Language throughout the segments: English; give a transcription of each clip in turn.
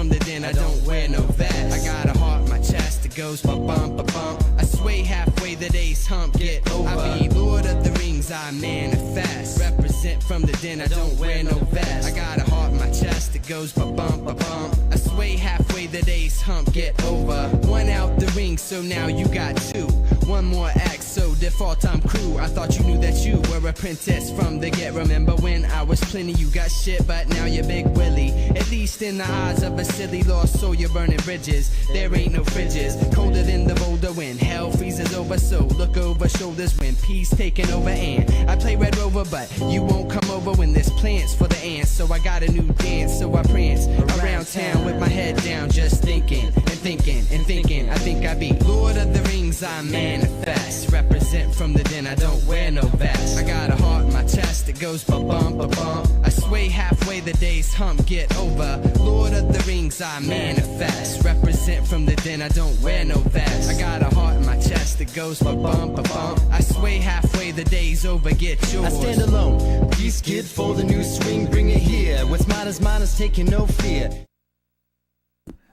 from the den, I don't wear no vest. I got a heart, my chest, it goes ba bump, ba bump. I sway halfway, the day's hump, get over. I be Lord of the Rings, I manifest. Represent from the den, I don't wear no vest. I got a heart, my chest, it goes ba bump, ba bump. I sway halfway, the day's hump, get over. One out the ring, so now you got two. One more X, so default I'm crew. I thought you knew that you were a princess from the get. Remember when I was plenty, you got shit, but now you're Big Willie. At least in the eyes of a silly lost soul, you're burning bridges. There ain't no fridges, colder than the boulder when hell freezes over. So look over shoulders when peace taking over. And I play Red Rover, but you won't come over when there's plants for the ants. So I got a new dance, so I prance around town with my head down, just thinking and thinking and thinking. I think I be Lord of the Rings, I manifest. Represent from the den, I don't wear no vest. I got a heart in my chest, it goes ba bump, ba bump. I sway halfway, the day's hump, get over. Lord of the Rings, I manifest. Represent from the den, I don't wear no vest. I got a heart in my chest, it goes ba bump, ba bump. I sway halfway, the day's over, get yours. I stand alone, peace kid for the new swing, bring it here. What's mine is taking no fear.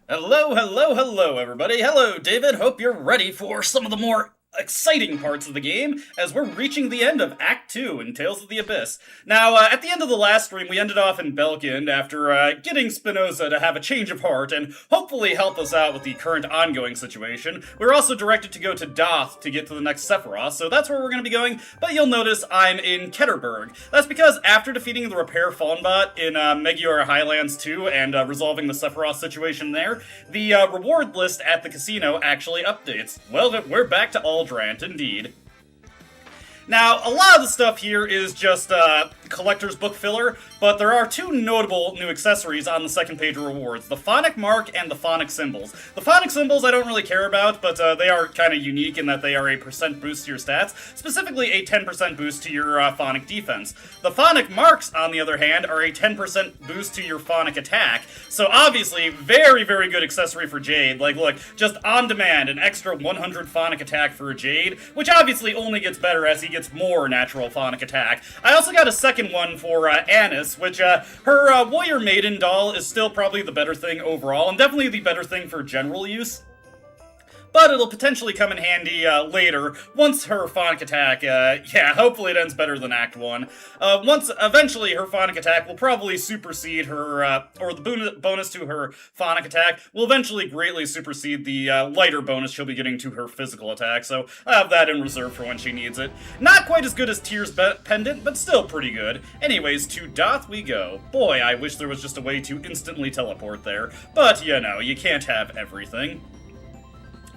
Hello, hello, hello, everybody. Hello, David. Hope you're ready for some of the more exciting parts of the game as we're reaching the end of Act 2 in Tales of the Abyss. Now, at the end of the last stream, we ended off in Belkind after getting Spinoza to have a change of heart and hopefully help us out with the current ongoing situation. We were also directed to go to Doth to get to the next Sephiroth, so that's where we're going to be going, but you'll notice I'm in Ketterberg. That's because after defeating the Repair Fawnbot in Megior Highlands 2 and resolving the Sephiroth situation there, the reward list at the casino actually updates. Well, we're back to Aldrant, indeed. Now, a lot of the stuff here is just collector's book filler, but there are two notable new accessories on the second page of rewards, the phonic mark and the phonic symbols. The phonic symbols I don't really care about, but they are kind of unique in that they are a % boost to your stats, specifically a 10% boost to your phonic defense. The phonic marks, on the other hand, are a 10% boost to your phonic attack, so obviously, very, very good accessory for Jade. Like, look, just on demand, an extra 100 phonic attack for Jade, which obviously only gets better as he gets more natural phonic attack. I also got a second one for Annis, which her Warrior Maiden doll is still probably the better thing overall, and definitely the better thing for general use. But it'll potentially come in handy later, once her phonic attack, yeah, hopefully it ends better than Act 1. Eventually her phonic attack will probably supersede her, or the bonus to her phonic attack will eventually greatly supersede the lighter bonus she'll be getting to her physical attack, so I have that in reserve for when she needs it. Not quite as good as Tyr's Pendant, but still pretty good. Anyways, to Doth we go. Boy, I wish there was just a way to instantly teleport there, but you know, you can't have everything.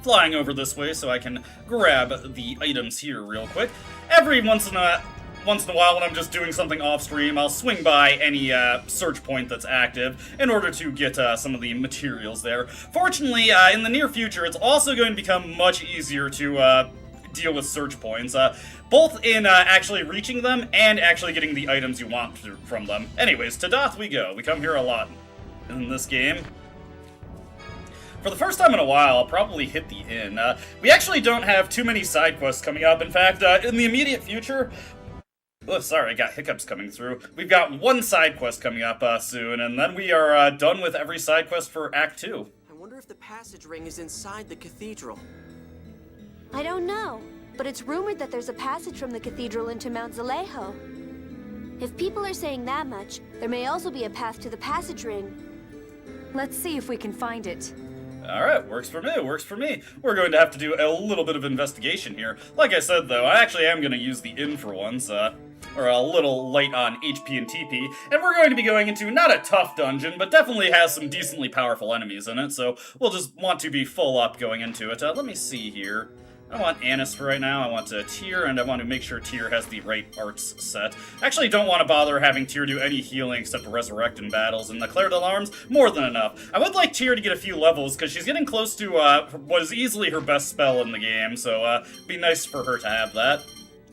Flying over this way so I can grab the items here real quick. Every once in a while when I'm just doing something off stream, I'll swing by any search point that's active in order to get some of the materials there. Fortunately, in the near future, it's also going to become much easier to deal with search points, both in actually reaching them and actually getting the items you want from them. Anyways, to Doth we go. We come here a lot in this game. For the first time in a while, I'll probably hit the inn. We actually don't have too many side quests coming up. In fact, in the immediate future... Oh, sorry, I got hiccups coming through. We've got one side quest coming up soon, and then we are done with every side quest for Act 2. I wonder if the passage ring is inside the cathedral. I don't know, but it's rumored that there's a passage from the cathedral into Mount Zalejo. If people are saying that much, there may also be a path to the passage ring. Let's see if we can find it. Alright, works for me, works for me. We're going to have to do a little bit of investigation here. Like I said, though, I actually am going to use the inn for once, or a little light on HP and TP, and we're going to be going into not a tough dungeon, but definitely has some decently powerful enemies in it, so we'll just want to be full up going into it. Let me see here. I want Annis for right now, I want Tyr, and I want to make sure Tyr has the right arts set. I actually don't want to bother having Tyr do any healing except resurrect in battles, and the Claire d'Alarms, more than enough. I would like Tyr to get a few levels, because she's getting close to what is easily her best spell in the game, so it'd be nice for her to have that.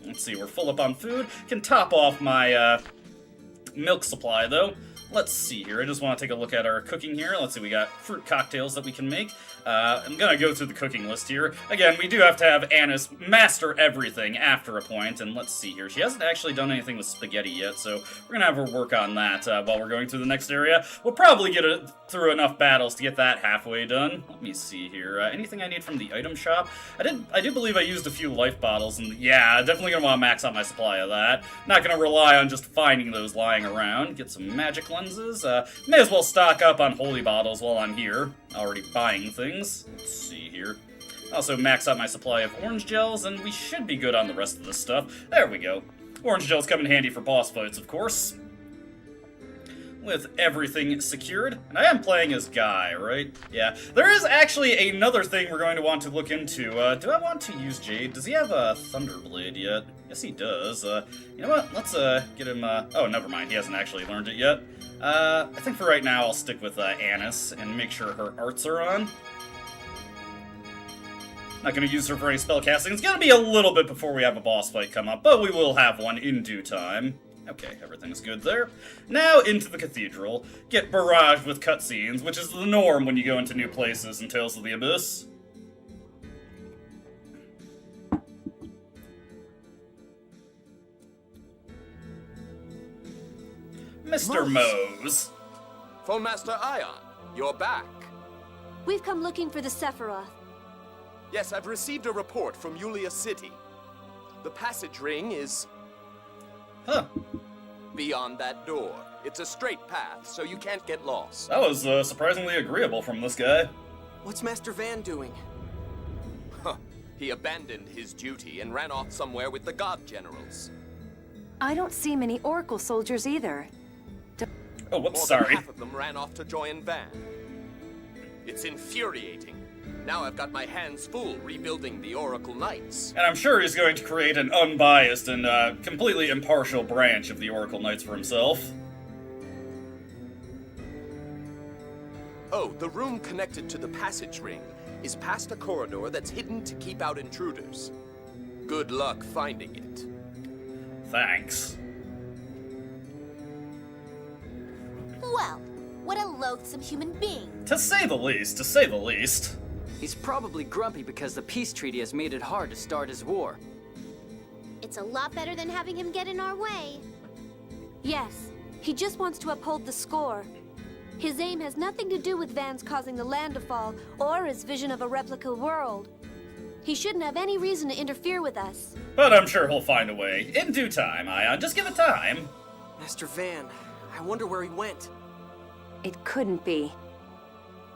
Let's see, we're full up on food. Can top off my milk supply, though. Let's see here, I just want to take a look at our cooking here. Let's see, we got fruit cocktails that we can make. I'm gonna go through the cooking list here. Again, we do have to have Annis master everything after a point, and let's see here. She hasn't actually done anything with spaghetti yet, so we're gonna have her work on that while we're going through the next area. We'll probably get through enough battles to get that halfway done. Let me see here. Anything I need from the item shop? I do believe I used a few life bottles, and yeah, definitely gonna want to max out my supply of that. Not gonna rely on just finding those lying around. Get some magic lenses. May as well stock up on holy bottles while I'm here. Already buying things. Let's see here. Also max out my supply of orange gels, and we should be good on the rest of this stuff. There we go. Orange gels come in handy for boss fights, of course. With everything secured. And I am playing as Guy, right? Yeah. There is actually another thing we're going to want to look into. Do I want to use Jade? Does he have a Thunderblade yet? Yes, he does. You know what? Let's get him... Oh, never mind. He hasn't actually learned it yet. I think for right now I'll stick with Annis and make sure her arts are on. Not going to use her for any spell casting. It's going to be a little bit before we have a boss fight come up, but we will have one in due time. Okay, everything's good there. Now into the cathedral. Get barraged with cutscenes, which is the norm when you go into new places in Tales of the Abyss. Mr. Mose. Phone Master Ion, you're back. We've come looking for the Sephiroth. Yes, I've received a report from Yulia City. The passage ring is... Huh. beyond that door. It's a straight path, so you can't get lost. That was surprisingly agreeable from this guy. What's Master Van doing? Huh. He abandoned his duty and ran off somewhere with the god generals. I don't see many Oracle soldiers either. Oh, whoops, More sorry. than half of them ran off to join Van. It's infuriating. Now I've got my hands full rebuilding the Oracle Knights. And I'm sure he's going to create an unbiased and completely impartial branch of the Oracle Knights for himself. Oh, the room connected to the passage ring is past a corridor that's hidden to keep out intruders. Good luck finding it. Thanks. Well, what a loathsome human being. To say the least, to say the least. He's probably grumpy because the peace treaty has made it hard to start his war. It's a lot better than having him get in our way. Yes, he just wants to uphold the score. His aim has nothing to do with Van's causing the land to fall or his vision of a replica world. He shouldn't have any reason to interfere with us. But I'm sure he'll find a way. In due time, Ion. Just give it time. Master Van, I wonder where he went. It couldn't be.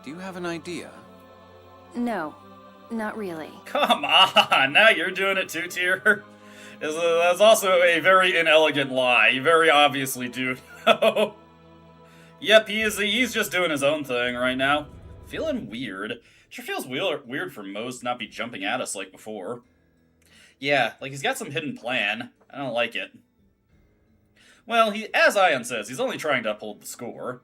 Do you have an idea? No, not really. Come on, now you're doing it too, Tier. That's also a very inelegant lie. You very obviously do know. Yep, he's just doing his own thing right now. Feeling weird. Sure feels weird for Mose to not be jumping at us like before. Yeah, like he's got some hidden plan. I don't like it. Well, as Ion says, he's only trying to uphold the score.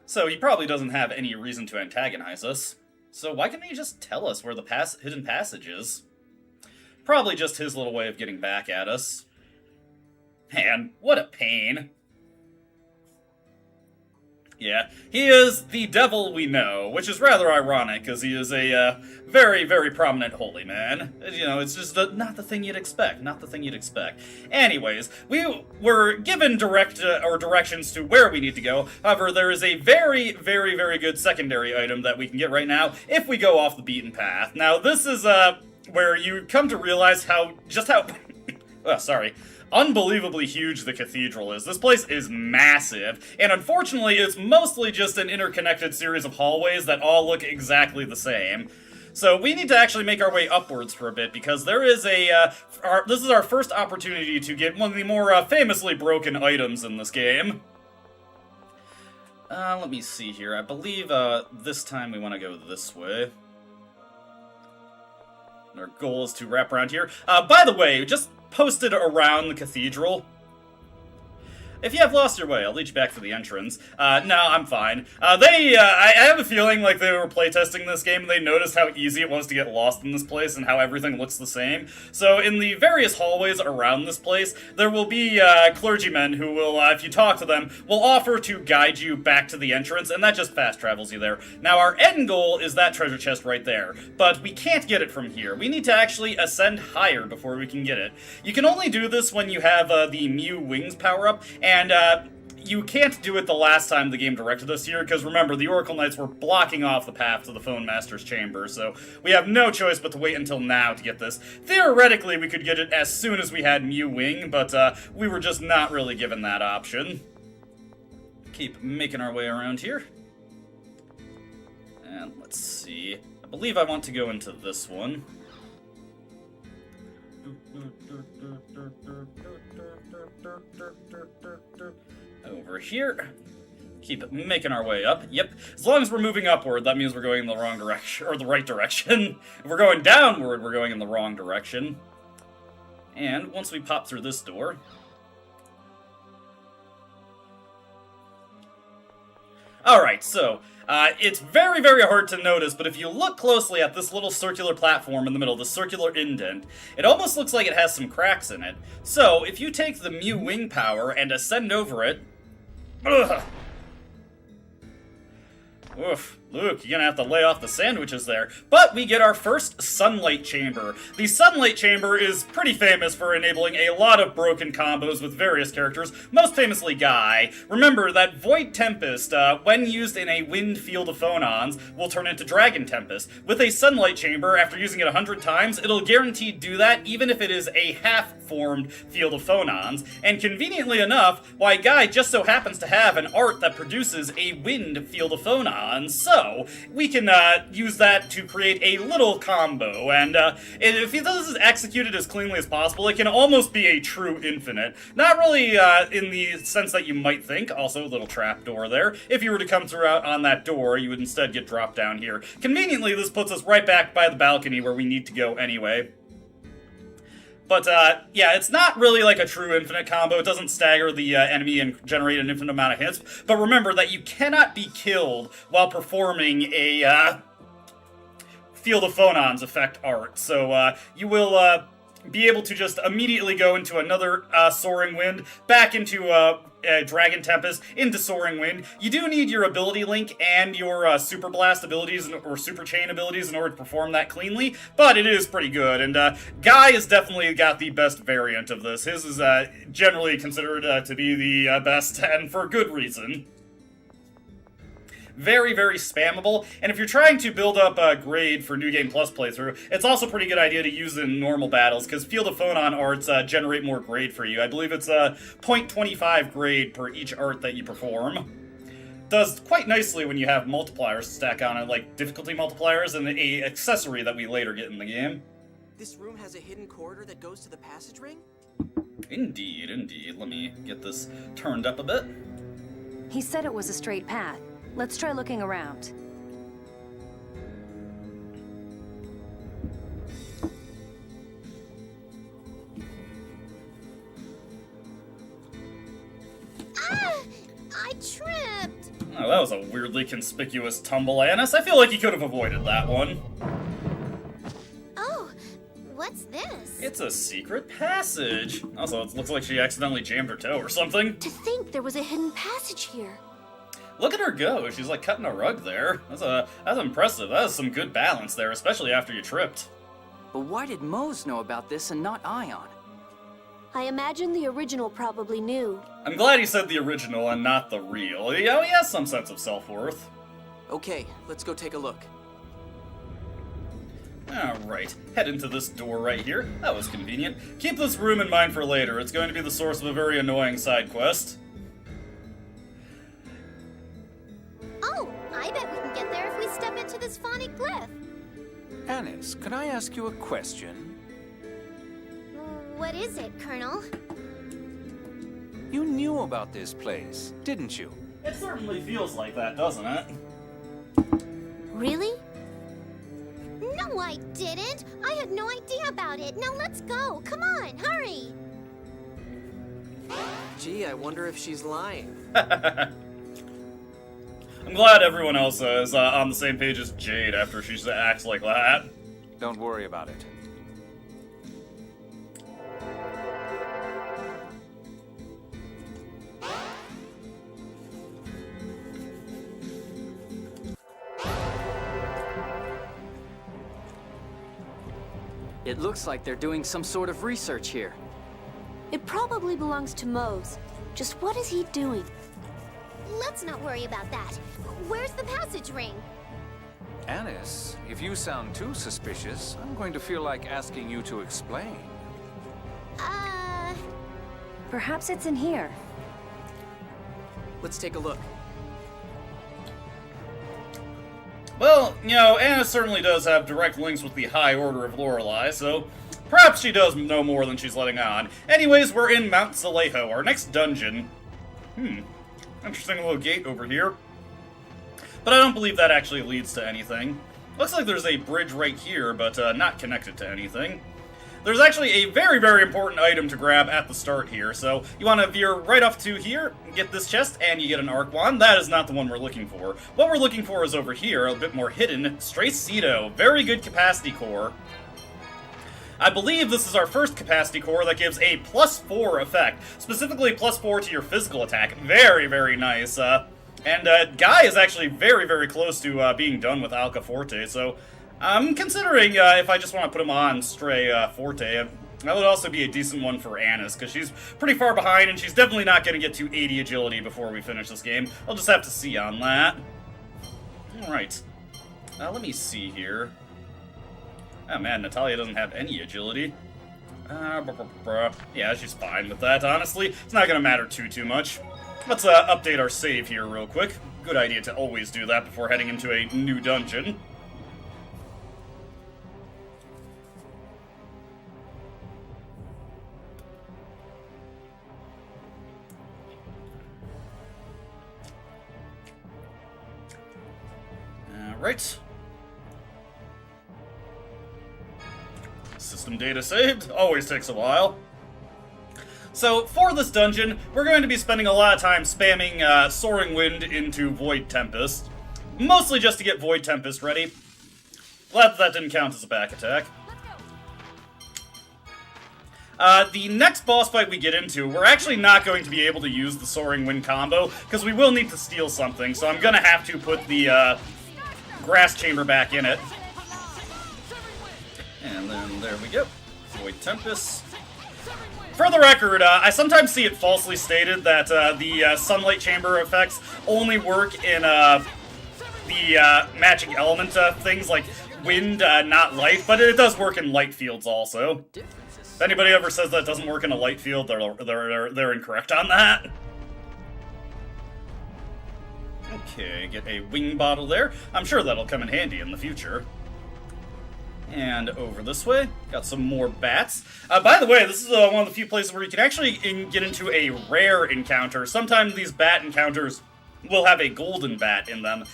So he probably doesn't have any reason to antagonize us. So why can't he just tell us where the hidden passage is? Probably just his little way of getting back at us. Man, what a pain. Yeah, he is the devil we know, which is rather ironic, because he is a very, very prominent holy man. You know, it's just not the thing you'd expect, not the thing you'd expect. Anyways, we were given directions to where we need to go. However, there is a very, very, very good secondary item that we can get right now if we go off the beaten path. Now, this is where you come to realize how oh, sorry. Unbelievably huge the cathedral is. This place is massive, and unfortunately it's mostly just an interconnected series of hallways that all look exactly the same. So we need to actually make our way upwards for a bit, because there is this is our first opportunity to get one of the more famously broken items in this game. Let me see here. I believe this time we want to go this way. Our goal is to wrap around here. By the way, just posted around the cathedral. If you have lost your way, I'll lead you back to the entrance. No, I'm fine. I have a feeling like they were playtesting this game and they noticed how easy it was to get lost in this place and how everything looks the same. So in the various hallways around this place, there will be clergymen who will, if you talk to them, will offer to guide you back to the entrance, and that just fast travels you there. Now, our end goal is that treasure chest right there, but we can't get it from here. We need to actually ascend higher before we can get it. You can only do this when you have the Mew Wings power-up, and you can't do it the last time the game directed us here, because remember, the Oracle Knights were blocking off the path to the Phone Master's chamber, so we have no choice but to wait until now to get this. Theoretically, we could get it as soon as we had Mew Wing, but we were just not really given that option. Keep making our way around here. And let's see. I believe I want to go into this one. Over here. Keep making our way up. Yep. As long as we're moving upward, that means we're going in the wrong direction, or the right direction. If we're going downward, we're going in the wrong direction. And once we pop through this door... Alright, so, it's very, very hard to notice, but if you look closely at this little circular platform in the middle, the circular indent, it almost looks like it has some cracks in it. So, if you take the Mew Wing power and ascend over it... Ugh! Oof. Luke, you're gonna have to lay off the sandwiches there. But we get our first Sunlight Chamber. The Sunlight Chamber is pretty famous for enabling a lot of broken combos with various characters, most famously Guy. Remember that Void Tempest, when used in a Wind Field of Phonons, will turn into Dragon Tempest. With a Sunlight Chamber, after using it 100 times, it'll guaranteed do that even if it is a half-formed Field of Phonons. And conveniently enough, why Guy just so happens to have an art that produces a Wind Field of Phonons, so we can use that to create a little combo, and if this is executed as cleanly as possible, it can almost be a true infinite. Not really in the sense that you might think. Also, a little trapdoor there. If you were to come through out on that door, you would instead get dropped down here. Conveniently, this puts us right back by the balcony where we need to go anyway. But, yeah, it's not really like a true infinite combo. It doesn't stagger the enemy and generate an infinite amount of hits. But remember that you cannot be killed while performing a Field of Phonons effect art. So you will be able to just immediately go into another Soaring Wind, back into Dragon Tempest, into Soaring Wind. You do need your ability link and your Super Blast abilities or Super Chain abilities in order to perform that cleanly, but it is pretty good, and Guy has definitely got the best variant of this. His is generally considered to be the best, and for good reason. Very, very spammable, and if you're trying to build up a grade for New Game Plus playthrough, it's also a pretty good idea to use it in normal battles, because Field of Phonon arts generate more grade for you. I believe it's 0.25 grade per each art that you perform. Does quite nicely when you have multipliers stack on it, like difficulty multipliers and a accessory that we later get in the game. This room has a hidden corridor that goes to the passage ring? Indeed, indeed. Let me get this turned up a bit. He said it was a straight path. Let's try looking around. Ah! I tripped! Oh, that was a weirdly conspicuous tumble, Annis. I feel like you could have avoided that one. Oh, what's this? It's a secret passage. Also, it looks like she accidentally jammed her toe or something. To think there was a hidden passage here. Look at her go. She's like cutting a rug there. That's impressive. That is some good balance there, especially after you tripped. But why did Mose know about this and not Ion? I imagine the original probably knew. I'm glad he said the original and not the real. You know, he has some sense of self-worth. Okay, let's go take a look. Alright, head into this door right here. That was convenient. Keep this room in mind for later. It's going to be the source of a very annoying side quest. Oh, I bet we can get there if we step into this phonic glyph. Annis, can I ask you a question? What is it, Colonel? You knew about this place, didn't you? It certainly feels like that, doesn't it? Really? No, I didn't. I had no idea about it. Now let's go. Come on, hurry. Gee, I wonder if she's lying. I'm glad everyone else is on the same page as Jade after she acts like that. Don't worry about it. It looks like they're doing some sort of research here. It probably belongs to Mose. Just what is he doing? Let's not worry about that. Where's the passage ring? Annis, if you sound too suspicious, I'm going to feel like asking you to explain. Perhaps it's in here. Let's take a look. Well, you know, Anna certainly does have direct links with the High Order of Lorelei, so perhaps she does know more than she's letting on. Anyways, we're in Mount Zalejo, our next dungeon. Interesting little gate over here. But I don't believe that actually leads to anything. Looks like there's a bridge right here, but not connected to anything. There's actually a very, very important item to grab at the start here, so you want to veer right off to here, get this chest, and you get an arc wand. That is not the one we're looking for. What we're looking for is over here, a bit more hidden, Straycedo. Very good capacity core. I believe this is our first capacity core that gives a +4 effect, specifically +4 to your physical attack. Very, very nice. And Guy is actually very, very close to being done with Alcaforte, so I'm considering if I just want to put him on Stray Forte. That would also be a decent one for Annis, because she's pretty far behind, and she's definitely not going to get to 80 agility before we finish this game. I'll just have to see on that. Alright. Let me see here. Oh man, Natalia doesn't have any agility. Yeah, she's fine with that, honestly. It's not going to matter too much. Let's update our save here real quick. Good idea to always do that before heading into a new dungeon. Right. System data saved. Always takes a while. So, for this dungeon, we're going to be spending a lot of time spamming Soaring Wind into Void Tempest. Mostly just to get Void Tempest ready. Glad that didn't count as a back attack. The next boss fight we get into, we're actually not going to be able to use the Soaring Wind combo, because we will need to steal something, so I'm going to have to put the Grass Chamber back in it. And then there we go. Void Tempest. For the record, I sometimes see it falsely stated that the Sunlight Chamber effects only work in the magic element things like wind, not light, but it does work in light fields also. If anybody ever says that doesn't work in a light field, they're incorrect on that. Okay, get a wing bottle there. I'm sure that'll come in handy in the future. And over this way, got some more bats. By the way, this is one of the few places where you can actually get into a rare encounter. Sometimes these bat encounters will have a golden bat in them.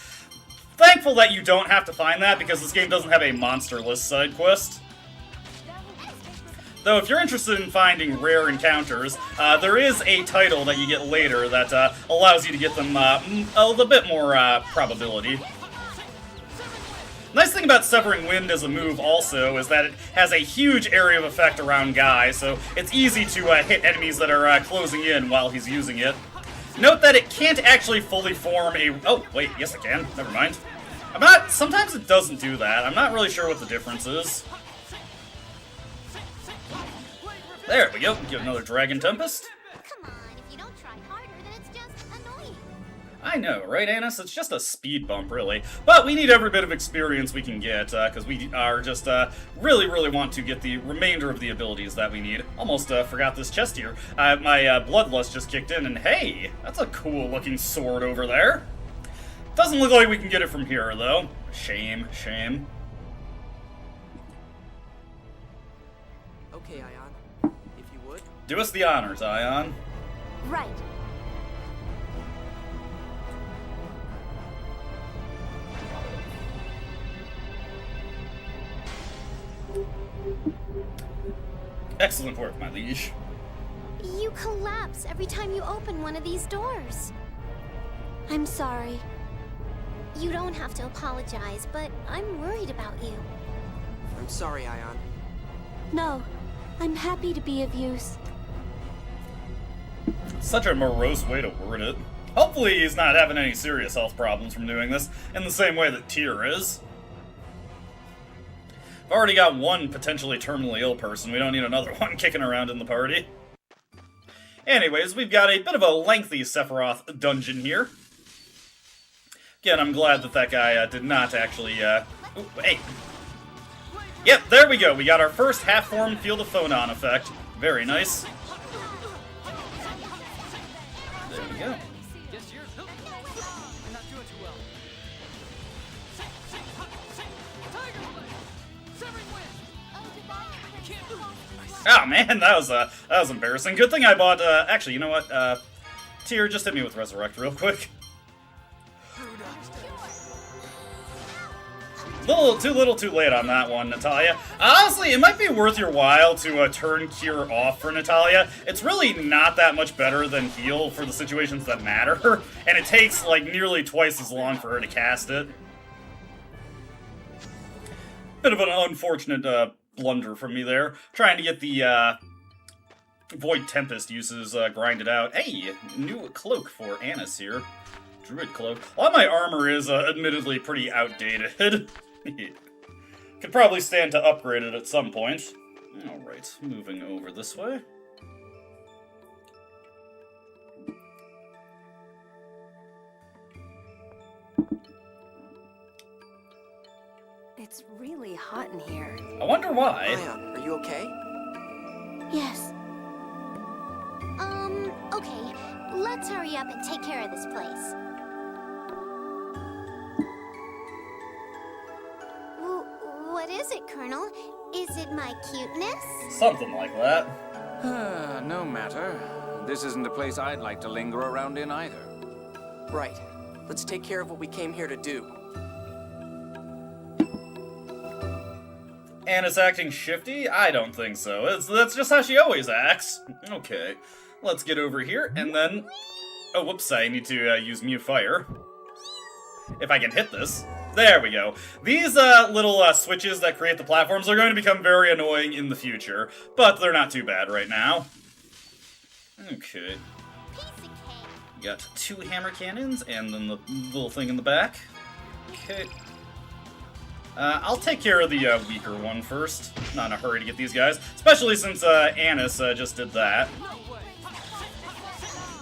Thankful that you don't have to find that, because this game doesn't have a monster list side quest. Though, if you're interested in finding rare encounters, there is a title that you get later that allows you to get them a little bit more probability. Nice thing about Severing Wind as a move also is that it has a huge area of effect around Guy, so it's easy to hit enemies that are closing in while he's using it. Note that it can't actually fully form a... Oh, wait, yes it can. Never mind. Sometimes it doesn't do that. I'm not really sure what the difference is. There we go. Get another Dragon Tempest. Come on, if you don't try harder, then it's just annoying. I know, right, Annis? It's just a speed bump, really. But we need every bit of experience we can get, because we are just really, really want to get the remainder of the abilities that we need. Almost forgot this chest here. My Bloodlust just kicked in, and hey, that's a cool-looking sword over there. Doesn't look like we can get it from here, though. Shame, shame. Okay, Ion. If you would. Do us the honors, Ion. Right. Excellent work, my liege. You collapse every time you open one of these doors. I'm sorry. You don't have to apologize, but I'm worried about you. I'm sorry, Ion. No, I'm happy to be of use. Such a morose way to word it. Hopefully he's not having any serious health problems from doing this, in the same way that Tyr is. I've already got one potentially terminally ill person, we don't need another one kicking around in the party. Anyways, we've got a bit of a lengthy Sephiroth dungeon here. Again, I'm glad that that guy did not actually, Ooh, hey! Yep, there we go, we got our first half-form Field of Phonon effect. Very nice. There we go. Oh man, that was embarrassing. Good thing I bought, actually, you know what, Tyr, just hit me with Resurrect real quick. Little too late on that one, Natalia. Honestly, it might be worth your while to turn Cure off for Natalia. It's really not that much better than Heal for the situations that matter, and it takes, like, nearly twice as long for her to cast it. Bit of an unfortunate, blunder from me there. Trying to get the, Void Tempest uses, grinded out. Hey, new cloak for Annis here. Druid cloak. A lot of my armor is, admittedly pretty outdated. Could probably stand to upgrade it at some point. Alright, moving over this way. It's really hot in here. I wonder why. Ion, are you okay? Yes. Okay. Let's hurry up and take care of this place. What is it, Colonel? Is it my cuteness? Something like that. No matter. This isn't a place I'd like to linger around in either. Right. Let's take care of what we came here to do. Anna's acting shifty? I don't think so. That's just how she always acts. Okay, let's get over here, and then... Oh, whoops, I need to use Mute Fire. If I can hit this. There we go. These little switches that create the platforms are going to become very annoying in the future, but they're not too bad right now. Okay. Got 2 hammer cannons, and then the little thing in the back. Okay. I'll take care of the weaker one first. Not in a hurry to get these guys, especially since Annis just did that.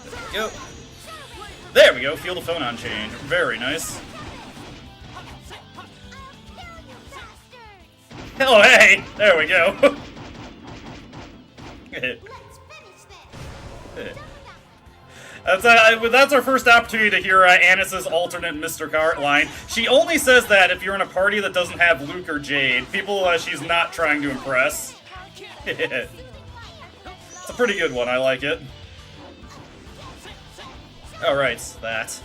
There we go. There we go, Field of Phonon change. Very nice. Oh, hey! There we go. That's our first opportunity to hear Annis's alternate Mr. Cart line. She only says that if you're in a party that doesn't have Luke or Jade. People she's not trying to impress. It's a pretty good one, I like it. Alright, that.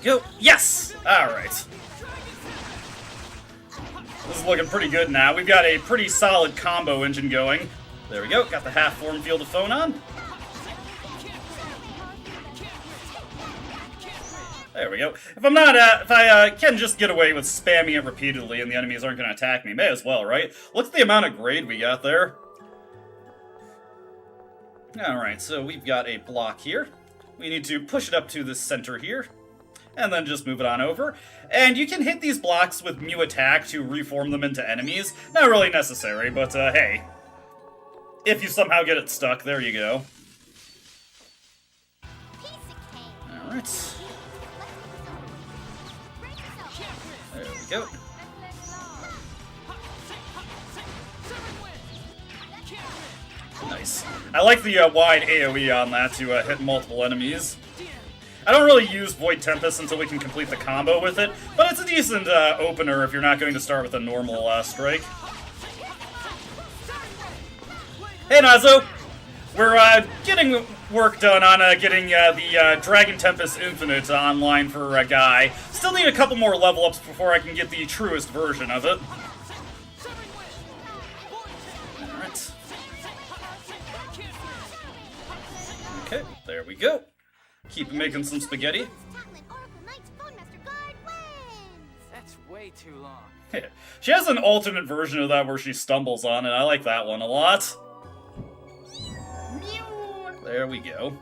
Go. Yes! Alright. This is looking pretty good now. We've got a pretty solid combo engine going. There we go. Got the half-form Field of Phonon. There we go. If I'm not, if I can just get away with spamming it repeatedly and the enemies aren't going to attack me, may as well, right? Look at the amount of grade we got there. Alright, so we've got a block here. We need to push it up to the center here. And then just move it on over. And you can hit these blocks with Mew Attack to reform them into enemies. Not really necessary, but hey. If you somehow get it stuck, there you go. Alright. There we go. Nice. I like the wide AoE on that to hit multiple enemies. I don't really use Void Tempest until we can complete the combo with it, but it's a decent opener if you're not going to start with a normal strike. Hey Nazo! We're getting work done on getting the Dragon Tempest Infinite online for Guy. Still need a couple more level ups before I can get the truest version of it. Alright. Okay, there we go. Keep making some spaghetti. That's way too long. She has an alternate version of that where she stumbles on it. I like that one a lot. There we go.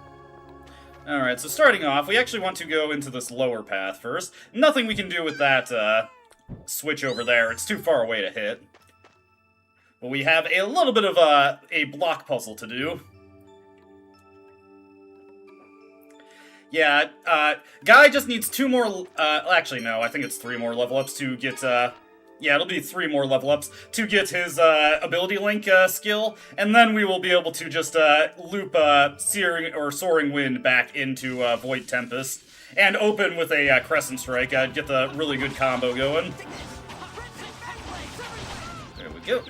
Alright, so starting off, we actually want to go into this lower path first. Nothing we can do with that switch over there. It's too far away to hit. But we have a little bit of a block puzzle to do. Yeah, Guy just needs 2 more, actually no, I think it's 3 more level ups to get, yeah, it'll be 3 more level ups to get his, ability link, skill, and then we will be able to just, loop, Soaring Wind back into, Void Tempest, and open with a, Crescent Strike, get the really good combo going. There we go.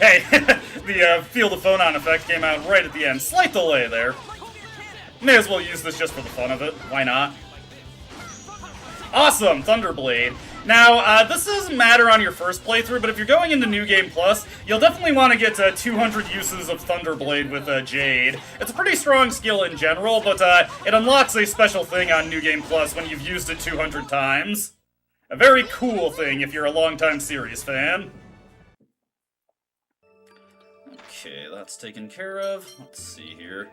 Hey, the Field of Phonon effect came out right at the end. Slight delay there. May as well use this just for the fun of it. Why not? Awesome! Thunderblade. Now, this doesn't matter on your first playthrough, but if you're going into New Game Plus, you'll definitely want to get 200 uses of Thunderblade with Jade. It's a pretty strong skill in general, but it unlocks a special thing on New Game Plus when you've used it 200 times. A very cool thing if you're a longtime series fan. Okay, that's taken care of. Let's see here.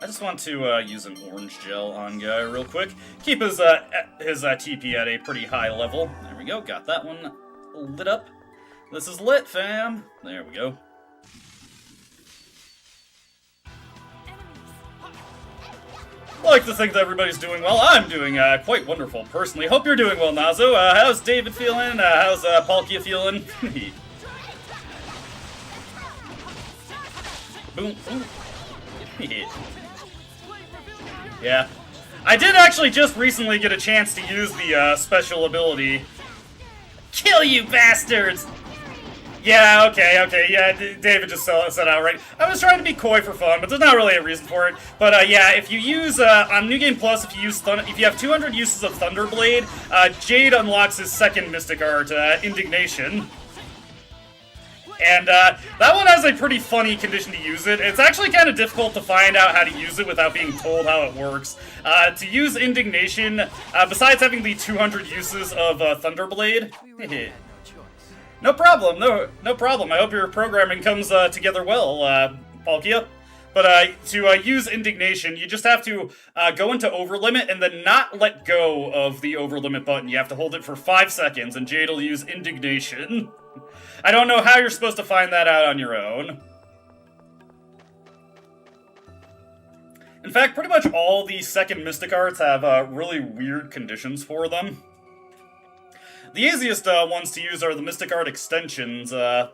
I just want to use an orange gel on Guy real quick. Keep his TP at a pretty high level. There we go, got that one lit up. This is lit, fam. There we go. Like to think that everybody's doing well. I'm doing quite wonderful, personally. Hope you're doing well, Nazo. How's David feeling? How's Palkia feeling? Boom. Yeah. I did actually just recently get a chance to use the special ability. Kill you bastards! Yeah, okay, yeah, David just said outright. I was trying to be coy for fun, but there's not really a reason for it. But yeah, if you use, on New Game Plus, if you have 200 uses of Thunderblade, Jade unlocks his second Mystic Art, Indignation. And that one has a pretty funny condition to use it. It's actually kind of difficult to find out how to use it without being told how it works. To use Indignation, besides having the 200 uses of Thunderblade... No problem, no problem. I hope your programming comes together well, Palkia. But to use Indignation, you just have to go into Overlimit and then not let go of the Overlimit button. You have to hold it for 5 seconds, and Jade will use Indignation. I don't know how you're supposed to find that out on your own. In fact, pretty much all the second Mystic Arts have really weird conditions for them. The easiest ones to use are the Mystic Art extensions that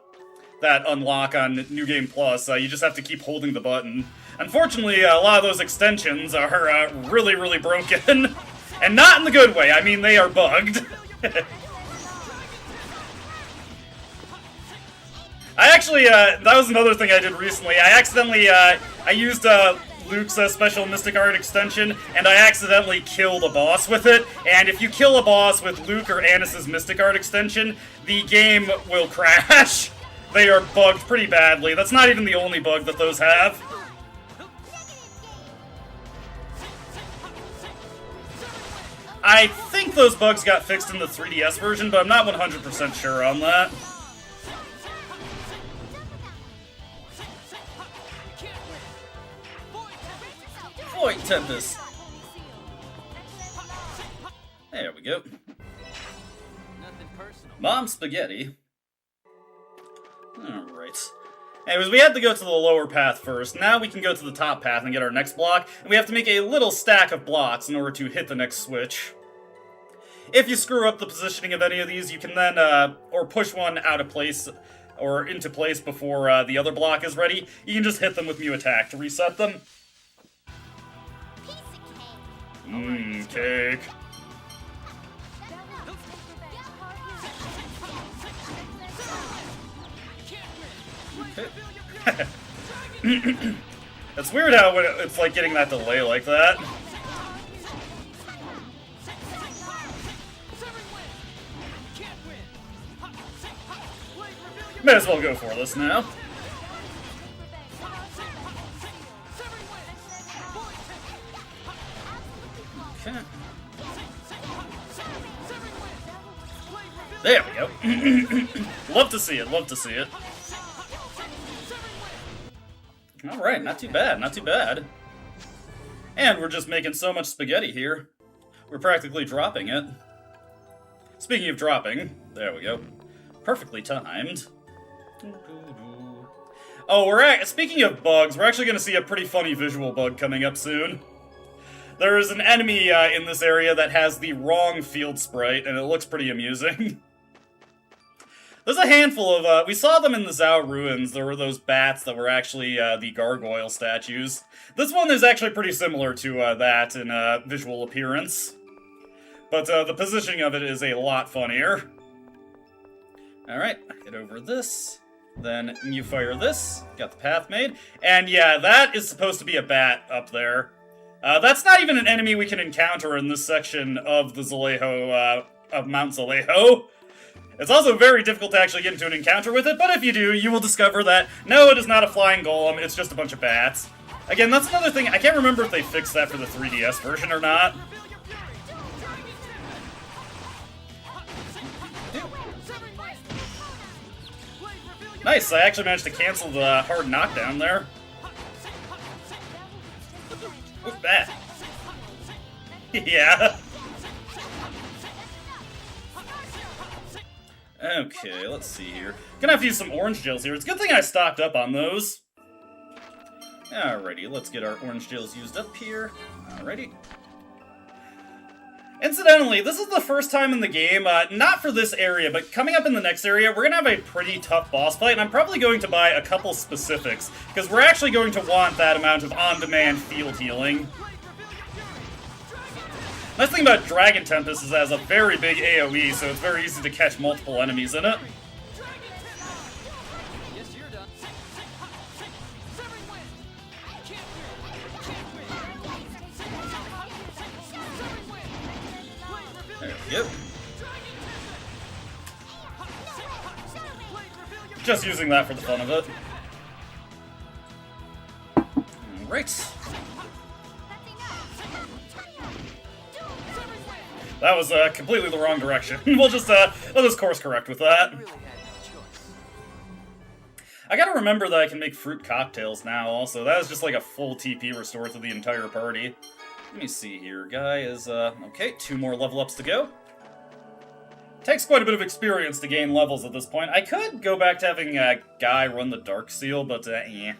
unlock on New Game Plus. You just have to keep holding the button. Unfortunately, a lot of those extensions are really, really broken. And not in the good way. I mean, they are bugged. I actually, that was another thing I did recently. I accidentally, I used Luke's special Mystic Art extension, and I accidentally killed a boss with it. And if you kill a boss with Luke or Anis's Mystic Art extension, the game will crash. They are bugged pretty badly. That's not even the only bug that those have. I think those bugs got fixed in the 3DS version, but I'm not 100% sure on that. Void Tempest. There we go. Mom Spaghetti. Alright. Anyways, we had to go to the lower path first. Now we can go to the top path and get our next block. And we have to make a little stack of blocks in order to hit the next switch. If you screw up the positioning of any of these, you can then, or push one out of place, or into place before the other block is ready. You can just hit them with Mew Attack to reset them. Cake. It's weird how it's like getting that delay like that. May as well go for this now. Okay. There we go. Love to see it, love to see it. Alright, not too bad, not too bad. And we're just making so much spaghetti here. We're practically dropping it. Speaking of dropping, there we go. Perfectly timed. Oh, speaking of bugs, we're actually going to see a pretty funny visual bug coming up soon. There is an enemy in this area that has the wrong field sprite, and it looks pretty amusing. There's a handful of, we saw them in the Zhao ruins. There were those bats that were actually the gargoyle statues. This one is actually pretty similar to that in visual appearance. But the positioning of it is a lot funnier. Alright, hit over this. Then you fire this. Got the path made. And yeah, that is supposed to be a bat up there. That's not even an enemy we can encounter in this section of the Zalejo, of Mount Zalejo. It's also very difficult to actually get into an encounter with it, but if you do, you will discover that, no, it is not a flying golem, it's just a bunch of bats. Again, that's another thing, I can't remember if they fixed that for the 3DS version or not. Nice, I actually managed to cancel the hard knockdown there. What's that? Yeah. Okay, let's see here. Gonna have to use some orange gels here. It's a good thing I stocked up on those. Alrighty, let's get our orange gels used up here. Alrighty. Incidentally, this is the first time in the game, not for this area, but coming up in the next area, we're gonna have a pretty tough boss fight, and I'm probably going to buy a couple specifics, because we're actually going to want that amount of on-demand field healing. Nice thing about Dragon Tempest is it has a very big AoE, so it's very easy to catch multiple enemies in it. There we go. Just using that for the fun of it. Alright. That was completely the wrong direction. We'll just course correct with that. I gotta remember that I can make fruit cocktails now also. That is just like a full TP restore to the entire party. Let me see here. Guy is, okay, 2 more level ups to go. Takes quite a bit of experience to gain levels at this point. I could go back to having Guy run the Dark Seal, but, eh.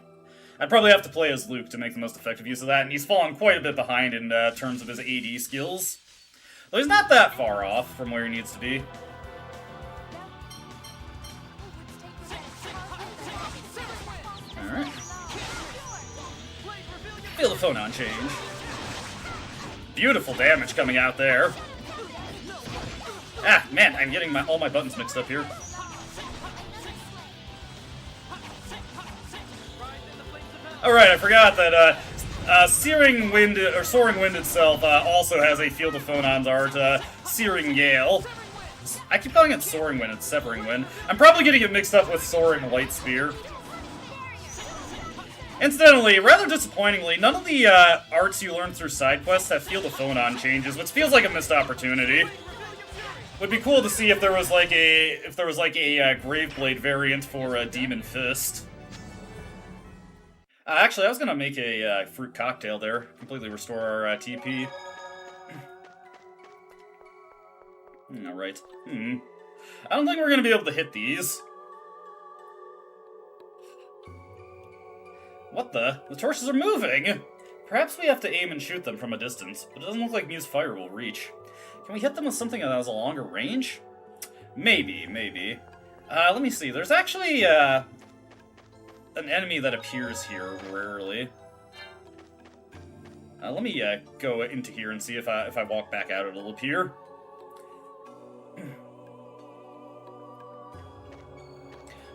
I'd probably have to play as Luke to make the most effective use of that, and he's fallen quite a bit behind in terms of his AD skills. Though he's not that far off from where he needs to be. Alright. Feel the phonon change. Beautiful damage coming out there. Ah, man, I'm getting all my buttons mixed up here. Alright, I forgot that, Searing Wind, or Soaring Wind itself, also has a Field of Phonons art, Searing Gale. I keep calling it Soaring Wind, it's Severing Wind. I'm probably getting it mixed up with Soaring Light Spear. Incidentally, rather disappointingly, none of the arts you learn through side quests have Field of Phonon changes, which feels like a missed opportunity. Would be cool to see if there was like a Graveblade variant for Demon Fist. Actually, I was gonna make a fruit cocktail there, completely restore our TP. All right. I don't think we're gonna be able to hit these. What the? The torches are moving! Perhaps we have to aim and shoot them from a distance, but it doesn't look like Muse Fire will reach. Can we hit them with something that has a longer range? Maybe, maybe. Let me see. There's actually, an enemy that appears here rarely. Let me, go into here and see if I walk back out, it'll appear.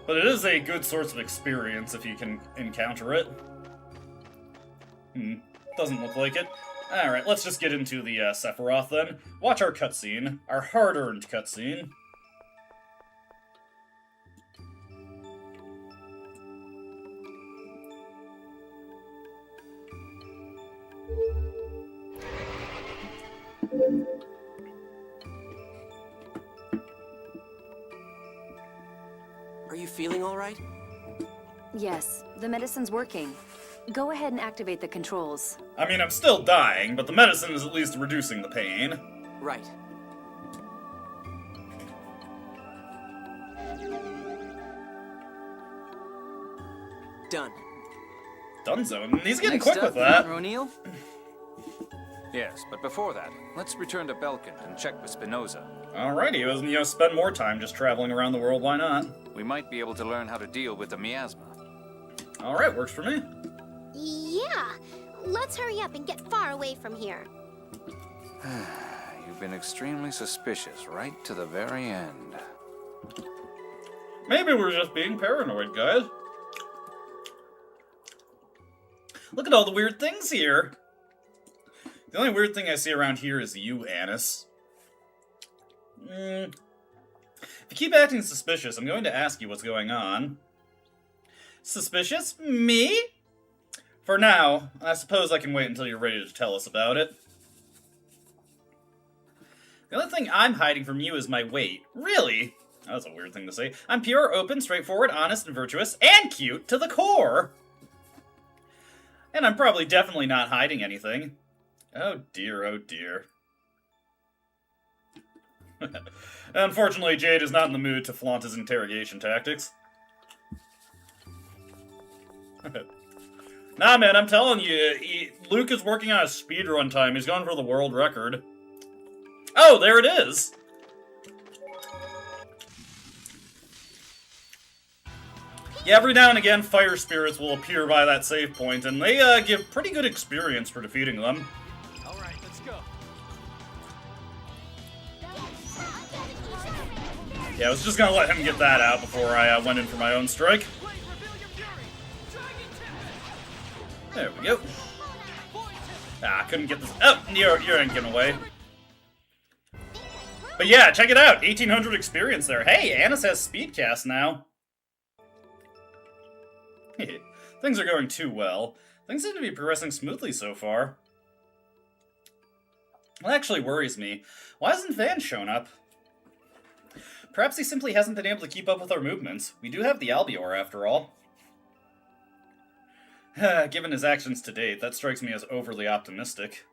But it is a good source of experience if you can encounter it. Doesn't look like it. Alright, let's just get into the Sephiroth then. Watch our cutscene. Our hard-earned cutscene. Are you feeling all right? Yes, the medicine's working. Go ahead and activate the controls. I mean, I'm still dying, but the medicine is at least reducing the pain. Right. Done. Dunzo. He's getting Next quick up, with that. O'Neill? Yes, but before that, let's return to Belkent and check with Spinoza. Alrighty, spend more time just traveling around the world, why not? We might be able to learn how to deal with the miasma. Alright, works for me. Yeah. Let's hurry up and get far away from here. You've been extremely suspicious right to the very end. Maybe we're just being paranoid, guys. Look at all the weird things here. The only weird thing I see around here is you, Annis. If you keep acting suspicious, I'm going to ask you what's going on. Suspicious? Me? For now, I suppose I can wait until you're ready to tell us about it. The only thing I'm hiding from you is my weight. Really? That's a weird thing to say. I'm pure, open, straightforward, honest, and virtuous, and cute to the core. And I'm probably definitely not hiding anything. Oh dear, oh dear. Unfortunately, Jade is not in the mood to flaunt his interrogation tactics. Nah, man, I'm telling you, Luke is working on a speedrun time. He's going for the world record. Oh, there it is! Yeah, every now and again, fire spirits will appear by that save point, and they give pretty good experience for defeating them. Alright, let's go. Yeah, I was just gonna let him get that out before I went in for my own strike. There we go. Ah, couldn't get this. Oh, you're getting away. But yeah, check it out. 1800 experience there. Hey, Annis has speedcast now. Things are going too well. Things seem to be progressing smoothly so far. That actually worries me. Why hasn't Van shown up? Perhaps he simply hasn't been able to keep up with our movements. We do have the Albior, after all. Given his actions to date, that strikes me as overly optimistic.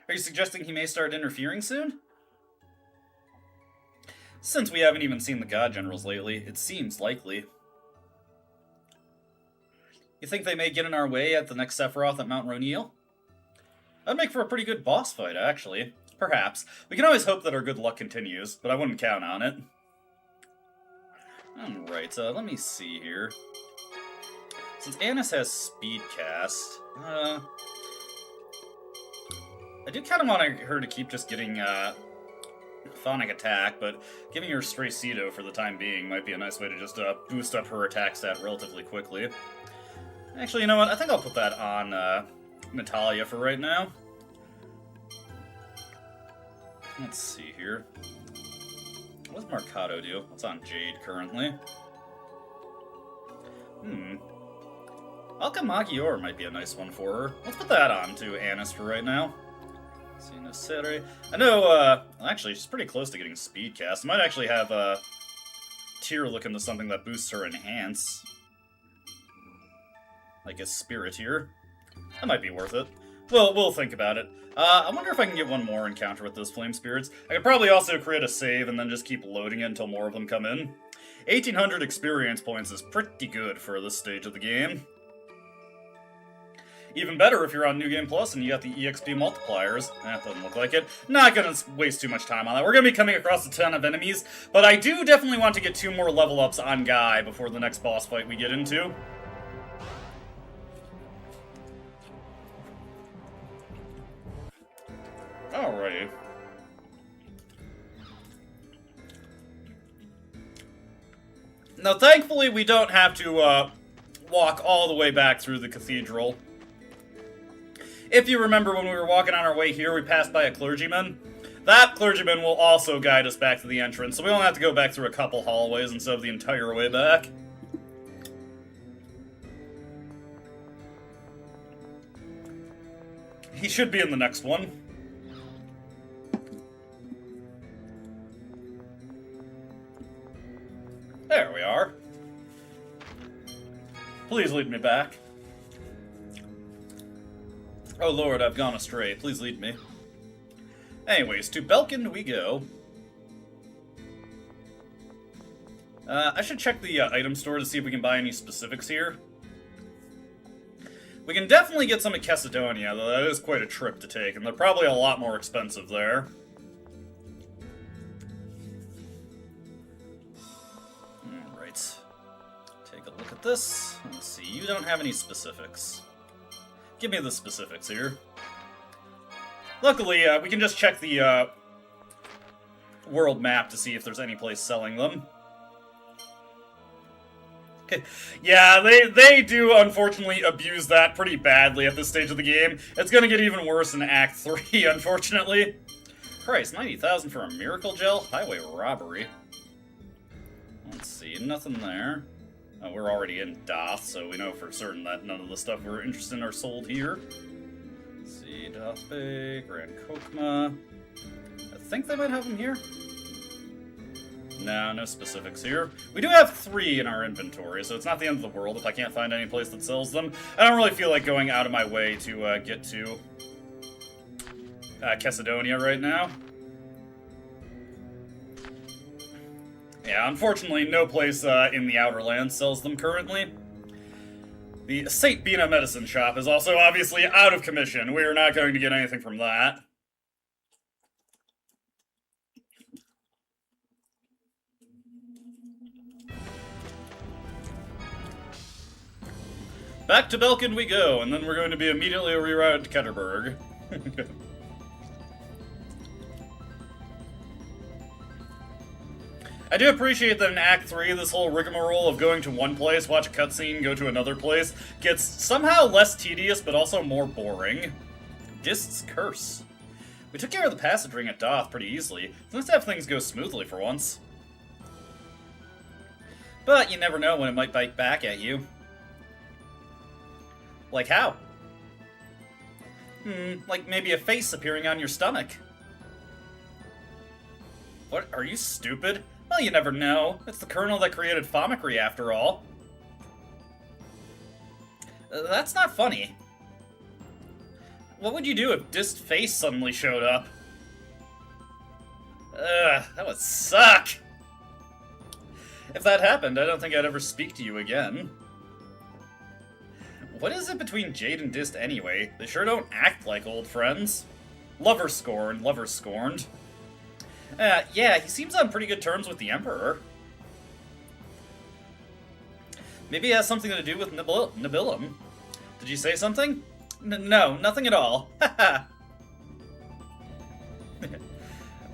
Are you suggesting he may start interfering soon? Since we haven't even seen the God Generals lately, it seems likely. You think they may get in our way at the next Sephiroth at Mount Roniel? That'd make for a pretty good boss fight, actually. Perhaps. We can always hope that our good luck continues, but I wouldn't count on it. Alright, let me see here. Since Annis has Speedcast, I do kind of want her to keep just getting Phonic Attack, but giving her Stray Cedo for the time being might be a nice way to just boost up her attack stat relatively quickly. Actually, you know what? I think I'll put that on Natalia for right now. Let's see here. What does Marcado do? What's on Jade currently? Alchemagior might be a nice one for her. Let's put that on to Annis for right now. I know, actually, she's pretty close to getting Speedcast. I might actually have Tyr look into something that boosts her Enhance. Like a Spirit here. That might be worth it. Well, we'll think about it. I wonder if I can get one more encounter with those Flame Spirits. I could probably also create a save and then just keep loading it until more of them come in. 1800 experience points is pretty good for this stage of the game. Even better if you're on New Game Plus and you got the EXP multipliers. That doesn't look like it. Not gonna waste too much time on that. We're gonna be coming across a ton of enemies, but I do definitely want to get 2 more level ups on Guy before the next boss fight we get into. Alrighty. Now, thankfully, we don't have to walk all the way back through the cathedral. If you remember, when we were walking on our way here, we passed by a clergyman. That clergyman will also guide us back to the entrance, so we only have to go back through a couple hallways instead of the entire way back. He should be in the next one. There we are. Please lead me back. Oh Lord, I've gone astray. Please lead me. Anyways, to Belkin we go. I should check the item store to see if we can buy any specifics here. We can definitely get some at Kessadonia, though that is quite a trip to take, and they're probably a lot more expensive there. Alright. Take a look at this. Let's see, you don't have any specifics. Give me the specifics here. Luckily, we can just check the world map to see if there's any place selling them. Yeah, they do, unfortunately, abuse that pretty badly at this stage of the game. It's gonna get even worse in Act 3, unfortunately. Christ, 90,000 for a miracle gel? Highway robbery. Let's see, nothing there. We're already in Doth, so we know for certain that none of the stuff we're interested in are sold here. Let's see, Doth Bay, Grand Kokma. I think they might have them here. No, no specifics here. We do have 3 in our inventory, so it's not the end of the world if I can't find any place that sells them. I don't really feel like going out of my way to get to Kessadonia right now. Yeah, unfortunately, no place in the Outer Lands sells them currently. The St. Bina medicine shop is also obviously out of commission. We are not going to get anything from that. Back to Belkin we go, and then we're going to be immediately rerouted to Ketterberg. I do appreciate that in Act 3, this whole rigmarole of going to one place, watch a cutscene, go to another place, gets somehow less tedious, but also more boring. Dist's Curse. We took care of the passage ring at Doth pretty easily. It's nice to have things go smoothly for once. But you never know when it might bite back at you. Like how? Like maybe a face appearing on your stomach. What, are you stupid? Well, you never know. It's the Colonel that created Famicry, after all. That's not funny. What would you do if Dist's face suddenly showed up? That would suck! If that happened, I don't think I'd ever speak to you again. What is it between Jade and Dist anyway? They sure don't act like old friends. Lover scorned, lover scorned. Yeah, he seems on pretty good terms with the Emperor. Maybe it has something to do with Nibillum. Did you say something? No, nothing at all.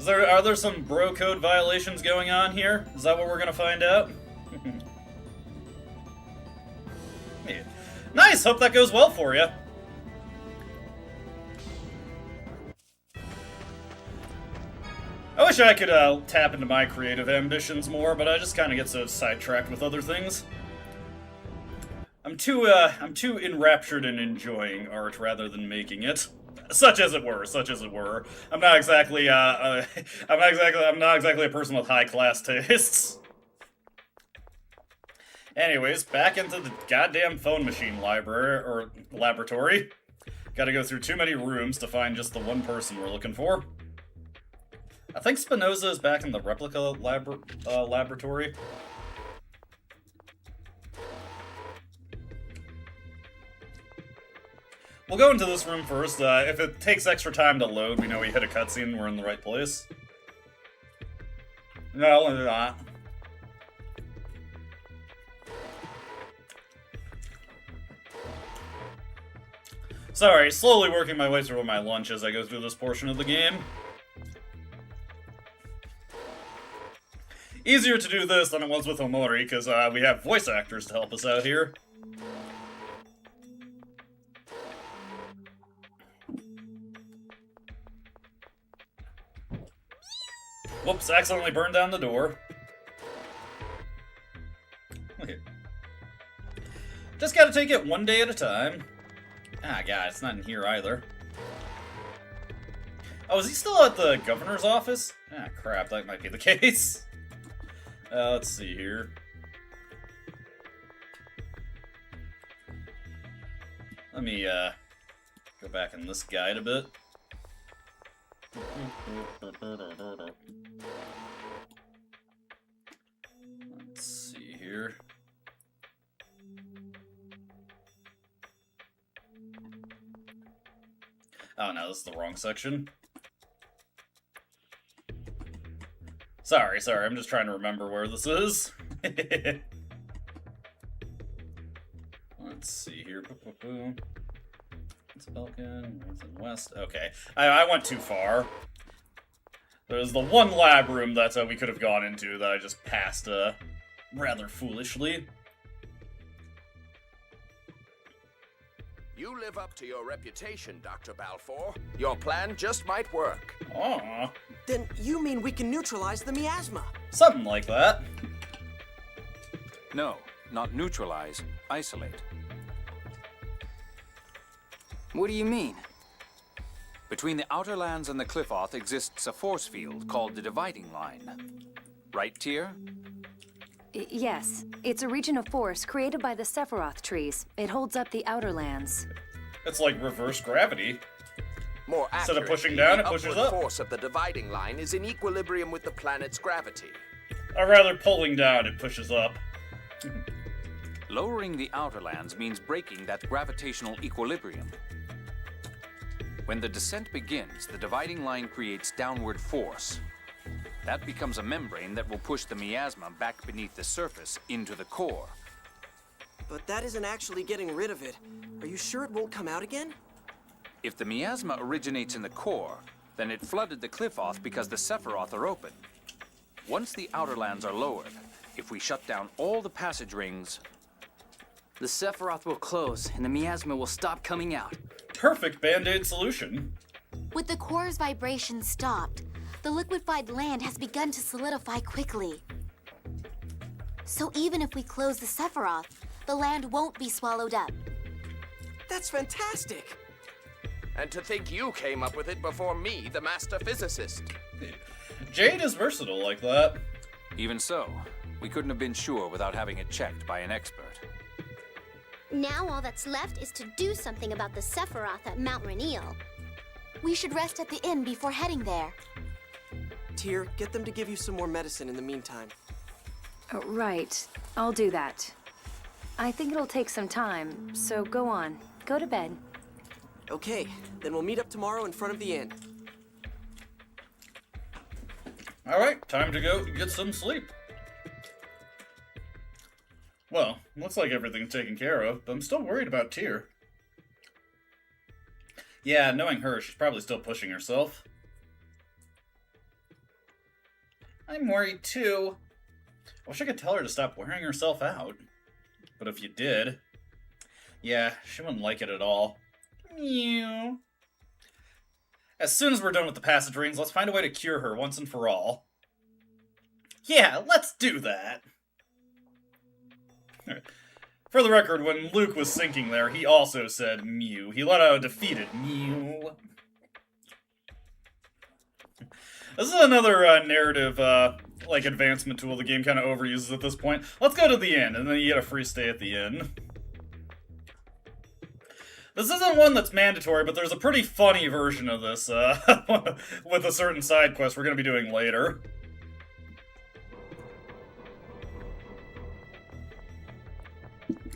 Are there some bro code violations going on here? Is that what we're gonna find out? Yeah. Nice! Hope that goes well for you. I wish I could tap into my creative ambitions more, but I just kind of get so sidetracked with other things. I'm too enraptured in enjoying art rather than making it, such as it were, such as it were. I'm not exactly I'm not exactly a person with high class tastes. Anyways, back into the goddamn phone machine library or laboratory. Got to go through too many rooms to find just the one person we're looking for. I think Spinoza is back in the replica laboratory. We'll go into this room first. If it takes extra time to load, we know we hit a cutscene and we're in the right place. No, we're not. Sorry, slowly working my way through my lunch as I go through this portion of the game. Easier to do this than it was with Omori, because we have voice actors to help us out here. Whoops, accidentally burned down the door. Okay. Just gotta take it one day at a time. Ah, God, it's not in here either. Oh, is he still at the governor's office? Ah, crap, that might be the case. Let's see here. Let me, go back in this guide a bit. Let's see here. Oh no, this is the wrong section. Sorry, I'm just trying to remember where this is. Let's see here. It's Belkin, north and west. Okay, I went too far. There's the one lab room that we could have gone into that I just passed rather foolishly. You live up to your reputation, Dr. Balfour. Your plan just might work. Aww. Then you mean we can neutralize the miasma? Something like that. No, not neutralize, isolate. What do you mean? Between the outer lands and the Cliffoth exists a force field called the dividing line. Right, Tyr? Yes. It's a region of force created by the Sephiroth trees. It holds up the outer lands. It's like reverse gravity. More Instead accurately, of pushing down, the it pushes upward up. force of the dividing line is in equilibrium with the planet's gravity. Or rather, pulling down, it pushes up. Lowering the outer lands means breaking that gravitational equilibrium. When the descent begins, the dividing line creates downward force. That becomes a membrane that will push the miasma back beneath the surface into the core. But that isn't actually getting rid of it. Are you sure it won't come out again? If the miasma originates in the core, then it flooded the Cliffoth because the Sephiroth are open. Once the outer lands are lowered, if we shut down all the passage rings, The Sephiroth will close, and the miasma will stop coming out. Perfect Band-Aid solution. With the core's vibration stopped, the liquefied land has begun to solidify quickly. So even if we close the Sephiroth, the land won't be swallowed up. That's fantastic! And to think you came up with it before me, the master physicist. Jade is versatile like that. even so, we couldn't have been sure without having it checked by an expert. Now all that's left is to do something about the Sephiroth at Mount Rainiel. We should rest at the inn before heading there. Tyr, get them to give you some more medicine in the meantime. Right. I'll do that. I think it'll take some time, so go on. Go to bed. Okay, then we'll meet up tomorrow in front of the inn. Alright, time to go get some sleep. Well, looks like everything's taken care of, but I'm still worried about Tyr. Yeah, knowing her, she's probably still pushing herself. I'm worried too. I wish I could tell her to stop wearing herself out. But if you did, yeah, she wouldn't like it at all. Meow. As soon as we're done with the passage rings, let's find a way to cure her once and for all. Yeah, let's do that. For the record, when Luke was sinking there, he also said mew. He let out a defeated mew. This is another narrative, like, advancement tool the game kind of overuses at this point. Let's go to the inn, and then you get a free stay at the inn. This isn't one that's mandatory, but there's a pretty funny version of this, with a certain side quest we're going to be doing later.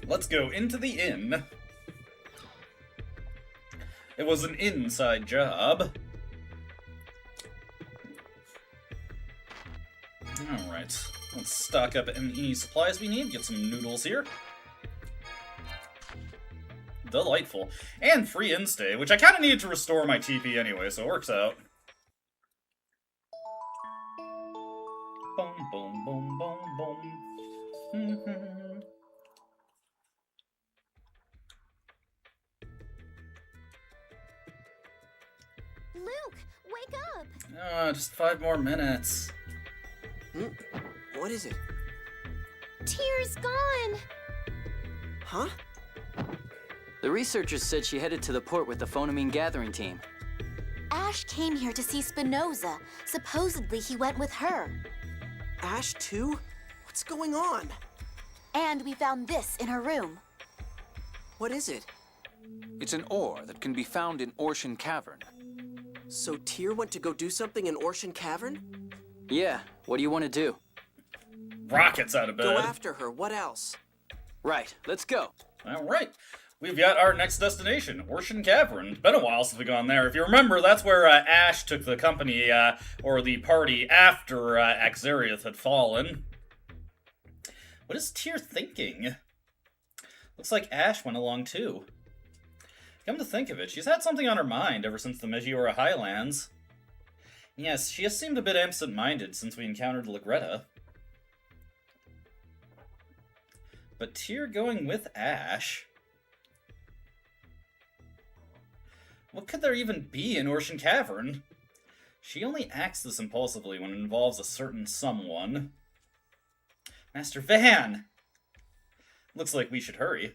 Let's go into the inn. It was an inside job. Alright, let's stock up any supplies we need, get some noodles here. Delightful. And free in-stay, which I kind of needed to restore my TP anyway, so it works out. Boom, boom, boom. Just 5 more minutes. What is it? Tear's gone. Huh? The researchers said she headed to the port with the phonomine gathering team. Ash came here to see Spinoza. Supposedly he went with her. Ash too? What's going on? And we found this in her room. What is it? It's an ore that can be found in Orshan Cavern. So Tyr went to go do something in Orshan Cavern? Yeah, what do you want to do? Rockets out of bed. Go after her. What else? Right, let's go. All right. We've got our next destination, Orshan Cavern. It's been a while since we've gone there. If you remember, that's where Ash took the company, or the party, after Axariath had fallen. What is Tyr thinking? Looks like Ash went along too. Come to think of it, she's had something on her mind ever since the Megiora Highlands. Yes, she has seemed a bit absent-minded since we encountered Legretta. But Tyr going with Ash? What could there even be in Orshan Cavern? She only acts this impulsively when it involves a certain someone. Master Van! Looks like we should hurry.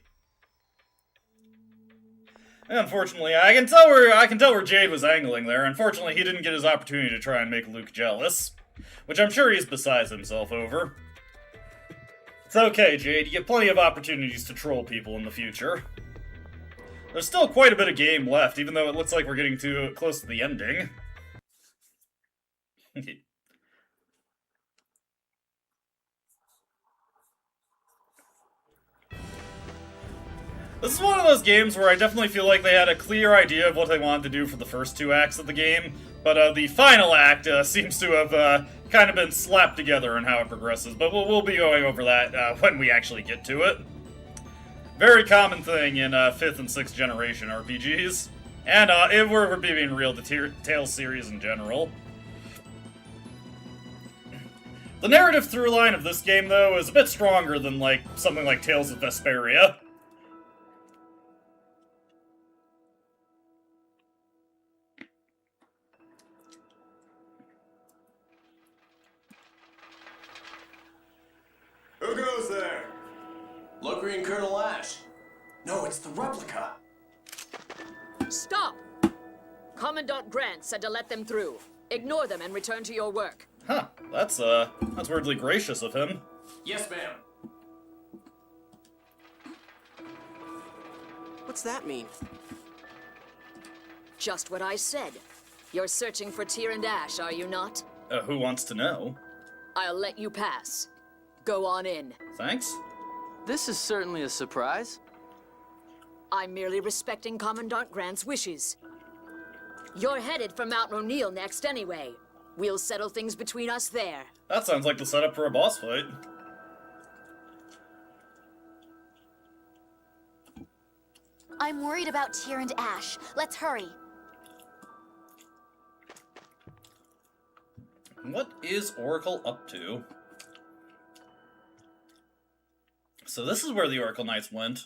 Unfortunately, I can tell where Jade was angling there. Unfortunately, he didn't get his opportunity to try and make Luke jealous, which I'm sure he's beside himself over. It's okay, Jade. You get plenty of opportunities to troll people in the future. There's still quite a bit of game left, even though it looks like we're getting too close to the ending. This is one of those games where I definitely feel like they had a clear idea of what they wanted to do for the first 2 acts of the game, but the final act seems to have kind of been slapped together in how it progresses, but we'll be going over that when we actually get to it. Very common thing in 5th and 6th generation RPGs, and if we're being real, the Tales series in general. The narrative through line of this game, though, is a bit stronger than something like Tales of Vesperia. Who goes there? Lockery and Colonel Ash. No, it's the replica. Stop! Commandant Grant said to let them through. Ignore them and return to your work. Huh, that's weirdly gracious of him. Yes, ma'am. What's that mean? Just what I said. You're searching for Tyr and Ash, are you not? Who wants to know? I'll let you pass. Go on in. Thanks. This is certainly a surprise. I'm merely respecting Commandant Grant's wishes. You're headed for Mount O'Neill next anyway. We'll settle things between us there. That sounds like the setup for a boss fight. I'm worried about Tyr and Ash. Let's hurry. What is Oracle up to? So this is where the Oracle Knights went.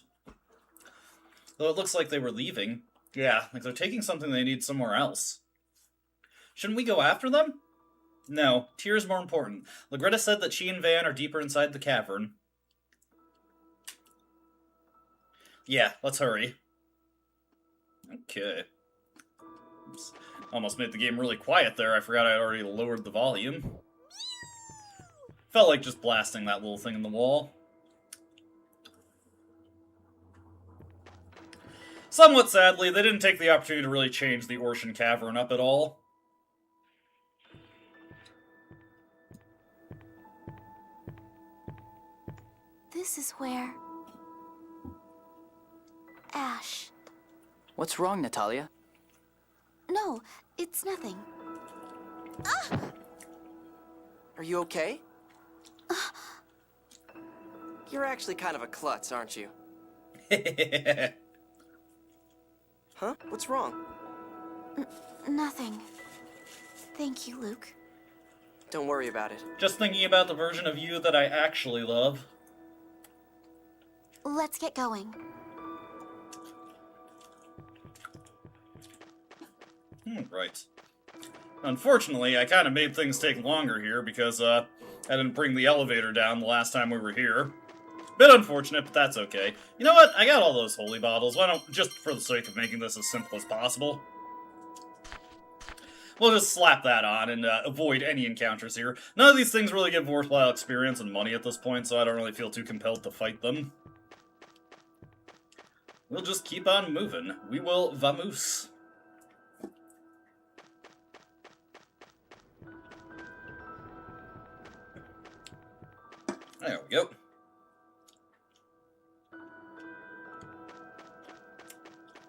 Though it looks like they were leaving. Yeah, like they're taking something they need somewhere else. Shouldn't we go after them? No, Tyr's more important. Legretta said that she and Van are deeper inside the cavern. Yeah, let's hurry. Okay. Oops. Almost made the game really quiet there. I forgot I already lowered the volume. Felt like just blasting that little thing in the wall. Somewhat sadly, they didn't take the opportunity to really change the Orshan Cavern up at all. This is where... Ash. What's wrong, Natalia? No, it's nothing. Ah! Are you okay? You're actually kind of a klutz, aren't you? Huh? What's wrong? Nothing. Thank you, Luke. Don't worry about it. Just thinking about the version of you that I actually love. Let's get going. Right. Unfortunately, I kind of made things take longer here because I didn't bring the elevator down the last time we were here. Bit unfortunate, but that's okay. You know what? I got all those holy bottles. Why don't, just for the sake of making this as simple as possible, we'll just slap that on and avoid any encounters here. None of these things really give worthwhile experience and money at this point, so I don't really feel too compelled to fight them. We'll just keep on moving. We will vamoose. There we go.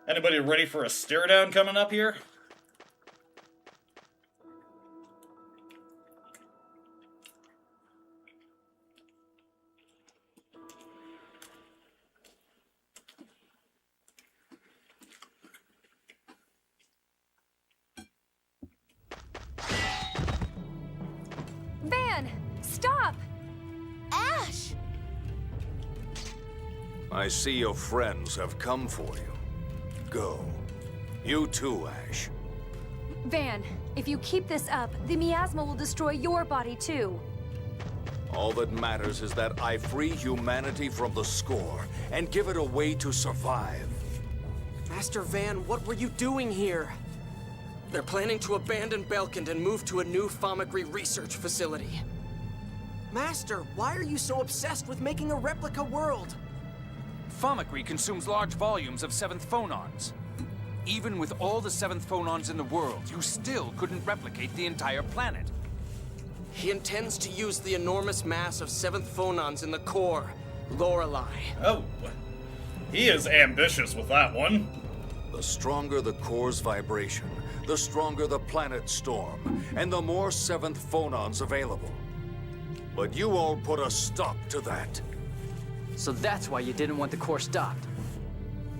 Anybody ready for a stare down coming up here? Van, stop! Ash! I see your friends have come for you. Go. You too, Ash. Van, if you keep this up, the miasma will destroy your body too. All that matters is that I free humanity from the score and give it a way to survive. Master Van, what were you doing here? They're planning to abandon Belkand and move to a new Famagri research facility. Master, why are you so obsessed with making a replica world? Famagri consumes large volumes of 7th phonons. Even with all the 7th phonons in the world, you still couldn't replicate the entire planet. He intends to use the enormous mass of 7th phonons in the core, Lorelei. Oh, he is ambitious with that one. The stronger the core's vibration, the stronger the planet storm, and the more 7th phonons available. But you all put a stop to that. So that's why you didn't want the core stopped.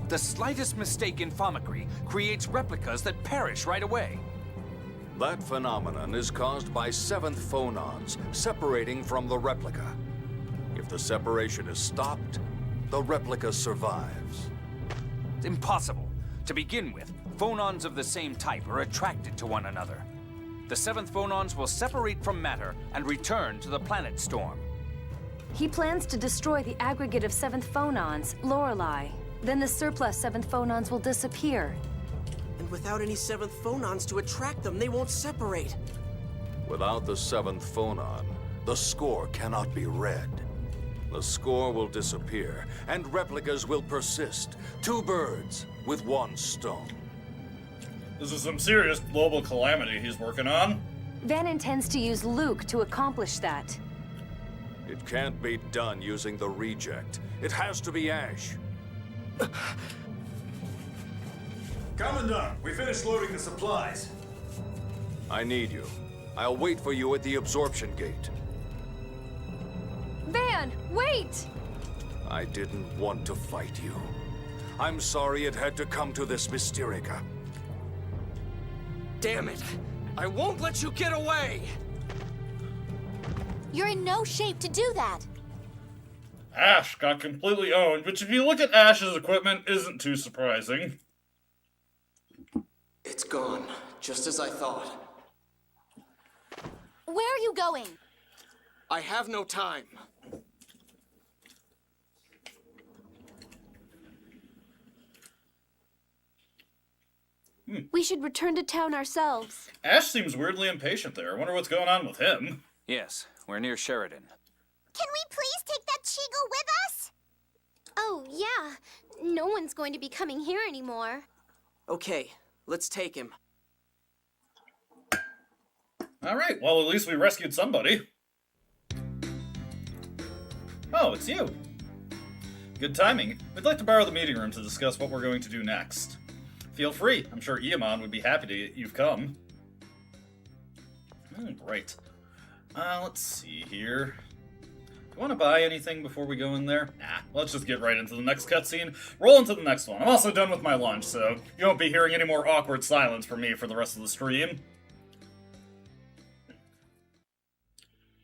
The slightest mistake in Famagri creates replicas that perish right away. That phenomenon is caused by 7th phonons separating from the replica. If the separation is stopped, the replica survives. It's impossible. To begin with, phonons of the same type are attracted to one another. The 7th phonons will separate from matter and return to the planet storm. He plans to destroy the aggregate of 7th phonons, Lorelei. Then the surplus 7th phonons will disappear. And without any 7th phonons to attract them, they won't separate. Without the 7th phonon, the score cannot be read. The score will disappear, and replicas will persist. 2 birds with 1 stone. This is some serious global calamity he's working on. Van intends to use Luke to accomplish that. It can't be done using the reject. It has to be Ash. Commandant, we finished loading the supplies. I need you. I'll wait for you at the absorption gate. Van, wait! I didn't want to fight you. I'm sorry it had to come to this, Mysterica. Damn it! I won't let you get away! You're in no shape to do that. Ash got completely owned, which if you look at Ash's equipment, isn't too surprising. It's gone, just as I thought. Where are you going? I have no time. We should return to town ourselves. Ash seems weirdly impatient there. I wonder what's going on with him. Yes, we're near Sheridan. Can we please take that Cheagle with us? Oh, yeah. No one's going to be coming here anymore. Okay, let's take him. Alright, well, at least we rescued somebody. Oh, it's you. Good timing. We'd like to borrow the meeting room to discuss what we're going to do next. Feel free. I'm sure Iamon would be happy you've come. Right. Let's see here. Do you want to buy anything before we go in there? Nah, let's just get right into the next cutscene. Roll into the next one. I'm also done with my lunch, so you won't be hearing any more awkward silence from me for the rest of the stream.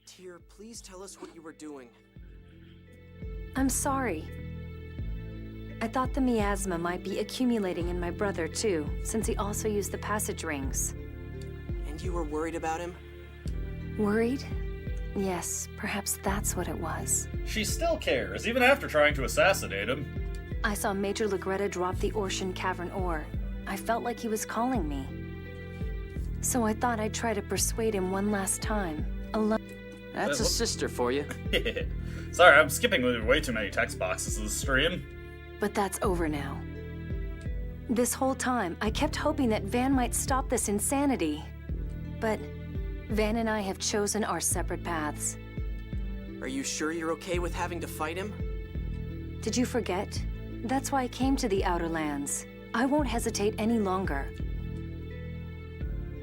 Tyr, please tell us what you were doing. I'm sorry. I thought the miasma might be accumulating in my brother, too, since he also used the passage rings. And you were worried about him? Worried? Yes, perhaps that's what it was. She still cares, even after trying to assassinate him. I saw Major Legretta drop the Orshan Cavern ore. I felt like he was calling me. So I thought I'd try to persuade him one last time. Alone. That's a sister for you. Sorry, I'm skipping way too many text boxes this stream. But that's over now. This whole time, I kept hoping that Van might stop this insanity. But Van and I have chosen our separate paths. Are you sure you're okay with having to fight him? Did you forget? That's why I came to the Outer Lands. I won't hesitate any longer.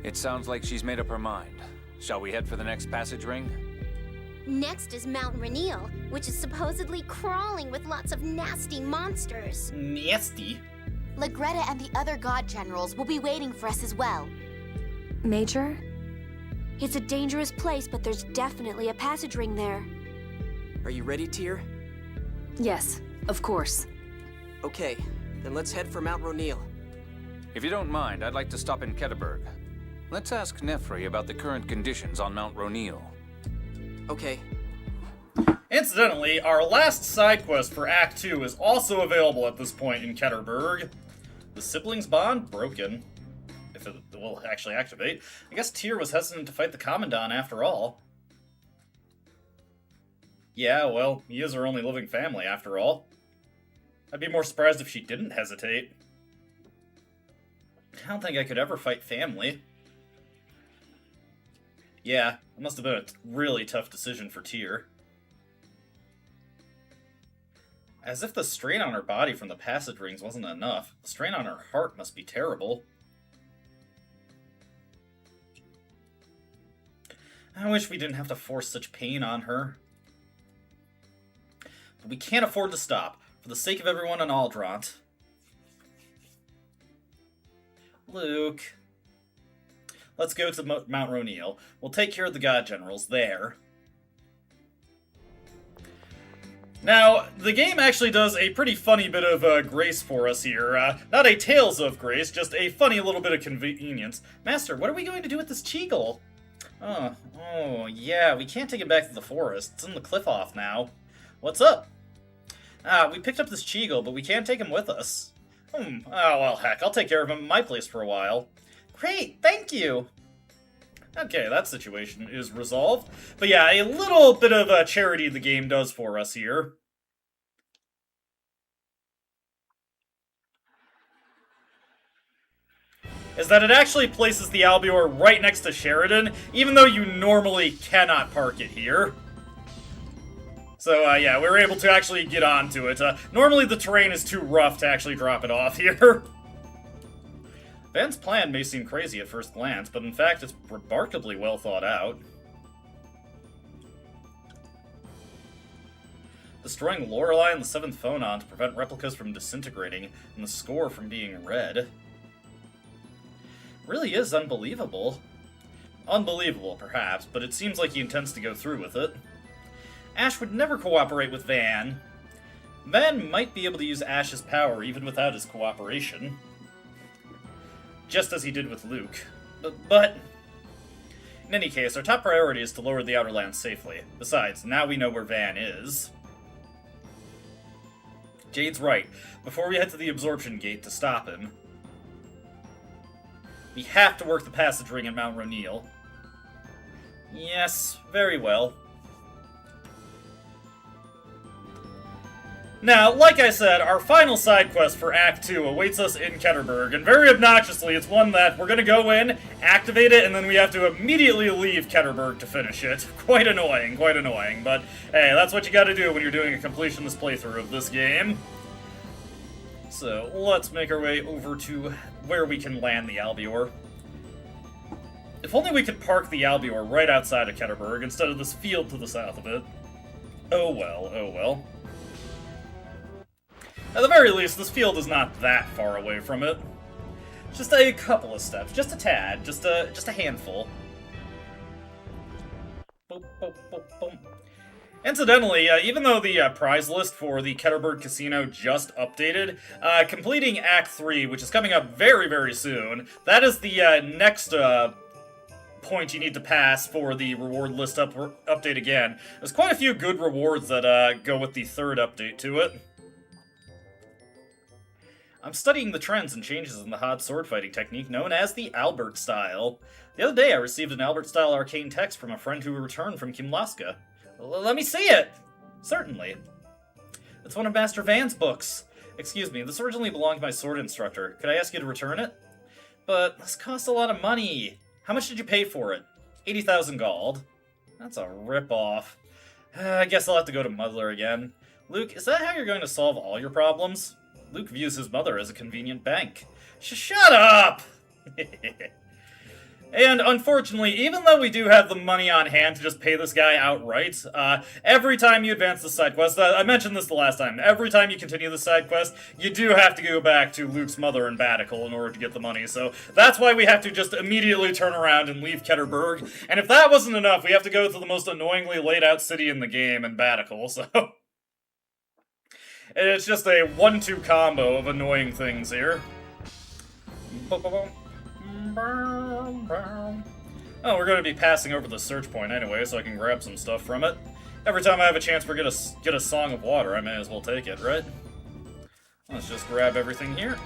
It sounds like she's made up her mind. Shall we head for the next passage ring? Next is Mount Rainiel, which is supposedly crawling with lots of nasty monsters. Nasty? Legretta and the other god generals will be waiting for us as well. Major? It's a dangerous place, but there's definitely a passage ring there. Are you ready, Tyr? Yes, of course. Okay, then let's head for Mount Rainiel. If you don't mind, I'd like to stop in Ketterberg. Let's ask Nefri about the current conditions on Mount Rainiel. Okay. Incidentally, our last side quest for Act 2 is also available at this point in Ketterberg. The siblings bond broken. If it will actually activate. I guess Tyr was hesitant to fight the Commandant after all. Yeah, well, he is her only living family after all. I'd be more surprised if she didn't hesitate. I don't think I could ever fight family. Yeah, it must have been a really tough decision for Tyr. As if the strain on her body from the passage rings wasn't enough, the strain on her heart must be terrible. I wish we didn't have to force such pain on her. But we can't afford to stop, for the sake of everyone on Aldrant. Luke. Let's go to Mount Rainiel. We'll take care of the god generals there. Now, the game actually does a pretty funny bit of grace for us here. Not a Tales of Grace, just a funny little bit of convenience. Master, what are we going to do with this Cheagle? Oh, yeah, we can't take it back to the forest. It's in the cliff off now. What's up? We picked up this Cheagle, but we can't take him with us. Oh, well, heck, I'll take care of him at my place for a while. Great, thank you! Okay, that situation is resolved. But yeah, a little bit of charity the game does for us here. Is that it actually places the Albior right next to Sheridan, even though you normally cannot park it here. So, yeah, we were able to actually get onto it. Normally the terrain is too rough to actually drop it off here. Van's plan may seem crazy at first glance, but in fact it's remarkably well thought out. Destroying Lorelei and the 7th Phonon to prevent replicas from disintegrating and the score from being read. Really is unbelievable. Unbelievable, perhaps, but it seems like he intends to go through with it. Ash would never cooperate with Van. Van might be able to use Ash's power even without his cooperation. Just as he did with Luke. But in any case, our top priority is to lower the Outer Lands safely. Besides, now we know where Van is. Jade's right. Before we head to the absorption gate to stop him, we have to work the passage ring at Mount Rainiel. Yes, very well. Now, like I said, our final side quest for Act 2 awaits us in Ketterberg, and very obnoxiously, it's one that we're gonna go in, activate it, and then we have to immediately leave Ketterberg to finish it. Quite annoying, but hey, that's what you gotta do when you're doing a completionist playthrough of this game. So, let's make our way over to where we can land the Albior. If only we could park the Albior right outside of Ketterberg instead of this field to the south of it. Oh well, oh well. At the very least, this field is not that far away from it. Just a couple of steps, just a tad, just a handful. Boop, boop, boop, boop. Incidentally, even though the prize list for the Ketterberg Casino just updated, completing Act 3, which is coming up very, very soon, that is the next point you need to pass for the reward list update again. There's quite a few good rewards that go with the third update to it. I'm studying the trends and changes in the hot sword fighting technique known as the Albert style. The other day I received an Albert style arcane text from a friend who returned from Kimlaska. Let me see it! Certainly. It's one of Master Van's books. Excuse me, this originally belonged to my sword instructor. Could I ask you to return it? But this costs a lot of money. How much did you pay for it? 80,000 gold. That's a rip-off. I guess I'll have to go to Muddler again. Luke, is that how you're going to solve all your problems? Luke views his mother as a convenient bank. Shut up! And unfortunately, even though we do have the money on hand to just pay this guy outright, every time you advance the side quest, I mentioned this the last time, every time you continue the side quest, you do have to go back to Luke's mother in Batical in order to get the money, so that's why we have to just immediately turn around and leave Ketterberg, and if that wasn't enough, we have to go to the most annoyingly laid out city in the game in Batical, so... It's just a 1-2 combo of annoying things here. Oh, we're going to be passing over the search point anyway, so I can grab some stuff from it. Every time I have a chance to get a Song of Water, I may as well take it, right? Let's just grab everything here.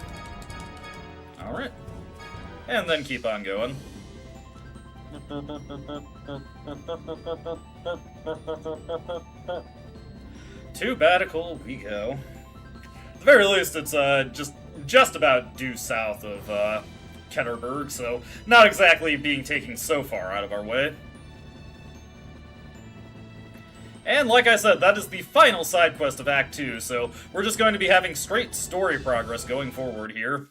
Alright. And then keep on going. To Batical we go. At the very least, it's just about due south of Ketterberg, so not exactly being taken so far out of our way. And like I said, that is the final side quest of Act 2, so we're just going to be having straight story progress going forward here.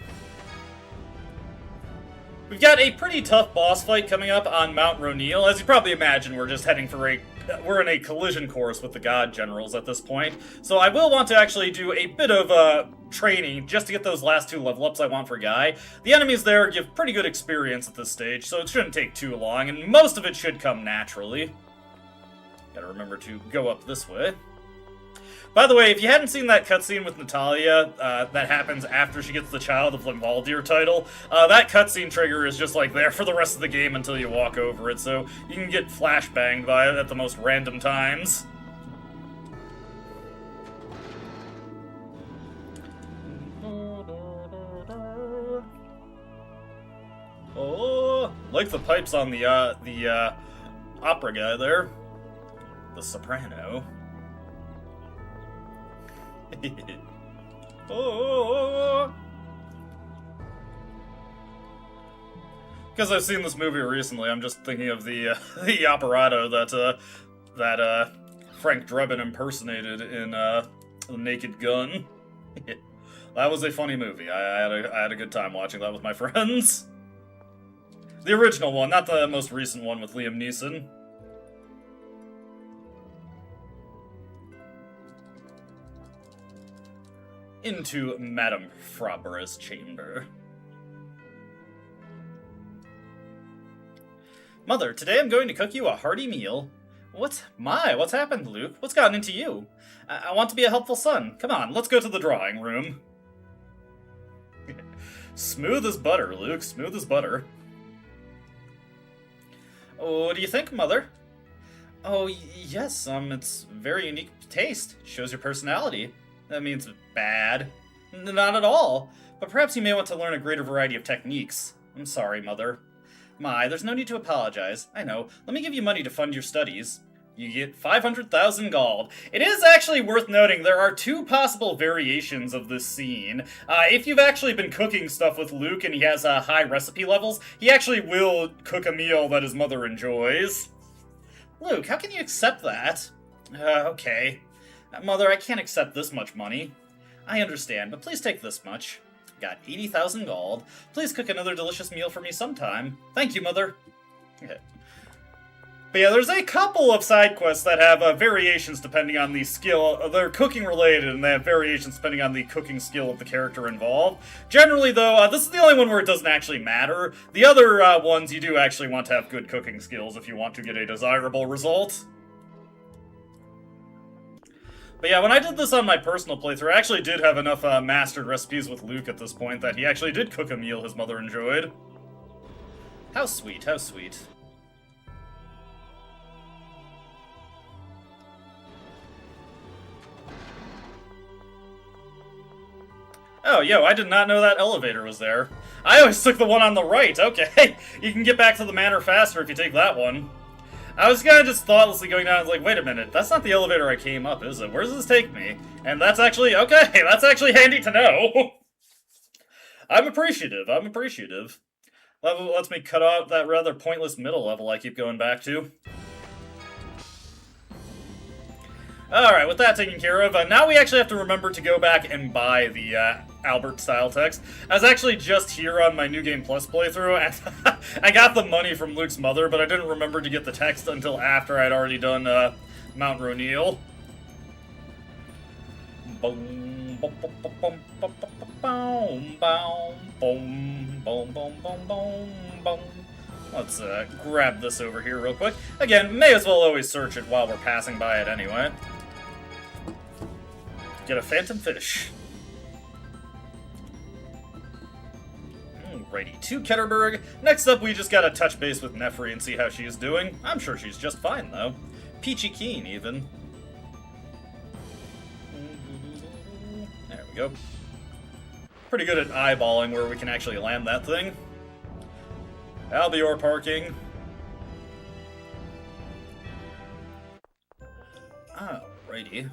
We've got a pretty tough boss fight coming up on Mount Ronil. As you probably imagine, we're just heading for we're in a collision course with the God Generals at this point, so I will want to actually do a bit of training just to get those last 2 level ups I want for Guy. The enemies there give pretty good experience at this stage, so it shouldn't take too long, and most of it should come naturally. Gotta remember to go up this way. By the way, if you hadn't seen that cutscene with Natalia that happens after she gets the Child of Limvaldir title, that cutscene trigger is just like there for the rest of the game until you walk over it, so you can get flashbanged by it at the most random times. Oh, like the pipes on the opera guy there. The soprano. Oh. Because I've seen this movie recently, I'm just thinking of the operato that Frank Drebin impersonated in The Naked Gun. That was a funny movie. I had a good time watching that with my friends. The original one, not the most recent one with Liam Neeson. Into Madame Frabera's chamber. Mother, today I'm going to cook you a hearty meal. What's happened, Luke? What's gotten into you? I want to be a helpful son. Come on, let's go to the drawing room. Smooth as butter, Luke, smooth as butter. Oh, what do you think, Mother? Oh, yes, it's very unique taste. Shows your personality. That means bad. Not at all. But perhaps you may want to learn a greater variety of techniques. I'm sorry, Mother. There's no need to apologize. I know. Let me give you money to fund your studies. You get 500,000 gold. It is actually worth noting there are 2 possible variations of this scene. If you've actually been cooking stuff with Luke and he has high recipe levels, he actually will cook a meal that his mother enjoys. Luke, how can you accept that? Okay. Mother, I can't accept this much money. I understand, but please take this much. Got 80,000 gold. Please cook another delicious meal for me sometime. Thank you, Mother. Okay. But yeah, there's a couple of side quests that have variations depending on the skill. They're cooking related, and they have variations depending on the cooking skill of the character involved. Generally, though, this is the only one where it doesn't actually matter. The other ones, you do actually want to have good cooking skills if you want to get a desirable result. But yeah, when I did this on my personal playthrough, I actually did have enough mastered recipes with Luke at this point that he actually did cook a meal his mother enjoyed. How sweet, how sweet. Oh, yo, I did not know that elevator was there. I always took the one on the right. Okay, you can get back to the manor faster if you take that one. I was kind of just thoughtlessly going down and was like, wait a minute, that's not the elevator I came up, is it? Where does this take me? And that's actually, okay, that's actually handy to know. I'm appreciative, I'm appreciative. Level lets me cut out that rather pointless middle level I keep going back to. Alright, with that taken care of, now we actually have to remember to go back and buy the Albert style text. I was actually just here on my New Game Plus playthrough, and I got the money from Luke's mother, but I didn't remember to get the text until after I'd already done Mount Roneal. Boom, boom, boom, boom, boom, boom, boom, boom, boom, boom, boom, boom. Let's grab this over here real quick. Again, may as well always search it while we're passing by it anyway. Get a phantom fish. Alrighty, to Ketterberg. Next up, we just gotta touch base with Nefri and see how she's doing. I'm sure she's just fine, though. Peachy keen, even. There we go. Pretty good at eyeballing where we can actually land that thing. Albior parking. Alrighty.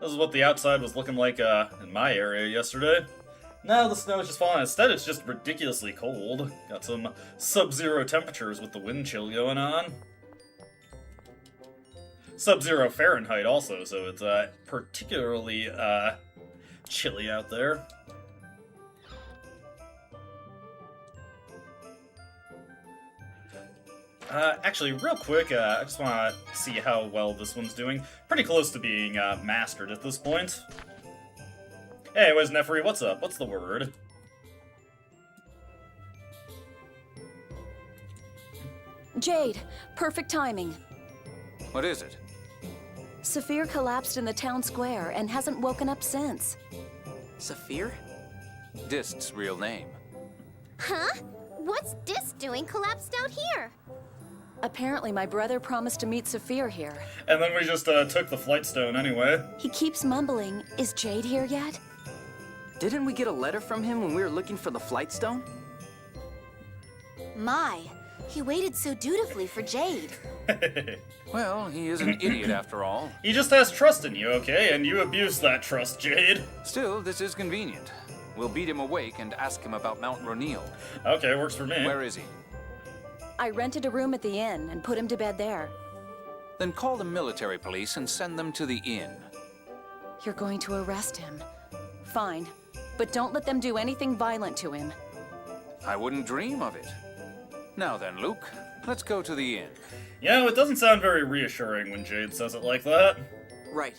This is what the outside was looking like in my area yesterday. Now the snow is just falling. Instead, it's just ridiculously cold. Got some sub-zero temperatures with the wind chill going on. Sub-zero Fahrenheit also, so it's particularly chilly out there. Actually, real quick, I just want to see how well this one's doing. Pretty close to being mastered at this point. Hey, anyways, Nefri, what's up? What's the word? Jade, perfect timing. What is it? Saphir collapsed in the town square and hasn't woken up since. Saphir? Dist's real name. Huh? What's Dis doing collapsed out here? Apparently my brother promised to meet Saphir here. And then we just took the flight stone anyway. He keeps mumbling, is Jade here yet? Didn't we get a letter from him when we were looking for the flight stone? My, he waited so dutifully for Jade. Well, he is an idiot after all. He just has trust in you, okay? And you abuse that trust, Jade. Still, this is convenient. We'll beat him awake and ask him about Mount Roneal. Okay, works for me. Where is he? I rented a room at the inn and put him to bed there. Then call the military police and send them to the inn. You're going to arrest him. Fine, but don't let them do anything violent to him. I wouldn't dream of it. Now then, Luke, let's go to the inn. You know, it doesn't sound very reassuring when Jade says it like that. Right.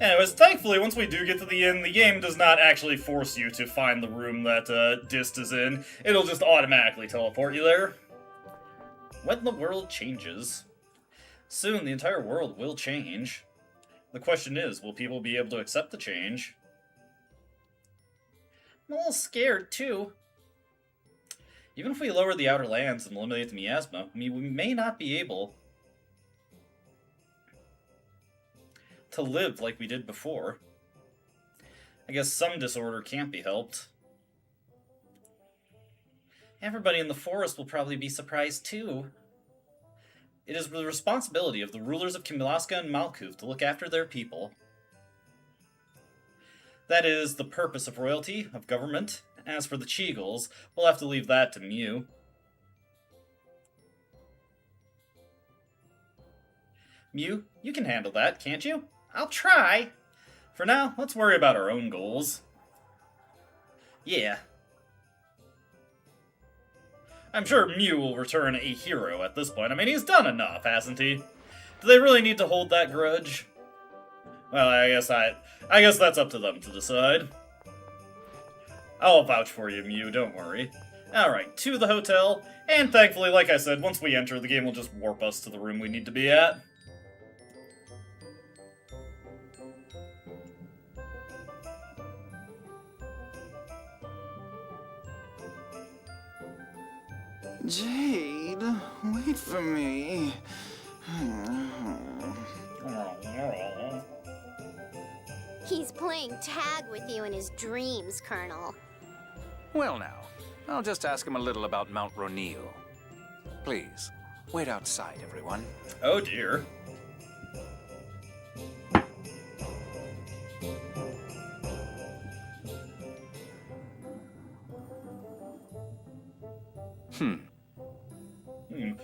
Anyways, thankfully, once we do get to the inn, the game does not actually force you to find the room that Dist is in. It'll just automatically teleport you there. When the world changes. Soon, the entire world will change. The question is, will people be able to accept the change? I'm a little scared, too. Even if we lower the outer lands and eliminate the miasma, we may not be able to live like we did before. I guess some disorder can't be helped. Everybody in the forest will probably be surprised too. It is the responsibility of the rulers of Kimilaska and Malkuth to look after their people. That is the purpose of royalty, of government. As for the Cheagles, we'll have to leave that to Mew. Mew, you can handle that, can't you? I'll try. For now, let's worry about our own goals. Yeah. I'm sure Mew will return a hero at this point. I mean, he's done enough, hasn't he? Do they really need to hold that grudge? Well, I guess that's up to them to decide. I'll vouch for you, Mew, don't worry. Alright, to the hotel, and thankfully, like I said, once we enter, the game will just warp us to the room we need to be at. Jade, wait for me. playing tag with you in his dreams, Colonel. Well now, I'll just ask him a little about Mount Ronil. Please, wait outside, everyone. Oh dear.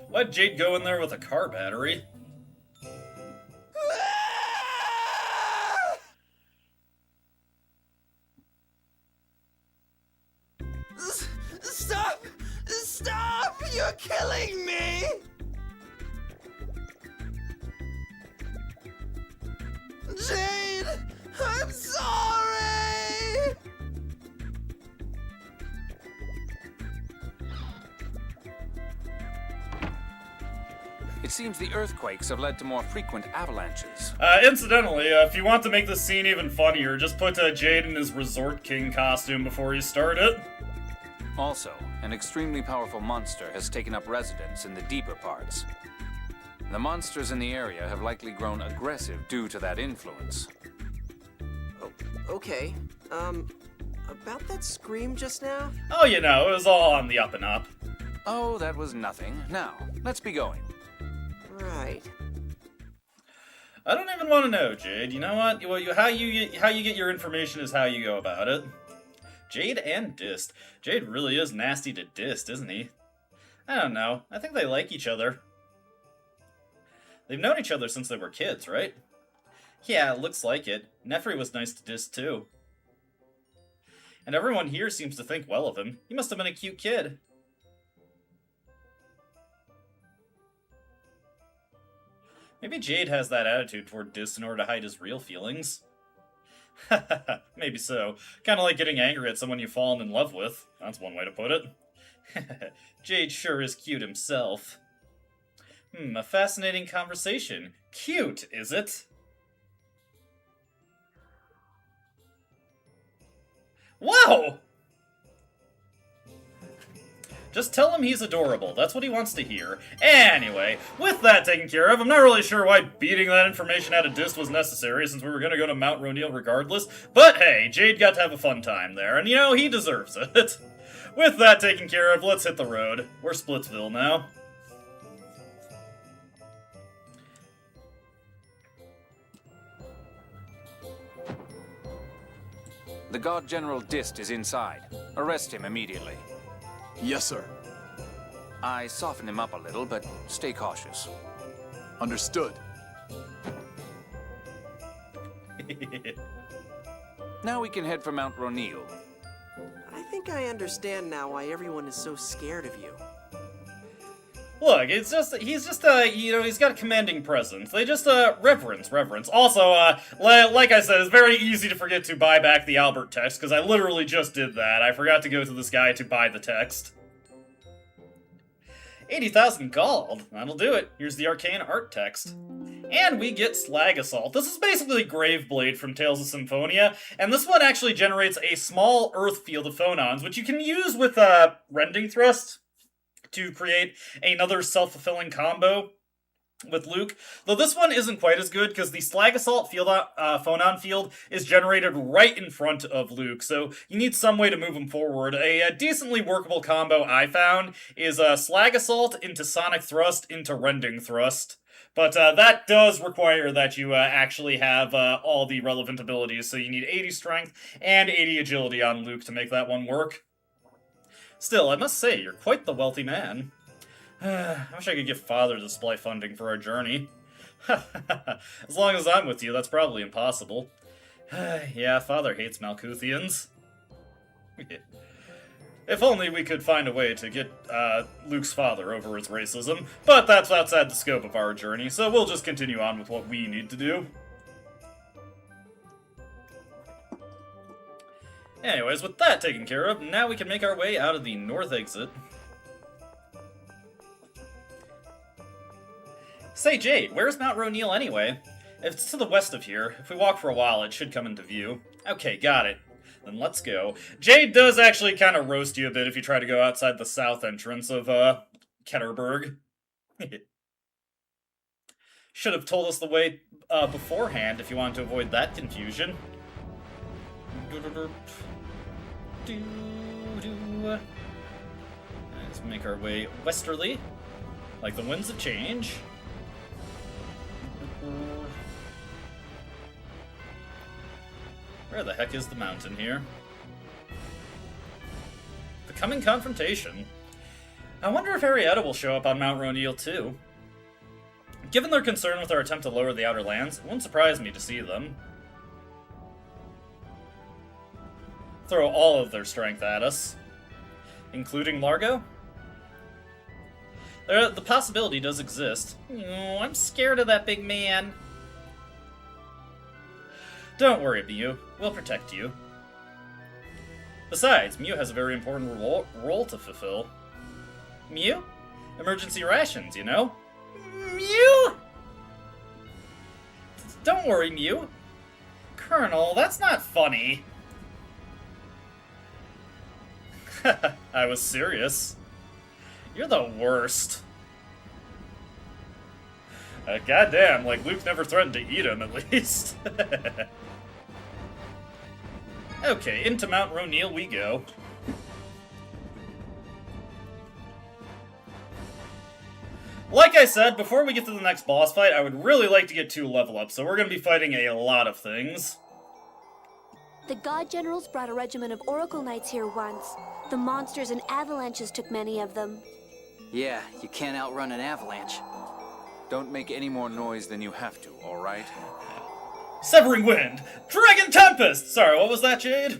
Why'd Jade go in there with a car battery? Stop! Stop! You're killing me! Jade! I'm sorry! It seems the earthquakes have led to more frequent avalanches. Incidentally, if you want to make this scene even funnier, just put Jade in his Resort King costume before you start it. Also, an extremely powerful monster has taken up residence in the deeper parts. The monsters in the area have likely grown aggressive due to that influence. Oh, okay. About that scream just now? Oh, you know, it was all on the up and up. Oh, that was nothing. Now, let's be going. Right. I don't even want to know, Jade. You know what? How you get your information is how you go about it. Jade and Dist. Jade really is nasty to Dist, isn't he? I don't know. I think they like each other. They've known each other since they were kids, right? Yeah, it looks like it. Nefri was nice to Dist, too. And everyone here seems to think well of him. He must have been a cute kid. Maybe Jade has that attitude toward Dist in order to hide his real feelings. Maybe so. Kind of like getting angry at someone you've fallen in love with. That's one way to put it. Jade sure is cute himself. A fascinating conversation. Cute, is it? Wow! Just tell him he's adorable. That's what he wants to hear. Anyway, with that taken care of, I'm not really sure why beating that information out of Dist was necessary, since we were going to go to Mount Ronil regardless. But hey, Jade got to have a fun time there, and you know, he deserves it. With that taken care of, let's hit the road. We're Splitsville now. The God General Dist is inside. Arrest him immediately. Yes, sir. I softened him up a little, but stay cautious. Understood. Now we can head for Mount Ronil. I think I understand now why everyone is so scared of you. Look, he's just, you know, he's got a commanding presence. They just, reverence. Also, like I said, it's very easy to forget to buy back the Albert text, because I literally just did that. I forgot to go to this guy to buy the text. 80,000 gold. That'll do it. Here's the arcane art text. And we get Slag Assault. This is basically Graveblade from Tales of Symphonia, and this one actually generates a small earth field of phonons, which you can use with, Rending Thrust to create another self-fulfilling combo with Luke. Though this one isn't quite as good, because the Slag Assault field, phonon field is generated right in front of Luke, so you need some way to move him forward. A decently workable combo I found is Slag Assault into Sonic Thrust into Rending Thrust. But that does require that you actually have all the relevant abilities, so you need 80 strength and 80 agility on Luke to make that one work. Still, I must say, you're quite the wealthy man. I wish I could give Father the supply funding for our journey. As long as I'm with you, that's probably impossible. Yeah, Father hates Malkuthians. If only we could find a way to get Luke's father over his racism, but that's outside the scope of our journey, so we'll just continue on with what we need to do. Anyways, with that taken care of, now we can make our way out of the north exit. Say, Jade, where's Mount Ronil anyway? If it's to the west of here, if we walk for a while, it should come into view. Okay, got it. Then let's go. Jade does actually kind of roast you a bit if you try to go outside the south entrance of, Ketterberg. Should have told us the way, beforehand if you wanted to avoid that confusion. Let's make our way westerly, like the winds of change. Where the heck is the mountain here? The coming confrontation. I wonder if Arietta will show up on Mount Ronil too. Given their concern with our attempt to lower the Outer Lands, it wouldn't surprise me to see them throw all of their strength at us, including Largo. The possibility does exist. Oh, I'm scared of that big man. Don't worry, Mew. We'll protect you. Besides, Mew has a very important role to fulfill. Mew? Emergency rations, you know? Mew! Don't worry, Mew. Colonel, that's not funny. I was serious. You're the worst. Goddamn, like Luke never threatened to eat him, at least. Okay, into Mount Ronil we go. Like I said, before we get to the next boss fight, I would really like to get 2 level ups, so we're going to be fighting a lot of things. The God Generals brought a regiment of Oracle Knights here once. The monsters and avalanches took many of them. Yeah, you can't outrun an avalanche. Don't make any more noise than you have to, all right? Severing Wind! Dragon Tempest! Sorry, what was that, Jade?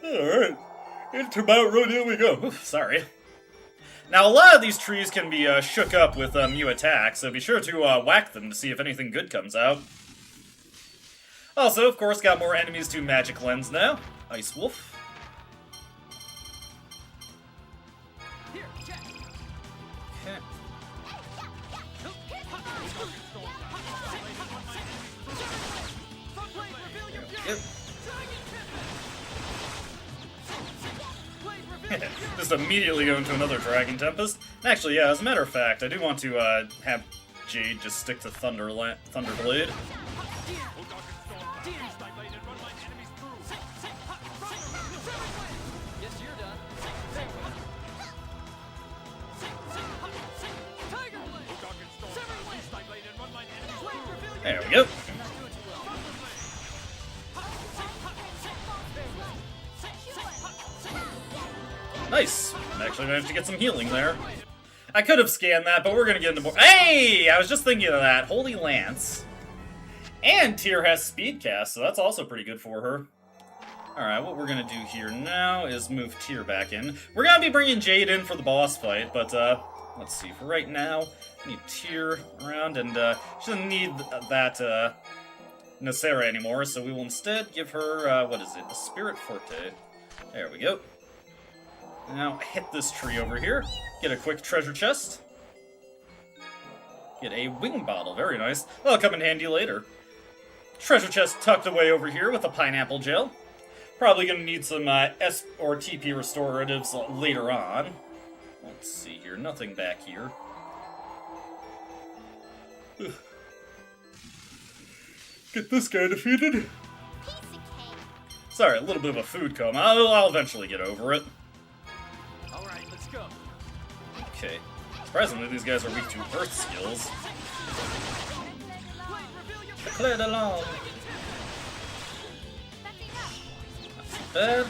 Alright, into Mount Ronil we go. Oof, sorry. Now, a lot of these trees can be shook up with Mew attacks, so be sure to whack them to see if anything good comes out. Also, of course, got more enemies to Magic Lens now. Ice Wolf. Just immediately go into another Dragon Tempest. Actually, yeah, as a matter of fact, I do want to have Jade just stick to Thunderblade. There we go. Nice. Actually managed to get some healing there. I could have scanned that, but we're gonna get into more. Hey! I was just thinking of that. Holy Lance. And Tyr has speed cast, so that's also pretty good for her. Alright, what we're gonna do here now is move Tyr back in. We're gonna be bringing Jade in for the boss fight, but let's see. For right now, we need Tyr around, and she doesn't need that Nacera anymore, so we will instead give her, what is it? The Spirit Forte. There we go. Now hit this tree over here, get a quick treasure chest, get a wing bottle, very nice. That'll come in handy later. Treasure chest tucked away over here with a pineapple gel. Probably gonna need some S or TP restoratives later on. Let's see here, nothing back here. Get this guy defeated. Sorry, a little bit of a food coma. I'll eventually get over it. Okay. Surprisingly, these guys are weak to Earth skills. Declared along. Not too bad.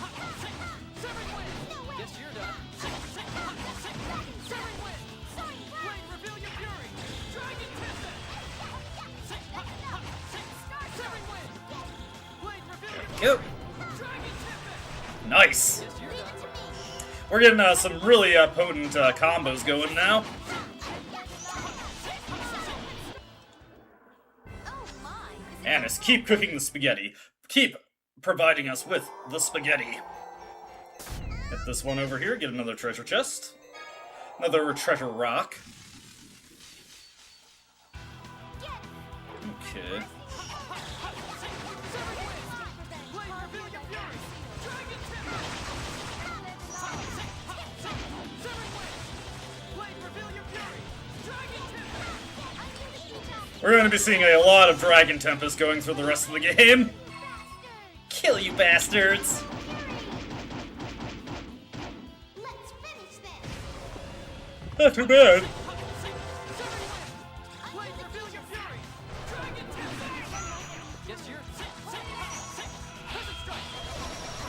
There we go. Nice! We're getting some really potent combos going now. Annis, keep cooking the spaghetti. Keep providing us with the spaghetti. Hit this one over here, get another treasure chest. Another treasure rock. Okay. We're going to be seeing a lot of Dragon Tempest going through the rest of the game. Kill you bastards! Not too bad.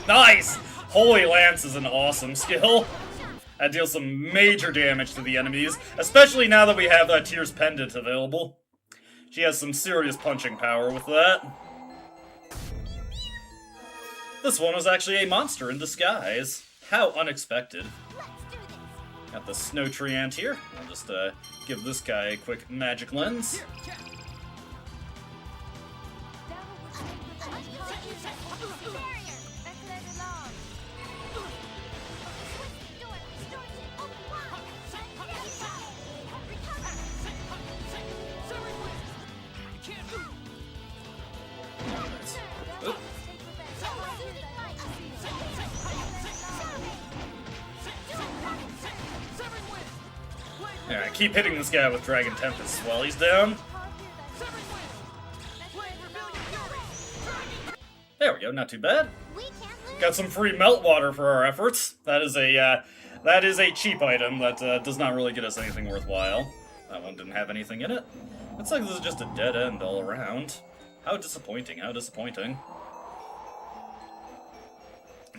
Nice! Holy Lance is an awesome skill. That deals some major damage to the enemies, especially now that we have Tyr's Pendant available. She has some serious punching power with that. This one was actually a monster in disguise. How unexpected. Got the Snow Treant here. I'll just give this guy a quick magic lens. Alright, keep hitting this guy with Dragon Tempest while he's down. There we go, not too bad. Got some free Meltwater for our efforts. That is a cheap item that does not really get us anything worthwhile. That one didn't have anything in it. Looks like this is just a dead end all around. How disappointing, how disappointing.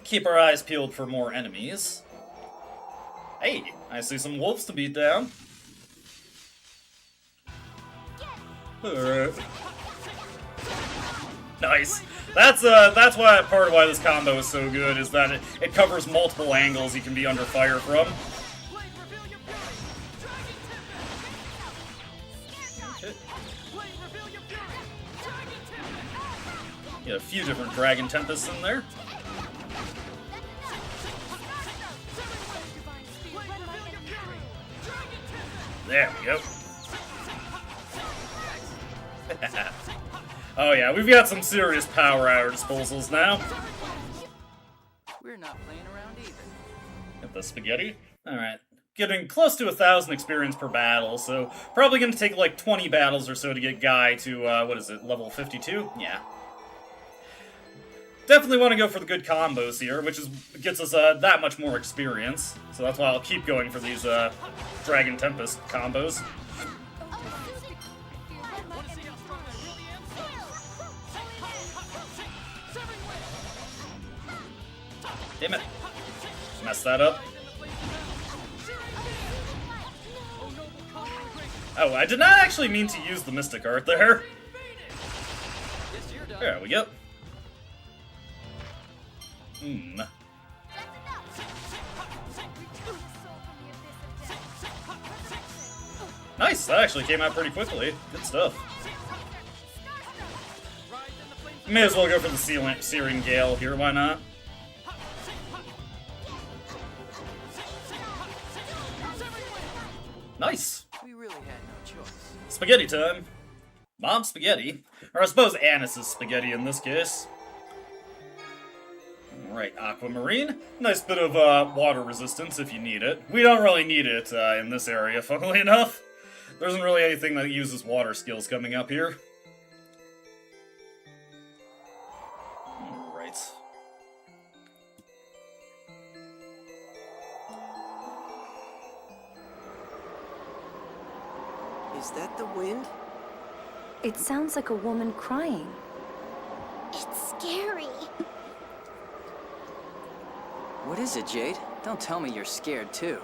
Keep our eyes peeled for more enemies. Hey, I see some wolves to beat down. Alright. Nice. That's why part of why this combo is so good, is that it covers multiple angles you can be under fire from. Okay. Get a few different Dragon Tempests in there. There we go. Oh yeah, we've got some serious power at our disposals now. We're not playing around either. Get the spaghetti. Alright. Getting close to 1,000 experience per battle, so probably gonna take like 20 battles or so to get Guy to, what is it, level 52? Yeah. Definitely want to go for the good combos here, which gets us that much more experience. So that's why I'll keep going for these Dragon Tempest combos. Damn it. Messed that up. Oh, I did not actually mean to use the Mystic Art there. There we go. Nice, that actually came out pretty quickly. Good stuff. May as well go for the Searing Gale here, why not? Nice! We really had no choice. Spaghetti time! Mom spaghetti. Or I suppose Anis's spaghetti in this case. Alright, Aquamarine. Nice bit of water resistance if you need it. We don't really need it in this area, funnily enough. There isn't really anything that uses water skills coming up here. Alright. Is that the wind? It sounds like a woman crying. It's scary. What is it, Jade? Don't tell me you're scared too.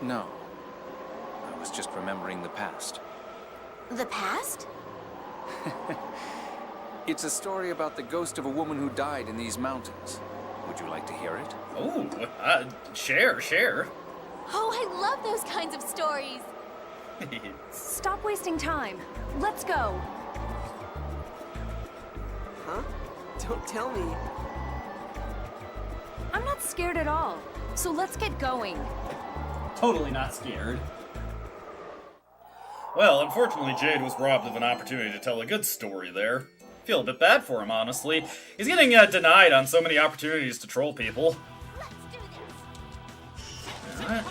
No. I was just remembering the past. The past? It's a story about the ghost of a woman who died in these mountains. Would you like to hear it? Oh, share. Oh, I love those kinds of stories. Stop wasting time. Let's go. Huh? Don't tell me. I'm not scared at all. So let's get going. Totally not scared. Well, unfortunately, Jade was robbed of an opportunity to tell a good story there. Feel a bit bad for him, honestly. He's getting denied on so many opportunities to troll people. Alright.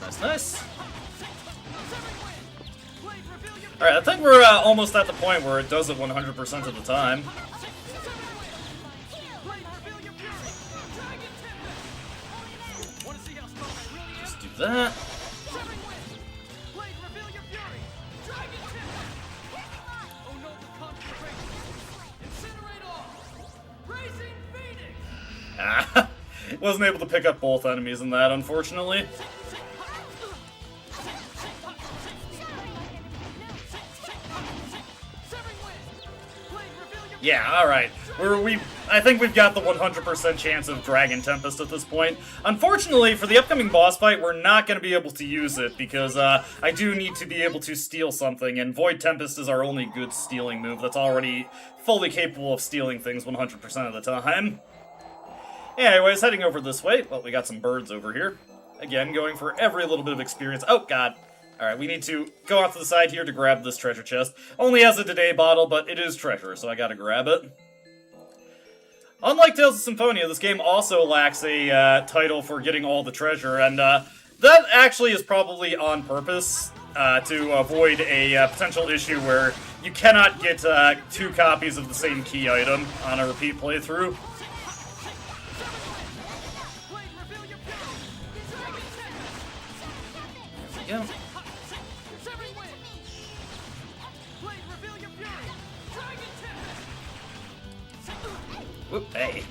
Nice, nice. Alright, I think we're almost at the point where it does it 100% of the time. Just do that. Ah, wasn't able to pick up both enemies in that, unfortunately. Yeah, alright. I think we've got the 100% chance of Dragon Tempest at this point. Unfortunately, for the upcoming boss fight, we're not going to be able to use it, because I do need to be able to steal something, and Void Tempest is our only good stealing move that's already fully capable of stealing things 100% of the time. Anyways, heading over this way. Well, we got some birds over here. Again, going for every little bit of experience. Oh, God. Alright, we need to go off to the side here to grab this treasure chest. Only has a today bottle, but it is treasure, so I gotta grab it. Unlike Tales of Symphonia, this game also lacks a title for getting all the treasure, and that actually is probably on purpose to avoid a potential issue where you cannot get 2 copies of the same key item on a repeat playthrough. Yeah. Whoop, hey.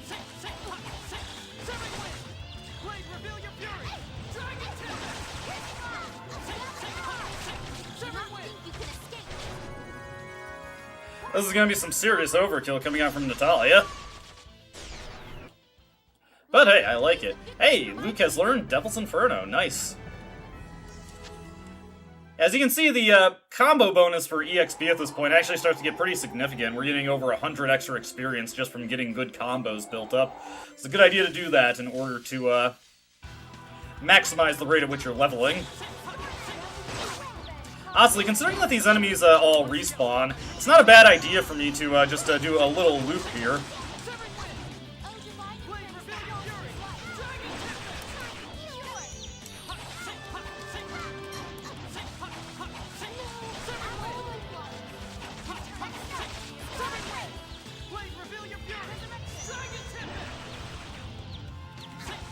This is gonna be some serious overkill coming out from Natalia. But hey, I like it. Hey, Luke has learned Devil's Inferno. Nice. As you can see, the combo bonus for EXP at this point actually starts to get pretty significant. We're getting over 100 extra experience just from getting good combos built up. It's a good idea to do that in order to maximize the rate at which you're leveling. Honestly, considering that these enemies all respawn, it's not a bad idea for me to just do a little loop here.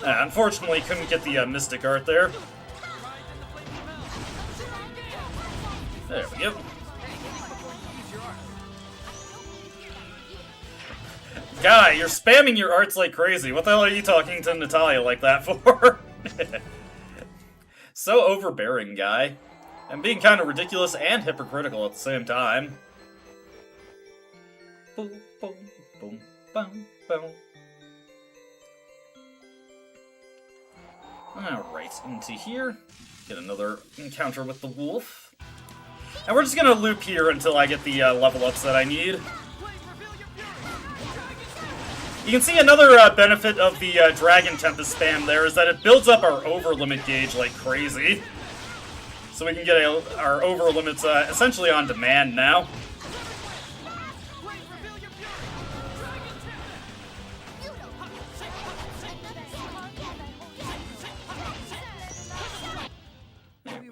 Unfortunately, couldn't get the Mystic Art there. There we go. Guy, you're spamming your arts like crazy. What the hell are you talking to Natalia like that for? So overbearing, Guy. And being kind of ridiculous and hypocritical at the same time. Boom, boom, boom, boom, boom. Alright, into here. Get another encounter with the wolf. And we're just gonna loop here until I get the level ups that I need. You can see another benefit of the Dragon Tempest spam there is that it builds up our over limit gauge like crazy. So we can get our over limits essentially on demand now.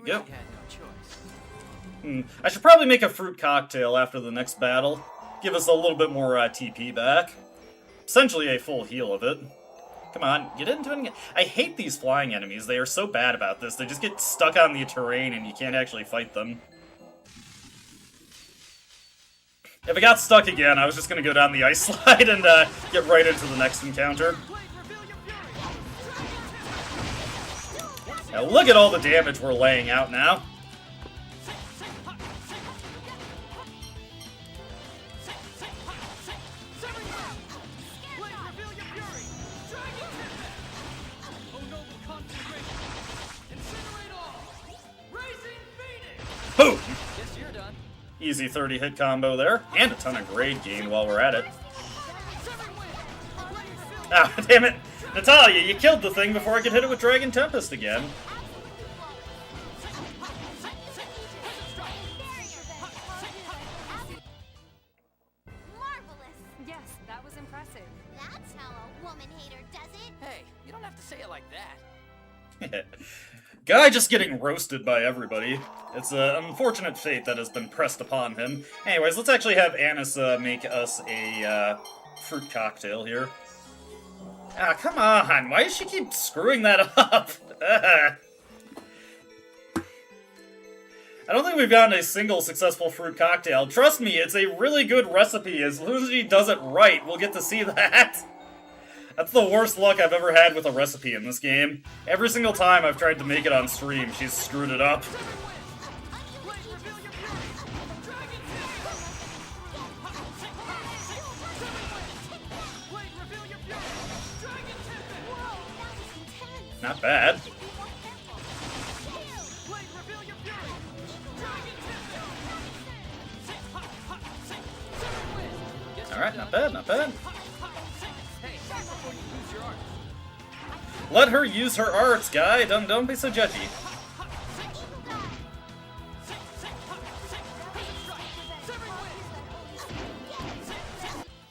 Yep. I should probably make a fruit cocktail after the next battle. Give us a little bit more TP back. Essentially a full heal of it. Come on, get into it again. I hate these flying enemies. They are so bad about this. They just get stuck on the terrain and you can't actually fight them. If I got stuck again, I was just going to go down the ice slide and get right into the next encounter. Now look at all the damage we're laying out now. Boom! Easy 30 hit combo there, and a ton of grade gain while we're at it. Ah, damn it! Natalia, you killed the thing before I could hit it with Dragon Tempest again. Marvelous! Yes, that was impressive. That's how a woman hater does it. Hey, you don't have to say it like that. Guy just getting roasted by everybody. It's an unfortunate fate that has been pressed upon him. Anyways, let's actually have Anis make us a fruit cocktail here. Ah, come on! Why does she keep screwing that up? I don't think we've gotten a single successful fruit cocktail. Trust me, it's a really good recipe. As soon as she does it right, we'll get to see that. That's the worst luck I've ever had with a recipe in this game. Every single time I've tried to make it on stream, she's screwed it up. Not bad. Alright, not bad, not bad. Let her use her arts, guy. Don't be so judgy.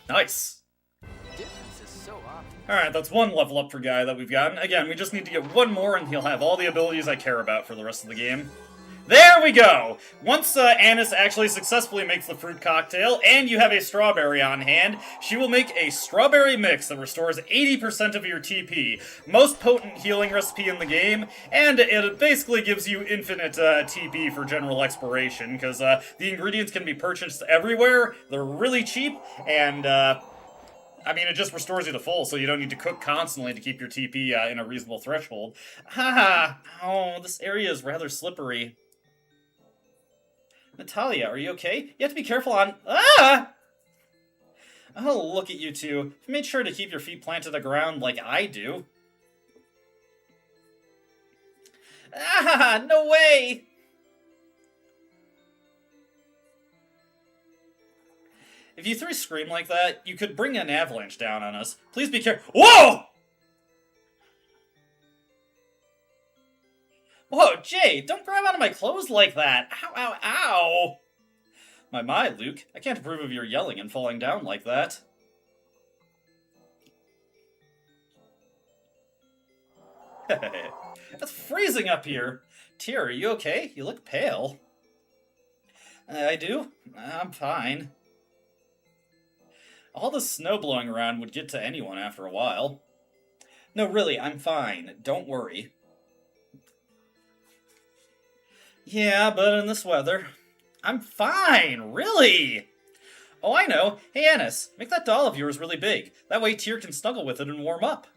Nice. Alright, that's one level up for Guy that we've gotten. Again, we just need to get one more and he'll have all the abilities I care about for the rest of the game. There we go! Once Anis actually successfully makes the fruit cocktail, and you have a strawberry on hand, she will make a strawberry mix that restores 80% of your TP. Most potent healing recipe in the game, and it basically gives you infinite TP for general exploration, because the ingredients can be purchased everywhere, they're really cheap, and I mean, it just restores you to full, so you don't need to cook constantly to keep your TP in a reasonable threshold. Haha! Oh, this area is rather slippery. Natalia, are you okay? You have to be careful on... Ah! Oh, look at you two. You made sure to keep your feet planted to the ground like I do. Ah! No way! If you three scream like that, you could bring an avalanche down on us. Please be careful. Whoa! Whoa, Jay, don't grab out of my clothes like that. Ow, ow, ow. My, Luke. I can't approve of your yelling and falling down like that. It's freezing up here. Tyr, are you okay? You look pale. I do? I'm fine. All the snow blowing around would get to anyone after a while. No, really, I'm fine. Don't worry. Yeah, but in this weather... I'm fine! Really? Oh, I know. Hey, Anis, make that doll of yours really big. That way Tyr can snuggle with it and warm up.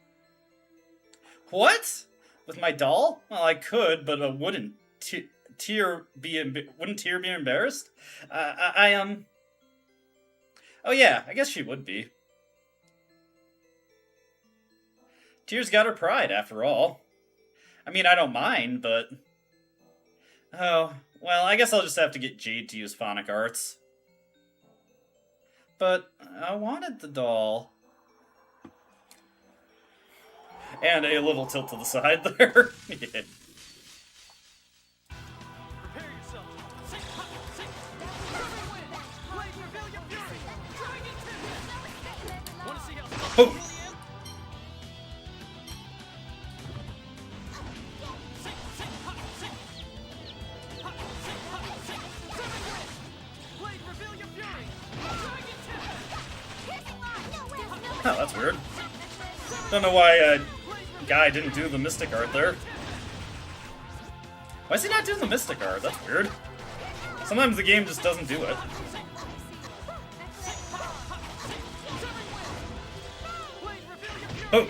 What? With my doll? Well, I could, but wouldn't Tyr be embarrassed? Oh yeah, I guess she would be. Tyr's got her pride, after all. I mean, I don't mind, but... Oh, well, I guess I'll just have to get Jade to use phonic arts. But I wanted the doll. And a little tilt to the side there. Yeah. Oh. Oh, that's weird. Don't know why Guy didn't do the Mystic Art there. Why is he not doing the Mystic Art? That's weird. Sometimes the game just doesn't do it. Boom.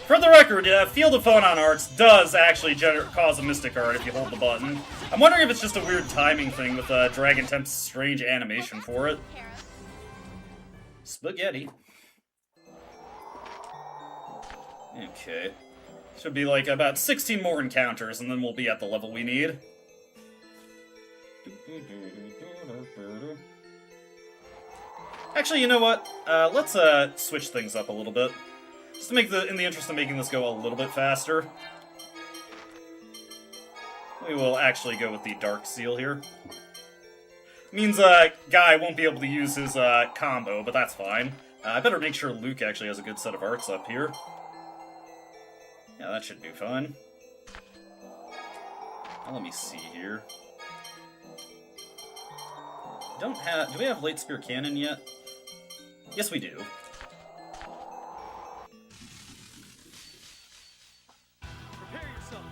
For the record, Field of Phonon Arts does actually cause a Mystic Art if you hold the button. I'm wondering if it's just a weird timing thing with Dragon Temp's strange animation for it. Spaghetti. Okay. Should be like about 16 more encounters and then we'll be at the level we need. Actually, you know what? Let's switch things up a little bit. Just to make in the interest of making this go a little bit faster. We will actually go with the Dark Seal here. Means Guy won't be able to use his combo, but that's fine. I better make sure Luke actually has a good set of arts up here. Yeah, that should be fine. Let me see here. Do we have Light Spear Cannon yet? Yes, we do. Prepare yourself.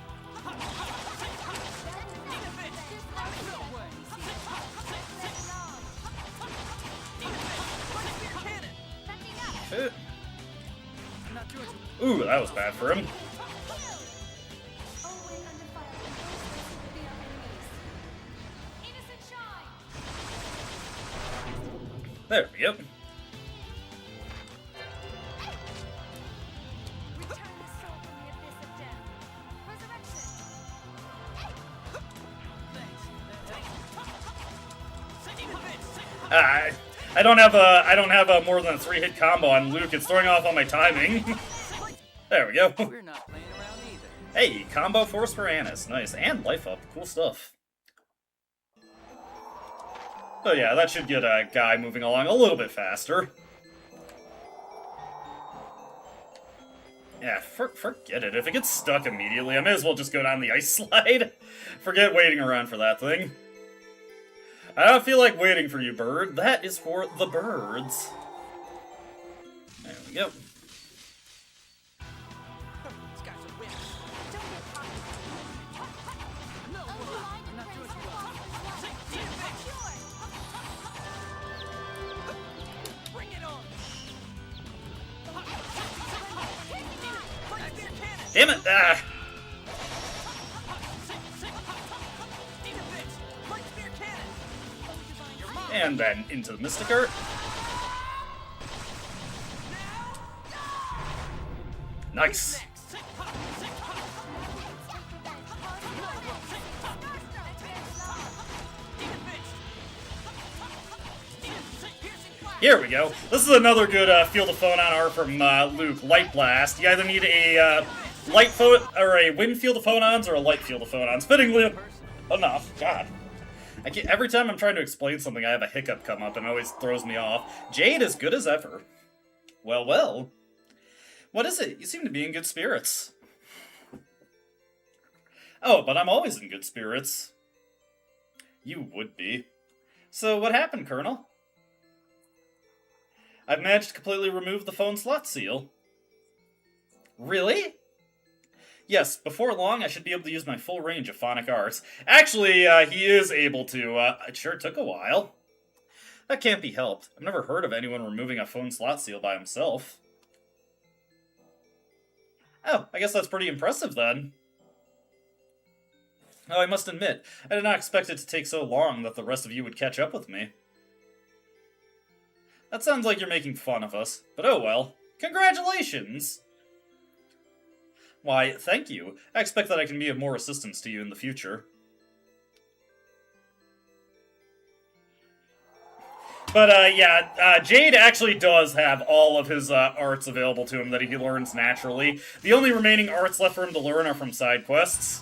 Ooh, that was bad for him. There we go. I don't have a more than a 3-hit combo on Luke. It's throwing off on my timing. There we go. We're not playing around either. Hey, combo force for Annis. Nice. And life up. Cool stuff. So yeah, that should get a guy moving along a little bit faster. Yeah, forget it. If it gets stuck immediately, I may as well just go down the ice slide. Forget waiting around for that thing. I don't feel like waiting for you, bird. That is for the birds. There we go. Damn it! Ah. And then into the Mystic Art. Nice! Here we go. This is another good Field of Phonon art from Luke. Light Blast. You either need a wind field of phonons or a light field of phonons. Fittingly enough. God. Every time I'm trying to explain something, I have a hiccup come up and it always throws me off. Jade is good as ever. Well, well. What is it? You seem to be in good spirits. Oh, but I'm always in good spirits. You would be. So what happened, Colonel? I've managed to completely remove the phone slot seal. Really? Yes, before long I should be able to use my full range of phonic arts. Actually, he is able to. It sure took a while. That can't be helped. I've never heard of anyone removing a phone slot seal by himself. Oh, I guess that's pretty impressive then. Oh, I must admit, I did not expect it to take so long that the rest of you would catch up with me. That sounds like you're making fun of us, but oh well. Congratulations! Why, thank you. I expect that I can be of more assistance to you in the future. But, yeah, Jade actually does have all of his arts available to him that he learns naturally. The only remaining arts left for him to learn are from side quests.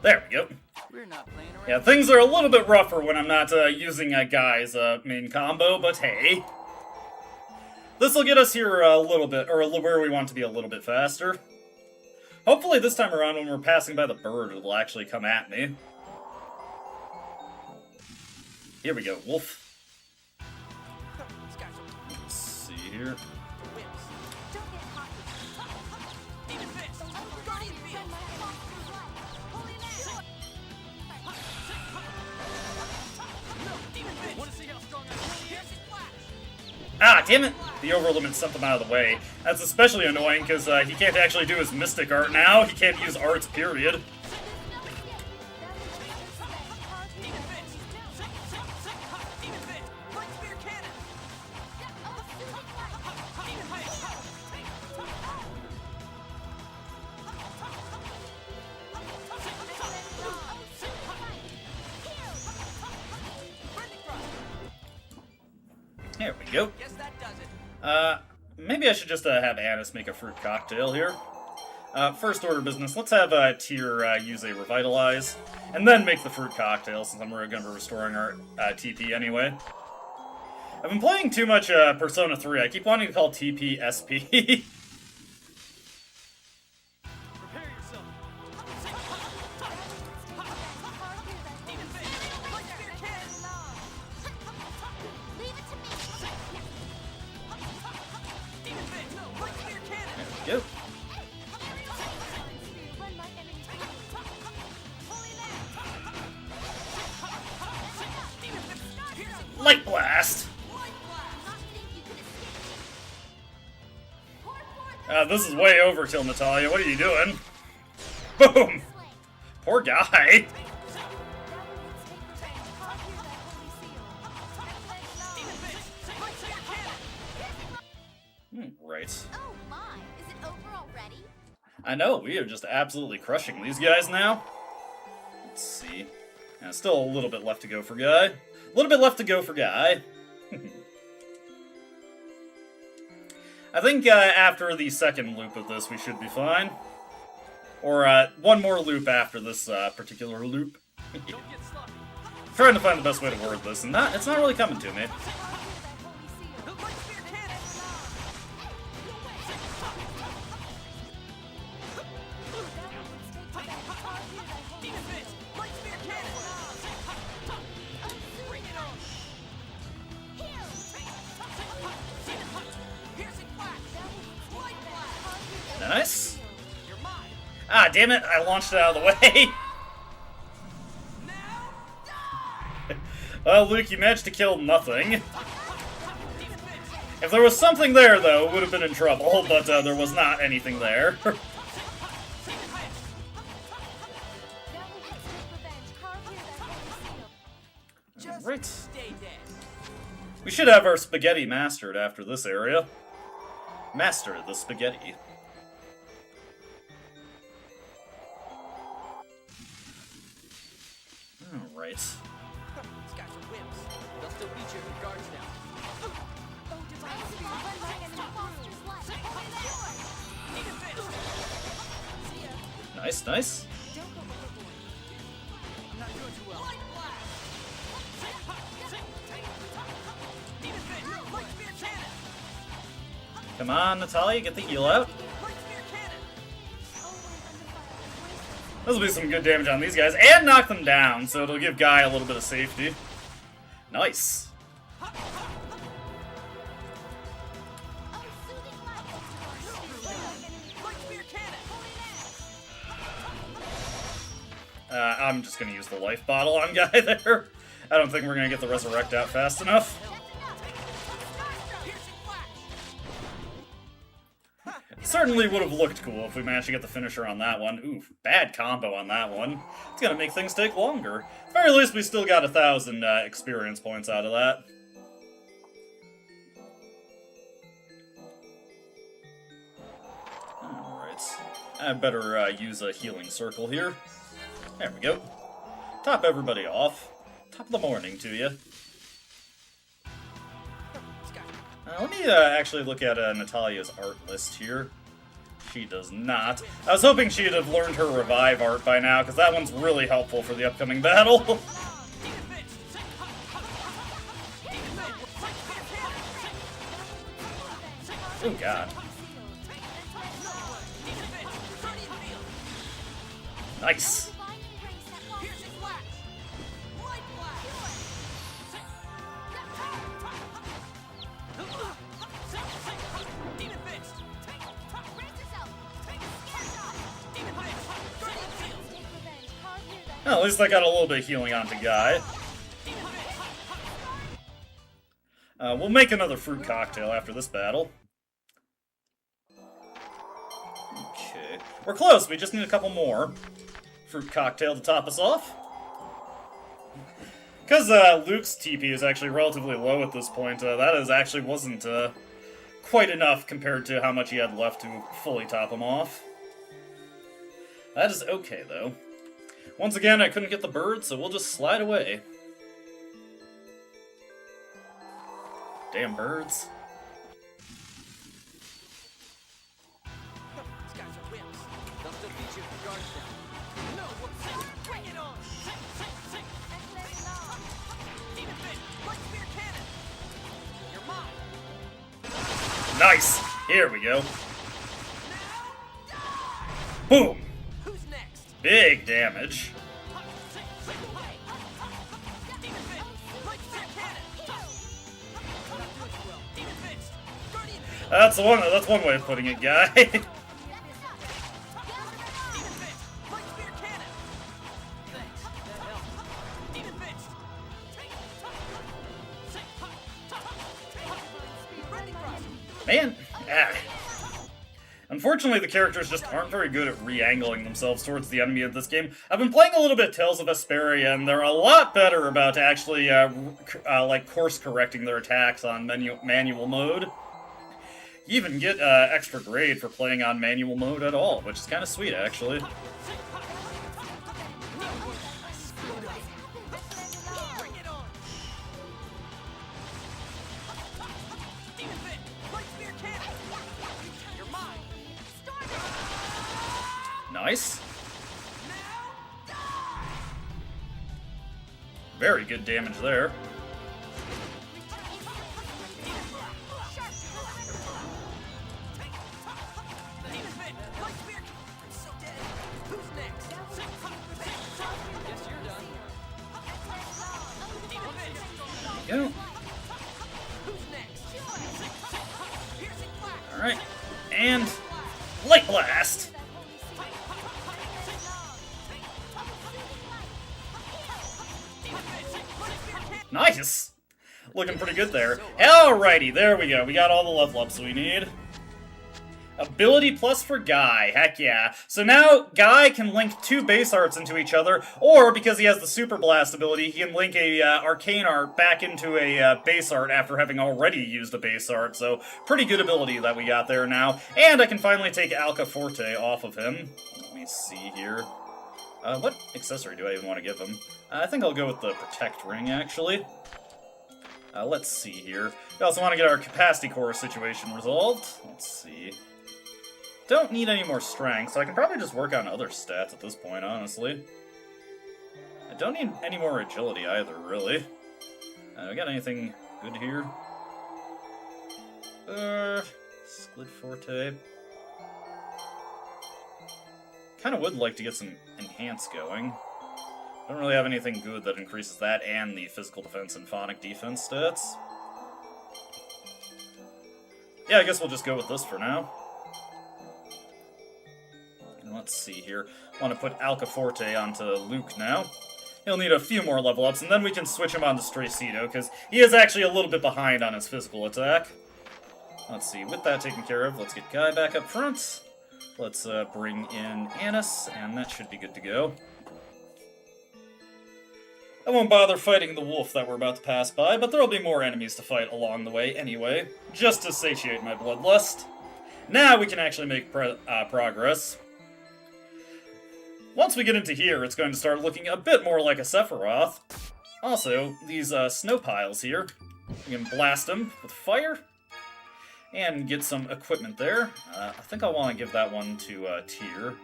There we go. Yeah, things are a little bit rougher when I'm not using a guy's main combo, but hey. This will get us here a little bit, or where we want to be a little bit faster. Hopefully this time around when we're passing by the bird, it'll actually come at me. Here we go, wolf. Let's see here. Ah, damn it! The overlimit sent them out of the way. That's especially annoying because he can't actually do his mystic art now. He can't use arts, period. There we go. Maybe I should just have Anis make a fruit cocktail here. First order business, let's have Tyr use a Revitalize, and then make the fruit cocktail, since I'm going to be restoring our TP anyway. I've been playing too much Persona 3. I keep wanting to call TP SP. There we go. Light Blast! This is way overkill, Natalia. What are you doing? Boom! Poor guy. Right. Oh my, is it over already? I know, we are just absolutely crushing these guys now. Let's see. Still a little bit left to go for Guy. A little bit left to go for Guy. I think after the second loop of this, we should be fine. Or one more loop after this particular loop. Trying to find the best way to word this, and it's not really coming to me. Nice. Ah, damn it, I launched it out of the way. Well, Luke, you managed to kill nothing. If there was something there, though, it would have been in trouble, but there was not anything there. Right. We should have our spaghetti mastered after this area. Master the spaghetti. Alright. These guys are wimps. They'll still beat you if your guard's down. Nice, nice. I'm not doing too well. Come on, Natalia, get the heal out. This will be some good damage on these guys, and knock them down, so it'll give Guy a little bit of safety. Nice. I'm just gonna use the life bottle on Guy there. I don't think we're gonna get the resurrect out fast enough. Certainly would have looked cool if we managed to get the finisher on that one. Oof, bad combo on that one. It's gonna make things take longer. At the very least, we still got 1,000 experience points out of that. Alright. I better use a healing circle here. There we go. Top everybody off. Top of the morning to you. Let me actually look at Natalia's art list here. She does not. I was hoping she'd have learned her revive art by now, because that one's really helpful for the upcoming battle. Oh god. Nice. Well, at least I got a little bit of healing onto Guy. We'll make another fruit cocktail after this battle. Okay. We're close, we just need a couple more. Fruit cocktail to top us off. Because Luke's TP is actually relatively low at this point, that actually wasn't quite enough compared to how much he had left to fully top him off. That is okay, though. Once again, I couldn't get the bird, so we'll just slide away. Damn birds. These guys are wimps. They'll still beat you if the guard's down. No, bring it on! Demon Fist, Light Spear Cannon! You're mine! Nice! Here we go. Boom! Who's next? Big damage. That's one way of putting it, guy. Man, unfortunately, the characters just aren't very good at re-angling themselves towards the enemy of this game. I've been playing a little bit Tales of Vesperia, and they're a lot better about actually, like, course-correcting their attacks on manual mode. You even get extra grade for playing on manual mode at all, which is kind of sweet, actually. Nice. Very good damage there. Go. Alright. And Light Blast. Nice! Looking pretty good there. Alrighty, there we go. We got all the level ups we need. Ability plus for Guy, heck yeah. So now Guy can link two base arts into each other, or because he has the Super Blast ability, he can link a Arcane art back into a base art after having already used a base art. So pretty good ability that we got there now. And I can finally take Alka Forte off of him. Let me see here. What accessory do I even want to give him? I think I'll go with the Protect Ring, actually. Let's see here. We also want to get our Capacity Core situation resolved. Let's see. Don't need any more strength, so I can probably just work on other stats at this point, honestly. I don't need any more agility either, really. We got anything good here? Split Forte. Kinda would like to get some Enhance going. Don't really have anything good that increases that and the physical defense and phonic defense stats. Yeah, I guess we'll just go with this for now. Let's see here. I want to put Alka Forte onto Luke now. He'll need a few more level ups, and then we can switch him on to Straycedo, because he is actually a little bit behind on his physical attack. Let's see, with that taken care of, let's get Guy back up front. Let's bring in Annis, and that should be good to go. I won't bother fighting the wolf that we're about to pass by, but there'll be more enemies to fight along the way anyway, just to satiate my bloodlust. Now we can actually make progress. Once we get into here, it's going to start looking a bit more like a Sephiroth. Also, these snow piles here, we can blast them with fire, and get some equipment there. I think I want to give that one to Tyr.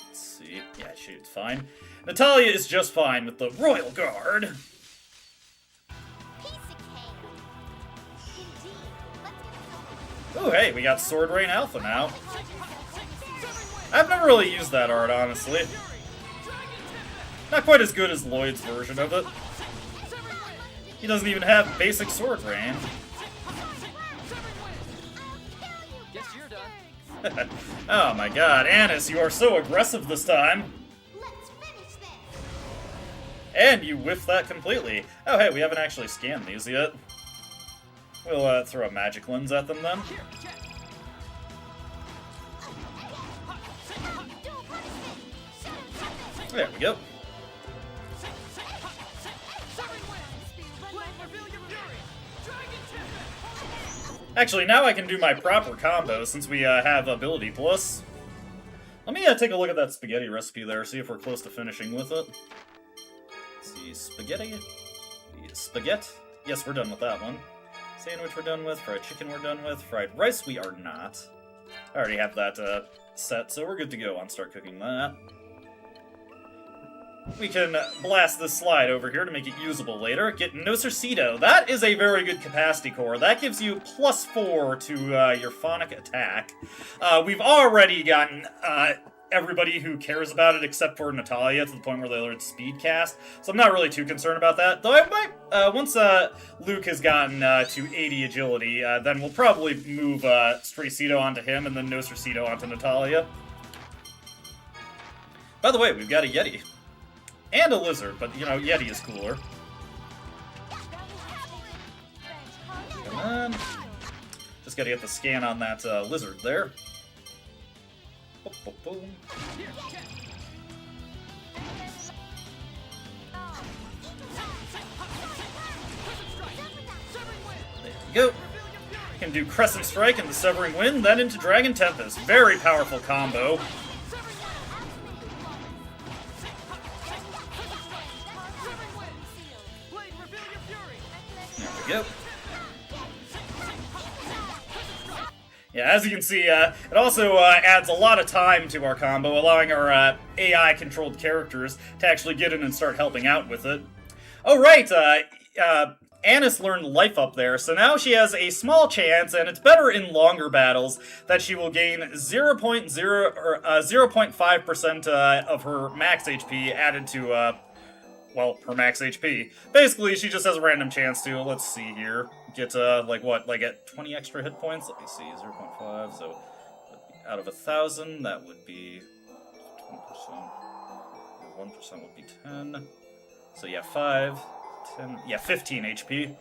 Let's see. Yeah, she's fine. Natalia is just fine with the Royal Guard. Ooh, hey, we got Sword Rain Alpha now. I've never really used that art, honestly. Not quite as good as Lloyd's version of it. He doesn't even have basic Sword Rain. Oh my god, Annis, you are so aggressive this time. And you whiffed that completely. Oh hey, we haven't actually scanned these yet. We'll throw a magic lens at them then. There we go. Actually, now I can do my proper combo since we have ability plus. Let me take a look at that spaghetti recipe there, see if we're close to finishing with it. Let's see, spaghetti? Spaghetti? Yes, we're done with that one. sandwich we're done with, fried chicken we're done with, fried rice we are not. I already have that set, so we're good to go on start cooking that. We can blast this slide over here to make it usable later. Get Nocercito. That is a very good capacity core. That gives you +4 to your phonic attack. We've already gotten everybody who cares about it except for Natalia to the point where they learned speed cast, so I'm not really too concerned about that. Though I might, once Luke has gotten to 80 agility, then we'll probably move Straycito onto him and then Nocercito onto Natalia. By the way, we've got a Yeti. And a lizard, but, you know, Yeti is cooler. Come on. Just gotta get the scan on that lizard there. Boom, boom, boom. There we go. Can do Crescent Strike and the Severing Wind, then into Dragon Tempest. Very powerful combo. There we go. Yeah, as you can see, it also adds a lot of time to our combo, allowing our AI-controlled characters to actually get in and start helping out with it. Oh, right, Annis learned Life Up there, so now she has a small chance, and it's better in longer battles, that she will gain 0.5% of her max HP added to, well, her max HP. Basically, she just has a random chance to, let's see here, get, like at 20 extra hit points? Let me see, 0.5, so out of 1,000, that would be 10%, 1% would be 10, so yeah, 5, 10, yeah, 15 HP. A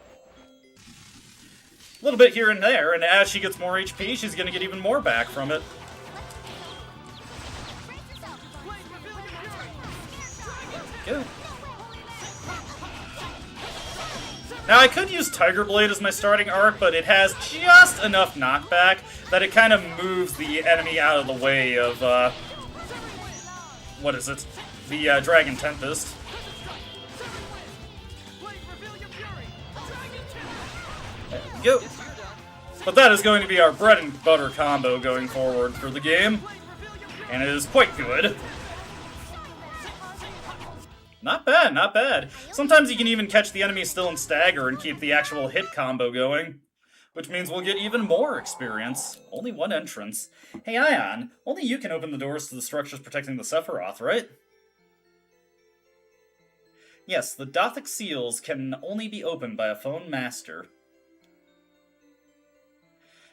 little bit here and there, and as she gets more HP, she's gonna get even more back from it. Go. Now, I could use Tiger Blade as my starting arc, but it has just enough knockback that it kind of moves the enemy out of the way of, what is it? The, Dragon Tempest. There we go. But that is going to be our bread and butter combo going forward for the game, and it is quite good. Not bad, not bad. Sometimes you can even catch the enemy still in stagger and keep the actual hit combo going, which means we'll get even more experience. Only one entrance. Hey, Ion, only you can open the doors to the structures protecting the Sephiroth, right? Yes, the Dothic seals can only be opened by a phone master.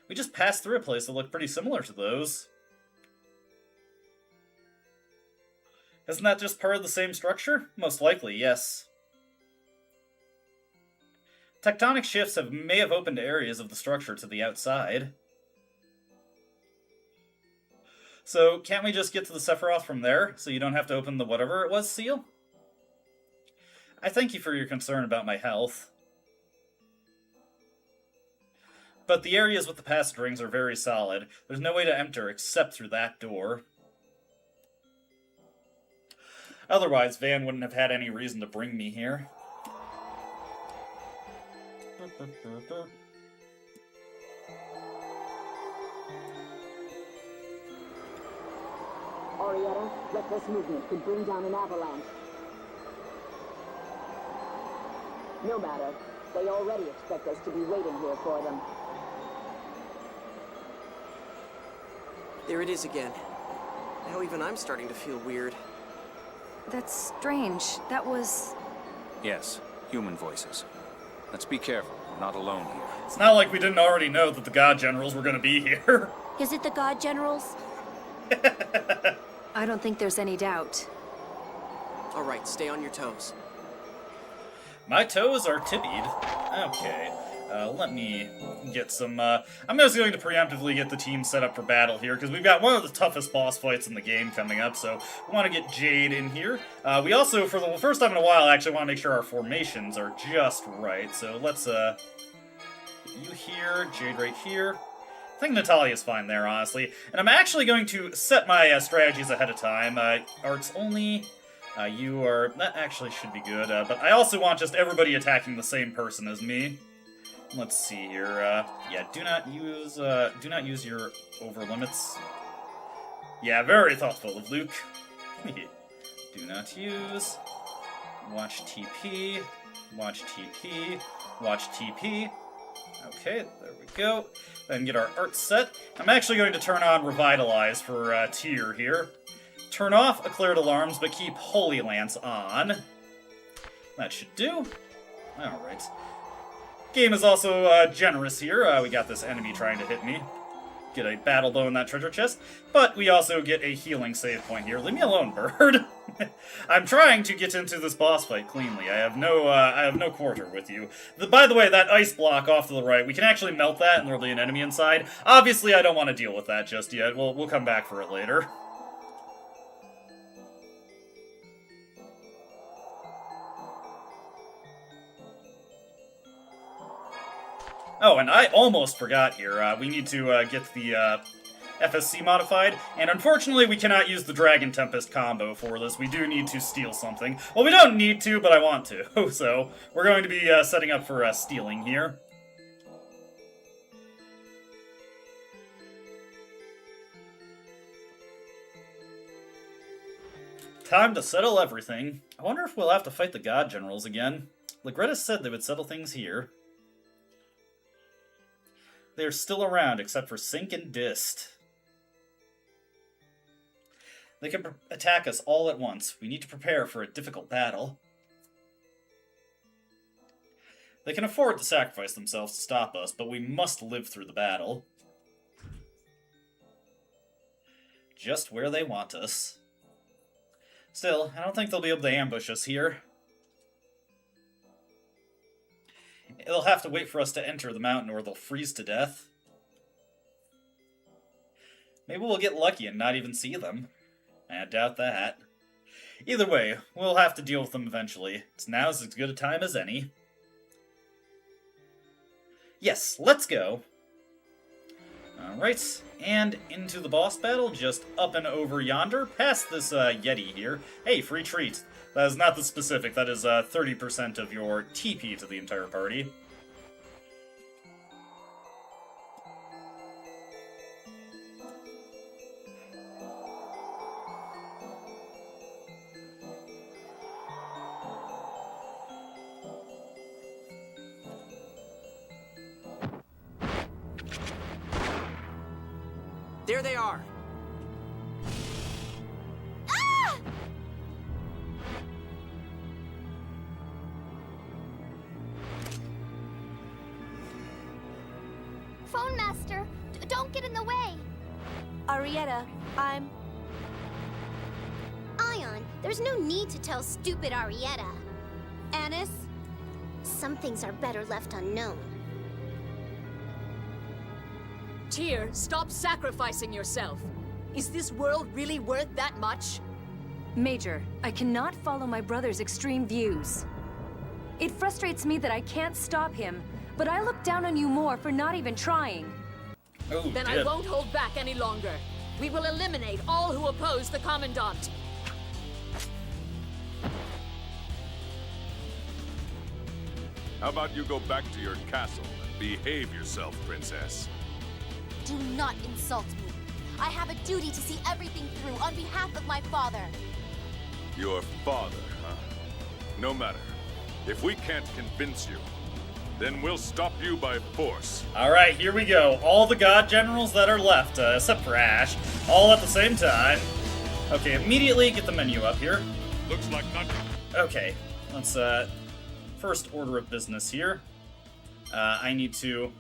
We just passed through a place that looked pretty similar to those. Isn't that just part of the same structure? Most likely, yes. Tectonic shifts may have opened areas of the structure to the outside. So, can't we just get to the Sephiroth from there, so you don't have to open the whatever it was seal? I thank you for your concern about my health. But the areas with the passage rings are very solid. There's no way to enter except through that door. Otherwise, Van wouldn't have had any reason to bring me here. Orietta, reckless movement could bring down an avalanche. No matter. They already expect us to be waiting here for them. There it is again. Now even I'm starting to feel weird. That's strange. That was... Yes, human voices. Let's be careful. We're not alone here. It's not like we didn't already know that the God Generals were going to be here. Is it the God Generals? I don't think there's any doubt. All right, stay on your toes. My toes are tippied. Okay. Let me get some, I'm just going to preemptively get the team set up for battle here, because we've got one of the toughest boss fights in the game coming up, so we want to get Jade in here. We also, for the first time in a while, actually want to make sure our formations are just right, so let's, get you here, Jade right here. I think Natalia's fine there, honestly. And I'm actually going to set my strategies ahead of time. Arts only, you are, that actually should be good, but I also want just everybody attacking the same person as me. Let's see here. Yeah, do not use your over limits. Yeah, very thoughtful of Luke. Do not use. Watch TP. Watch TP. Watch TP. Okay, there we go. Then get our art set. I'm actually going to turn on Revitalize for Tyr here. Turn off Eclaired Alarms, but keep Holy Lance on. That should do. Alright. Game is also generous here. We got this enemy trying to hit me. Get a battle bow in that treasure chest, but we also get a healing save point here. Leave me alone, bird. I'm trying to get into this boss fight cleanly. I have no quarter with you. By the way, that ice block off to the right, we can actually melt that and there'll be an enemy inside. Obviously, I don't want to deal with that just yet. We'll come back for it later. Oh, and I almost forgot here. We need to get the FSC modified, and unfortunately we cannot use the Dragon Tempest combo for this. We do need to steal something. Well, we don't need to, but I want to, so we're going to be setting up for stealing here. Time to settle everything. I wonder if we'll have to fight the God Generals again. Ligretta said they would settle things here. They're still around, except for Sink and Dist. They can attack us all at once. We need to prepare for a difficult battle. They can afford to sacrifice themselves to stop us, but we must live through the battle. Just where they want us. Still, I don't think they'll be able to ambush us here. They'll have to wait for us to enter the mountain or they'll freeze to death. Maybe we'll get lucky and not even see them. I doubt that. Either way, we'll have to deal with them eventually. Now's as good a time as any. Yes, let's go. Alright, and into the boss battle, just up and over yonder, past this Yeti here. Hey, free treat. That is not the specific, that is 30% of your TP to the entire party. There they are. Ah! Phone Master, don't get in the way. Arietta, I'm... Ion, there's no need to tell stupid Arietta. Annis? Some things are better left unknown. Tyr, stop sacrificing yourself. Is this world really worth that much? Major, I cannot follow my brother's extreme views. It frustrates me that I can't stop him, but I look down on you more for not even trying. Oh, then I won't hold back any longer. We will eliminate all who oppose the Commandant. How about you go back to your castle and behave yourself, Princess? Do not insult me. I have a duty to see everything through on behalf of my father. Your father, huh? No matter. If we can't convince you, then we'll stop you by force. Alright, here we go. All the God Generals that are left, except for Ash, all at the same time. Okay, immediately get the menu up here. Looks like nothing. Okay, let's, first order of business here. I need to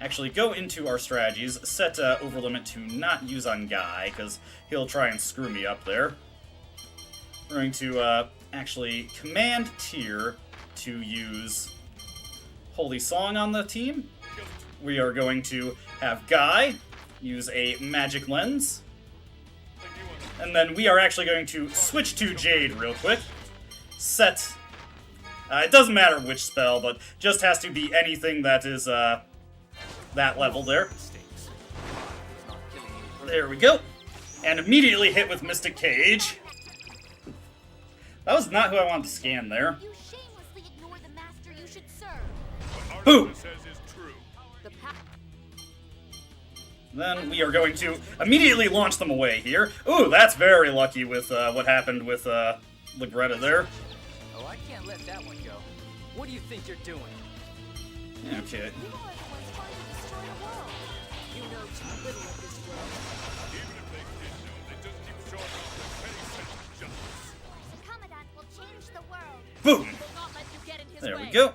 actually go into our strategies, set overlimit to not use on Guy, because he'll try and screw me up there. We're going to actually command Tyr to use Holy Song on the team. We are going to have Guy use a Magic Lens. And then we are actually going to switch to Jade real quick. Set... it doesn't matter which spell, but just has to be anything that is, that level there. There we go. And immediately hit with Mystic Cage. That was not who I wanted to scan there. You shamelessly ignore the master you should serve. Boom! Then we are going to immediately launch them away here. Ooh, that's very lucky with what happened with Ligretta there. Oh, I can't let that one go. What do you think you're doing? Okay. You know too little of this world. The Commandant will change the world. Boom! He will not let you get in his There way. we go.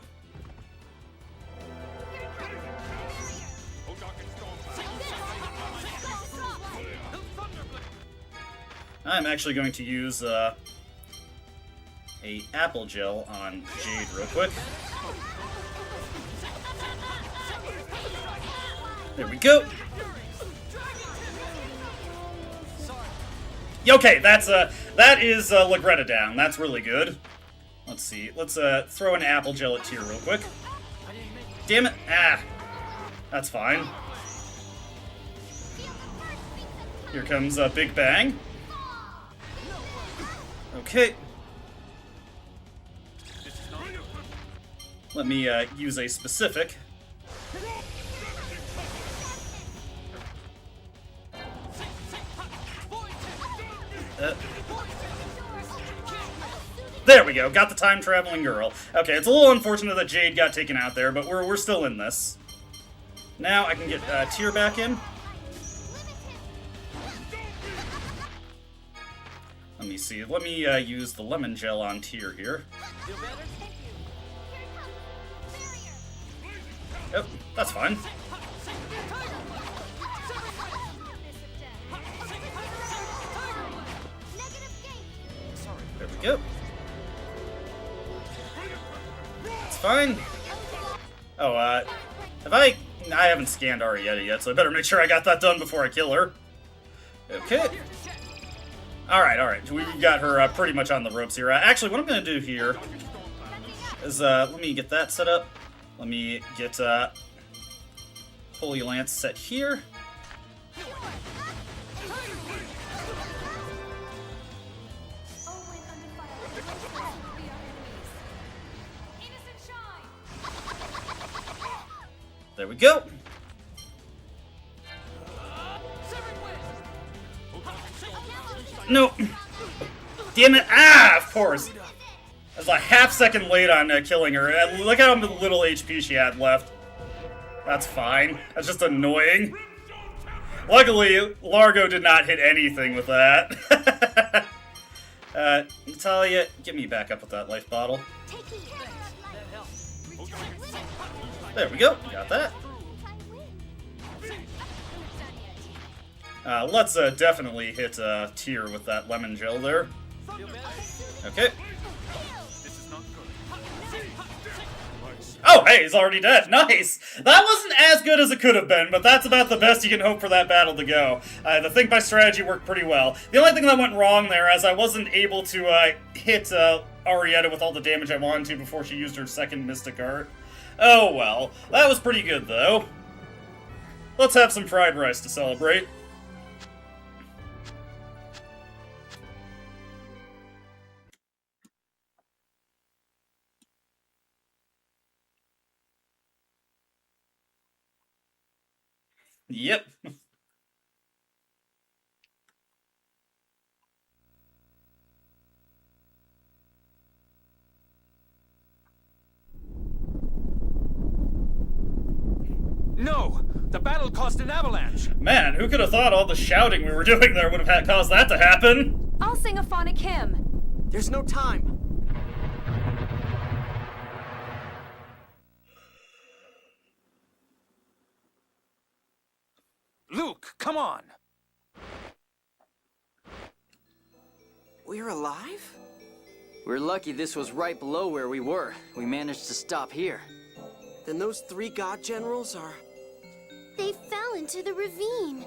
I'm actually going to use a apple gel on Jade real quick. There we go. Okay, that is Ligretta down. That's really good. Let's see. Let's throw an apple gel at Tyr real quick. Damn it! Ah, that's fine. Here comes Big Bang. Okay. Let me use a specific. There we go, got the time-traveling girl. Okay, it's a little unfortunate that Jade got taken out there, but we're still in this. Now I can get Tyr back in. Let me see. Let me use the lemon gel on Tyr here. Yep, that's fine. There we go. It's fine. Oh, I haven't scanned Arietta yet, so I better make sure I got that done before I kill her. Okay. Alright, we got her pretty much on the ropes here. Actually, what I'm going to do here is, let me get that set up. Let me get, Holy Lance set here. There we go. No. Damn it. Ah, of course. I was a half second late on killing her. Look how little HP she had left. That's fine. That's just annoying. Luckily, Largo did not hit anything with that. Natalia, get me back up with that life bottle. There we go. Got that. Let's definitely hit Tyr with that lemon gel there. Okay. Oh, hey, he's already dead. Nice! That wasn't as good as it could have been, but that's about the best you can hope for that battle to go. I think my strategy worked pretty well. The only thing that went wrong there is I wasn't able to hit Arietta with all the damage I wanted to before she used her second Mystic Art. Oh well. That was pretty good, though. Let's have some fried rice to celebrate. Yep. No! The battle caused an avalanche! Man, who could have thought all the shouting we were doing there would have caused that to happen? I'll sing a phonic hymn. There's no time. Luke, come on! We're alive? We're lucky this was right below where we were. We managed to stop here. Then those 3 god generals are... They fell into the ravine.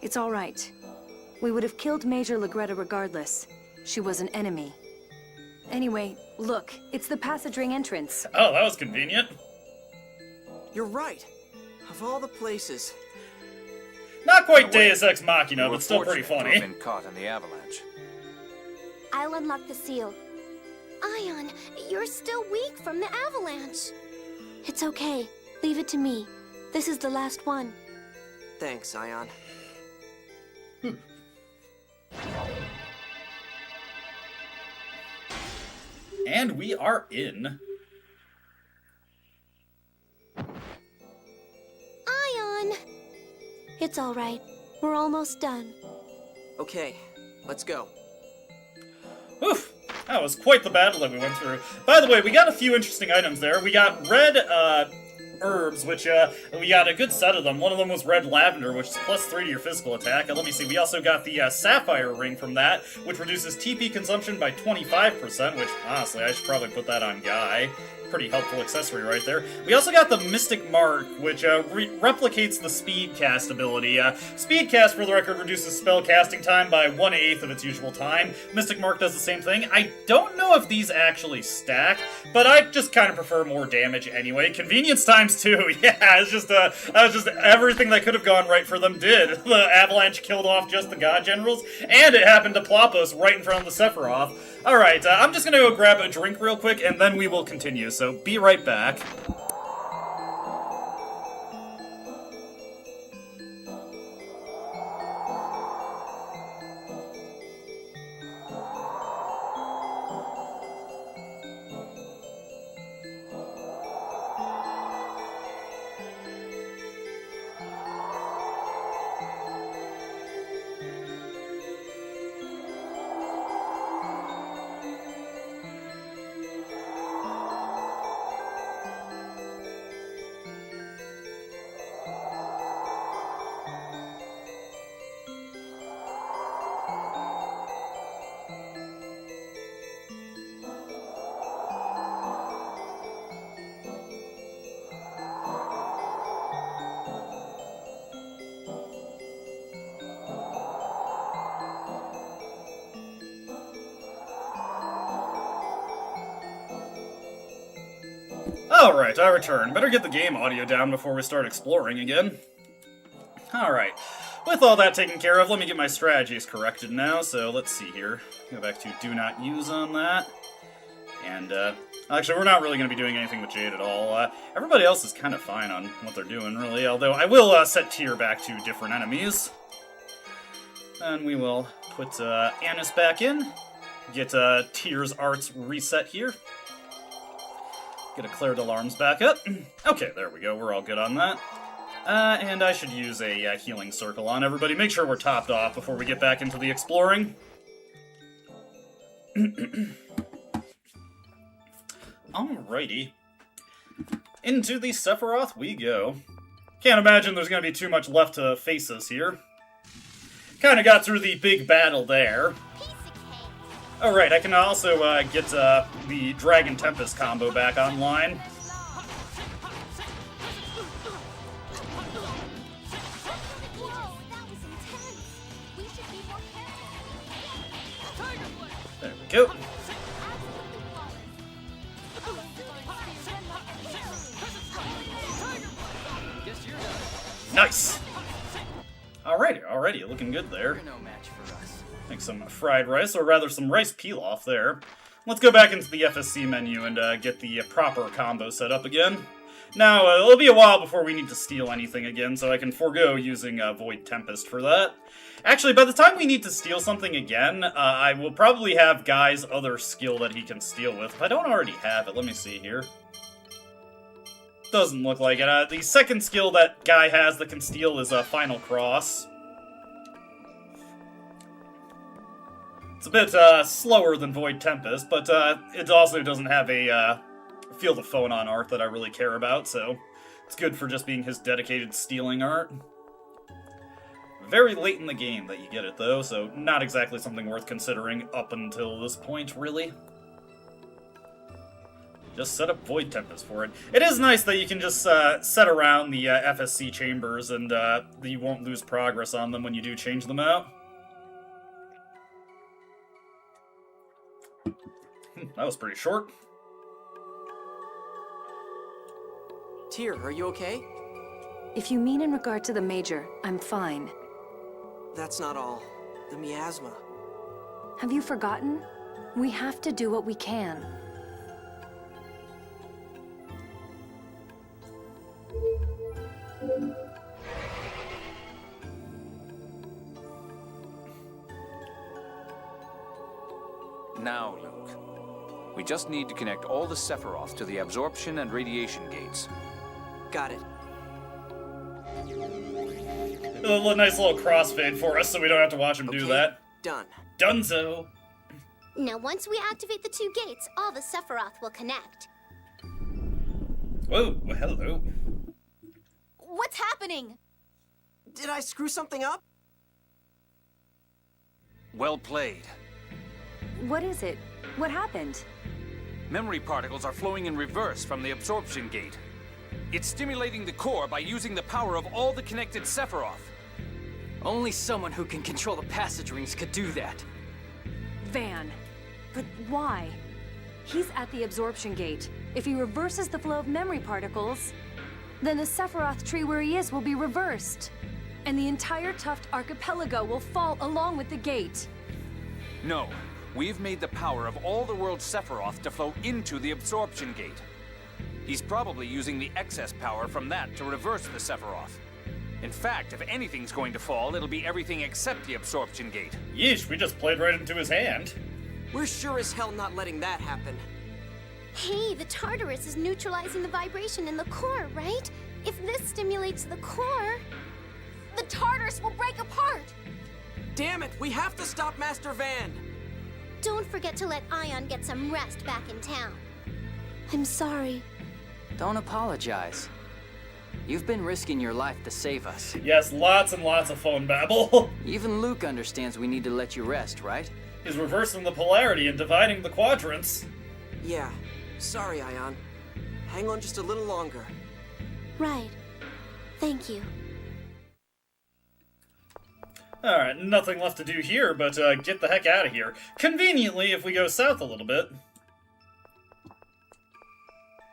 It's all right. We would have killed Major Ligretta regardless. She was an enemy. Anyway, look, it's the passage ring entrance. Oh, that was convenient. You're right. Of all the places... Not quite Deus Ex Machina, You were but still pretty fortunate to funny. have been caught in the avalanche. I'll unlock the seal. I Ion, you're still weak from the avalanche. It's okay. Leave it to me. This is the last one. Thanks, Ion. And we are in. Ion! It's all right. We're almost done. Okay, let's go. Oof! That was quite the battle that we went through. By the way, we got a few interesting items there. We got red, herbs, which, we got a good set of them. One of them was red lavender, which is +3 to your physical attack. And let me see, we also got the, sapphire ring from that, which reduces TP consumption by 25%, which, honestly, I should probably put that on Guy. Pretty helpful accessory right there. We also got the Mystic Mark, which replicates the Speed Cast ability. Speed Cast, for the record, reduces spell casting time by 1/8 of its usual time. Mystic Mark does the same thing. I don't know if these actually stack, but I just kind of prefer more damage anyway. Convenience times 2. Yeah, it's just that was just everything that could have gone right for them did. The Avalanche killed off just the God Generals, and it happened to plop us right in front of the Sephiroth. Alright, I'm just gonna go grab a drink real quick, and then we will continue, so be right back. Alright, I return. Better get the game audio down before we start exploring again. Alright, with all that taken care of, let me get my strategies corrected now, so let's see here. Go back to do not use on that. And, actually, we're not really going to be doing anything with Jade at all. Everybody else is kind of fine on what they're doing, really, although I will set Tyr back to different enemies. And we will put Annis back in, get Tyr's arts reset here. Get a Claire d'Alarms back up. Okay, there we go. We're all good on that. And I should use a healing circle on everybody. Make sure we're topped off before we get back into the exploring. Alrighty. Into the Sephiroth we go. Can't imagine there's going to be too much left to face us here. Kind of got through the big battle there. Alright, I can also get the Dragon Tempest combo back online. There we go. Nice! Alrighty, looking good there. Make some fried rice, or rather some rice pilaf there. Let's go back into the FSC menu and get the proper combo set up again. Now, it'll be a while before we need to steal anything again, so I can forego using Void Tempest for that. Actually, by the time we need to steal something again, I will probably have Guy's other skill that he can steal with. If I don't already have it, let me see here. Doesn't look like it. The second skill that Guy has that can steal is Final Cross. It's a bit slower than Void Tempest, but it also doesn't have a Field of Phonon art that I really care about, so it's good for just being his dedicated stealing art. Very late in the game that you get it, though, so not exactly something worth considering up until this point, really. Just set up Void Tempest for it. It is nice that you can just set around the FSC chambers and you won't lose progress on them when you do change them out. That was pretty short. Tyr, are you okay? If you mean in regard to the Major, I'm fine. That's not all. The miasma. Have you forgotten? We have to do what we can. Now, Luke, we just need to connect all the Sephiroth to the absorption and radiation gates. Got it. A nice little crossfade for us so we don't have to watch him do that. Done. Dunzo! Now, once we activate the 2 gates, all the Sephiroth will connect. Whoa, hello. What's happening? Did I screw something up? Well played. What is it? What happened? Memory particles are flowing in reverse from the absorption gate. It's stimulating the core by using the power of all the connected Sephiroth. Only someone who can control the passage rings could do that. Van. But why? He's at the absorption gate. If he reverses the flow of memory particles, then the Sephiroth tree where he is will be reversed. And the entire Tuft archipelago will fall along with the gate. No, we've made the power of all the world's Sephiroth to flow into the absorption gate. He's probably using the excess power from that to reverse the Sephiroth. In fact, if anything's going to fall, it'll be everything except the absorption gate. Yeesh, we just played right into his hand. We're sure as hell not letting that happen. Hey, the Tartarus is neutralizing the vibration in the core, right? If this stimulates the core, The Tartarus will break apart! Damn it, we have to stop Master Van! don't forget to let Ion get some rest back in town. I'm sorry. Don't apologize. You've been risking your life to save us. Yes, lots and lots of phone babble. Even Luke understands we need to let you rest, right? He's reversing the polarity and dividing the quadrants. Yeah, sorry, Ion. Hang on just a little longer. Right. Thank you. Alright, nothing left to do here but get the heck out of here. Conveniently, if we go south a little bit,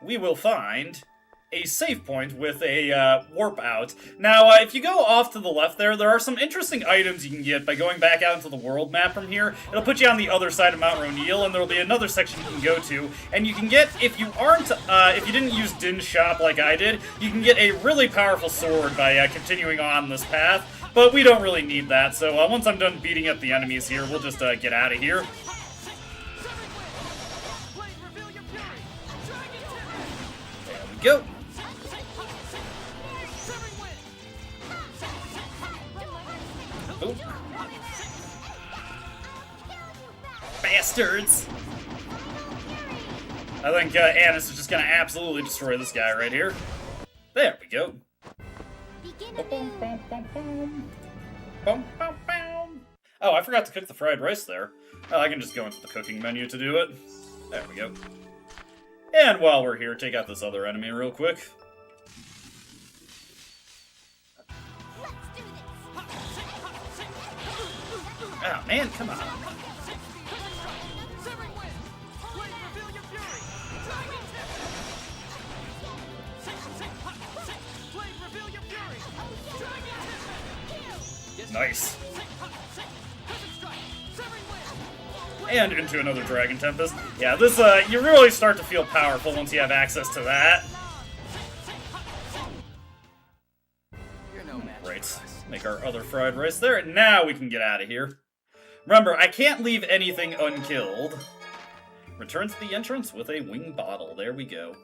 we will find a save point with a warp out. Now, if you go off to the left there are some interesting items you can get by going back out into the world map from here. It'll put you on the other side of Mount Roneal, and there'll be another section you can go to. And you can get, if you didn't use Din's shop like I did, you can get a really powerful sword by continuing on this path. But we don't really need that, so once I'm done beating up the enemies here, we'll just get out of here. There we go. Oop. Bastards! I think Annis is just gonna absolutely destroy this guy right here. There we go. Oh, I forgot to cook the fried rice there. Oh, I can just go into the cooking menu to do it. There we go. And while we're here, take out this other enemy real quick. Oh man, come on. Nice. And into another Dragon Tempest. Yeah, this, you really start to feel powerful once you have access to that. Right. Make our other fried rice there, and now we can get out of here. Remember, I can't leave anything unkilled. Return to the entrance with a wing bottle. There we go.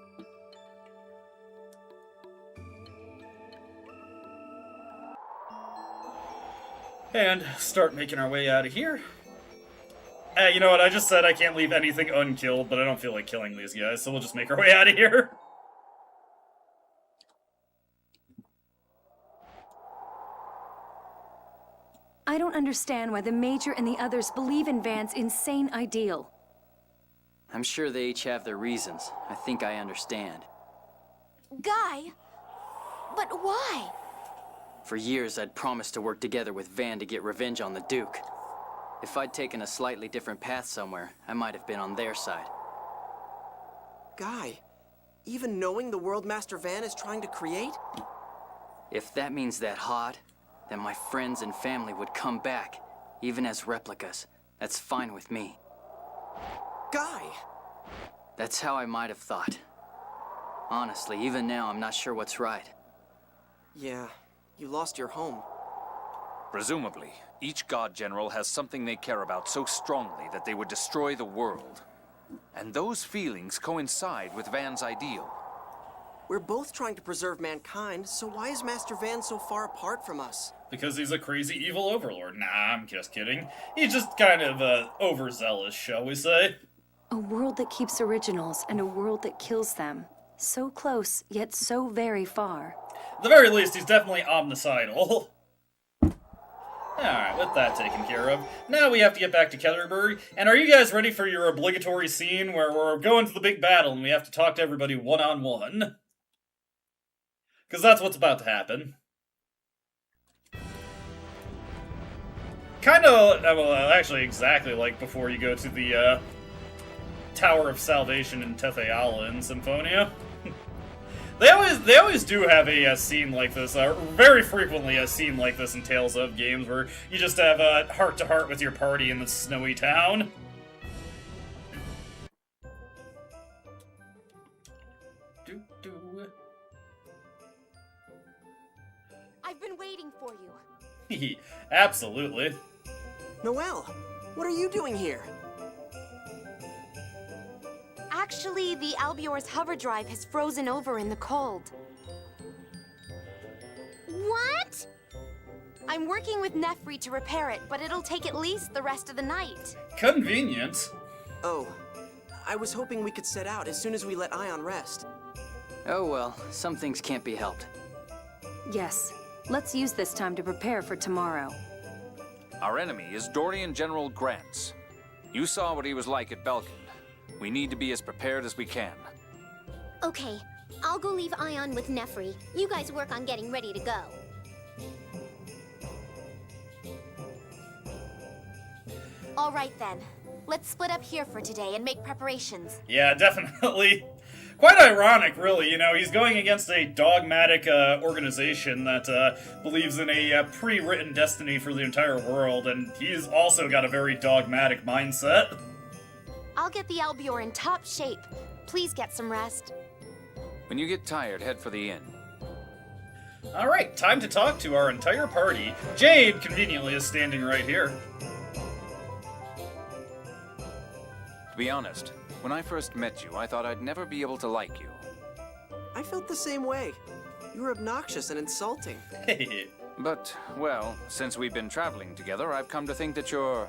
And start making our way out of here. You know what, I just said I can't leave anything unkilled, but I don't feel like killing these guys, so we'll just make our way out of here. I don't understand why the Major and the others believe in Van's insane ideal. I'm sure they each have their reasons. I think I understand. Guy? But why? For years, I'd promised to work together with Van to get revenge on the Duke. If I'd taken a slightly different path somewhere, I might have been on their side. Guy, even knowing the world Master Van is trying to create? If that means that hot, then my friends and family would come back, even as replicas. That's fine with me. Guy! That's how I might have thought. Honestly, even now, I'm not sure what's right. Yeah, you lost your home. Presumably, each god general has something they care about so strongly that they would destroy the world. And those feelings coincide with Van's ideal. We're both trying to preserve mankind, so why is Master Van so far apart from us? Because he's a crazy evil overlord. Nah, I'm just kidding. He's just kind of overzealous, shall we say. A world that keeps originals and a world that kills them. So close, yet so very far. At the very least, he's definitely omnicidal. Alright, with that taken care of, now we have to get back to Ketterbury. And are you guys ready for your obligatory scene where we're going to the big battle and we have to talk to everybody one-on-one? Because that's what's about to happen. Kind of, well, actually exactly like before you go to the Tower of Salvation in Tetheala in Symphonia. They always do have a scene like this, very frequently a scene like this in Tales of games, where you just have a heart-to-heart with your party in the snowy town. I've been waiting for you. Absolutely. Noelle, what are you doing here? Actually, the Albior's hover drive has frozen over in the cold. What? I'm working with Nefri to repair it, but it'll take at least the rest of the night. Convenient. Oh, I was hoping we could set out as soon as we let Ion rest. Oh well, some things can't be helped. Yes, let's use this time to prepare for tomorrow. Our enemy is Dorian General Grants. You saw what he was like at Belkand. We need to be as prepared as we can. Okay, I'll go leave Ion with Nefri. You guys work on getting ready to go. All right then. Let's split up here for today and make preparations. Yeah, definitely. Quite ironic, really. You know, he's going against a dogmatic organization that believes in a pre-written destiny for the entire world, and he's also got a very dogmatic mindset. I'll get the Albior in top shape. Please get some rest. When you get tired, head for the inn. Alright, time to talk to our entire party. Jade, conveniently, is standing right here. To be honest, when I first met you, I thought I'd never be able to like you. I felt the same way. You were obnoxious and insulting. But, well, since we've been traveling together, I've come to think that you're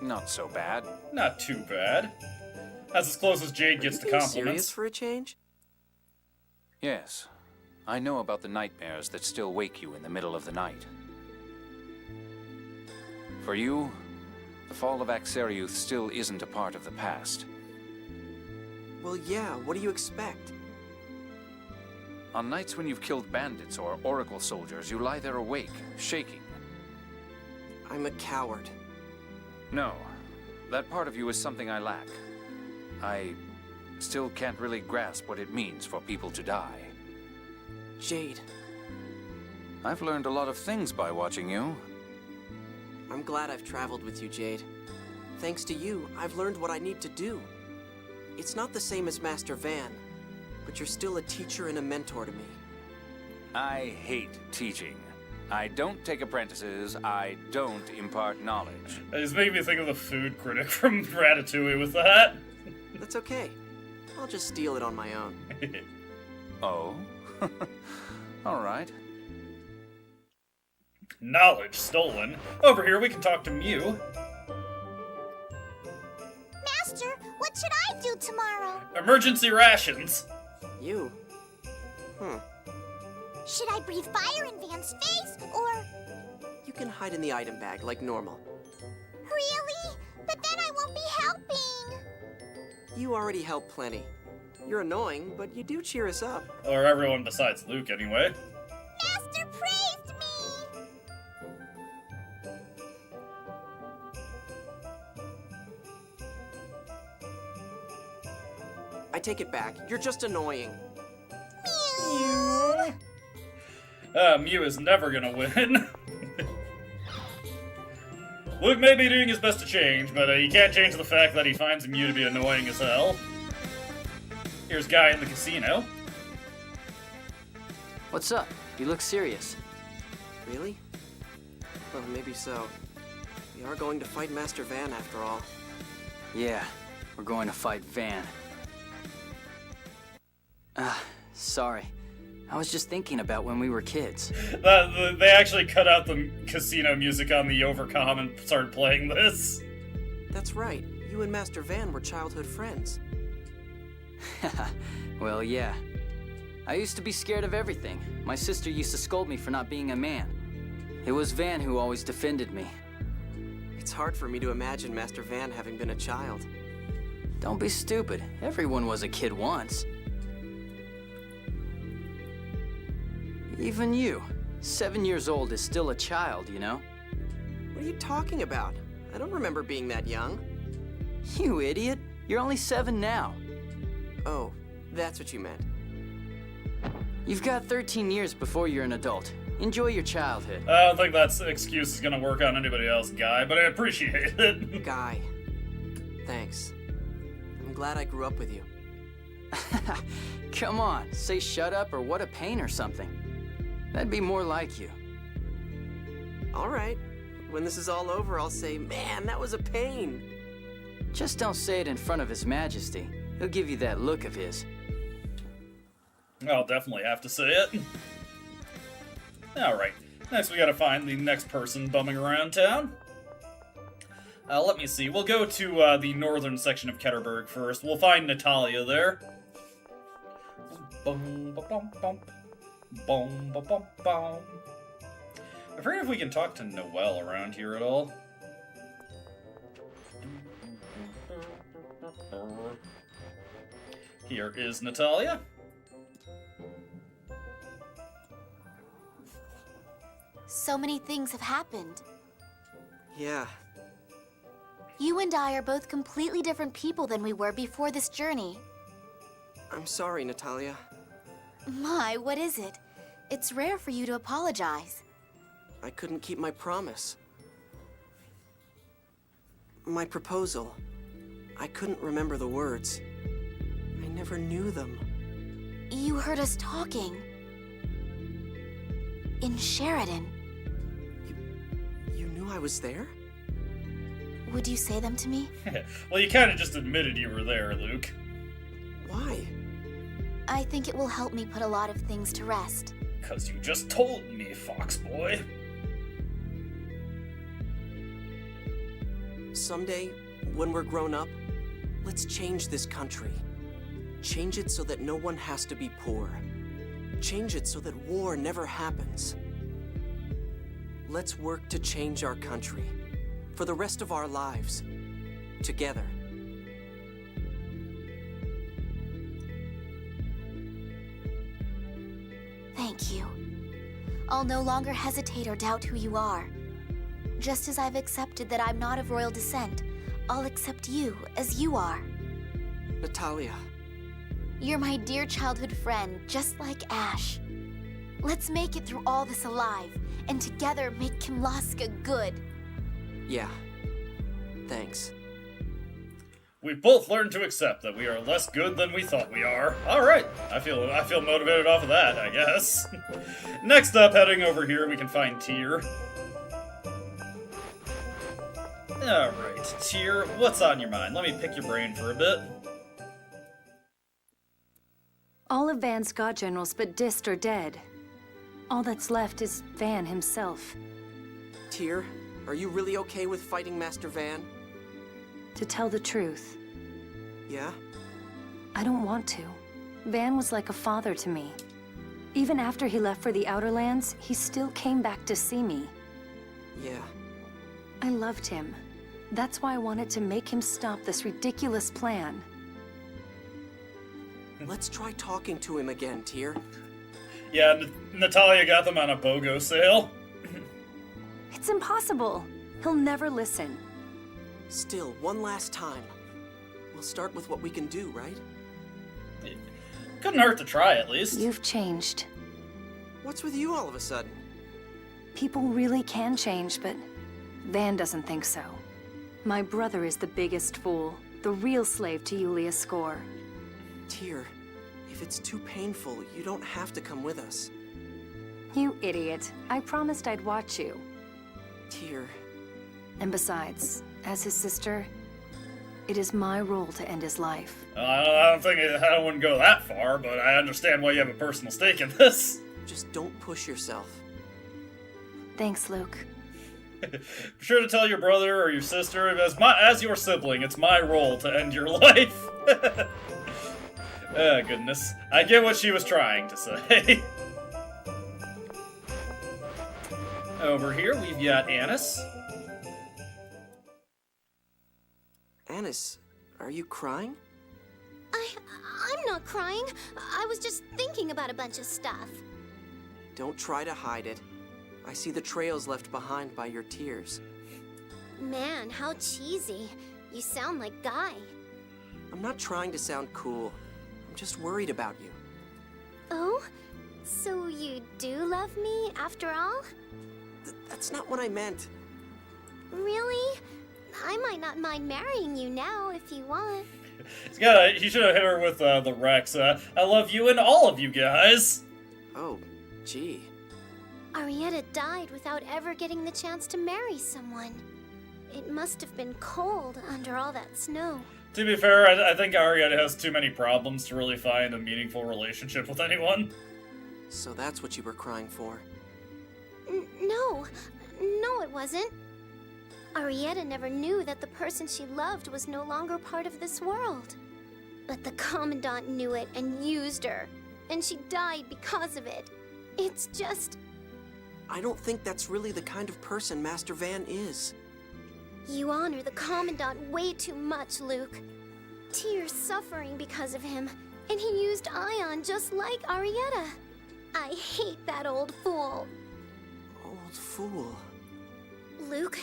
not so bad. Not too bad. That's as close as Jade gets to compliments. Serious for a change? Yes. I know about the nightmares that still wake you in the middle of the night. For you, the fall of Axariuth still isn't a part of the past. Well, yeah, what do you expect? On nights when you've killed bandits or Oracle soldiers, you lie there awake, shaking. I'm a coward. No, that part of you is something I lack. I still can't really grasp what it means for people to die. Jade. I've learned a lot of things by watching you. I'm glad I've traveled with you, Jade. Thanks to you, I've learned what I need to do. It's not the same as Master Van, but you're still a teacher and a mentor to me. I hate teaching. I don't take apprentices, I don't impart knowledge. It just made me think of the food critic from Ratatouille with that. That's okay. I'll just steal it on my own. Oh? All right. Knowledge stolen. Over here we can talk to Mew. Master, what should I do tomorrow? Emergency rations. You? Should I breathe fire in Van's face, or... You can hide in the item bag like normal. Really? But then I won't be helping. You already help plenty. You're annoying, but you do cheer us up. Or everyone besides Luke, anyway. Master praised me! I take it back. You're just annoying. Mew! Mew is never gonna win. Luke may be doing his best to change, but you can't change the fact that he finds Mew to be annoying as hell. Here's Guy in the casino. What's up? You look serious. Really? Well, maybe so. We are going to fight Master Van after all. Yeah, we're going to fight Van. Sorry. I was just thinking about when we were kids. They actually cut out the casino music on the Overcom and started playing this. That's right. You and Master Van were childhood friends. Well, yeah. I used to be scared of everything. My sister used to scold me for not being a man. It was Van who always defended me. It's hard for me to imagine Master Van having been a child. Don't be stupid. Everyone was a kid once. Even you. 7 years old is still a child, you know? What are you talking about? I don't remember being that young. You idiot. You're only 7 now. Oh, that's what you meant. You've got 13 years before you're an adult. Enjoy your childhood. I don't think that excuse is gonna work on anybody else, Guy, but I appreciate it. Guy, thanks. I'm glad I grew up with you. Come on, say shut up or what a pain or something. That'd be more like you. All right. When this is all over, I'll say, man, that was a pain. Just don't say it in front of His Majesty. He'll give you that look of his. I'll definitely have to say it. Alright, next we gotta find the next person bumming around town. Let me see, we'll go to the northern section of Ketterberg first. We'll find Natalia there. Bum, ba, bum, bum. Bum, ba, bum, bum. I forget if we can talk to Noelle around here at all. Here is Natalia. So many things have happened. Yeah. You and I are both completely different people than we were before this journey. I'm sorry, Natalia. My, what is it? It's rare for you to apologize. I couldn't keep my promise. My proposal. I couldn't remember the words. I never knew them. You heard us talking. In Sheridan. You knew I was there? Would you say them to me? Well, you kind of just admitted you were there, Luke. Why? I think it will help me put a lot of things to rest. 'Cause you just told me, Fox Boy. Someday, when we're grown up, let's change this country. Change it so that no one has to be poor. Change it so that war never happens. Let's work to change our country. For the rest of our lives. Together. Thank you. I'll no longer hesitate or doubt who you are. Just as I've accepted that I'm not of royal descent, I'll accept you as you are. Natalia. You're my dear childhood friend, just like Ash. Let's make it through all this alive, and together make Kimlaska good. Yeah. Thanks. We've both learned to accept that we are less good than we thought we are. Alright, I feel motivated off of that, I guess. Next up, heading over here, we can find Tyr. Alright, Tyr, what's on your mind? Let me pick your brain for a bit. All of Van's god generals but Dist are dead. All that's left is Van himself. Tyr, are you really okay with fighting Master Van? To tell the truth, Yeah? I don't want to. Van was like a father to me. Even after he left for the Outer Lands, he still came back to see me. Yeah. I loved him. That's why I wanted to make him stop this ridiculous plan. Let's try talking to him again, Tyr. Yeah, Natalia got them on a BOGO sale. It's impossible. He'll never listen. Still, one last time. We'll start with what we can do, right? Couldn't hurt to try, at least. You've changed. What's with you all of a sudden? People really can change, but Van doesn't think so. My brother is the biggest fool, the real slave to Yulia's score. Tyr, if it's too painful, you don't have to come with us. You idiot. I promised I'd watch you. Tear. And besides, as his sister, it is my role to end his life. I don't think I wouldn't go that far, but I understand why you have a personal stake in this. Just don't push yourself. Thanks, Luke. Be sure to tell your brother or your sister, as your sibling, it's my role to end your life. Oh, goodness. I get what she was trying to say. Over here, we've got Annis. Annis, are you crying? I'm not crying. I was just thinking about a bunch of stuff. Don't try to hide it. I see the trails left behind by your tears. Man, how cheesy. You sound like Guy. I'm not trying to sound cool. I'm just worried about you. Oh? So you do love me, after all? That's not what I meant. Really? I might not mind marrying you now, if you want. He should have hit her with the Rex. I love you and all of you guys. Oh, gee. Arietta died without ever getting the chance to marry someone. It must have been cold under all that snow. To be fair, I think Arietta has too many problems to really find a meaningful relationship with anyone. So that's what you were crying for? No, it wasn't. Arietta never knew that the person she loved was no longer part of this world. But the Commandant knew it and used her, and she died because of it. It's just... I don't think that's really the kind of person Master Van is. You honor the Commandant way too much, Luke. Tyr's suffering because of him, and he used Ion just like Arietta. I hate that old fool. Old fool? Luke,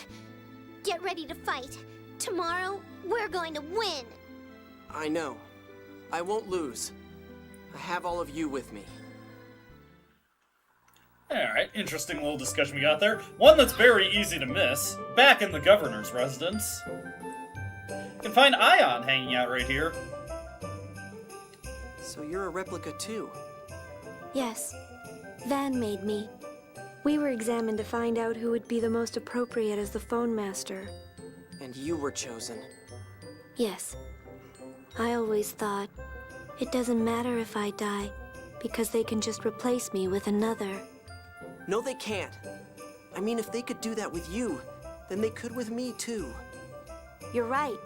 get ready to fight. Tomorrow, we're going to win. I know. I won't lose. I have all of you with me. Alright, interesting little discussion we got there. One that's very easy to miss. Back in the governor's residence. You can find Ion hanging out right here. So you're a replica too? Yes. Van made me. We were examined to find out who would be the most appropriate as the phone master. And you were chosen. Yes. I always thought, it doesn't matter if I die, because they can just replace me with another. No, they can't. I mean, if they could do that with you, then they could with me too. You're right.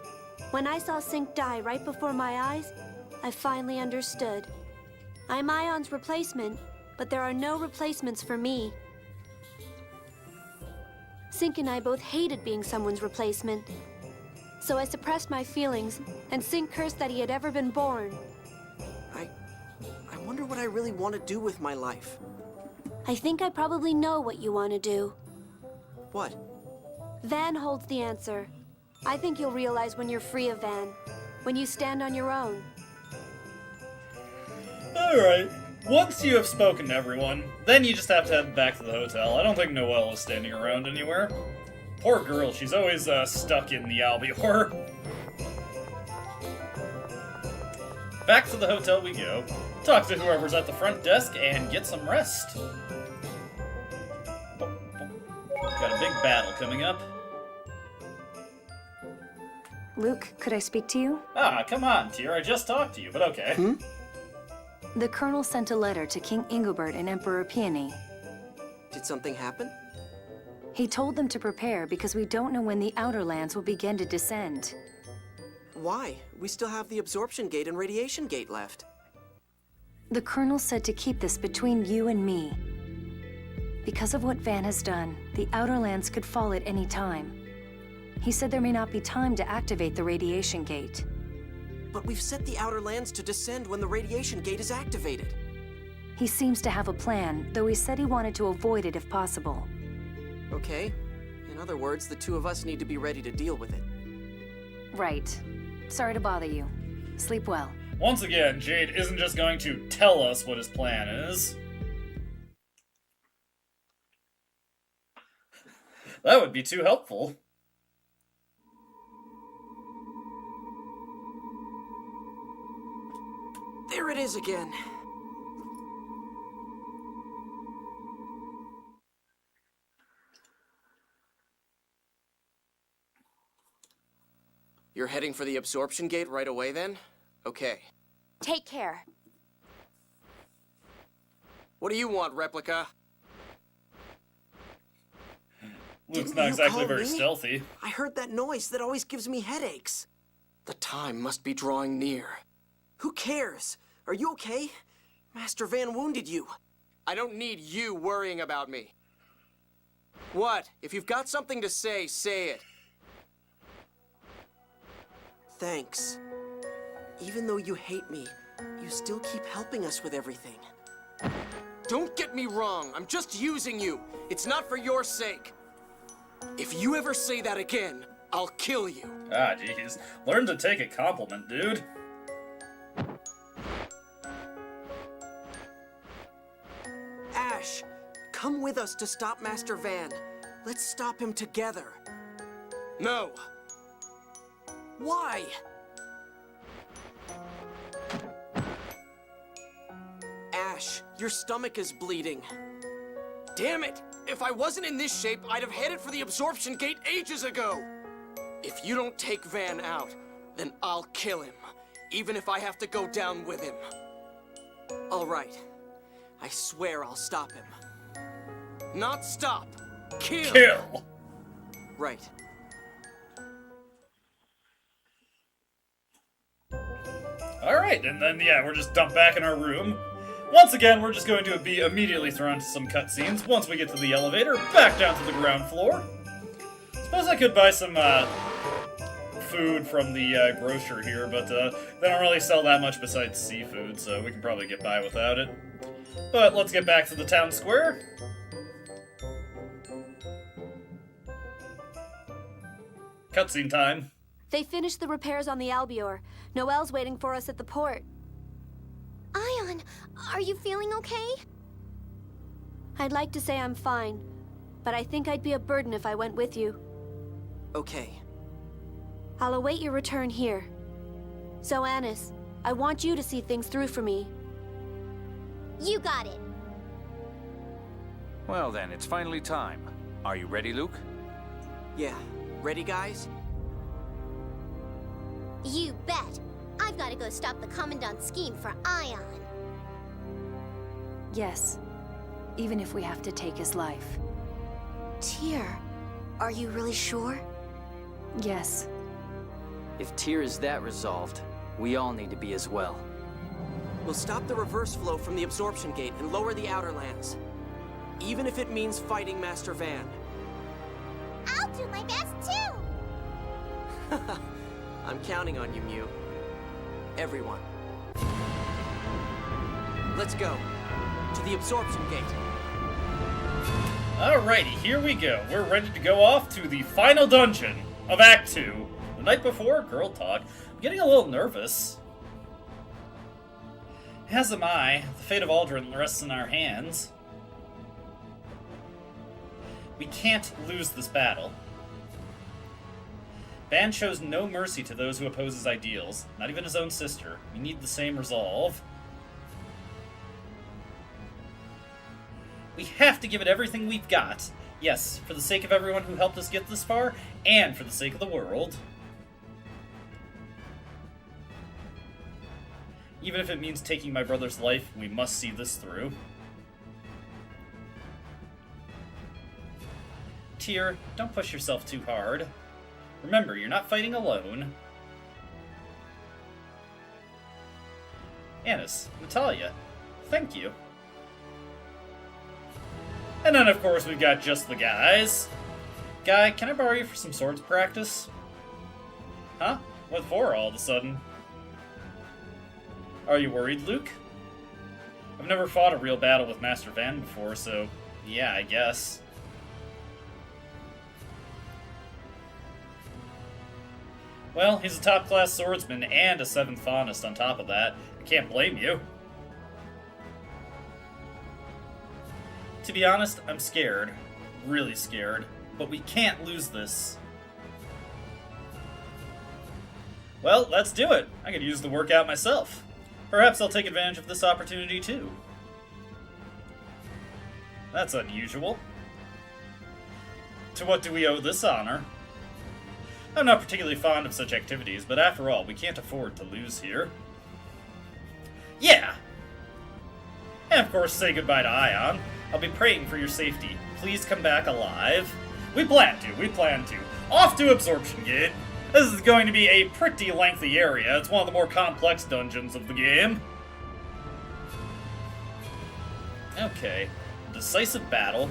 When I saw Sync die right before my eyes, I finally understood. I'm Ion's replacement, but there are no replacements for me. Sync and I both hated being someone's replacement. So I suppressed my feelings, and Sync cursed that he had ever been born. I wonder what I really want to do with my life. I think I probably know what you want to do. What? Van holds the answer. I think you'll realize when you're free of Van. When you stand on your own. Alright. Once you have spoken to everyone, then you just have to head back to the hotel. I don't think Noelle is standing around anywhere. Poor girl, she's always stuck in the Albior. Back to the hotel we go. Talk to whoever's at the front desk and get some rest. Got a big battle coming up. Luke, could I speak to you? Ah, come on, Tyr. I just talked to you, but okay. The Colonel sent a letter to King Ingobert and Emperor Peony. Did something happen? He told them to prepare because we don't know when the Outer Lands will begin to descend. Why? We still have the absorption gate and radiation gate left. The Colonel said to keep this between you and me. Because of what Van has done, the Outer Lands could fall at any time. He said there may not be time to activate the radiation gate. But we've set the Outer Lands to descend when the radiation gate is activated. He seems to have a plan, though he said he wanted to avoid it if possible. Okay. In other words, the two of us need to be ready to deal with it. Right. Sorry to bother you. Sleep well. Once again, Jade isn't just going to tell us what his plan is. That would be too helpful. There it is again. You're heading for the absorption gate right away then? Okay. Take care. What do you want, Replica? Luke's Didn't not you exactly call very me? stealthy. I heard that noise that always gives me headaches. The time must be drawing near. Who cares? Are you okay? Master Van wounded you. I don't need you worrying about me. What? If you've got something to say, say it. Thanks. Even though you hate me, you still keep helping us with everything. Don't get me wrong, I'm just using you. It's not for your sake. If you ever say that again, I'll kill you. Ah, jeez. Learn to take a compliment, dude. Ash, come with us to stop Master Van. Let's stop him together. No. Why? Ash, your stomach is bleeding. Damn it! If I wasn't in this shape, I'd have headed for the absorption gate ages ago. If you don't take Van out, then I'll kill him, even if I have to go down with him. All right. I swear I'll stop him. Not stop. Kill. Kill. Right. Alright, and then, yeah, we're just dumped back in our room. Once again, we're just going to be immediately thrown to some cutscenes once we get to the elevator, back down to the ground floor. Suppose I could buy some, food from the, grocer here, but, they don't really sell that much besides seafood, so we can probably get by without it. But let's get back to the town square. Cutscene time. They finished the repairs on the Albior. Noelle's waiting for us at the port. Ion, are you feeling okay? I'd like to say I'm fine, but I think I'd be a burden if I went with you. Okay. I'll await your return here. So, Annis, I want you to see things through for me. You got it. Well then, it's finally time. Are you ready, Luke? Yeah. Ready, guys? You bet. I've got to go stop the Commandant's scheme for Ion. Yes. Even if we have to take his life. Tyr, are you really sure? Yes. If Tyr is that resolved, we all need to be as well. We'll stop the reverse flow from the absorption gate and lower the outer lands. Even if it means fighting Master Van. I'll do my best too! I'm counting on you, Mew. Everyone. Let's go. To the absorption gate. Alrighty, here we go. We're ready to go off to the final dungeon of Act 2. The night before, girl talk. I'm getting a little nervous. As am I. The fate of Aldrin rests in our hands. We can't lose this battle. Van shows no mercy to those who oppose his ideals, not even his own sister. We need the same resolve. We have to give it everything we've got. Yes, for the sake of everyone who helped us get this far, and for the sake of the world. Even if it means taking my brother's life, we must see this through. Tyr, don't push yourself too hard. Remember, you're not fighting alone. Annis, Natalia, thank you. And then, of course, we've got just the guys. Guy, can I borrow you for some swords practice? Huh? What for, all of a sudden? Are you worried, Luke? I've never fought a real battle with Master Van before, so yeah, I guess. Well, he's a top-class swordsman and a 7th Faunist on top of that. I can't blame you. To be honest, I'm scared. Really scared. But we can't lose this. Well, let's do it. I could use the workout myself. Perhaps I'll take advantage of this opportunity too. That's unusual. To what do we owe this honor? I'm not particularly fond of such activities, but after all, we can't afford to lose here. Yeah! And of course, say goodbye to Ion. I'll be praying for your safety. Please come back alive. We plan to. Off to Absorption Gate. This is going to be a pretty lengthy area. It's one of the more complex dungeons of the game. Okay, decisive battle.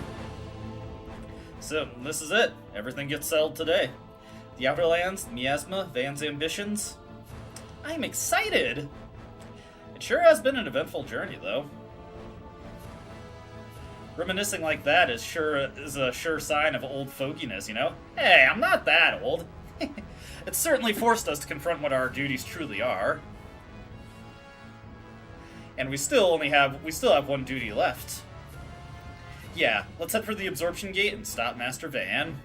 So, this is it. Everything gets settled today. The Outer Lands, Miasma, Van's ambitions. I'm excited! It sure has been an eventful journey, though. Reminiscing like that is a sure sign of old foginess, you know? Hey, I'm not that old. It's certainly forced us to confront what our duties truly are. And we still have one duty left. Yeah, let's head for the Absorption Gate and stop Master Van.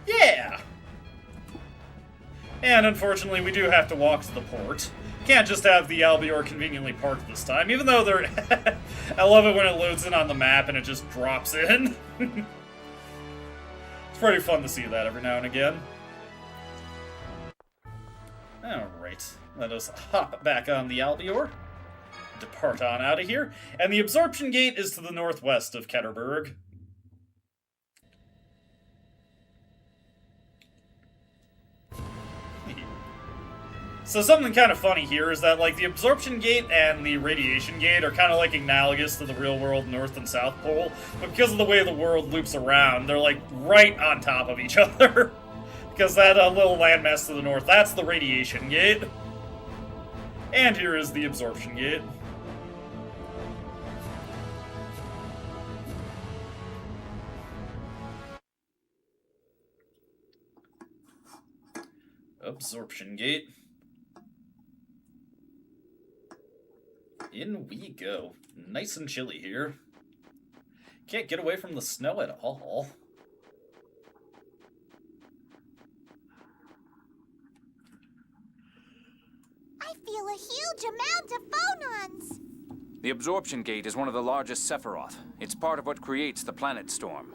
Yeah! And unfortunately, we do have to walk to the port. Can't just have the Albior conveniently parked this time, even though they're... I love it when it loads in on the map and it just drops in. It's pretty fun to see that every now and again. Alright, let us hop back on the Albior. Depart on out of here. And the Absorption Gate is to the northwest of Ketterberg. So something kind of funny here is that, like, the Absorption Gate and the Radiation Gate are kind of, like, analogous to the real-world North and South Pole, but because of the way the world loops around, they're, like, right on top of each other. Because that little landmass to the north, that's the Radiation Gate. And here is the Absorption Gate. Absorption Gate. In we go. Nice and chilly here. Can't get away from the snow at all. I feel a huge amount of phonons! The Absorption Gate is one of the largest Sephiroth. It's part of what creates the planet storm.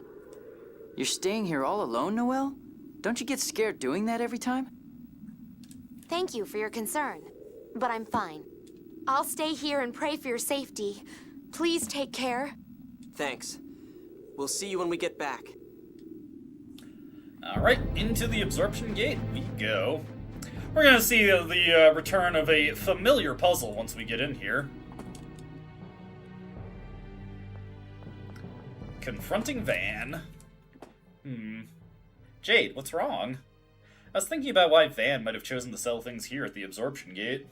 You're staying here all alone, Noelle? Don't you get scared doing that every time? Thank you for your concern, but I'm fine. I'll stay here and pray for your safety. Please take care. Thanks. We'll see you when we get back. Alright, into the Absorption Gate we go. We're gonna see the return of a familiar puzzle once we get in here. Confronting Van. Jade, what's wrong? I was thinking about why Van might have chosen to sell things here at the Absorption Gate.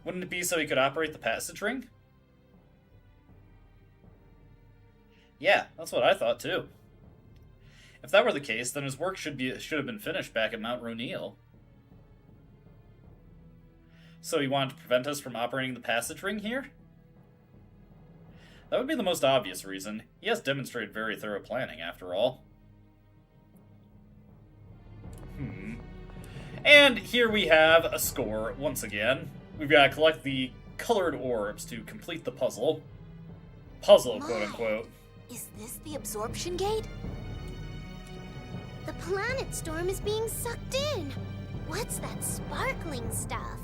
Wouldn't it be so he could operate the passage ring? Yeah, that's what I thought too. If that were the case, then his work should have been finished back at Mount Roneal. So he wanted to prevent us from operating the passage ring here? That would be the most obvious reason. He has demonstrated very thorough planning, after all. And here we have a score, once again. We've got to collect the colored orbs to complete the puzzle. Puzzle, quote-unquote. Is this the Absorption Gate? The planet storm is being sucked in. What's that sparkling stuff?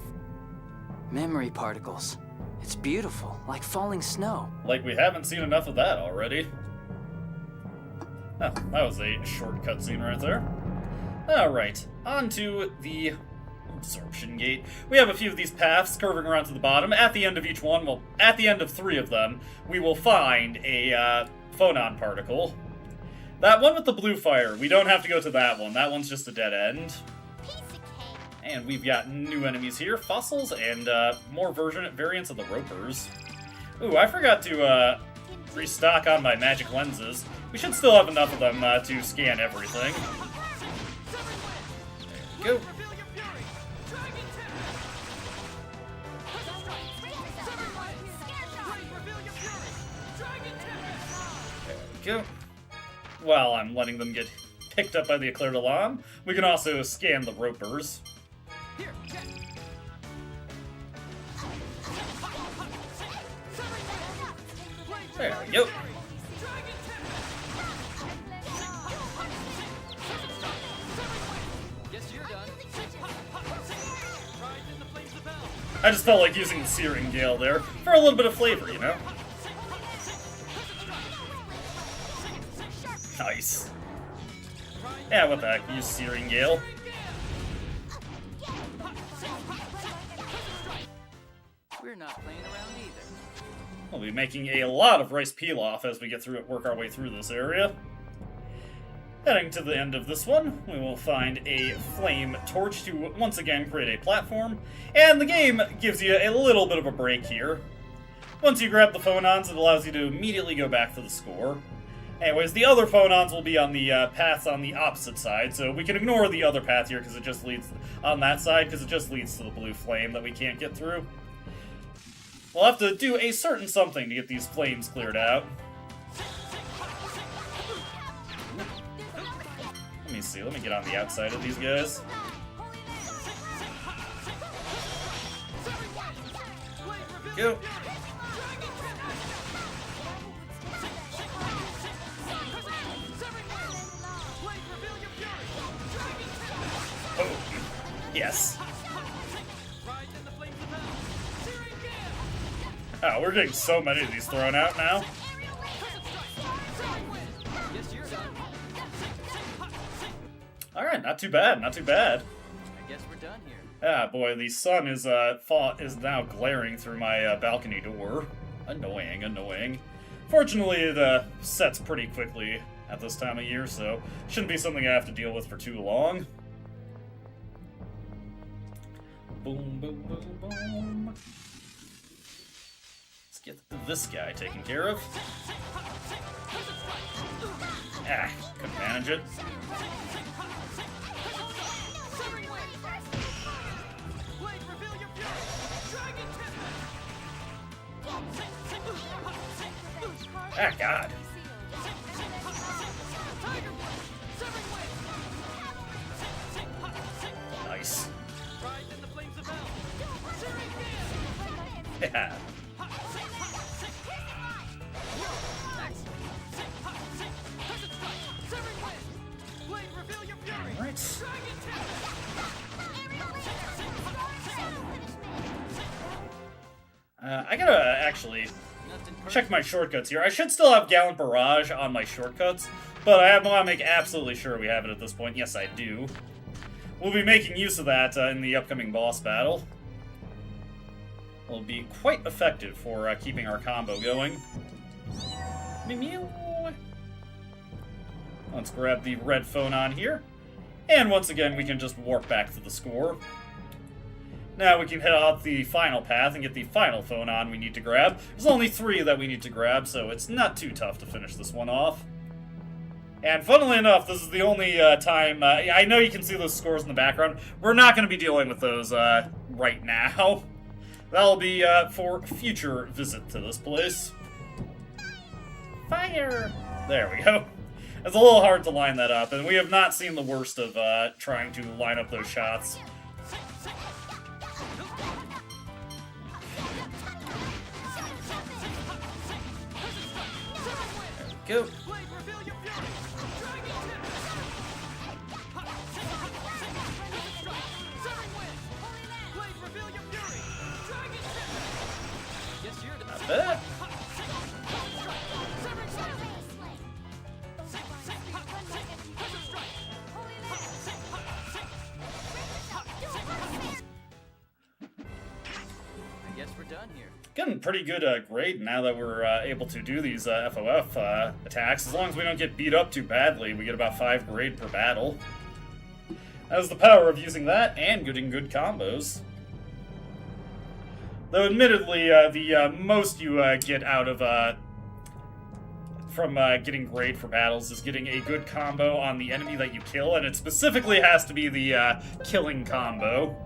Memory particles. It's beautiful, like falling snow. Like we haven't seen enough of that already. Oh, that was a short cutscene right there. Alright, on to the Absorption Gate. We have a few of these paths curving around to the bottom. At the end of each one, well, at the end of 3 of them, we will find a phonon particle. That one with the blue fire, we don't have to go to that one. That one's just a dead end. And we've got new enemies here, fossils, and more variants of the ropers. Ooh, I forgot to restock on my magic lenses. We should still have enough of them to scan everything. There we go. There we go. While I'm letting them get picked up by the Eclair de Lame, we can also scan the ropers. There we go. I just felt like using the Searing Gale there for a little bit of flavor, you know? Nice. Yeah, what the heck, use Searing Gale. We're not playing around either. We'll be making a lot of rice pilaf as we work our way through this area. Heading to the end of this one, we will find a flame torch to once again create a platform, and the game gives you a little bit of a break here. Once you grab the phonons, it allows you to immediately go back to the score. Anyways, the other phonons will be on the paths on the opposite side, so we can ignore the other path here because it just leads on that side because it just leads to the blue flame that we can't get through. We'll have to do a certain something to get these flames cleared out. Let me see, let me get on the outside of these guys. Go. Oh, yes. Oh, we're getting so many of these thrown out now. Alright, not too bad, not too bad. I guess we're done here. Ah, boy, the sun is now glaring through my balcony door. Annoying, annoying. Fortunately, it sets pretty quickly at this time of year, so shouldn't be something I have to deal with for too long. Boom, boom, boom, boom. Let's get this guy taken care of. Ah, couldn't manage it. Ah, God. Nice. Yeah. Alright. I gotta actually check my shortcuts here. I should still have Gallant Barrage on my shortcuts, but I want to make absolutely sure we have it at this point. Yes, I do. We'll be making use of that in the upcoming boss battle. It'll be quite effective for keeping our combo going. Mew. Let's grab the red phonon here. And once again, we can just warp back to the score. Now we can head off the final path and get the final phonon we need to grab. There's only 3 that we need to grab, so it's not too tough to finish this one off. And funnily enough, this is the only time... I know you can see those scores in the background. We're not going to be dealing with those right now. That'll be for future visit to this place. Fire! There we go. It's a little hard to line that up, and we have not seen the worst of trying to line up those shots. There we go. Not bad. I guess we're done here. Getting pretty good grade now that we're able to do these FOF attacks. As long as we don't get beat up too badly, we get about 5 grade per battle. That is the power of using that and getting good combos. Though admittedly, the most you get out of from getting grade for battles is getting a good combo on the enemy that you kill, and it specifically has to be the killing combo.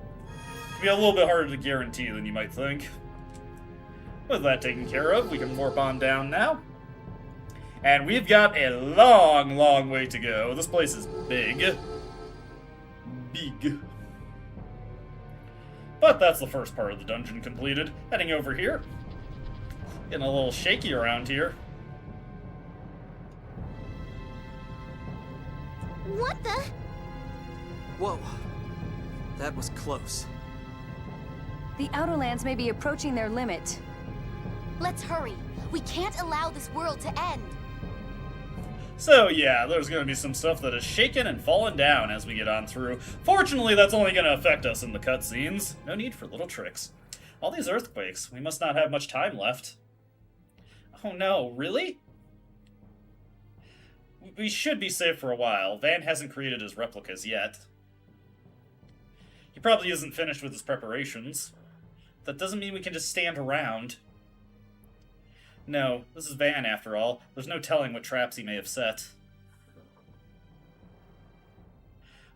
It'll be a little bit harder to guarantee than you might think. With that taken care of, we can warp on down now. And we've got a long, long way to go. This place is big. Big. But that's the first part of the dungeon completed. Heading over here. Getting a little shaky around here. What the? Whoa. That was close. The Outer Lands may be approaching their limit. Let's hurry. We can't allow this world to end. So yeah, there's going to be some stuff that is shaken and fallen down as we get on through. Fortunately, that's only going to affect us in the cutscenes. No need for little tricks. All these earthquakes. We must not have much time left. Oh no, really? We should be safe for a while. Van hasn't created his replicas yet. He probably isn't finished with his preparations. That doesn't mean we can just stand around. No, this is Van after all. There's no telling what traps he may have set.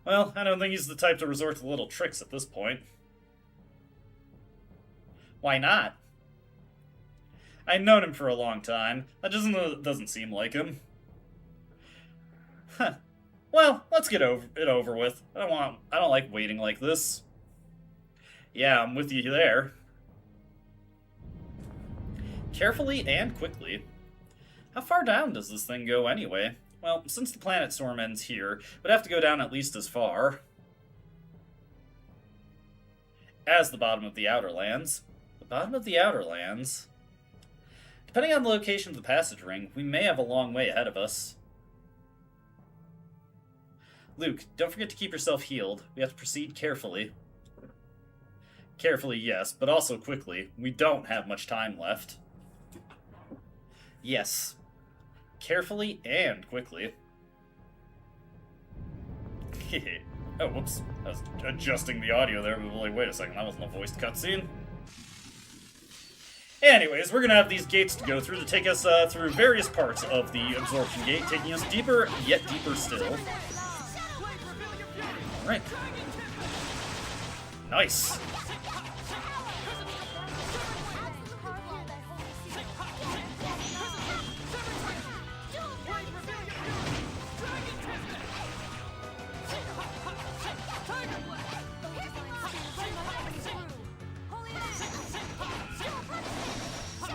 Well, I don't think he's the type to resort to little tricks at this point. Why not? I've known him for a long time. That doesn't seem like him. Huh. Well, let's get it over with. I don't like waiting like this. Yeah, I'm with you there. Carefully and quickly. How far down does this thing go anyway? Well, since the planet storm ends here, we'd have to go down at least as far as the bottom of the Outer Lands. The bottom of the Outer Lands. Depending on the location of the passage ring, we may have a long way ahead of us. Luke, don't forget to keep yourself healed. We have to proceed carefully. Carefully, yes, but also quickly. We don't have much time left. Yes. Carefully and quickly. Oh, whoops. I was adjusting the audio there, but like, wait a second, that wasn't a voiced cutscene. Anyways, we're gonna have these gates to go through to take us through various parts of the absorption gate, taking us deeper, yet deeper still. Alright. Nice.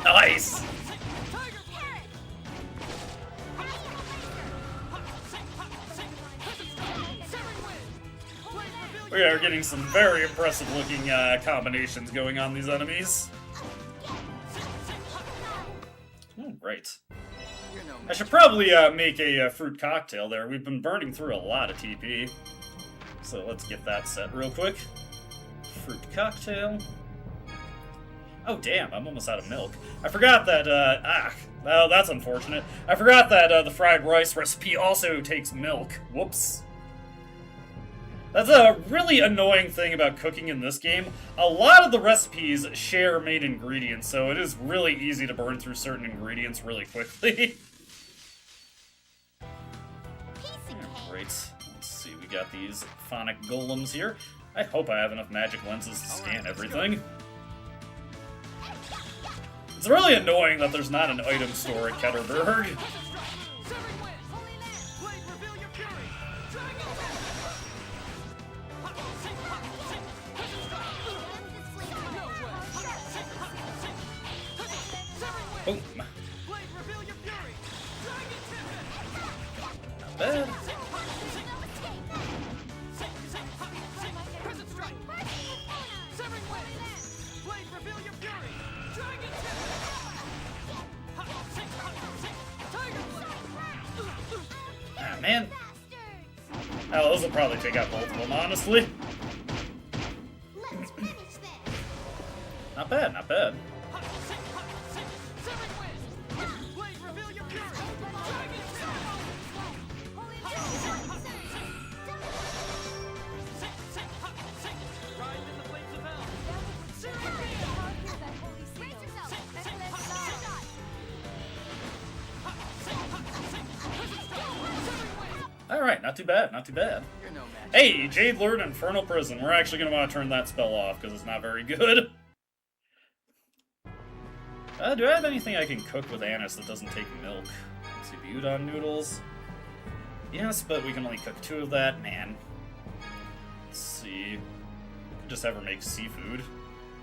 Nice! We are getting some very impressive looking combinations going on these enemies. Right. I should probably make a fruit cocktail there. We've been burning through a lot of TP. So let's get that set real quick. Fruit cocktail. Oh damn, I'm almost out of milk. I forgot that, well, that's unfortunate. I forgot that the fried rice recipe also takes milk. Whoops. That's a really annoying thing about cooking in this game. A lot of the recipes share main ingredients, so it is really easy to burn through certain ingredients really quickly. Great. Let's see, we got these phonic golems here. I hope I have enough magic lenses to scan everything. It's really annoying that there's not an item store at Ketterberg. Boom. Not bad. Ah, man. Oh, those will probably take out both of them, honestly. Not bad, not bad. Alright, not too bad, not too bad. Hey, Jade Lured Infernal Prison. We're actually going to want to turn that spell off, because it's not very good. Do I have anything I can cook with Anise that doesn't take milk? Let's see, Udon noodles. Yes, but we can only cook 2 of that. Man. Let's see. We could just have her make seafood.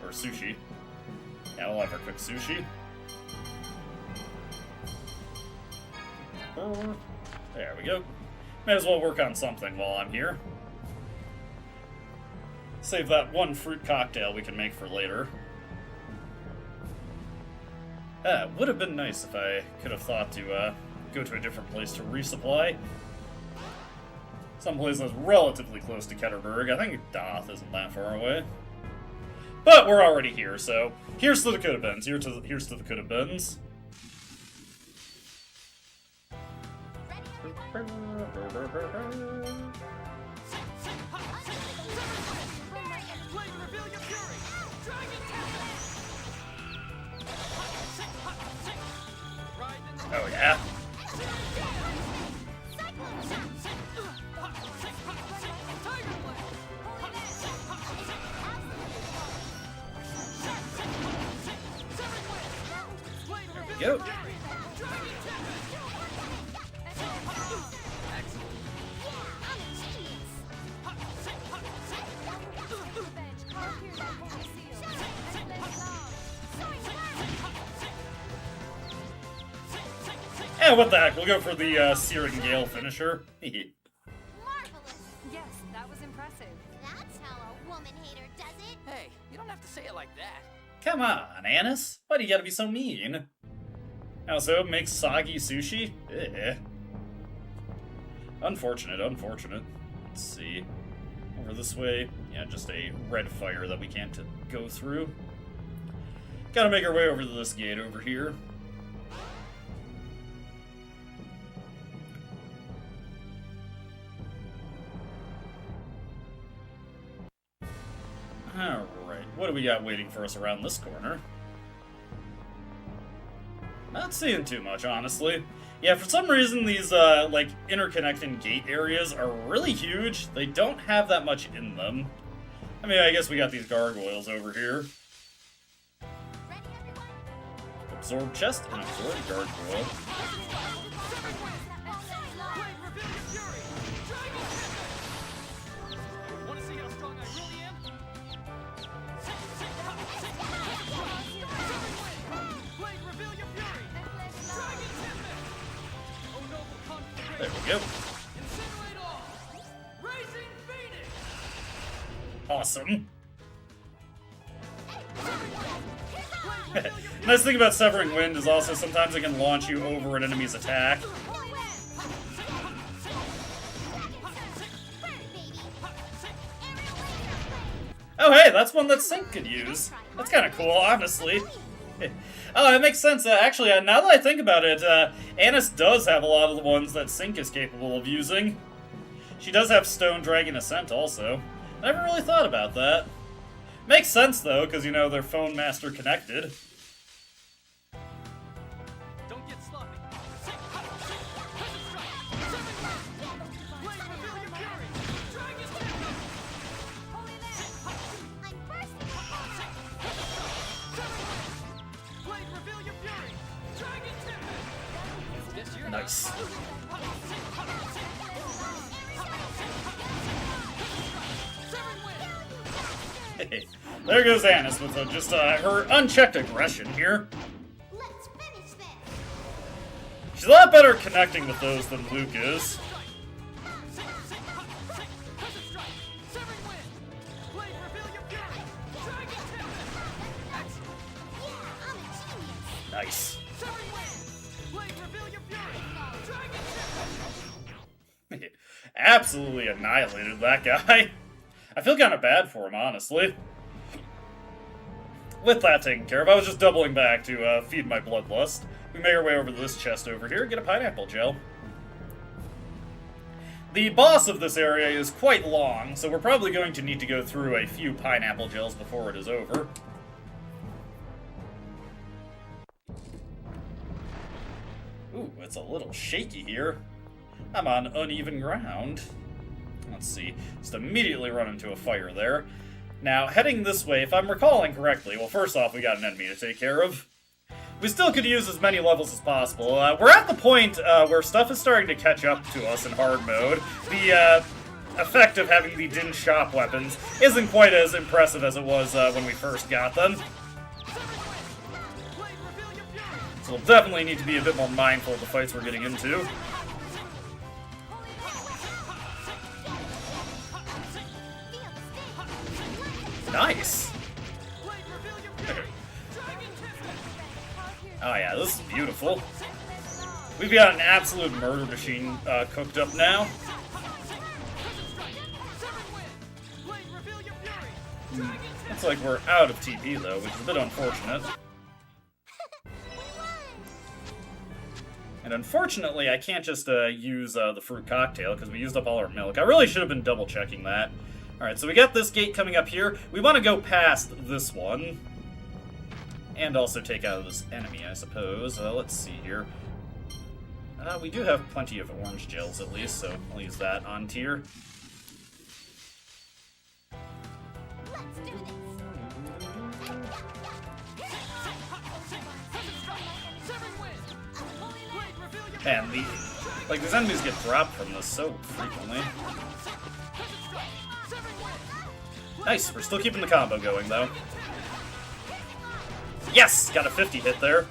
Or sushi. Yeah, we'll have her cook sushi. There we go. May as well work on something while I'm here. Save that one fruit cocktail we can make for later. Would have been nice if I could have thought to go to a different place to resupply. Someplace that's relatively close to Ketterberg. I think Doth isn't that far away. But we're already here, so here's to the could-have-beens. Here's to the could-have-beens. Oh yeah. There we go. Yeah, what the heck, we'll go for the Searing Gale finisher. Yes, that was impressive. That's how a woman hater does it. Hey, you don't have to say it like that. Come on, Annis. Why do you gotta be so mean? Also, make soggy sushi? Eh. Unfortunate, unfortunate. Let's see. Over this way. Yeah, just a red fire that we can't go through. Gotta make our way over to this gate over here. Alright, what do we got waiting for us around this corner? Not seeing too much, honestly. Yeah, for some reason these, like, interconnecting gate areas are really huge. They don't have that much in them. I mean, I guess we got these gargoyles over here. Absorb chest and absorb gargoyle. There we go. Awesome. Nice thing about Severing Wind is also sometimes it can launch you over an enemy's attack. Oh hey, that's one that Sync could use. That's kind of cool, honestly. Oh, it makes sense. Actually, now that I think about it, Annis does have a lot of the ones that Sync is capable of using. She does have Stone Dragon Ascent also. I never really thought about that. Makes sense, though, because, you know, they're Phone Master connected. Don't get sloppy. Nice. Hey, there goes Annis with just her unchecked aggression here. Let's finish this. She's a lot better connecting with those than Luke is. Nice. Absolutely annihilated that guy. I feel kind of bad for him, honestly. With that taken care of, I was just doubling back to feed my bloodlust. We make our way over to this chest over here and get a pineapple gel. The boss of this area is quite long, so we're probably going to need to go through a few pineapple gels before it is over. Ooh, it's a little shaky here. I'm on uneven ground. Let's see. Just immediately run into a fire there. Now, heading this way, if I'm recalling correctly, well, first off, we got an enemy to take care of. We still could use as many levels as possible. We're at the point where stuff is starting to catch up to us in hard mode. The effect of having the Din Shop weapons isn't quite as impressive as it was when we first got them. So we'll definitely need to be a bit more mindful of the fights we're getting into. Nice! Oh yeah, this is beautiful. We've got an absolute murder machine cooked up now. Looks like we're out of TP though, which is a bit unfortunate. And unfortunately, I can't just use the fruit cocktail because we used up all our milk. I really should have been double checking that. Alright, so we got this gate coming up here. We want to go past this one. And also take out this enemy, I suppose. Let's see here. We do have plenty of orange gels at least, so I'll use that on tier. Man, these enemies get dropped from this so frequently. Nice, we're still keeping the combo going, though. Yes! Got a 50 hit there.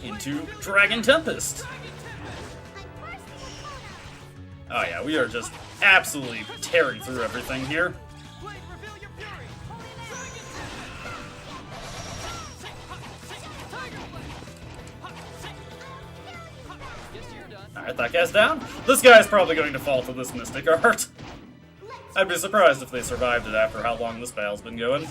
Into Dragon Tempest. Oh yeah, we are just absolutely tearing through everything here. Alright, that guy's down. This guy's probably going to fall to this Mystic Art. I'd be surprised if they survived it after how long this battle's been going.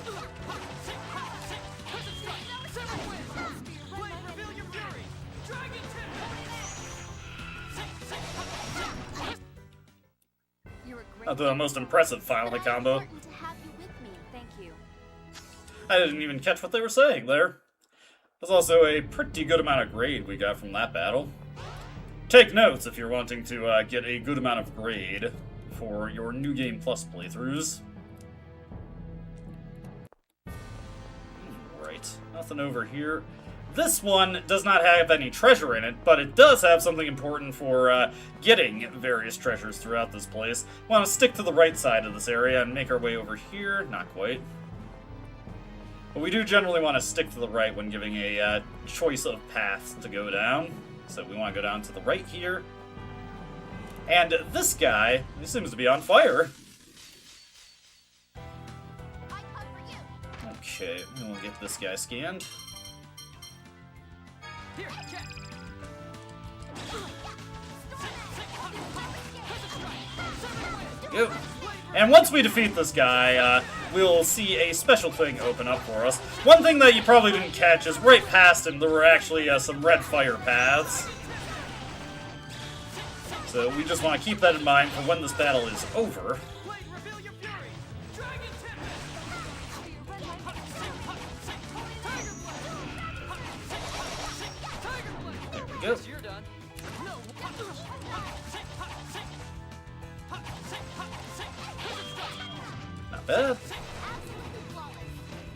Not the most impressive final hit combo. Thank you. I didn't even catch what they were saying there. There's also a pretty good amount of grade we got from that battle. Take notes if you're wanting to get a good amount of grade for your New Game Plus playthroughs. Right, nothing over here. This one does not have any treasure in it, but it does have something important for getting various treasures throughout this place. We want to stick to the right side of this area and make our way over here. Not quite. But we do generally want to stick to the right when giving a choice of paths to go down. So we want to go down to the right here. And this guy, he seems to be on fire. Okay, we'll get this guy scanned. Go. And once we defeat this guy, we'll see a special thing open up for us. One thing that you probably didn't catch is right past him there were actually some red fire paths. So we just want to keep that in mind for when this battle is over. There we go. Not bad.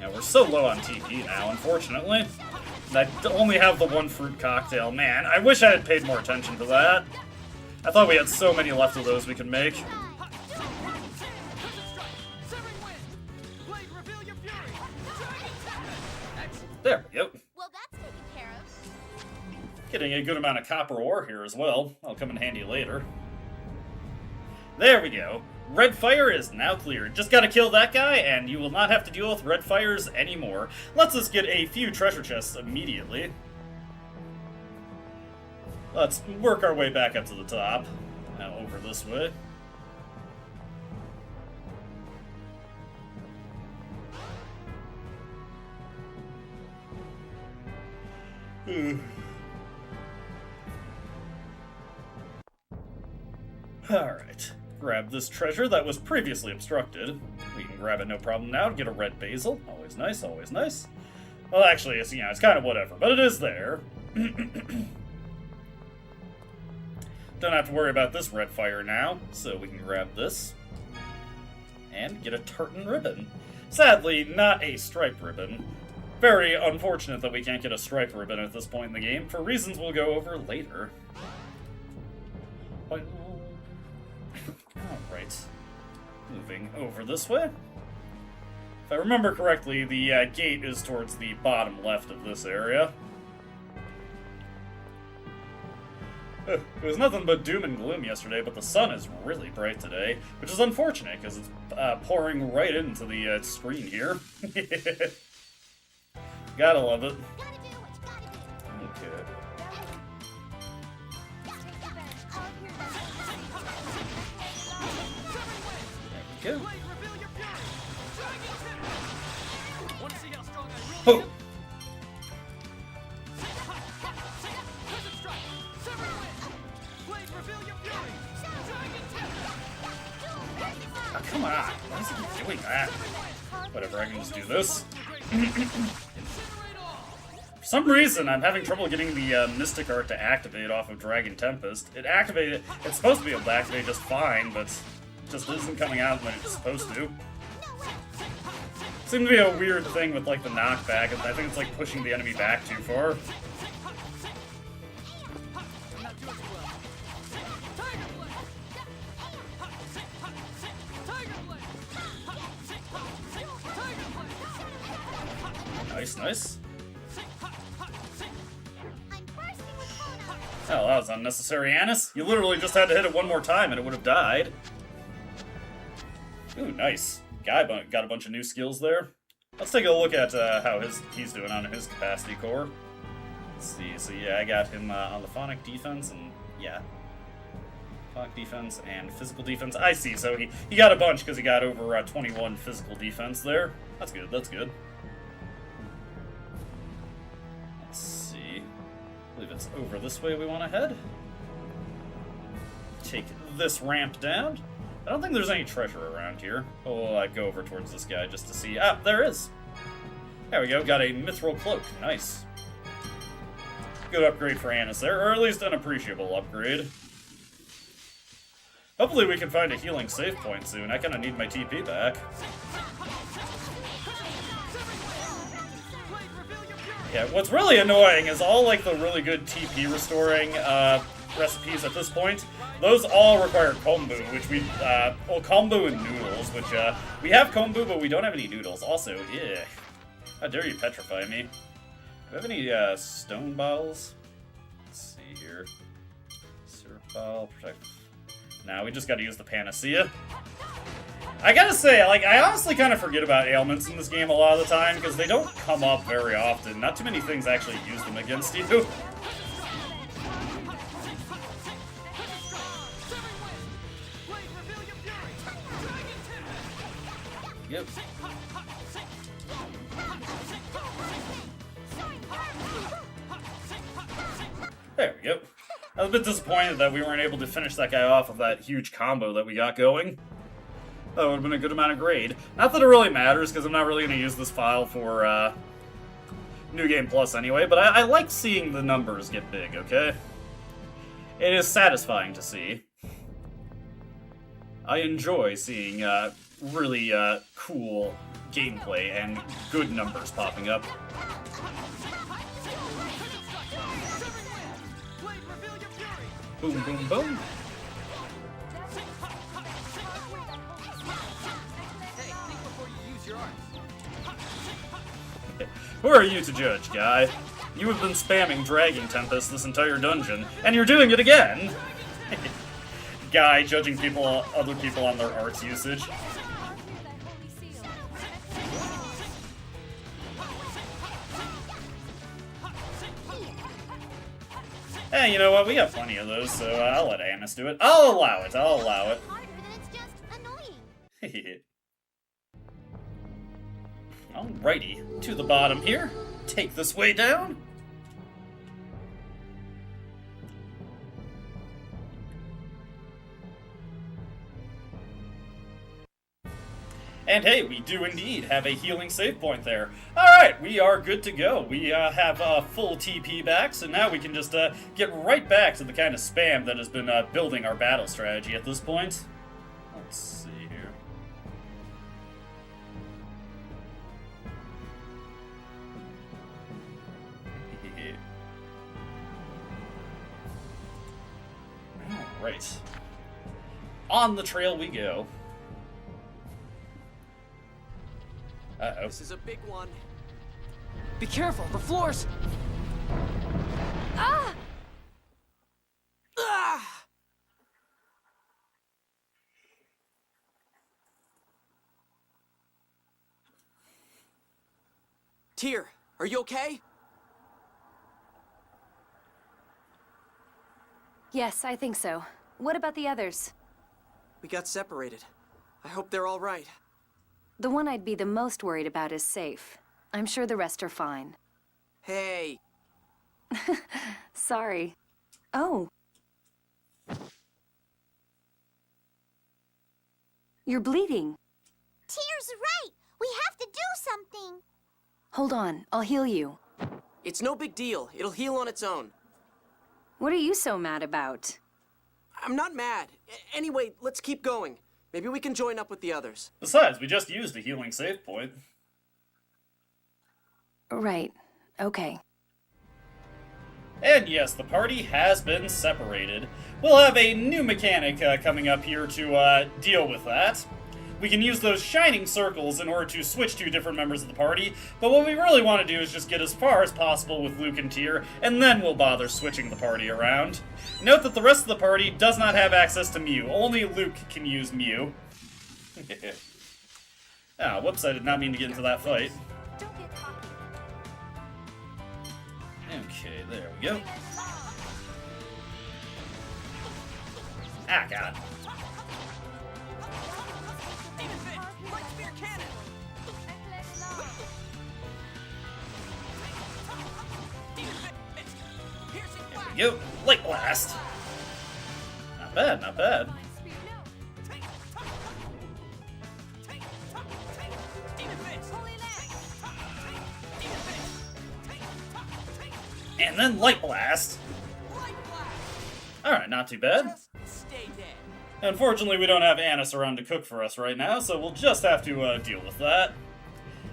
Yeah, we're so low on TP now, unfortunately. And I only have the one fruit cocktail. Man, I wish I had paid more attention to that. I thought we had so many left of those we could make. There we go. Well, that's taken care of. Getting a good amount of copper ore here as well. That'll come in handy later. There we go. Red fire is now cleared. Just gotta kill that guy, and you will not have to deal with red fires anymore. Let's just get a few treasure chests immediately. Let's work our way back up to the top. Now over this way. Alright. Grab this treasure that was previously obstructed. We can grab it no problem now to get a red basil. Always nice, always nice. Well, actually, it's, it's kind of whatever, but it is there. Don't have to worry about this red fire now, so we can grab this. And get a tartan ribbon. Sadly, not a striped ribbon. Very unfortunate that we can't get a striped ribbon at this point in the game, for reasons we'll go over later. Alright. Moving over this way. If I remember correctly, the gate is towards the bottom left of this area. It was nothing but doom and gloom yesterday, but the sun is really bright today, which is unfortunate because it's pouring right into the screen here. Gotta love it. Okay. There we go. Oh. Oh, come on! Why does he keep doing that? Whatever, I can just do this. For some reason, I'm having trouble getting the Mystic Art to activate off of Dragon Tempest. It's supposed to be able to activate just fine, but it just isn't coming out when it's supposed to. Seems to be a weird thing with, like, the knockback. I think it's like pushing the enemy back too far. Nice, nice. Oh, that was unnecessary, Annis. You literally just had to hit it one more time and it would have died. Ooh, nice. Guy got a bunch of new skills there. Let's take a look at how he's doing on his capacity core. Let's see. So yeah, I got him on the phonic defense and yeah. Phonic defense and physical defense. I see. So he got a bunch because he got over 21 physical defense there. That's good. That's good. Let's see. I believe it's over this way we want to head. Take this ramp down. I don't think there's any treasure around here. We'll go over towards this guy just to see. Ah, there is! There we go, got a mithril cloak. Nice. Good upgrade for Annis there, or at least an appreciable upgrade. Hopefully we can find a healing save point soon. I kinda need my TP back. Yeah, what's really annoying is all like the really good TP restoring recipes at this point. Those all require kombu, which well, kombu and noodles, which, we have kombu, but we don't have any noodles. Also, yeah. How dare you petrify me? Do we have any, stone bottles? Let's see here. Syrup bottle, protect. Nah, we just gotta use the panacea. I gotta say, like, I honestly kind of forget about ailments in this game a lot of the time, because they don't come up very often. Not too many things actually use them against you. Yep. There we go. I was a bit disappointed that we weren't able to finish that guy off with that huge combo that we got going. That would have been a good amount of grade. Not that it really matters, because I'm not really going to use this file for New Game Plus anyway, but I like seeing the numbers get big, okay? It is satisfying to see. I enjoy seeing really cool gameplay and good numbers popping up. Boom, boom, boom. Who are you to judge, guy? You have been spamming Dragon Tempest this entire dungeon, and you're doing it again! Guy judging other people on their arts usage. Hey, you know what? We got plenty of those, so I'll let Annis do it. I'll allow it. I'll allow it. Alrighty, to the bottom here. Take this way down. And hey, we do indeed have a healing save point there. Alright, we are good to go. We have full TP back, so now we can just get right back to the kind of spam that has been building our battle strategy at this point. Let's see here. Alright. On the trail we go. Uh-oh. This is a big one. Be careful, the floors! Ah! Tyr, are you okay? Yes, I think so. What about the others? We got separated. I hope they're all right. The one I'd be the most worried about is safe. I'm sure the rest are fine. Hey. Sorry. Oh. You're bleeding. Tyr's right. We have to do something. Hold on, I'll heal you. It's no big deal. It'll heal on its own. What are you so mad about? I'm not mad. Anyway, let's keep going. Maybe we can join up with the others. Besides, we just used a healing save point. Right. Okay. And yes, the party has been separated. We'll have a new mechanic coming up here to deal with that. We can use those shining circles in order to switch to different members of the party, but what we really want to do is just get as far as possible with Luke and Tyr, and then we'll bother switching the party around. Note that the rest of the party does not have access to Mew. Only Luke can use Mew. Ah, whoops, I did not mean to get into that fight. Okay, there we go. Ah, God. There we go. Light blast. Not bad, not bad. And then light blast. Alright, not too bad. Unfortunately, we don't have Annis around to cook for us right now, so we'll just have to deal with that.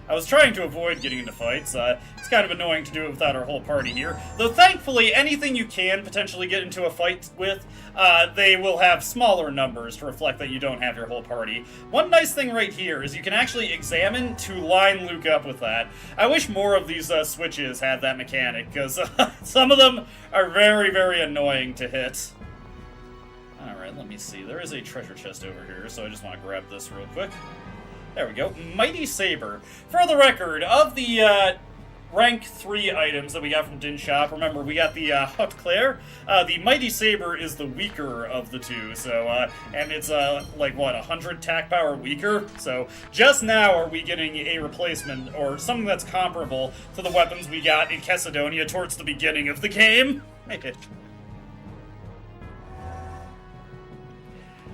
I was trying to avoid getting into fights. It's kind of annoying to do it without our whole party here. Though thankfully, anything you can potentially get into a fight with, they will have smaller numbers to reflect that you don't have your whole party. One nice thing right here is you can actually examine to line Luke up with that. I wish more of these switches had that mechanic, because some of them are very, very annoying to hit. Alright, let me see. There is a treasure chest over here, so I just want to grab this real quick. There we go. Mighty Saber. For the record, of the rank 3 items that we got from Din Shop, remember, we got the Haute Claire. The Mighty Saber is the weaker of the two, so, and it's, like, what, 100 attack power weaker? So, just now are we getting a replacement, or something that's comparable to the weapons we got in Chesedonia towards the beginning of the game.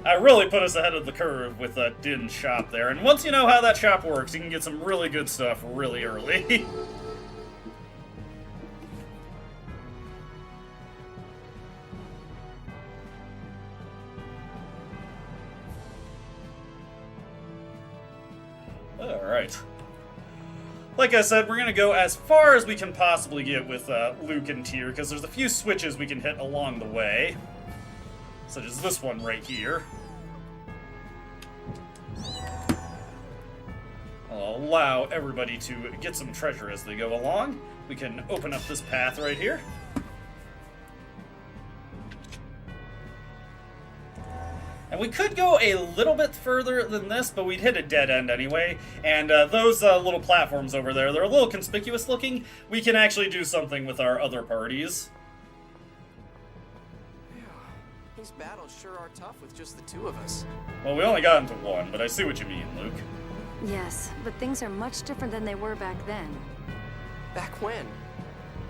I really put us ahead of the curve with Din's shop there, and once you know how that shop works, you can get some really good stuff really early. Alright. Like I said, we're going to go as far as we can possibly get with Luke and Tyr, because there's a few switches we can hit along the way. Such as this one right here. I'll allow everybody to get some treasure as they go along. We can open up this path right here. And we could go a little bit further than this, but we'd hit a dead end anyway. And those little platforms over there, they're a little conspicuous looking. We can actually do something with our other parties. These battles sure are tough with just the two of us. Well, we only got into one, but I see what you mean, Luke. Yes, but things are much different than they were back then. Back when?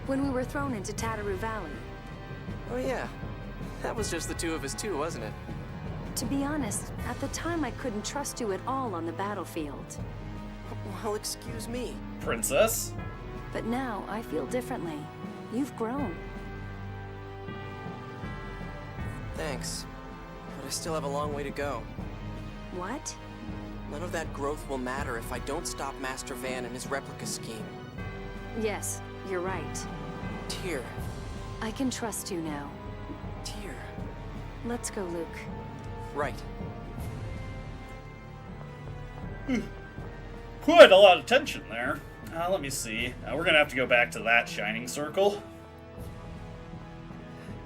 When we were thrown into Tataru Valley. Oh yeah, that was just the two of us too, wasn't it? To be honest, at the time I couldn't trust you at all on the battlefield. Well, excuse me. Princess? But now I feel differently. You've grown. Thanks, but I still have a long way to go. What? None of that growth will matter if I don't stop Master Van and his replica scheme. Yes, you're right. Tyr. I can trust you now. Tyr. Let's go, Luke. Right. Quite a lot of tension there. Let me see. We're gonna have to go back to that shining circle.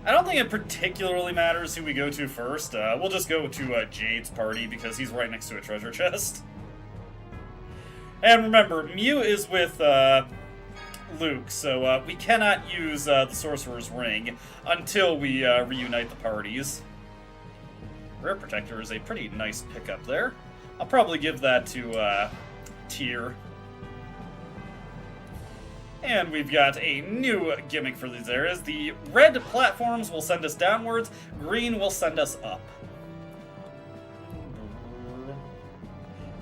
I don't think it particularly matters who we go to first. We'll just go to Jade's party because he's right next to a treasure chest. And remember, Mew is with Luke, so we cannot use the Sorcerer's Ring until we reunite the parties. Rare Protector is a pretty nice pickup there. I'll probably give that to Tyr. And we've got a new gimmick for these areas. The red platforms will send us downwards, green will send us up.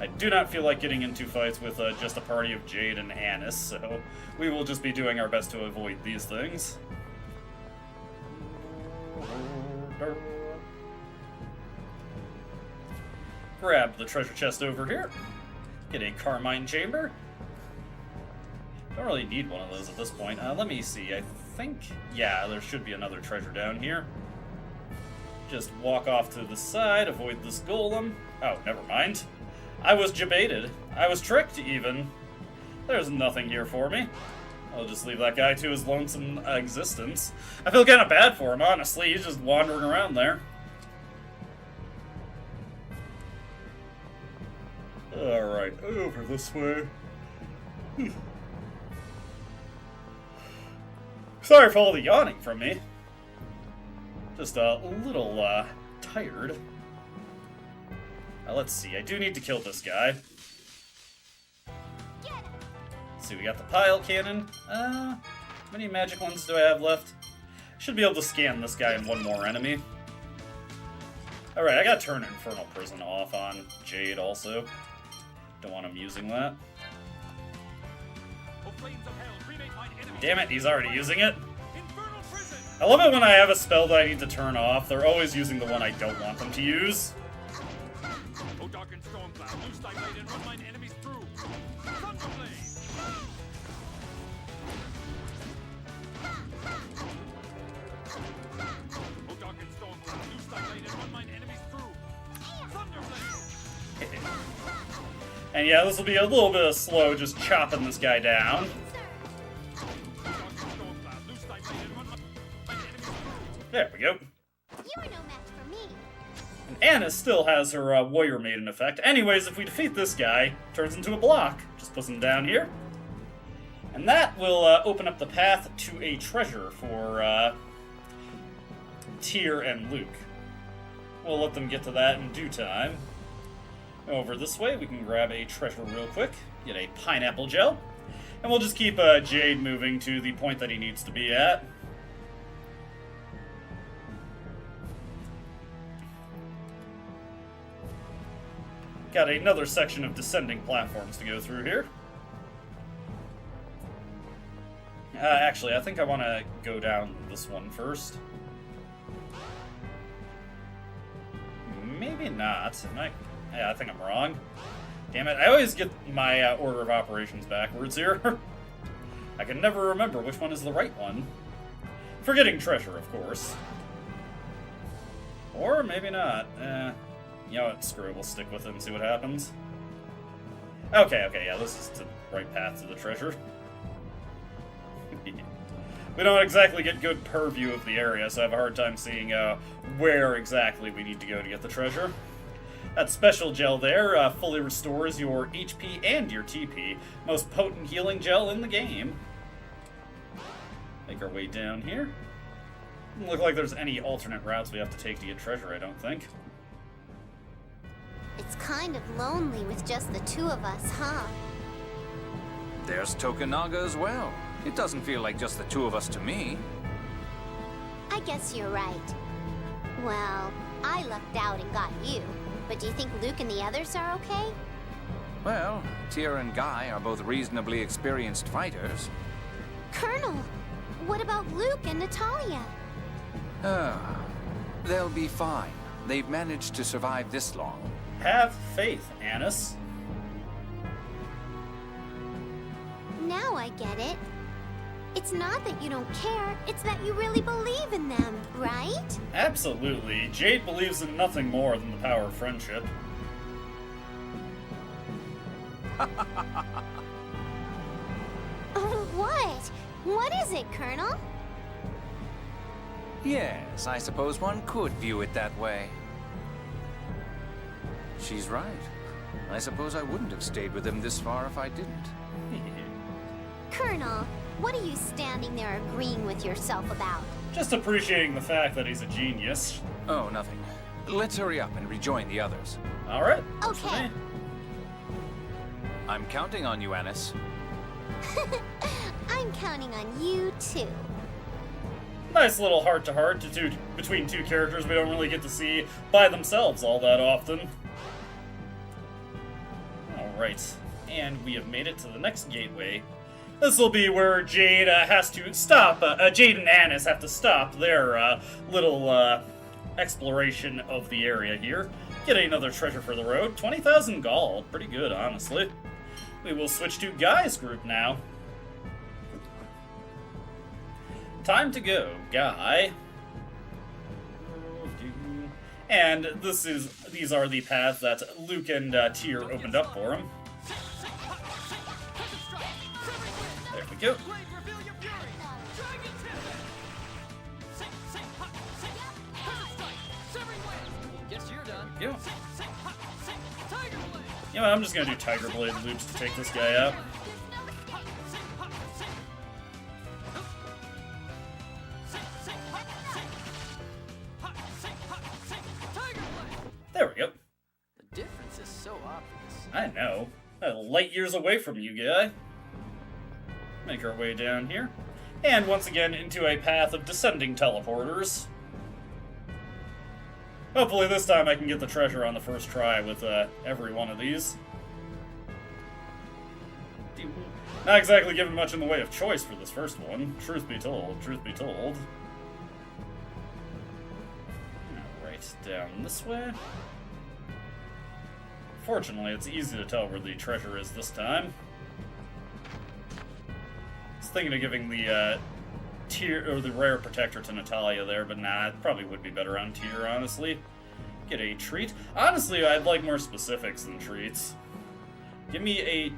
I do not feel like getting into fights with just a party of Jade and Annis, so we will just be doing our best to avoid these things. Grab the treasure chest over here. Get a Carmine Chamber. Don't really need one of those at this point. Let me see. I think, yeah, there should be another treasure down here. Just walk off to the side, avoid this golem. Oh, never mind. I was jebaited. I was tricked, even. There's nothing here for me. I'll just leave that guy to his lonesome existence. I feel kind of bad for him, honestly. He's just wandering around there. Alright, over this way. Sorry for all the yawning from me. Just a little, tired. Let's see, I do need to kill this guy. Let's see, we got the pile cannon. How many magic ones do I have left? Should be able to scan this guy and one more enemy. Alright, I gotta turn Infernal Prison off on Jade also. Don't want him using that. Damn it, he's already using it. I love it when I have a spell that I need to turn off. They're always using the one I don't want them to use. And yeah, this will be a little bit of slow, just chopping this guy down. There we go. You're no match for me. And Anna still has her Warrior Maiden effect. Anyways, if we defeat this guy, turns into a block. Just puts him down here. And that will open up the path to a treasure for Tyr and Luke. We'll let them get to that in due time. Over this way, we can grab a treasure real quick. Get a pineapple gel. And we'll just keep Jade moving to the point that he needs to be at. Got another section of descending platforms to go through here. Actually, I think I want to go down this one first. Maybe not. Yeah, I think I'm wrong. Damn it, I always get my order of operations backwards here. I can never remember which one is the right one. Forgetting treasure, of course. Or maybe not. You know what, screw it, we'll stick with it and see what happens. Okay, yeah, this is the right path to the treasure. We don't exactly get good purview of the area, so I have a hard time seeing where exactly we need to go to get the treasure. That special gel there fully restores your HP and your TP. Most potent healing gel in the game. Make our way down here. Doesn't look like there's any alternate routes we have to take to get treasure, I don't think. It's kind of lonely with just the two of us, huh? There's Tokunaga as well. It doesn't feel like just the two of us to me. I guess you're right. Well, I lucked out and got you. But do you think Luke and the others are okay? Well, Tyr and Guy are both reasonably experienced fighters. Colonel, what about Luke and Natalia? They'll be fine. They've managed to survive this long. Have faith, Annis. Now I get it. It's not that you don't care, it's that you really believe in them, right? Absolutely. Jade believes in nothing more than the power of friendship. What? What is it, Colonel? Yes, I suppose one could view it that way. She's right. I suppose I wouldn't have stayed with him this far if I didn't. Colonel, What are you standing there agreeing with yourself about? Just appreciating the fact that he's a genius. Oh, nothing. Let's hurry up and rejoin the others. All right. Okay. I'm counting on you, Anis. I'm counting on you, too. Nice little heart-to-heart between two characters we don't really get to see by themselves all that often. Alright, and we have made it to the next gateway. This will be where Jade has to stop, Jade and Anis have to stop their little exploration of the area here. Get another treasure for the road. 20,000 gold. Pretty good, honestly. We will switch to Guy's group now. Time to go, Guy. And these are the paths that Luke and Tyr opened up for him. There we go. Go. You know, I'm just gonna do Tiger Blade loops to take this guy out. There we go. The difference is so obvious. I know. Light years away from you, guy. Make our way down here. And once again into a path of descending teleporters. Hopefully this time I can get the treasure on the first try with every one of these. Not exactly given much in the way of choice for this first one. Truth be told, truth be told. Alright, down this way. Fortunately, it's easy to tell where the treasure is this time. I was thinking of giving the Tyr or the rare protector to Natalia there, but nah, it probably would be better on Tyr, honestly. Get a treat. Honestly, I'd like more specifics than treats. Give me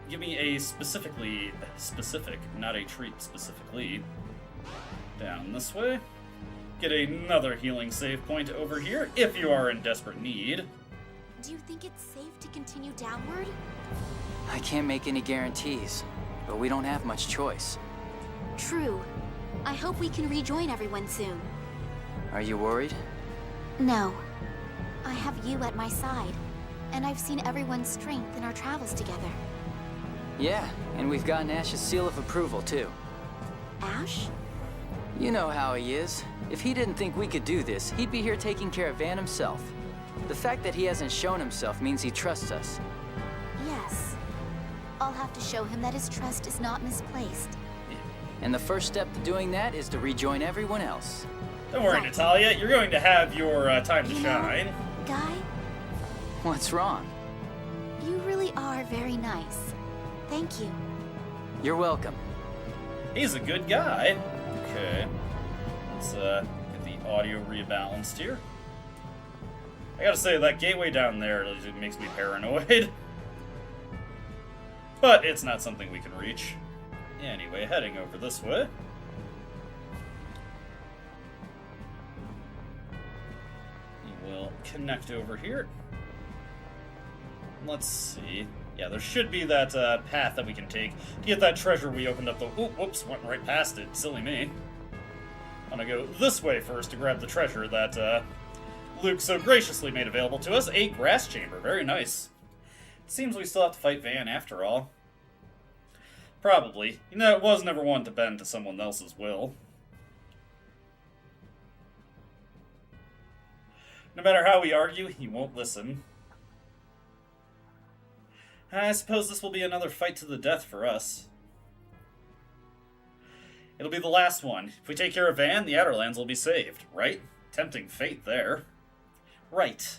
a specifically specific, not a treat specifically. Down this way. Get another healing save point over here if you are in desperate need. Do you think it's safe to continue downward? I can't make any guarantees, but we don't have much choice. True. I hope we can rejoin everyone soon. Are you worried? No. I have you at my side, and I've seen everyone's strength in our travels together. Yeah, and we've gotten Ash's seal of approval, too. Ash? You know how he is. If he didn't think we could do this, he'd be here taking care of Van himself. The fact that he hasn't shown himself means he trusts us. Yes. I'll have to show him that his trust is not misplaced. And the first step to doing that is to rejoin everyone else. Don't worry, Natalia. You're going to have your time to shine. Guy? What's wrong? You really are very nice. Thank you. You're welcome. He's a good guy. Okay. Let's get the audio rebalanced here. I gotta say, that gateway down there it makes me paranoid. But it's not something we can reach. Anyway, heading over this way. We will connect over here. Let's see. Yeah, there should be that path that we can take to get that treasure we opened up the... Ooh, whoops, went right past it. Silly me. I'm gonna go this way first to grab the treasure that Luke so graciously made available to us. A grass chamber. Very nice. Seems we still have to fight Van after all. Probably. You know, it was never one to bend to someone else's will. No matter how we argue, he won't listen. I suppose this will be another fight to the death for us. It'll be the last one. If we take care of Van, the Outerlands will be saved, right? Tempting fate there. Right.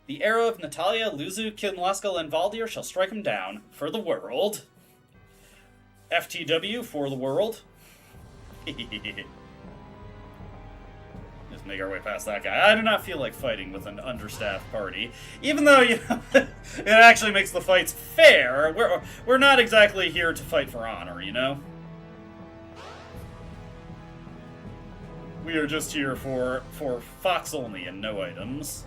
The arrow of Natalia, Luzu, Kinlaskal, and Valdir shall strike him down. For the world. FTW, for the world. Just make our way past that guy. I do not feel like fighting with an understaffed party. Even though, you know, it actually makes the fights fair. We're not exactly here to fight for honor, you know? We are just here for Fox only and no items.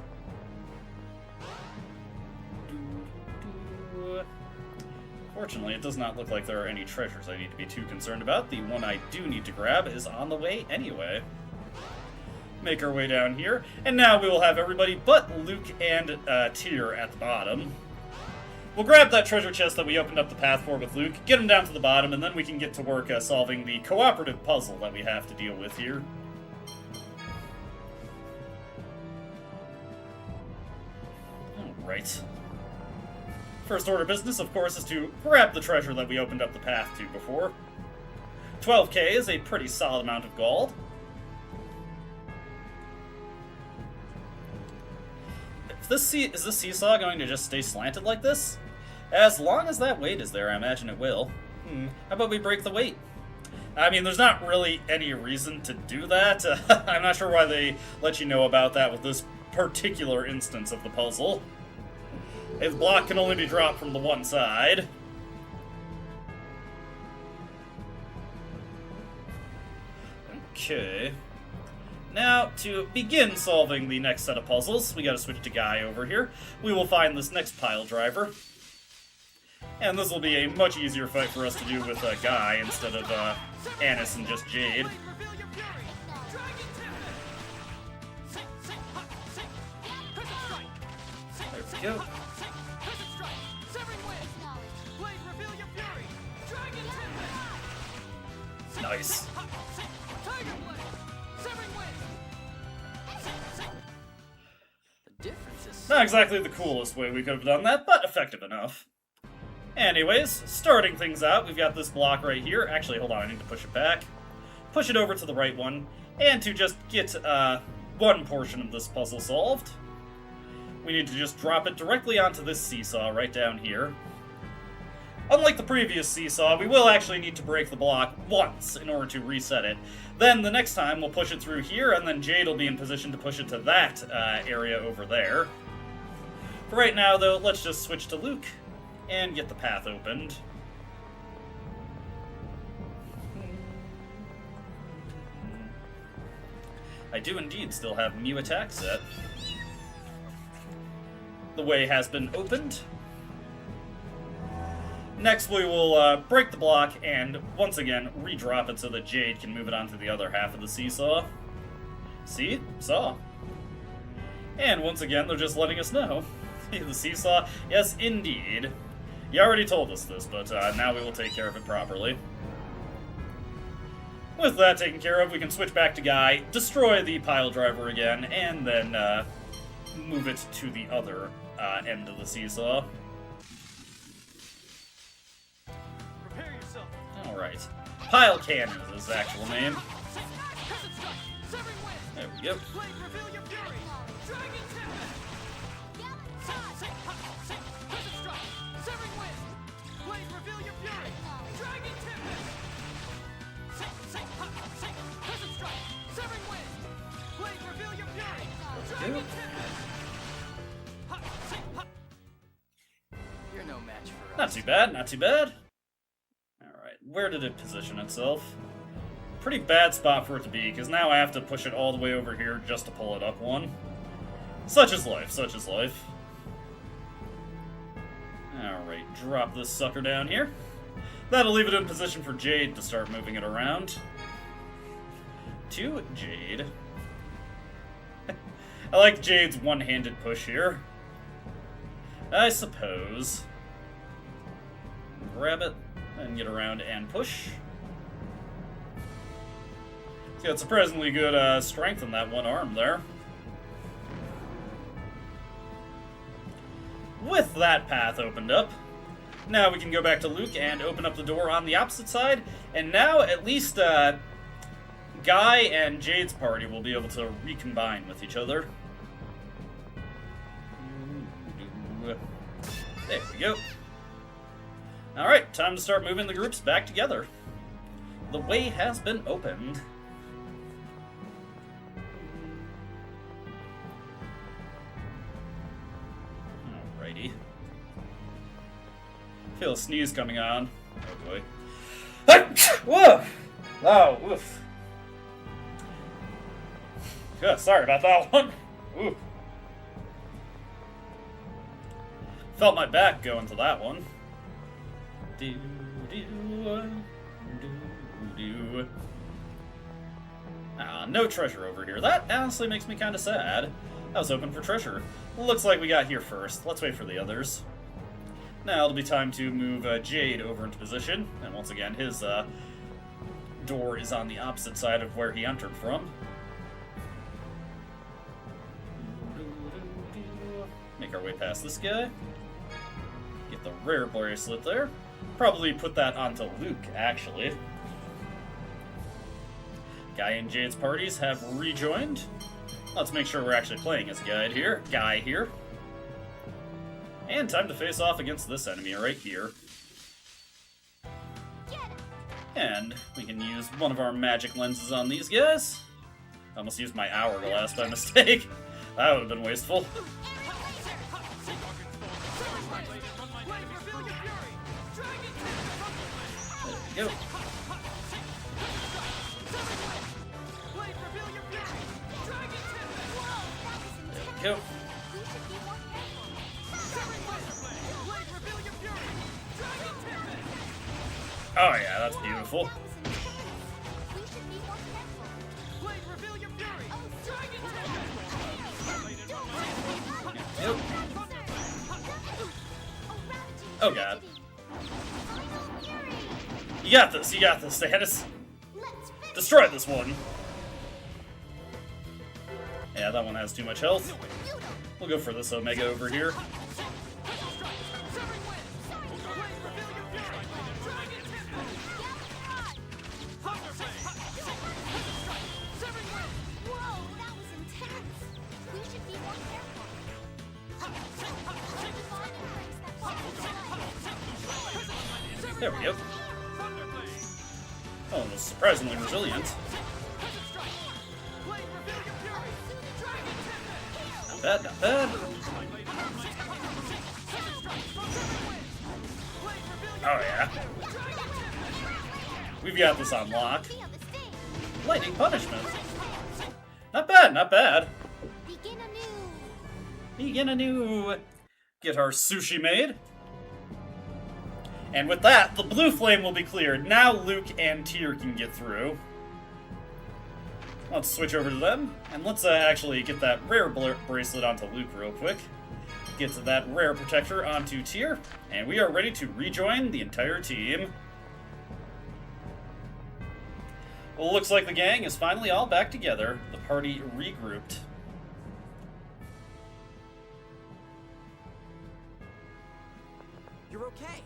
Fortunately, it does not look like there are any treasures I need to be too concerned about. The one I do need to grab is on the way anyway. Make our way down here, and now we will have everybody but Luke and Tyr at the bottom. We'll grab that treasure chest that we opened up the path for with Luke, get him down to the bottom, and then we can get to work solving the cooperative puzzle that we have to deal with here. Alright. First order of business, of course, is to grab the treasure that we opened up the path to before. 12k is a pretty solid amount of gold. Is this seesaw going to just stay slanted like this? As long as that weight is there, I imagine it will. How about we break the weight? I mean, there's not really any reason to do that. I'm not sure why they let you know about that with this particular instance of the puzzle. His block can only be dropped from the one side. Okay. Now, to begin solving the next set of puzzles, we gotta switch to Guy over here. We will find this next pile driver. And this will be a much easier fight for us to do with Guy instead of Annis and just Jade. There we go. Nice. Not exactly the coolest way we could have done that, but effective enough. Anyways, starting things out, we've got this block right here. Actually, hold on, I need to push it back. Push it over to the right one, and to just get one portion of this puzzle solved, we need to just drop it directly onto this seesaw right down here. Unlike the previous seesaw, we will actually need to break the block once in order to reset it. Then the next time we'll push it through here, and then Jade will be in position to push it to that area over there. For right now, though, let's just switch to Luke and get the path opened. I do indeed still have Mew attack set. The way has been opened. Next, we will break the block and, once again, redrop it so that Jade can move it onto the other half of the seesaw. See? Saw. And once again, they're just letting us know. The seesaw? Yes, indeed. You already told us this, but now we will take care of it properly. With that taken care of, we can switch back to Guy, destroy the pile driver again, and then move it to the other end of the seesaw. Alright. Pile Cannon is his actual name. There we go. You're no match for us. Not too bad, not too bad. Alright, where did it position itself? Pretty bad spot for it to be, because now I have to push it all the way over here just to pull it up one. Such is life, such is life. Alright, drop this sucker down here. That'll leave it in position for Jade to start moving it around. To Jade. I like Jade's one-handed push here. I suppose. Grab it, and get around and push. It's got surprisingly good strength in that one arm there. With that path opened up, now we can go back to Luke and open up the door on the opposite side, and now at least Guy and Jade's party will be able to recombine with each other. There we go. Alright, time to start moving the groups back together. The way has been opened. Alrighty. Feel a sneeze coming on. Oh boy. Whoa! Oh, woof. Good, sorry about that one. Ooh. Felt my back going to that one. No treasure over here. That honestly makes me kind of sad. I was hoping for treasure. Looks like we got here first. Let's wait for the others. Now it'll be time to move Jade over into position. And once again, his door is on the opposite side of where he entered from. Make our way past this guy. Get the rare bracelet there. Probably put that onto Luke, actually. Guy and Jade's parties have rejoined. Let's make sure we're actually playing as guy here. And time to face off against this enemy right here. And we can use one of our magic lenses on these guys. I almost used my hourglass by mistake. That would have been wasteful. There we go. There we go. Oh yeah, that's beautiful. Yep. Oh god. You got this, Stannis. Destroy this one. Yeah, that one has too much health. We'll go for this Omega over here. There we go. Oh, it was surprisingly resilient. Not bad, not bad. Oh yeah. We've got this on lock. Lightning punishment. Not bad, not bad. Begin anew. Get our sushi made. And with that, the blue flame will be cleared. Now Luke and Tyr can get through. Let's switch over to them, and let's actually get that rare bracelet onto Luke real quick. Get that rare protector onto Tyr, and we are ready to rejoin the entire team. Well, looks like the gang is finally all back together. The party regrouped. You're okay.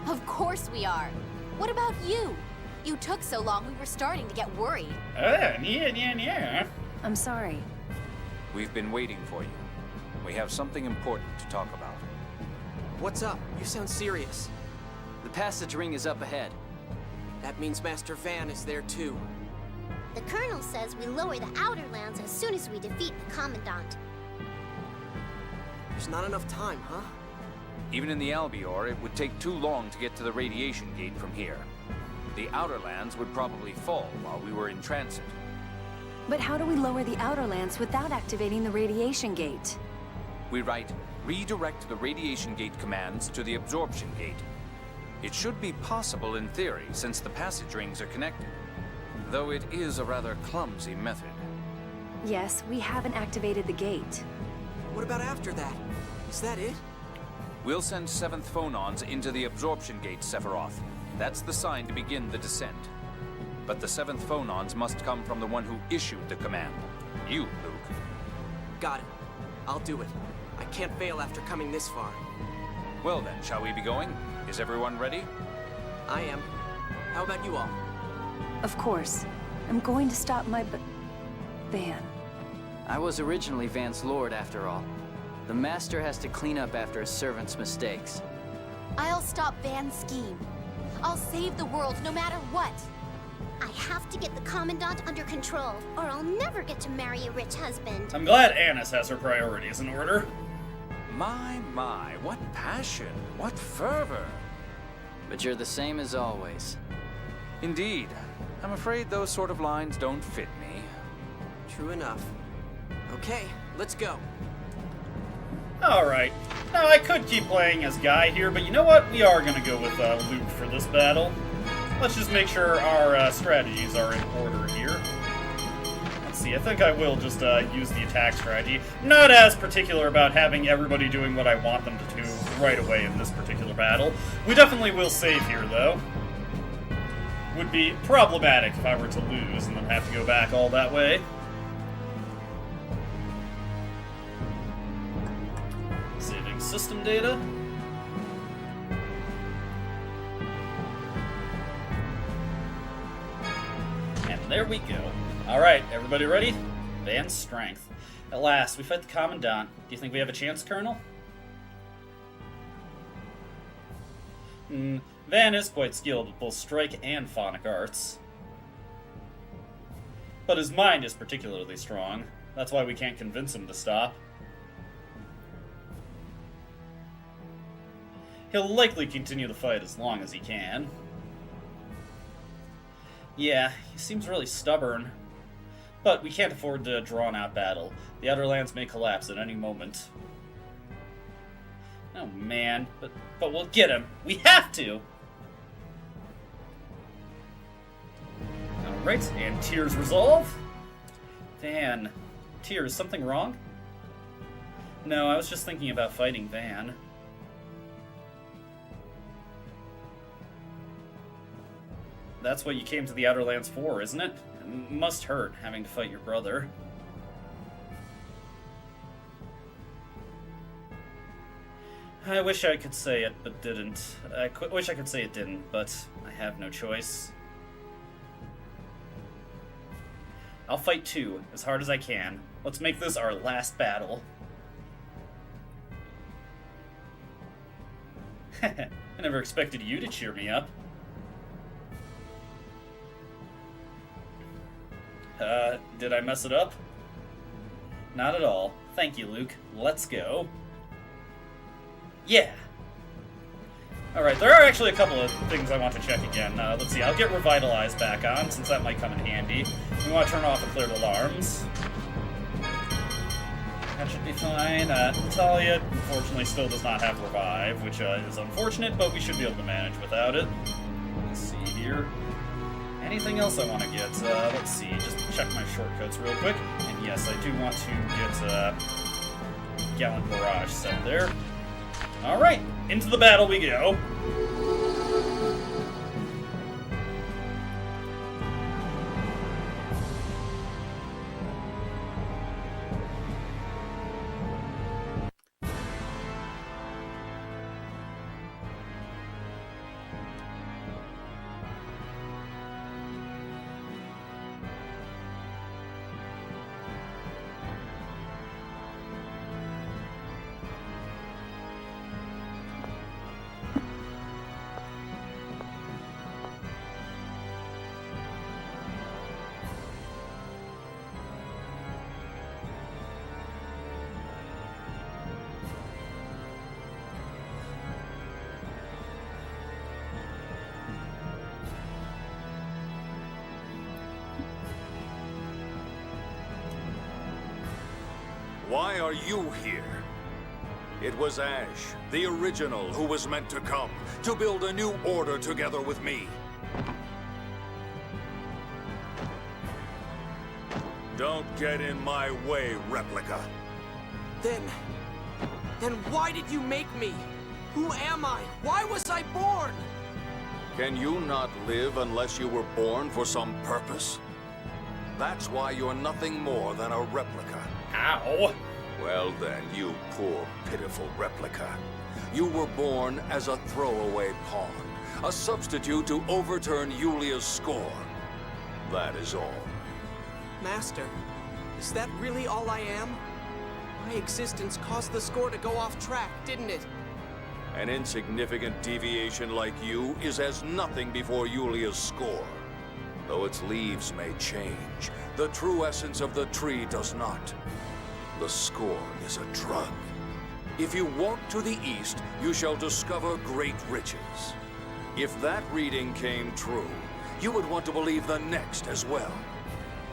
Of course we are. What about you? You took so long we were starting to get worried. Yeah. I'm sorry. We've been waiting for you. We have something important to talk about. What's up? You sound serious. The passage ring is up ahead. That means Master Van is there too. The Colonel says we lower the outer lands as soon as we defeat the Commandant. There's not enough time, huh? Even in the Albior, it would take too long to get to the radiation gate from here. The outer lands would probably fall while we were in transit. But how do we lower the outer lands without activating the radiation gate? We write, redirect the radiation gate commands to the absorption gate. It should be possible in theory, since the passage rings are connected. Though it is a rather clumsy method. Yes, we haven't activated the gate. What about after that? Is that it? We'll send 7th phonons into the absorption gate, Sephiroth. That's the sign to begin the descent. But the 7th phonons must come from the one who issued the command. You, Luke. Got it. I'll do it. I can't fail after coming this far. Well then, shall we be going? Is everyone ready? I am. How about you all? Of course. I'm going to stop my Van. I was originally Van's lord, after all. The Master has to clean up after a servant's mistakes. I'll stop Van's scheme. I'll save the world no matter what. I have to get the Commandant under control, or I'll never get to marry a rich husband. I'm glad Annis has her priorities in order. My, what passion, what fervor. But you're the same as always. Indeed. I'm afraid those sort of lines don't fit me. True enough. Okay, let's go. Alright. Now, I could keep playing as Guy here, but you know what? We are going to go with Luke for this battle. Let's just make sure our strategies are in order here. Let's see, I think I will just use the attack strategy. Not as particular about having everybody doing what I want them to do right away in this particular battle. We definitely will save here, though. Would be problematic if I were to lose and then have to go back all that way. Saving system data. And there we go. Alright, everybody ready? Van's strength. At last, we fight the Commandant. Do you think we have a chance, Colonel? Van is quite skilled with both strike and phonic arts. But his mind is particularly strong. That's why we can't convince him to stop. He'll likely continue the fight as long as he can. Yeah, he seems really stubborn. But we can't afford a drawn-out battle. The Outer Lands may collapse at any moment. Oh man, but we'll get him. We have to! Alright, and Tears resolve. Van. Tears, something wrong? No, I was just thinking about fighting Van. That's what you came to the Outer Lands for, isn't it? It must hurt, having to fight your brother. I wish I could say it, but didn't. I wish I could say it didn't, but I have no choice. I'll fight too, as hard as I can. Let's make this our last battle. I never expected you to cheer me up. Did I mess it up? Not at all. Thank you, Luke. Let's go. Yeah! Alright, there are actually a couple of things I want to check again. Let's see, I'll get Revitalize back on, since that might come in handy. We want to turn off the cleared alarms. That should be fine. Natalia, unfortunately, still does not have Revive, which is unfortunate, but we should be able to manage without it. Let's see here. Anything else I want to get? Let's see, just check my shortcuts real quick. And yes, I do want to get Gallant Barrage set there. Alright, into the battle we go. Why are you here? It was Ash, the original, who was meant to come, to build a new order together with me. Don't get in my way, Replica. Then why did you make me? Who am I? Why was I born? Can you not live unless you were born for some purpose? That's why you're nothing more than a replica. Ow! Well then, you poor, pitiful replica. You were born as a throwaway pawn, a substitute to overturn Yulia's score. That is all. Master, is that really all I am? My existence caused the score to go off track, didn't it? An insignificant deviation like you is as nothing before Yulia's score. Though its leaves may change, the true essence of the tree does not. The score is a drug. If you walk to the east, you shall discover great riches. If that reading came true, you would want to believe the next as well.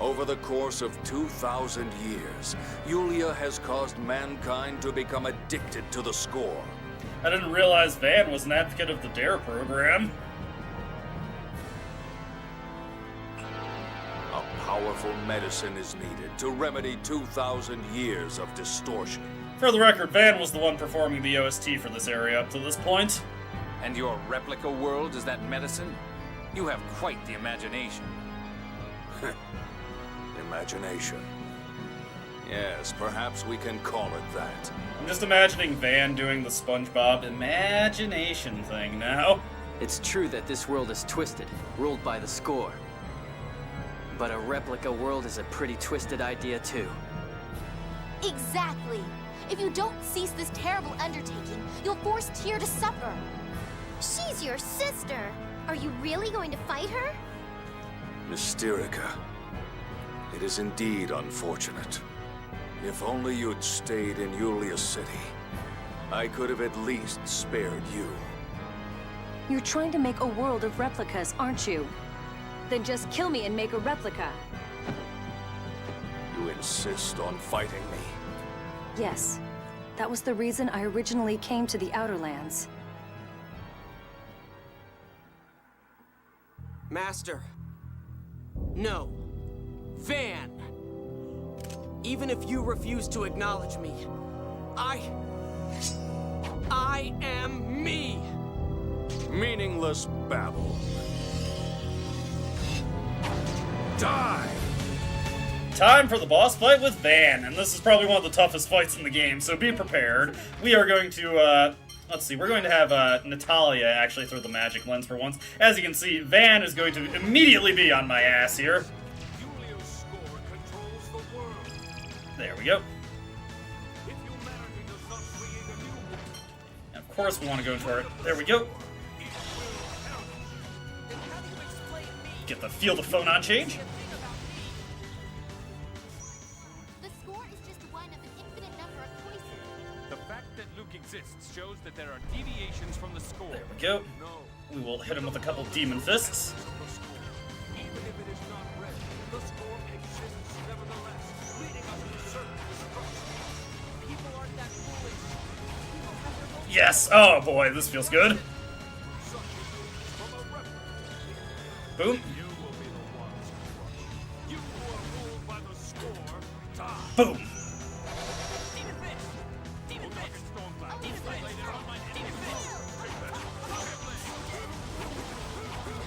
Over the course of 2,000 years, Yulia has caused mankind to become addicted to the score. I didn't realize Van was an advocate of the DARE program. A powerful medicine is needed to remedy 2,000 years of distortion. For the record, Van was the one performing the OST for this area up to this point. And your replica world is that medicine? You have quite the imagination. Imagination. Yes, perhaps we can call it that. I'm just imagining Van doing the SpongeBob imagination thing now. It's true that this world is twisted, ruled by the score. But a replica world is a pretty twisted idea too. Exactly. If you don't cease this terrible undertaking, you'll force Tyr to suffer. She's your sister. Are you really going to fight her? Mysterica, it is indeed unfortunate. If only you'd stayed in Yulia City, I could have at least spared you. You're trying to make a world of replicas, aren't you? Then just kill me and make a replica. You insist on fighting me? Yes. That was the reason I originally came to the Outer Lands. Master. No. Van. Even if you refuse to acknowledge me, I am me. Meaningless babble. Die! Time for the boss fight with Van, and this is probably one of the toughest fights in the game, so be prepared. We are going to, let's see, we're going to have Natalia actually throw the magic lens for once. As you can see, Van is going to immediately be on my ass here. There we go. And of course we want to go into our... There we go. Get the feel the phone on change. The score is just one of an infinite number of choices. The fact that Luke exists shows that there are deviations from the score. There we go. We will hit him with a couple demon fists. Even if it is not red, the score exists nevertheless, leading us to certain destruction. People aren't that foolish. People have their own... Yes! Oh boy, this feels good. Boom. Boom.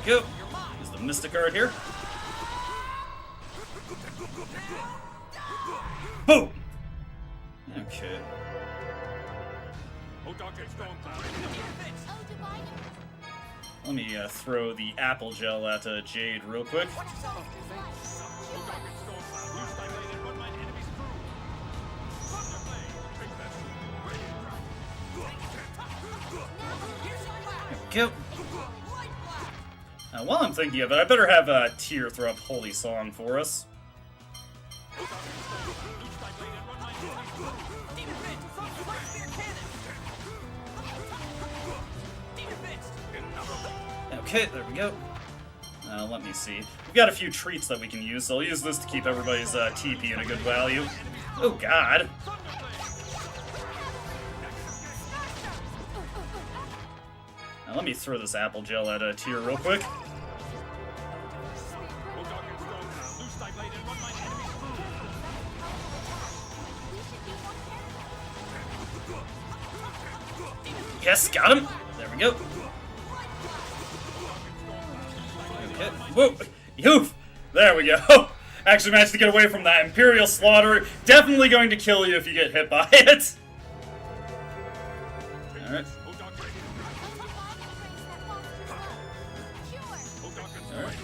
Go. Use the Mystic card here. Boom. Okay. Let me throw the apple gel at Jade real quick. There we go. While I'm thinking of it, I better have Tyr throw up Holy Song for us. Okay, there we go. Let me see. We've got a few treats that we can use, so I'll use this to keep everybody's TP in a good value. Oh god! Now let me throw this apple gel at Tyr real quick. Yes, got him! There we go. Okay. Whoa! Yoof! There we go! Actually managed to get away from that Imperial Slaughter. Definitely going to kill you if you get hit by it. Alright. Alright.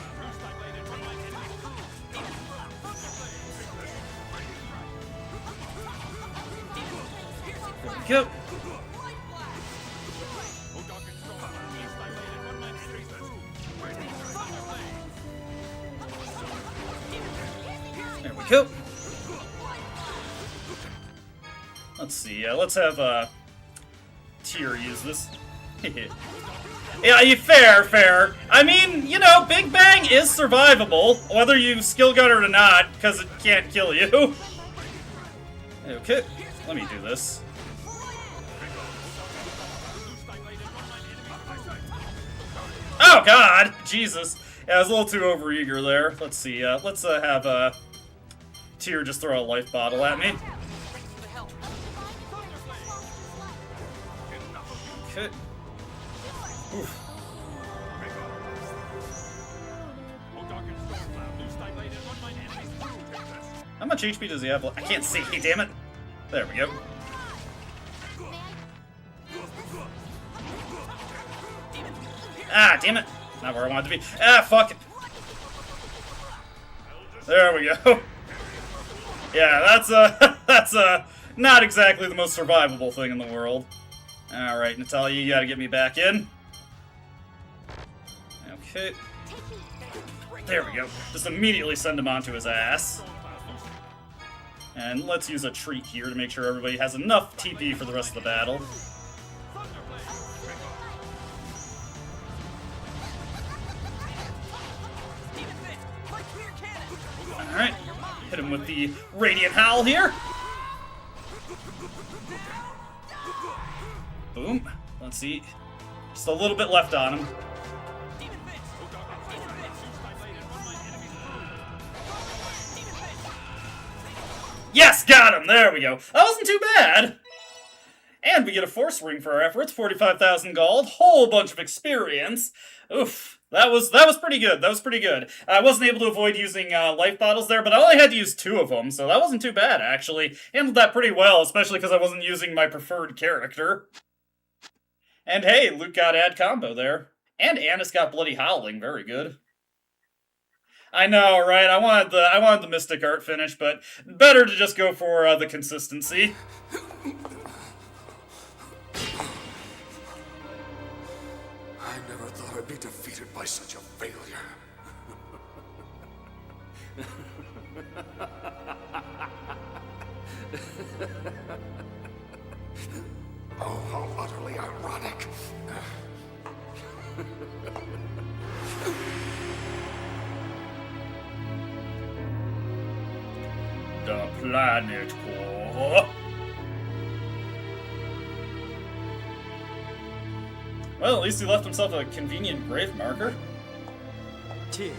There we go. There we go. Let's see. Let's have Tyr use this. Yeah, fair. I mean, you know, Big Bang is survivable, whether you skill gun it or not, because it can't kill you. Okay, let me do this. Oh God, Jesus! Yeah, I was a little too overeager there. Let's see. Let's have Tyr just throw a life bottle at me. Okay. Oof. How much HP does he have? I can't see. Damn it! There we go. Ah, damn it! Not where I wanted to be. Ah, fuck it. There we go. Yeah, that's not exactly the most survivable thing in the world. All right, Natalia, you gotta get me back in. Okay. There we go. Just immediately send him onto his ass. And let's use a treat here to make sure everybody has enough TP for the rest of the battle. Alright, hit him with the Radiant Howl here. Boom. Let's see. Just a little bit left on him. Yes, got him! There we go. That wasn't too bad! And we get a force ring for our efforts, 45,000 gold, whole bunch of experience. Oof. That was pretty good. That was pretty good. I wasn't able to avoid using life bottles there, but I only had to use 2 of them, so that wasn't too bad, actually. Handled that pretty well, especially because I wasn't using my preferred character. And hey, Luke got ad combo there. And Annis got Bloody Howling. Very good. I know, right? I wanted the Mystic Art finish, but better to just go for the consistency. I never thought I'd be defeated by such a failure. Oh, how utterly ironic. The planet core. Well, at least he left himself a convenient grave marker. Tyr.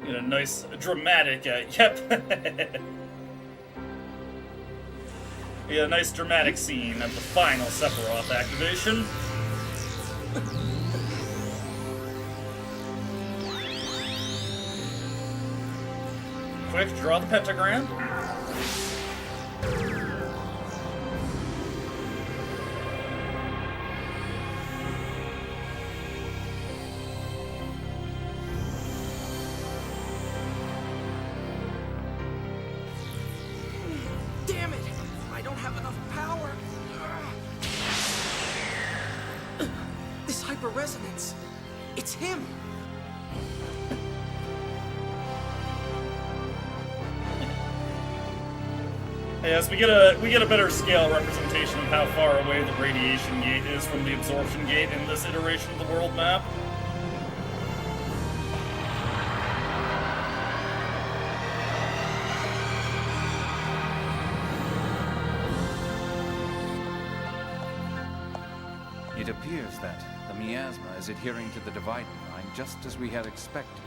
Get a nice dramatic, yep. We get a nice dramatic scene of the final Sephiroth activation. Quick, draw the pentagram. Damn it! I don't have enough power. This hyper-resonance. It's him. Yes, we get a better scale representation of how far away the radiation gate is from the absorption gate in this iteration of the world map. It appears that the miasma is adhering to the dividing line just as we had expected.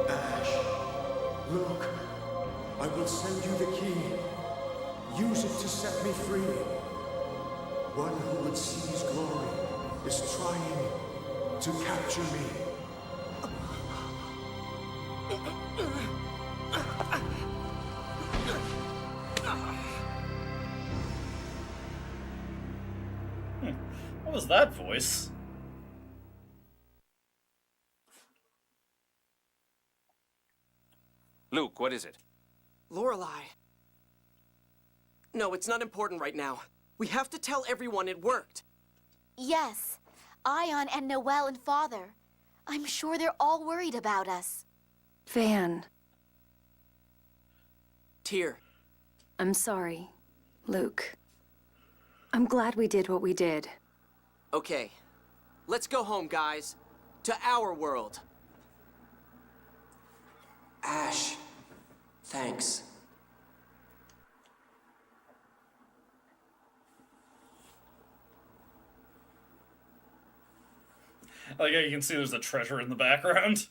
Ash, look. I will send you the key. Use it to set me free. One who would seize glory is trying to capture me. What was that voice? Luke, what is it? Lorelei. No, it's not important right now. We have to tell everyone it worked. Yes. Ion and Noelle and Father. I'm sure they're all worried about us. Van. Tear. I'm sorry, Luke. I'm glad we did what we did. Okay. Let's go home, guys. To our world. Ash. Thanks. Like, you can see there's a treasure in the background.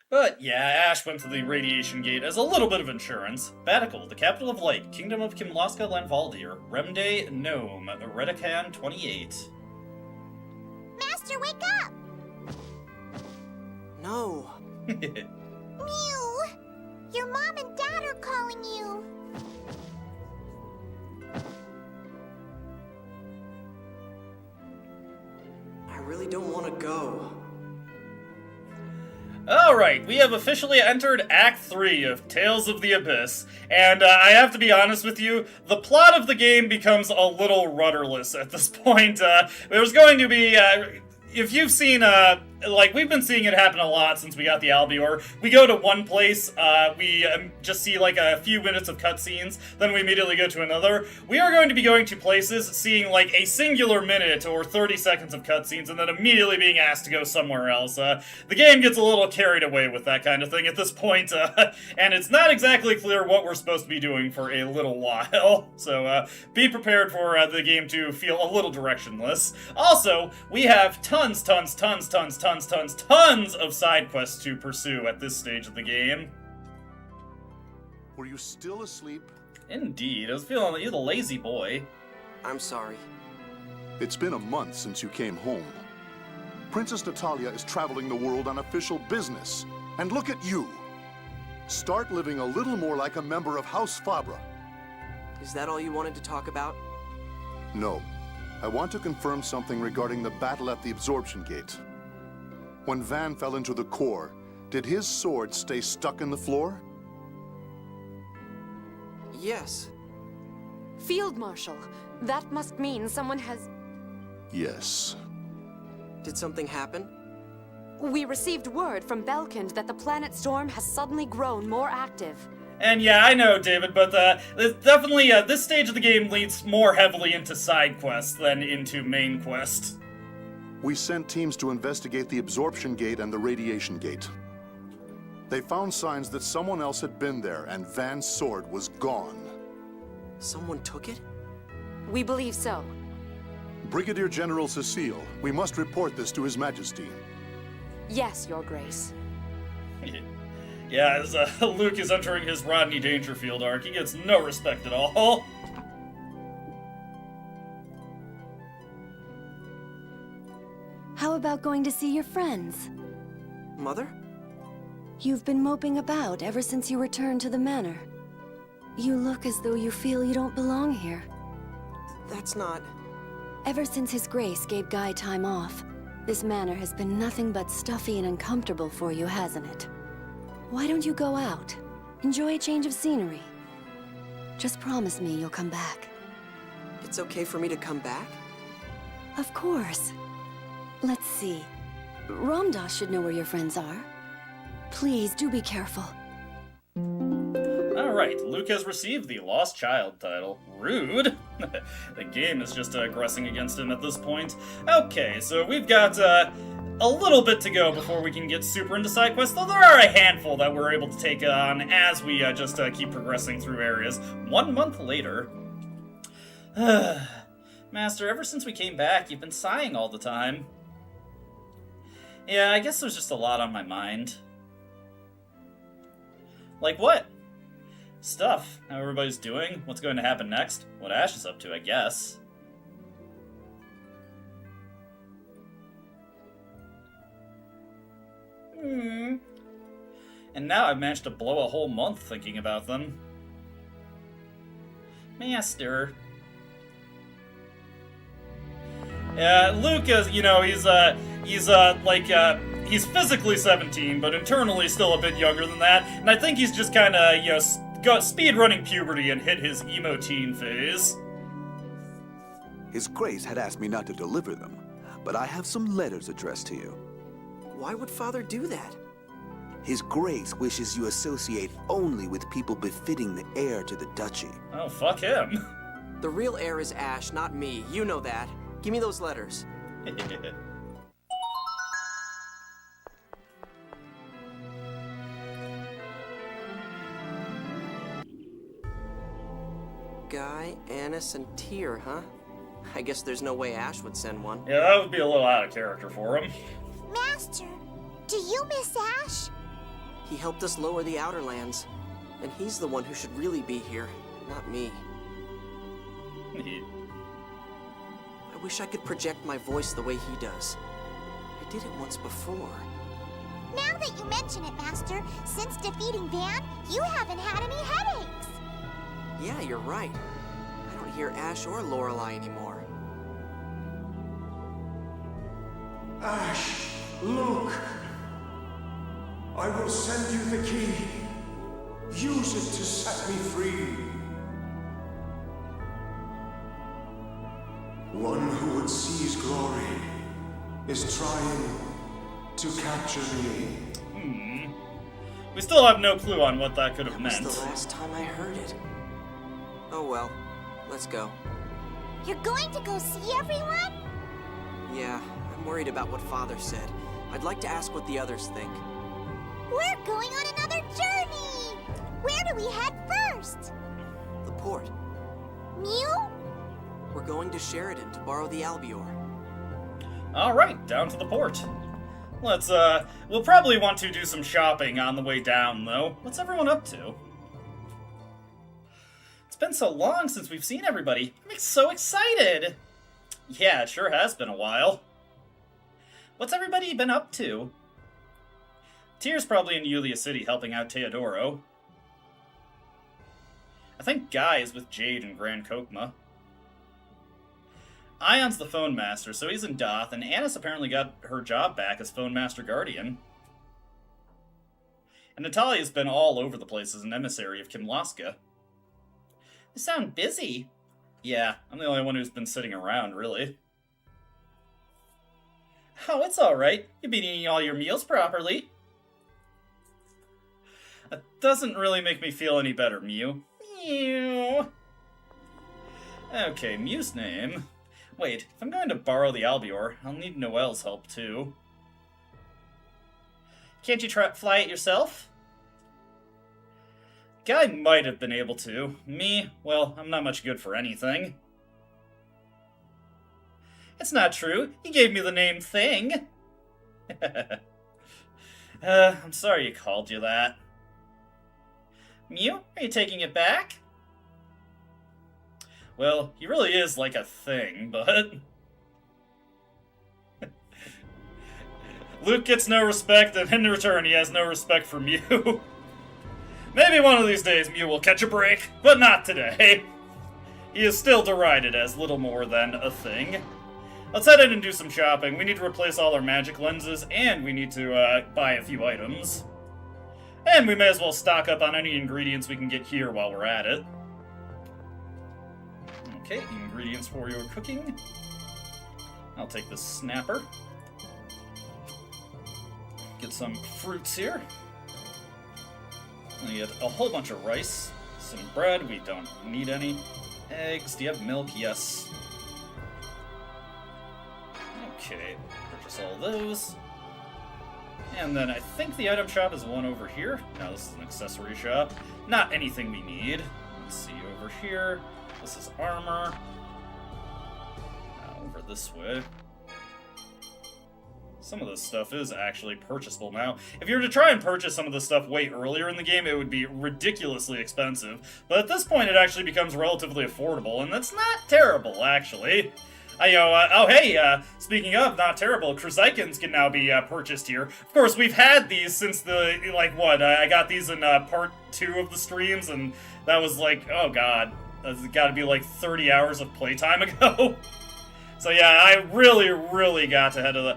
But yeah, Ash went to the radiation gate as a little bit of insurance. Batical, the capital of light, kingdom of Kimlaska Lanvaldir, Remde Gnome, Redican 28. Master, wake up! No. Mew! Your mom and dad are calling you. I really don't want to go. Alright, we have officially entered Act 3 of Tales of the Abyss, and I have to be honest with you, the plot of the game becomes a little rudderless at this point. There's going to be, if you've seen, like, we've been seeing it happen a lot since we got the Albior. We go to one place, we just see, like, a few minutes of cutscenes, then we immediately go to another. We are going to be going to places, seeing, like, a singular minute or 30 seconds of cutscenes, and then immediately being asked to go somewhere else. The game gets a little carried away with that kind of thing at this point, and it's not exactly clear what we're supposed to be doing for a little while. So, be prepared for the game to feel a little directionless. Also, we have tons of side quests to pursue at this stage of the game. Were you still asleep? Indeed, I was feeling like you're the lazy boy. I'm sorry. It's been a month since you came home. Princess Natalia is traveling the world on official business. And look at you. Start living a little more like a member of House Fabra. Is that all you wanted to talk about? No. I want to confirm something regarding the battle at the absorption gate. When Van fell into the core, did his sword stay stuck in the floor? Yes. Field Marshal, that must mean someone has... Yes. Did something happen? We received word from Belkind that the planet Storm has suddenly grown more active. And yeah, I know, David, but it's definitely, this stage of the game leads more heavily into side quests than into main quest. We sent teams to investigate the absorption gate and the radiation gate. They found signs that someone else had been there, and Van's sword was gone. Someone took it? We believe so. Brigadier General Cecile, we must report this to His Majesty. Yes, Your Grace. Yeah, as Luke is entering his Rodney Dangerfield arc, he gets no respect at all. How about going to see your friends? Mother? You've been moping about ever since you returned to the manor. You look as though you feel you don't belong here. That's not... Ever since His Grace gave Guy time off, this manor has been nothing but stuffy and uncomfortable for you, hasn't it? Why don't you go out? Enjoy a change of scenery. Just promise me you'll come back. It's okay for me to come back? Of course. Let's see. Ramdas should know where your friends are. Please, do be careful. Alright, Luke has received the Lost Child title. Rude! The game is just aggressing against him at this point. Okay, so we've got, a little bit to go before we can get super into side quests, though there are a handful that we're able to take on as we just keep progressing through areas. 1 month later. Master, ever since we came back, you've been sighing all the time. Yeah, I guess there's just a lot on my mind. Like what? Stuff. How everybody's doing, what's going to happen next, what Ash is up to, I guess. And now I've managed to blow a whole month thinking about them. Master. Yeah, Luke is, you know, He's, he's physically 17, but internally still a bit younger than that, and I think he's just kinda, you know, got speed-running puberty and hit his emo teen phase. His Grace had asked me not to deliver them, but I have some letters addressed to you. Why would Father do that? His Grace wishes you associate only with people befitting the heir to the duchy. Oh, fuck him. The real heir is Ash, not me. You know that. Give me those letters. Guy, Anise, and Tyr, huh? I guess there's no way Ash would send one. Yeah, that would be a little out of character for him. Master, do you miss Ash? He helped us lower the Outer Lands, and he's the one who should really be here, not me. I wish I could project my voice the way he does. I did it once before. Now that you mention it, Master, since defeating Van, you haven't had any headaches. Yeah, you're right. I don't hear Ash or Lorelei anymore. Ash, Luke, I will send you the key. Use it to set me free. One who would seize glory is trying to capture me. We still have no clue on what that could have meant. That was the last time I heard it. Oh well, let's go. You're going to go see everyone? Yeah, I'm worried about what Father said. I'd like to ask what the others think. We're going on another journey! Where do we head first? The port. Mew? We're going to Sheridan to borrow the Albior. Alright, down to the port. Let's, we'll probably want to do some shopping on the way down, though. What's everyone up to? It's been so long since we've seen everybody. I'm so excited! Yeah, it sure has been a while. What's everybody been up to? Tyr's probably in Yulia City helping out Teodoro. I think Guy is with Jade and Grand Kokma. Ion's the phone master, so he's in Doth, and Annis apparently got her job back as phone master guardian. And Natalia's been all over the place as an emissary of Kimlaska. You sound busy. Yeah, I'm the only one who's been sitting around, really. Oh, it's alright. You've been eating all your meals properly. That doesn't really make me feel any better, Mew. Mew. Okay, Mew's name. Wait, if I'm going to borrow the Albior, I'll need Noelle's help, too. Can't you fly it yourself? Guy might have been able to. Me, well, I'm not much good for anything. It's not true. He gave me the name Thing. I'm sorry you called you that. Mew, are you taking it back? Well, he really is like a thing, but... Luke gets no respect, and in return he has no respect for Mew. Maybe one of these days Mew will catch a break, but not today. He is still derided as little more than a thing. Let's head in and do some shopping. We need to replace all our magic lenses, and we need to buy a few items. And we may as well stock up on any ingredients we can get here while we're at it. Okay, ingredients for your cooking. I'll take this snapper. Get some fruits here. And get a whole bunch of rice. Some bread, we don't need any. Eggs, do you have milk? Yes. Okay, purchase all those. And then I think the item shop is one over here. Now this is an accessory shop. Not anything we need. Let's see, over here. This is armor. Over this way. Some of this stuff is actually purchasable now. If you were to try and purchase some of this stuff way earlier in the game, it would be ridiculously expensive. But at this point, it actually becomes relatively affordable, and that's not terrible, actually. Speaking of not terrible, Chrysikins can now be purchased here. Of course, we've had these since the, I got these in part 2 of the streams, and that was like, oh god, that's gotta be like 30 hours of playtime ago. So yeah, I really got to head of the...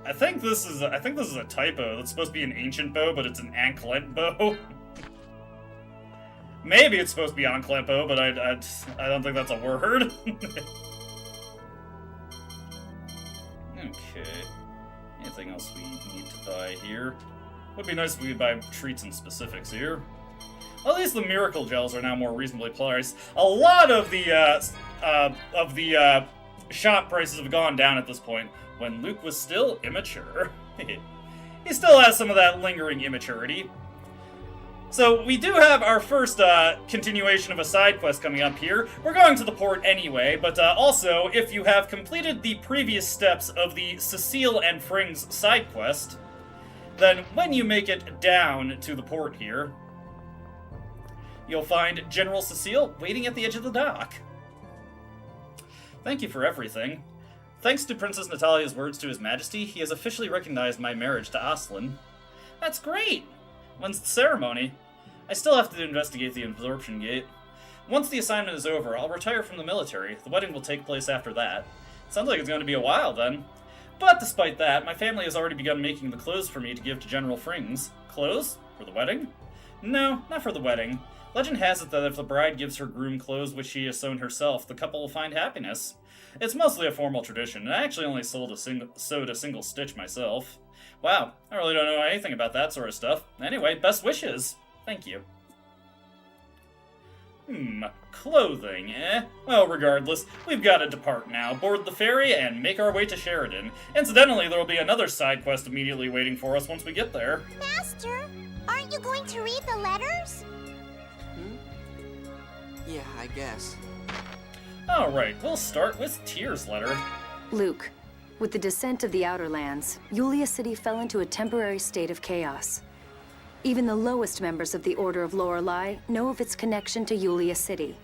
I think this is a typo. That's supposed to be an ancient bow, but it's an anklet bow. Maybe it's supposed to be anklet bow, but I don't think that's a word. Okay. Anything else we need to buy here? Would be nice if we could buy treats and specifics here. Well, at least the miracle gels are now more reasonably priced. A lot of the shop prices have gone down at this point, when Luke was still immature. He still has some of that lingering immaturity. So we do have our first continuation of a side quest coming up here. We're going to the port anyway, but also, if you have completed the previous steps of the Cecile and Fring's side quest, then when you make it down to the port here, you'll find General Cecile waiting at the edge of the dock. Thank you for everything. Thanks to Princess Natalia's words to His Majesty, he has officially recognized my marriage to Aslin. That's great! When's the ceremony? I still have to investigate the absorption gate. Once the assignment is over, I'll retire from the military. The wedding will take place after that. Sounds like it's going to be a while then. But despite that, my family has already begun making the clothes for me to give to General Frings. Clothes? For the wedding? No, not for the wedding. Legend has it that if the bride gives her groom clothes which she has sewn herself, the couple will find happiness. It's mostly a formal tradition, and I actually only sewed a single stitch myself. Wow, I really don't know anything about that sort of stuff. Anyway, best wishes. Thank you. Clothing, eh? Well, regardless, we've got to depart now, board the ferry, and make our way to Sheridan. Incidentally, there will be another side quest immediately waiting for us once we get there. Master, aren't you going to read the letters? Yeah, I guess. Alright, we'll start with Tyr's letter. Luke, with the descent of the Outer Lands, Yulia City fell into a temporary state of chaos. Even the lowest members of the Order of Lorelei know of its connection to Yulia City.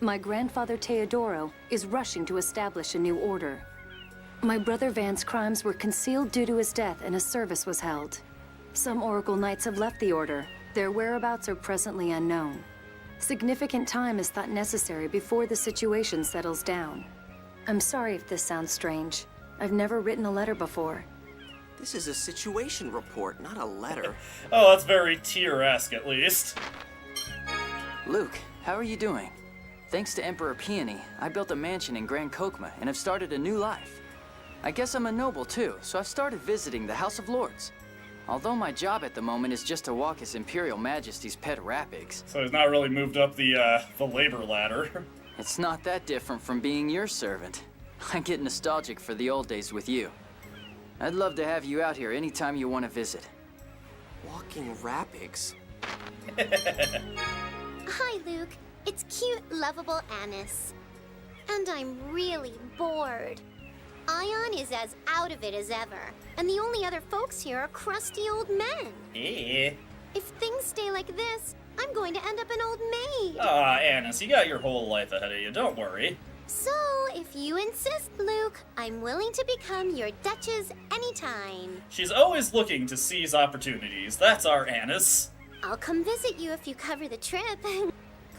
My grandfather Teodoro is rushing to establish a new order. My brother Van's crimes were concealed due to his death, and a service was held. Some Oracle Knights have left the Order. Their whereabouts are presently unknown. Significant time is thought necessary before the situation settles down. I'm sorry if this sounds strange. I've never written a letter before. This is a situation report, not a letter. Oh, that's very Tyr-esque, at least. Luke, how are you doing? Thanks to Emperor Peony, I built a mansion in Grand Kokma and have started a new life. I guess I'm a noble too, so I've started visiting the House of Lords. Although my job at the moment is just to walk His Imperial Majesty's pet rapigs. So he's not really moved up the labor ladder. It's not that different from being your servant. I get nostalgic for the old days with you. I'd love to have you out here anytime you want to visit. Walking rapigs? Hi, Luke. It's cute, lovable Annis. And I'm really bored. Ion is as out of it as ever, and the only other folks here are crusty old men. Yeah. If things stay like this, I'm going to end up an old maid. Ah, Annis, you got your whole life ahead of you, don't worry. So, if you insist, Luke, I'm willing to become your Duchess anytime. She's always looking to seize opportunities. That's our Annis. I'll come visit you if you cover the trip.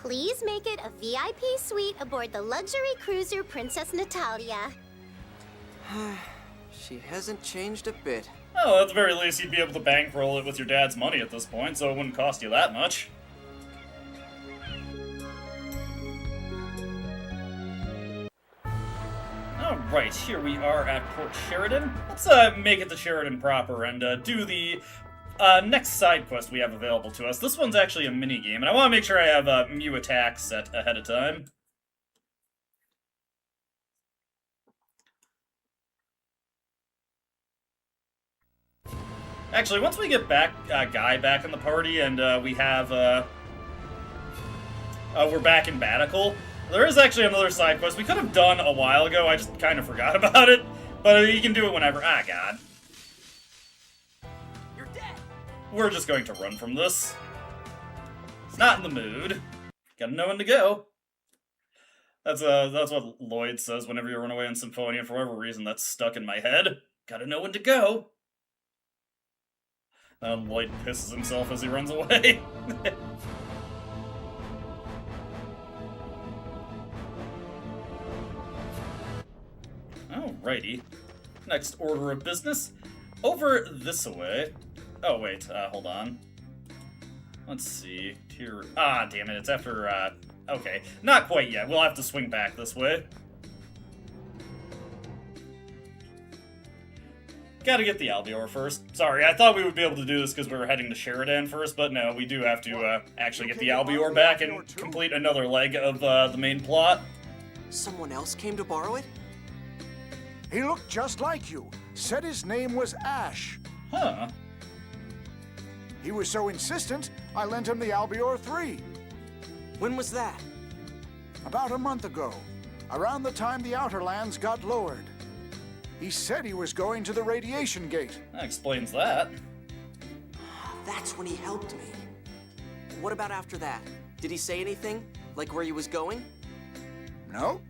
Please make it a VIP suite aboard the luxury cruiser Princess Natalia. She hasn't changed a bit. Oh, at the very least, you'd be able to bankroll it with your dad's money at this point, so it wouldn't cost you that much. Alright, here we are at Port Sheridan. Let's make it to Sheridan proper and do the next side quest we have available to us. This one's actually a mini-game, and I want to make sure I have Mew attack set ahead of time. Actually, once we get Guy back in the party and we have, we're back in Batical, there is actually another side quest we could have done a while ago. I just kind of forgot about it, but you can do it whenever. Ah, God. You're dead. We're just going to run from this. Not in the mood. Gotta know when to go. That's what Lloyd says whenever you run away in Symphonia. For whatever reason, that's stuck in my head. Gotta know when to go. Lloyd pisses himself as he runs away. Alrighty. Next order of business. Over this way. Oh, wait, hold on. Let's see. Tier... Ah, damn it, it's after, okay. Not quite yet. We'll have to swing back this way. Gotta get the Albior first. Sorry, I thought we would be able to do this because we were heading to Sheridan first, but no, we do have to, actually get the Albior back and complete another leg of, the main plot. Someone else came to borrow it? He looked just like you. Said his name was Ash. Huh. He was so insistent, I lent him the Albior 3. When was that? About a month ago, around the time the Outer Lands got lowered. He said he was going to the radiation gate. That explains that. That's when he helped me. What about after that? Did he say anything? Like where he was going? No.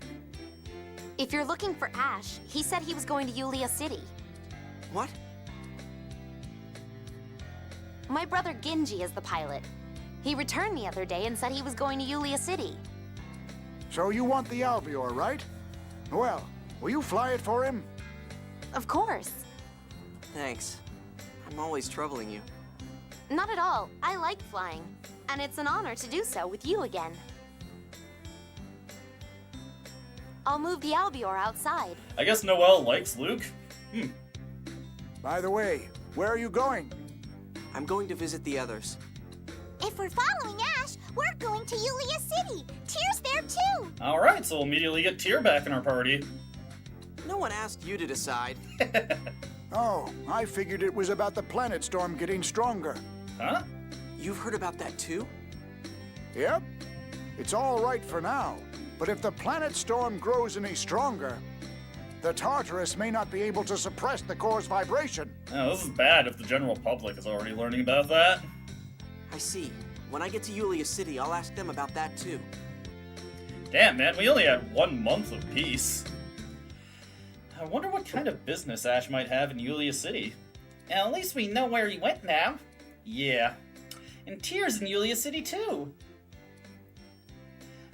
If you're looking for Ash, he said he was going to Yulia City. What? My brother Ginji is the pilot. He returned the other day and said he was going to Yulia City. So you want the Albior, right? Well, will you fly it for him? Of course. Thanks. I'm always troubling you. Not at all. I like flying. And it's an honor to do so with you again. I'll move the Albior outside. I guess Noelle likes Luke. By the way, where are you going? I'm going to visit the others. If we're following Ash, we're going to Yulia City. Tyr's there too. Alright, so we'll immediately get Tyr back in our party. No one asked you to decide. Oh, I figured it was about the planet storm getting stronger. Huh? You've heard about that too? Yep. It's all right for now. But if the planet storm grows any stronger, the Tartarus may not be able to suppress the core's vibration. Oh, this is bad if the general public is already learning about that. I see. When I get to Yulia City, I'll ask them about that too. Damn, man, we only had 1 month of peace. I wonder what kind of business Ash might have in Yulia City. At least we know where he went now. Yeah. And Tyr's in Yulia City too.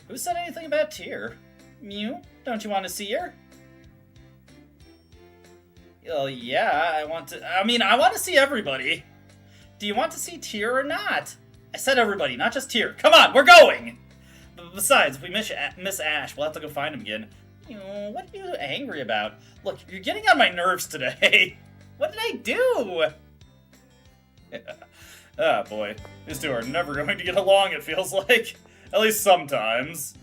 Who said anything about Tyr? Mew, don't you want to see her? Well, yeah, I want to see everybody. Do you want to see Tyr or not? I said everybody, not just Tyr. Come on, we're going! Besides, if we miss Ash, we'll have to go find him again. What are you angry about? Look, you're getting on my nerves today. What did I do? Ah, boy. These two are never going to get along, it feels like. At least sometimes.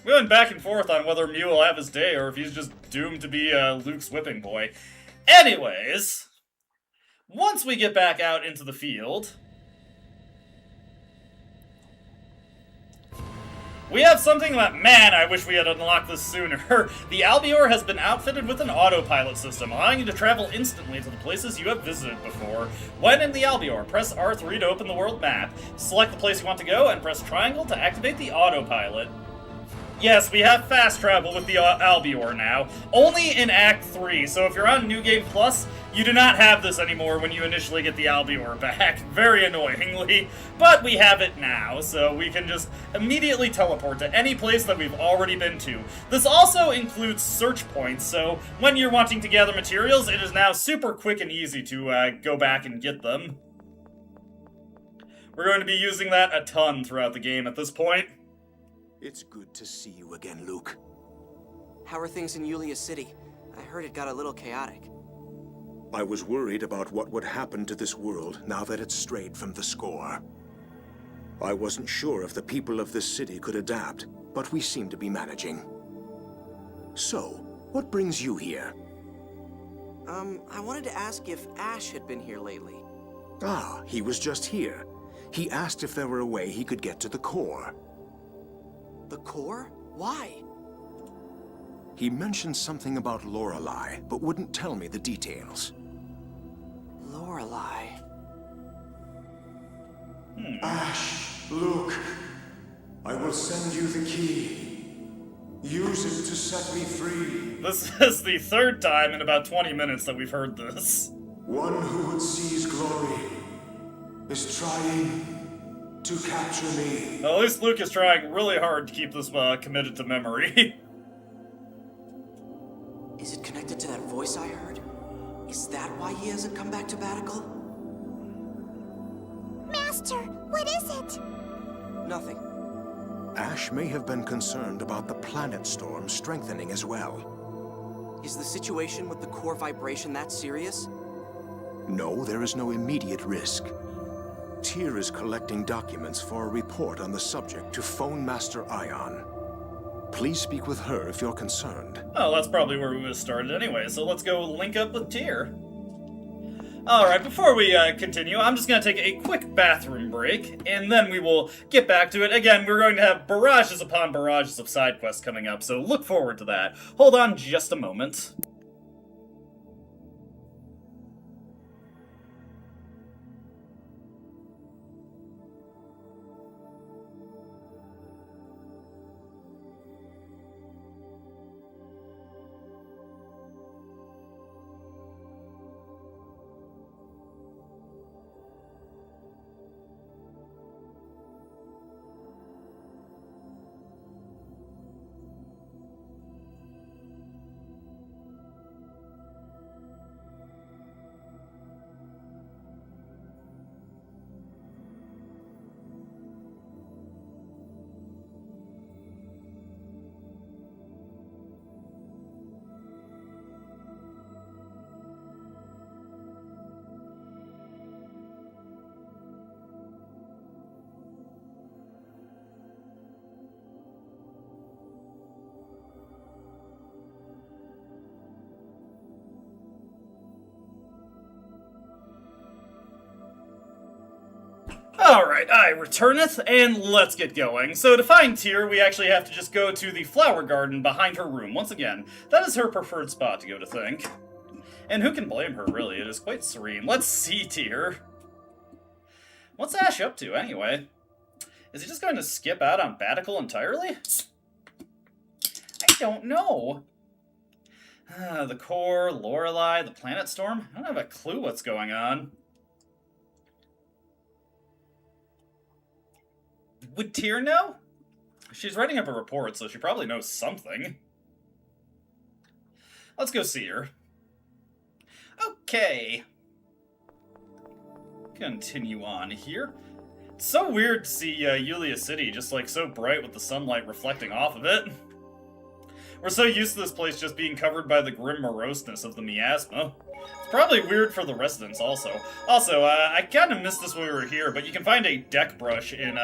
We're going back and forth on whether Mew will have his day or if he's just doomed to be Luke's whipping boy. Anyways, once we get back out into the field, we have something that, man, I wish we had unlocked this sooner. The Albior has been outfitted with an autopilot system, allowing you to travel instantly to the places you have visited before. When in the Albior, press R3 to open the world map. Select the place you want to go, and press triangle to activate the autopilot. Yes, we have fast travel with the Albior now, only in Act 3, so if you're on New Game Plus, you do not have this anymore when you initially get the Albior back, very annoyingly, but we have it now, so we can just immediately teleport to any place that we've already been to. This also includes search points, so when you're wanting to gather materials, it is now super quick and easy to go back and get them. We're going to be using that a ton throughout the game at this point. It's good to see you again, Luke. How are things in Yulia City? I heard it got a little chaotic. I was worried about what would happen to this world now that it's strayed from the score. I wasn't sure if the people of this city could adapt, but we seem to be managing. So, what brings you here? I wanted to ask if Ash had been here lately. Ah, he was just here. He asked if there were a way he could get to the core. The core? Why? He mentioned something about Lorelei, but wouldn't tell me the details. Lorelei. Ash, Luke, I will send you the key. Use it to set me free. This is the third time in about 20 minutes that we've heard this. One who would seize glory is trying to capture me. Well, at least Luke is trying really hard to keep this committed to memory. Is it connected to that voice I heard? Is that why he hasn't come back to Batical? Master, what is it? Nothing. Ash may have been concerned about the planet storm strengthening as well. Is the situation with the core vibration that serious? No, there is no immediate risk. Tyr is collecting documents for a report on the subject to phone Master Ion. Please speak with her if you're concerned. Oh, that's probably where we would have started anyway, so let's go link up with Tyr. Alright, before we continue, I'm just going to take a quick bathroom break, and then we will get back to it. Again, we're going to have barrages upon barrages of side quests coming up, so look forward to that. Hold on just a moment. Alright, I returneth, and let's get going. So to find Tyr, we actually have to just go to the flower garden behind her room. Once again, that is her preferred spot to go to think. And who can blame her, really? It is quite serene. Let's see Tyr. What's Ash up to, anyway? Is he just going to skip out on Batical entirely? I don't know. The core, Lorelei, the planet storm? I don't have a clue what's going on. Would Tyr know? She's writing up a report, so she probably knows something. Let's go see her. Okay. Continue on here. It's so weird to see Yulia City just like so bright with the sunlight reflecting off of it. We're so used to this place just being covered by the grim moroseness of the miasma. It's probably weird for the residents also. Also, I kind of missed this when we were here, but you can find a deck brush in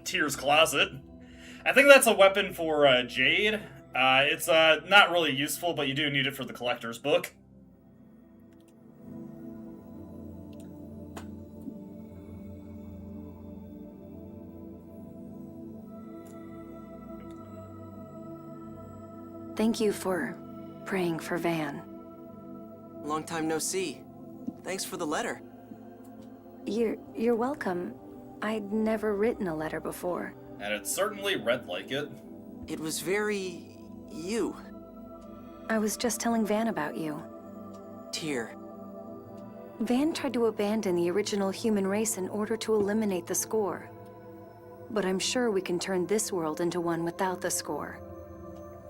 Tyr's closet. I think that's a weapon for Jade. It's not really useful, but you do need it for the collector's book. Thank you for praying for Van. Long time no see. Thanks for the letter. You're welcome. I'd never written a letter before. And it certainly read like it. It was very... you. I was just telling Van about you. Tyr. Van tried to abandon the original human race in order to eliminate the score. But I'm sure we can turn this world into one without the score.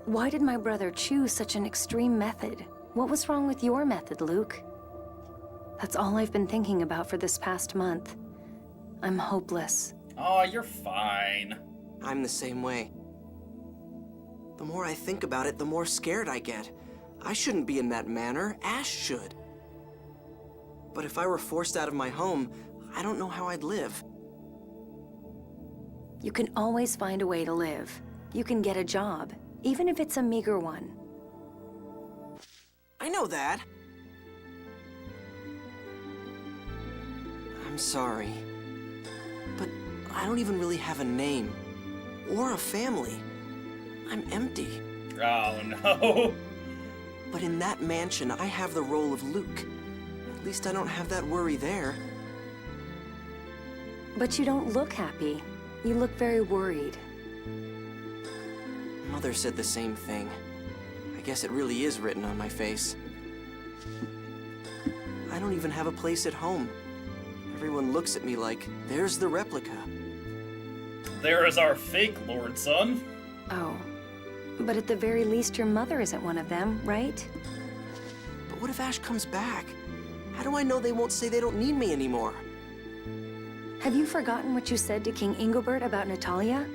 Why did my brother choose such an extreme method? What was wrong with your method, Luke? That's all I've been thinking about for this past month. I'm hopeless. Oh, you're fine. I'm the same way. The more I think about it, the more scared I get. I shouldn't be in that manner. Ash should. But if I were forced out of my home, I don't know how I'd live. You can always find a way to live. You can get a job, even if it's a meager one. I know that. I'm sorry. But I don't even really have a name. Or a family. I'm empty. Oh, no. But in that mansion, I have the role of Luke. At least I don't have that worry there. But you don't look happy. You look very worried. Mother said the same thing. I guess it really is written on my face. I don't even have a place at home. Everyone looks at me like, there's the replica. There is our fake Lord Son. Oh. But at the very least, your mother isn't one of them, right? But what if Ash comes back? How do I know they won't say they don't need me anymore? Have you forgotten what you said to King Ingobert about Natalia?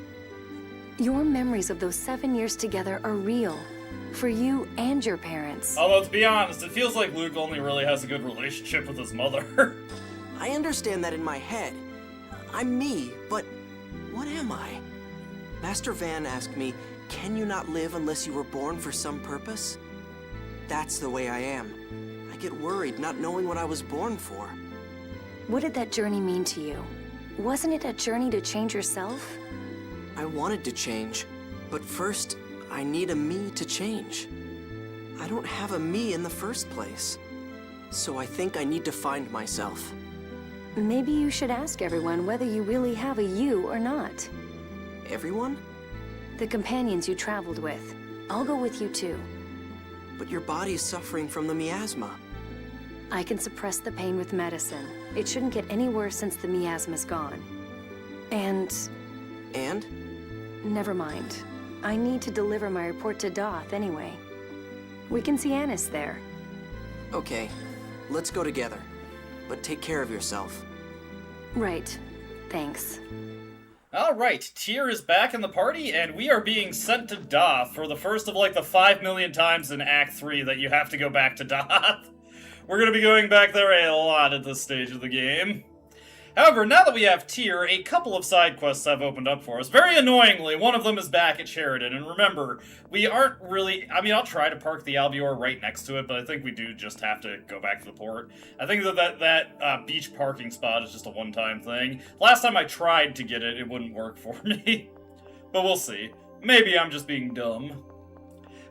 Your memories of those 7 years together are real. For you and your parents. Although, to be honest, it feels like Luke only really has a good relationship with his mother. I understand that in my head. I'm me, but what am I? Master Van asked me, can you not live unless you were born for some purpose? That's the way I am. I get worried not knowing what I was born for. What did that journey mean to you? Wasn't it a journey to change yourself? I wanted to change, but first, I need a me to change. I don't have a me in the first place. So I think I need to find myself. Maybe you should ask everyone whether you really have a you or not. Everyone? The companions you traveled with. I'll go with you too. But your body's suffering from the miasma. I can suppress the pain with medicine. It shouldn't get any worse since the miasma's gone. And? Never mind. I need to deliver my report to Doth anyway. We can see Annis there. Okay, let's go together. But take care of yourself. Right. Thanks. Alright, Tyr is back in the party, and we are being sent to Doth for the first of like the 5 million times in Act 3 that you have to go back to Doth. We're gonna be going back there a lot at this stage of the game. However, now that we have Tyr, a couple of side quests have opened up for us. Very annoyingly, one of them is back at Sheridan, and remember, we aren't really... I mean, I'll try to park the Albior right next to it, but I think we do just have to go back to the port. I think that beach parking spot is just a one-time thing. Last time I tried to get it, it wouldn't work for me. But we'll see. Maybe I'm just being dumb.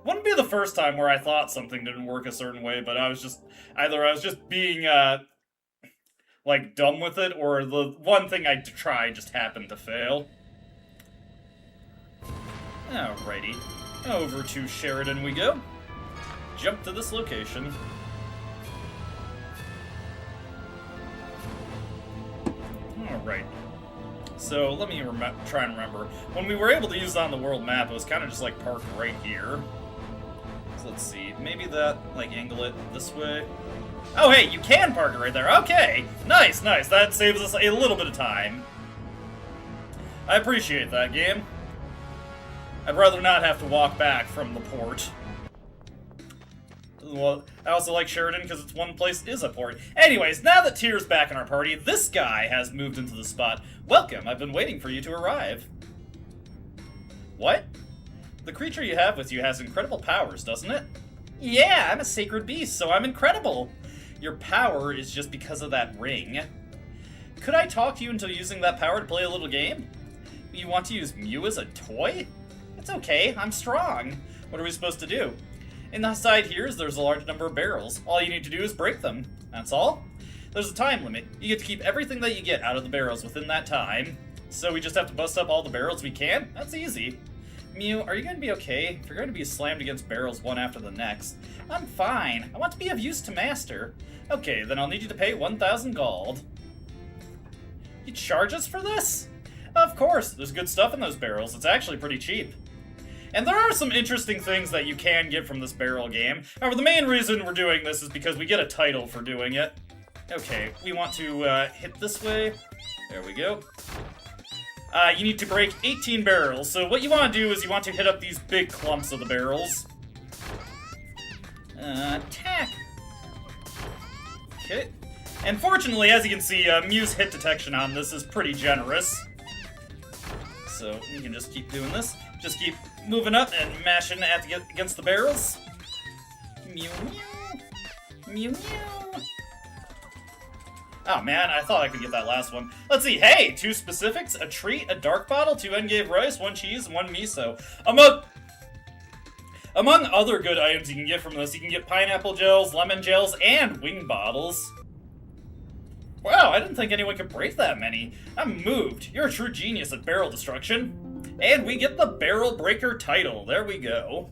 Wouldn't be the first time where I thought something didn't work a certain way, but I was just... Either I was just being, like, dumb with it, or the one thing I tried just happened to fail. Alrighty. Over to Sheridan we go. Jump to this location. Alright. So, let me try and remember. When we were able to use it on the world map, it was kind of just, like, parked right here. So let's see. Maybe that, like, angle it this way. Oh, hey, you can park it right there. Okay, nice, nice. That saves us a little bit of time. I appreciate that, game. I'd rather not have to walk back from the port. Well, I also like Sheridan because it's one place is a port. Anyways, now that Tyr's back in our party, this guy has moved into the spot. Welcome, I've been waiting for you to arrive. What? The creature you have with you has incredible powers, doesn't it? Yeah, I'm a sacred beast, so I'm incredible. Your power is just because of that ring. Could I talk you into using that power to play a little game? You want to use Mew as a toy? It's okay, I'm strong. What are we supposed to do? In the side here, there's a large number of barrels. All you need to do is break them. That's all. There's a time limit. You get to keep everything that you get out of the barrels within that time. So we just have to bust up all the barrels we can? That's easy. Mew, are you going to be okay? If you're going to be slammed against barrels one after the next. I'm fine. I want to be of use to Master. Okay, then I'll need you to pay 1,000 gold. You charge us for this? Of course, there's good stuff in those barrels. It's actually pretty cheap. And there are some interesting things that you can get from this barrel game. However, the main reason we're doing this is because we get a title for doing it. Okay, we want to hit this way. There we go. You need to break 18 barrels. So what you want to do is you want to hit up these big clumps of the barrels. Attack. Okay. And fortunately, as you can see, Mew's hit detection on this is pretty generous. So we can just keep doing this. Just keep moving up and mashing against the barrels. Mew, mew. Mew, mew. Oh man, I thought I could get that last one. Let's see. Hey, 2 specifics, a treat, a dark bottle, 2 Engave rice, 1 cheese, and 1 miso. Among other good items you can get from this, you can get pineapple gels, lemon gels, and wing bottles. Wow, I didn't think anyone could break that many. I'm moved. You're a true genius at barrel destruction. And we get the Barrel Breaker title. There we go.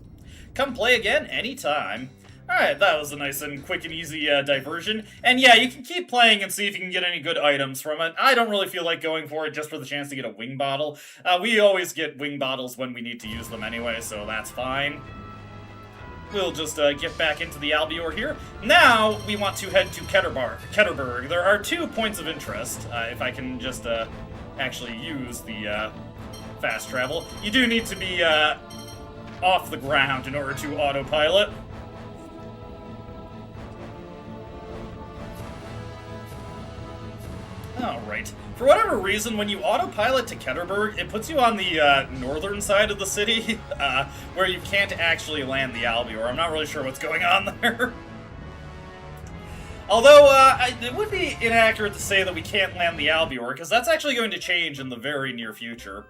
Come play again anytime. Alright, that was a nice and quick and easy diversion. And yeah, you can keep playing and see if you can get any good items from it. I don't really feel like going for it just for the chance to get a wing bottle. We always get wing bottles when we need to use them anyway, so that's fine. We'll just get back into the Albior here. Now, we want to head to Ketterberg. There are 2 points of interest, if I can just actually use the fast travel. You do need to be off the ground in order to autopilot. Alright. For whatever reason, when you autopilot to Ketterberg, it puts you on the northern side of the city, where you can't actually land the Albior. I'm not really sure what's going on there. Although, it would be inaccurate to say that we can't land the Albior, because that's actually going to change in the very near future.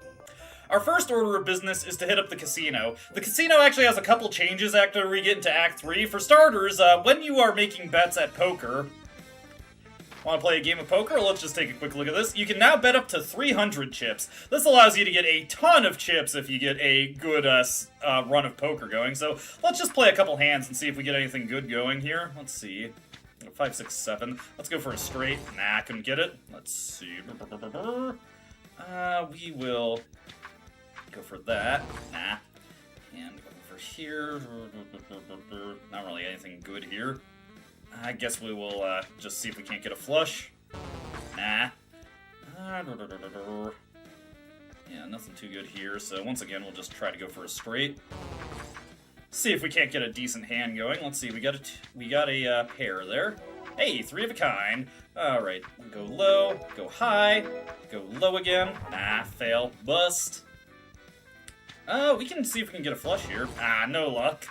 Our first order of business is to hit up the casino. The casino actually has a couple changes after we get into Act 3. For starters, when you are making bets at poker... Want to play a game of poker? Let's just take a quick look at this. You can now bet up to 300 chips. This allows you to get a ton of chips if you get a good run of poker going. So let's just play a couple hands and see if we get anything good going here. Let's see. 5, 6, 7. Let's go for a straight. Nah, couldn't get it. Let's see. We will go for that. Nah. And go over here. Not really anything good here. I guess we will just see if we can't get a flush. Nah. Yeah, nothing too good here, so once again we'll just try to go for a straight. See if we can't get a decent hand going. Let's see, we got a pair there. Hey, 3 of a kind. Alright, go low, go high, go low again. Nah, fail, bust. We can see if we can get a flush here. Ah, no luck.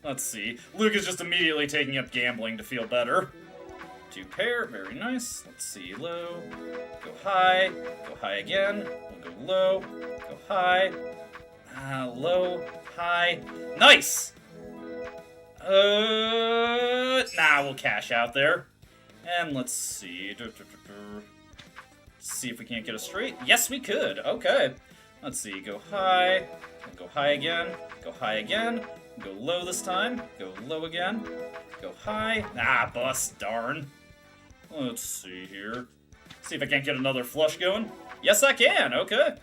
Let's see. Luke is just immediately taking up gambling to feel better. 2 pair, very nice. Let's see, low, go high again. We'll go low, go high, low, high. Nice! Nah, we'll cash out there. And let's see. See if we can't get a straight. Yes, we could. Okay. Let's see, go high, go high again, go high again. Go low this time. Go low again. Go high. Ah, bust. Darn. Let's see here. See if I can't get another flush going. Yes, I can. Okay.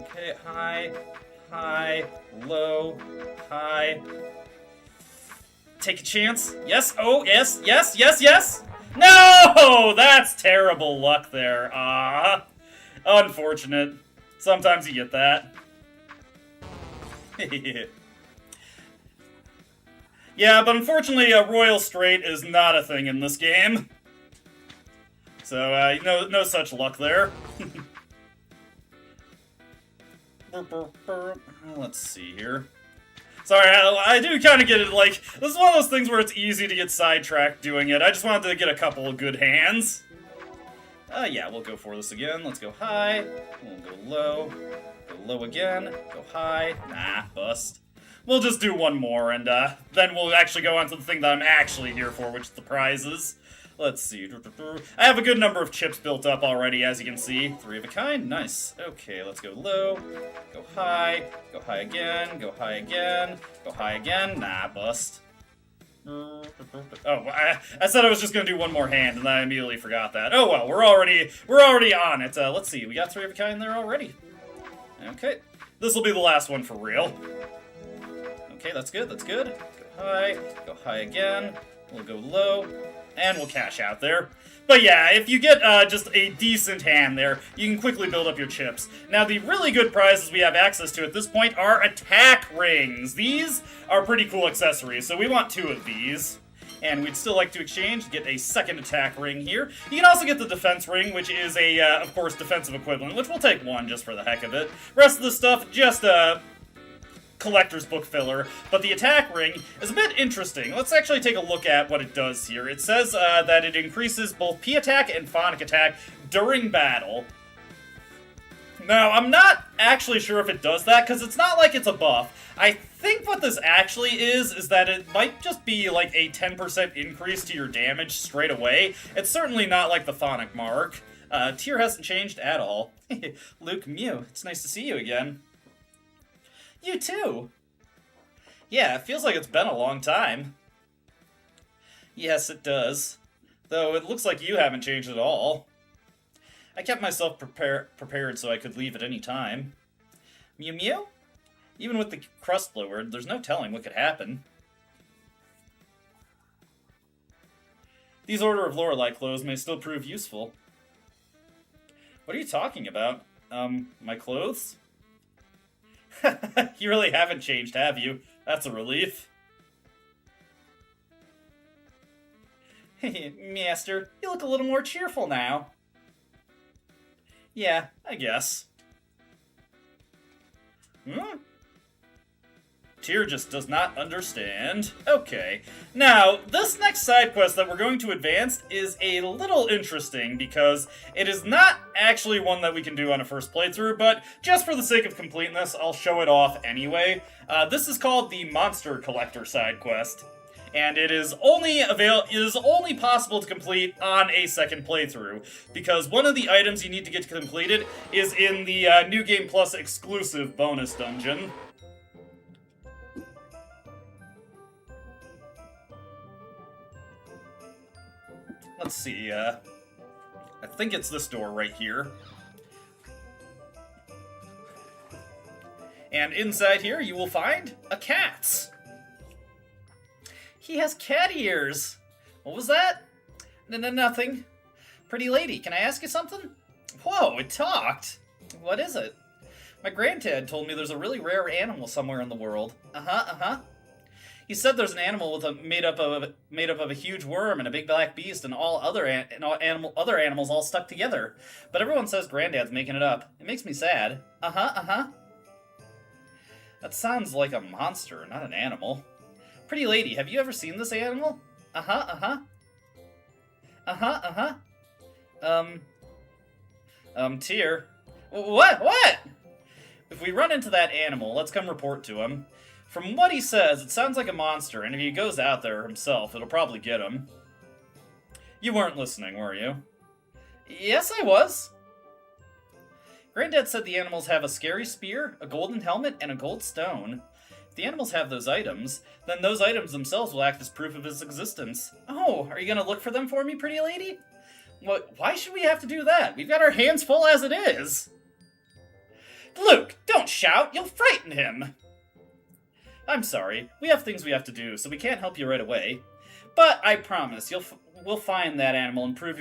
Okay, high, high, low, high. Take a chance. Yes. Oh, yes, yes, yes, yes. No! That's terrible luck there. Unfortunate. Sometimes you get that. Yeah, but unfortunately, a Royal Straight is not a thing in this game. So, no such luck there. Let's see here. Sorry, I do kind of get it, like, this is one of those things where it's easy to get sidetracked doing it. I just wanted to get a couple of good hands. Yeah, we'll go for this again. Let's go high. We'll go low again. Go high. Nah, bust. We'll just do one more, and then we'll actually go on to the thing that I'm actually here for, which is the prizes. Let's see. I have a good number of chips built up already, as you can see. 3 of a kind. Nice. Okay, let's go low. Go high again. Go high again. Go high again. Nah, bust. Oh, I said I was just gonna do one more hand, and then I immediately forgot that. Oh well, we're already on it. Let's see. We got 3 of a kind there already. Okay. This will be the last one for real. Okay, that's good, that's good. Go high again. We'll go low, and we'll cash out there. But yeah, if you get just a decent hand there, you can quickly build up your chips. Now, the really good prizes we have access to at this point are attack rings. These are pretty cool accessories, so we want 2 of these. And we'd still like to exchange, get a second attack ring here. You can also get the defense ring, which is a, of course, defensive equivalent, which we'll take 1 just for the heck of it. Rest of the stuff, just collector's book filler, but the attack ring is a bit interesting. Let's actually take a look at what it does here. It says that it increases both P attack and phonic attack during battle. Now, I'm not actually sure if it does that, because it's not like it's a buff. I think what this actually is that it might just be like a 10% increase to your damage straight away. It's certainly not like the phonic mark. Tier hasn't changed at all. Luke Mew, it's nice to see you again. You too. Yeah, it feels like it's been a long time. Yes, it does. Though it looks like you haven't changed at all. I kept myself prepared so I could leave at any time. Mew Mew? Even with the crust lowered, there's no telling what could happen. These Order of Lorelei clothes may still prove useful. What are you talking about? My clothes? You really haven't changed, have you? That's a relief. Master, you look a little more cheerful now. Yeah, I guess. Tyr just does not understand. Okay. Now, this next side quest that we're going to advance is a little interesting because it is not actually one that we can do on a first playthrough, but just for the sake of completeness, I'll show it off anyway. This is called the Monster Collector side quest, and it is only possible to complete on a second playthrough because one of the items you need to get completed is in the New Game Plus exclusive bonus dungeon. Let's see, I think it's this door right here. And inside here you will find a cat. He has cat ears. What was that? Nothing. Pretty lady, can I ask you something? Whoa, it talked. What is it? My granddad told me there's a really rare animal somewhere in the world. He said there's an animal with made up of a huge worm and a big black beast and all other animals all stuck together. But everyone says Granddad's making it up. It makes me sad. That sounds like a monster, not an animal. Pretty lady, have you ever seen this animal? Tyr. What? If we run into that animal, let's come report to him. From what he says, it sounds like a monster, and if he goes out there himself, it'll probably get him. You weren't listening, were you? Yes, I was. Granddad said the animals have a scary spear, a golden helmet, and a gold stone. If the animals have those items, then those items themselves will act as proof of his existence. Oh, are you gonna look for them for me, pretty lady? What? Why should we have to do that? We've got our hands full as it is. Luke, don't shout, you'll frighten him. I'm sorry, we have things we have to do, so we can't help you right away. But I promise, we'll find that animal and prove what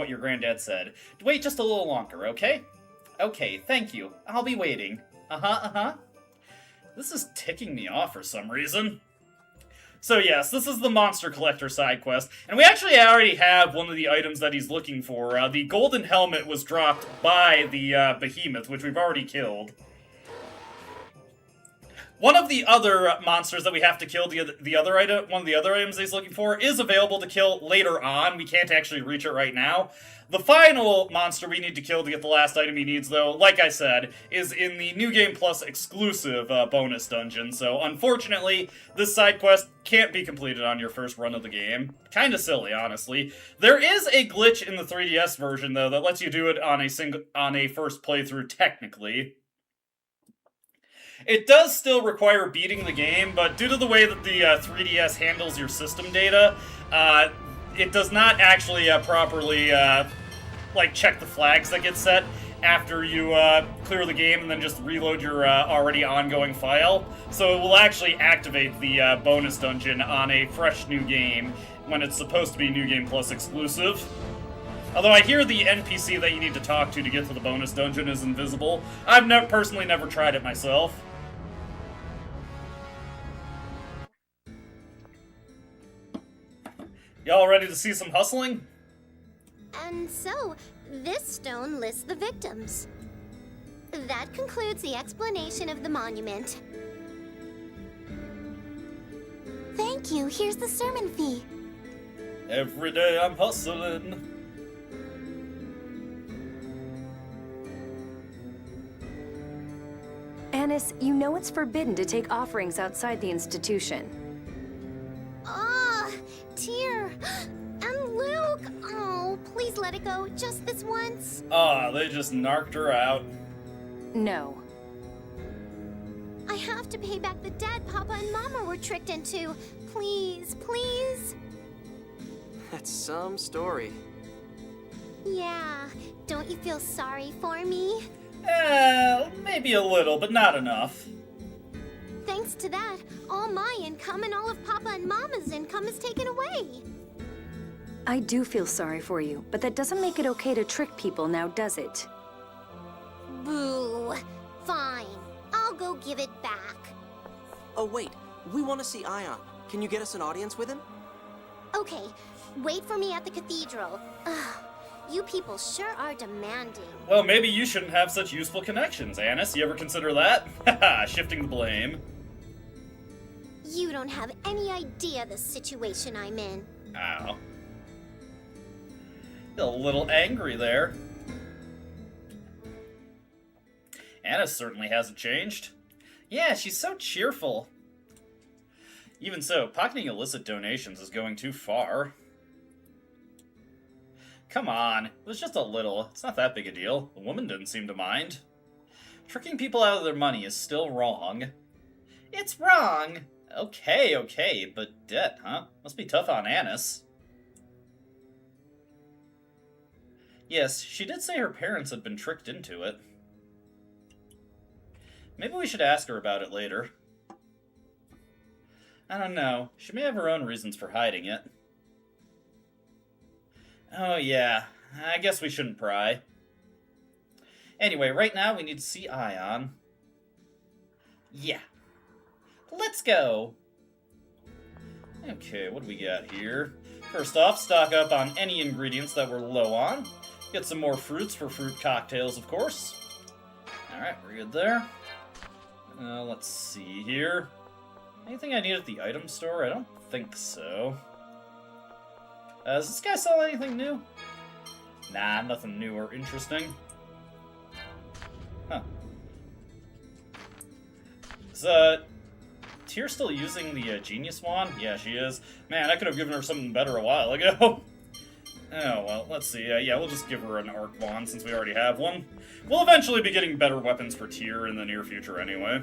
your granddad said. Wait just a little longer, okay? Okay, thank you. I'll be waiting. This is ticking me off for some reason. So yes, this is the Monster Collector side quest, and we actually already have one of the items that he's looking for. The golden helmet was dropped by the behemoth, which we've already killed. One of the other monsters that we have to kill, one of the other items he's looking for, is available to kill later on. We can't actually reach it right now. The final monster we need to kill to get the last item he needs, though, like I said, is in the New Game Plus exclusive bonus dungeon. So, unfortunately, this side quest can't be completed on your first run of the game. Kinda silly, honestly. There is a glitch in the 3DS version, though, that lets you do it on a first playthrough, technically. It does still require beating the game, but due to the way that the 3DS handles your system data, it does not actually properly check the flags that get set after you clear the game and then just reload your already ongoing file. So it will actually activate the bonus dungeon on a fresh new game when it's supposed to be New Game Plus exclusive. Although I hear the NPC that you need to talk to get to the bonus dungeon is invisible. I've personally never tried it myself. Y'all ready to see some hustling? And so, this stone lists the victims. That concludes the explanation of the monument. Thank you. Here's the sermon fee. Every day I'm hustling. Annis, you know it's forbidden to take offerings outside the institution. Tyr! And Luke! Oh, please let it go, just this once. They just narked her out. No. I have to pay back the debt Papa and Mama were tricked into. Please, please. That's some story. Yeah, don't you feel sorry for me? Maybe a little, but not enough. Thanks to that, all my income and all of Papa and Mama's income is taken away. I do feel sorry for you, but that doesn't make it okay to trick people now, does it? Boo. Fine. I'll go give it back. Oh, wait. We want to see Ion. Can you get us an audience with him? Okay. Wait for me at the cathedral. Ugh. You people sure are demanding. Well, maybe you shouldn't have such useful connections, Annis. You ever consider that? Haha, shifting the blame. You don't have any idea the situation I'm in. Ow. A little angry there. Annis certainly hasn't changed. Yeah, she's so cheerful. Even so, pocketing illicit donations is going too far. Come on, it was just a little. It's not that big a deal. The woman didn't seem to mind. Tricking people out of their money is still wrong. It's wrong! Okay, but debt, huh? Must be tough on Annis. Yes, she did say her parents had been tricked into it. Maybe we should ask her about it later. I don't know. She may have her own reasons for hiding it. Oh yeah, I guess we shouldn't pry. Anyway, right now we need to see Ion. Yeah. Let's go! Okay, what do we got here? First off, stock up on any ingredients that we're low on. Get some more fruits for fruit cocktails, of course. Alright, we're good there. Let's see here. Anything I need at the item store? I don't think so. Does this guy sell anything new? Nah, nothing new or interesting. Huh. Is, Tyr still using the Genius Wand? Yeah, she is. Man, I could have given her something better a while ago. Oh, well, let's see. Yeah, we'll just give her an Arc Wand since we already have one. We'll eventually be getting better weapons for Tyr in the near future anyway.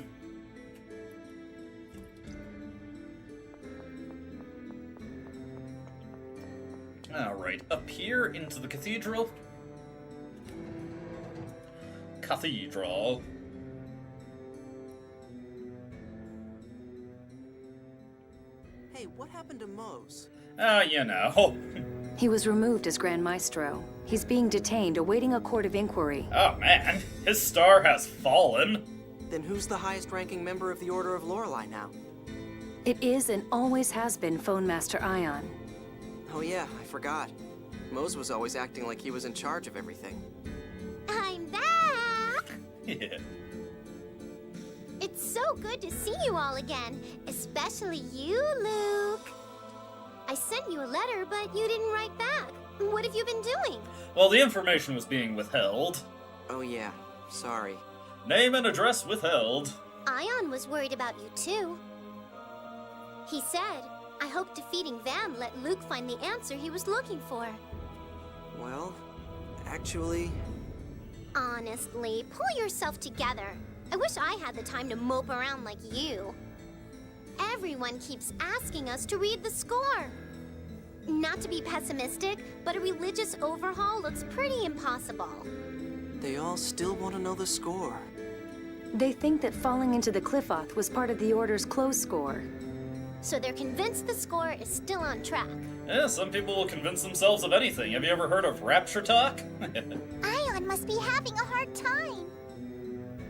Alright, up here into the cathedral. Cathedral. Hey, what happened to Mose? You know. He was removed as Grand Maestro. He's being detained, awaiting a court of inquiry. Oh man, his star has fallen. Then who's the highest-ranking member of the Order of Lorelei now? It is and always has been Phone Master Ion. Oh yeah, I forgot. Mose was always acting like he was in charge of everything. I'm back! Yeah. It's so good to see you all again, especially you, Luke. I sent you a letter, but you didn't write back. What have you been doing? Well, the information was being withheld. Oh yeah, sorry. Name and address withheld. Ion was worried about you too. He said, I hope defeating Van let Luke find the answer he was looking for. Well, actually... Honestly, pull yourself together. I wish I had the time to mope around like you. Everyone keeps asking us to read the score. Not to be pessimistic, but a religious overhaul looks pretty impossible. They all still want to know the score. They think that falling into the Cliff-Oth was part of the Order's close score. So they're convinced the score is still on track. Yeah, some people will convince themselves of anything. Have you ever heard of rapture talk? Ion must be having a hard time.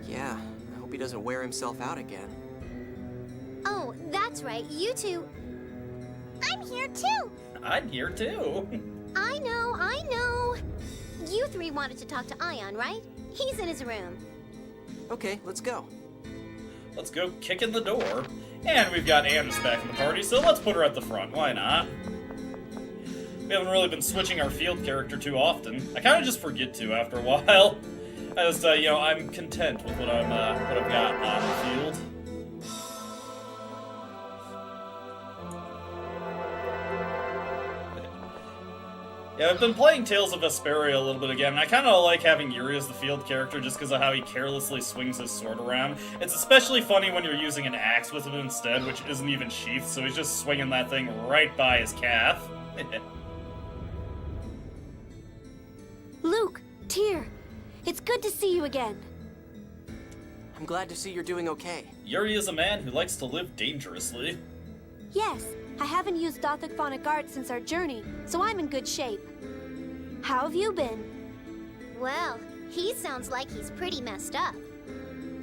Yeah, I hope he doesn't wear himself out again. Oh, that's right, you two. I'm here too. I'm here too. I know. You three wanted to talk to Ion, right? He's in his room. Okay, let's go. Let's go kick in the door. And we've got Annis back in the party, so let's put her at the front. Why not? We haven't really been switching our field character too often. I kind of just forget to after a while. I just, I'm content with what I've got on the field. Yeah, I've been playing Tales of Vesperia a little bit again, and I kind of like having Yuri as the field character just because of how he carelessly swings his sword around. It's especially funny when you're using an axe with him instead, which isn't even sheathed, so he's just swinging that thing right by his calf. Luke, Tyr, it's good to see you again. I'm glad to see you're doing okay. Yuri is a man who likes to live dangerously. Yes, I haven't used Gothic phonic art since our journey, so I'm in good shape. How have you been? Well, he sounds like he's pretty messed up.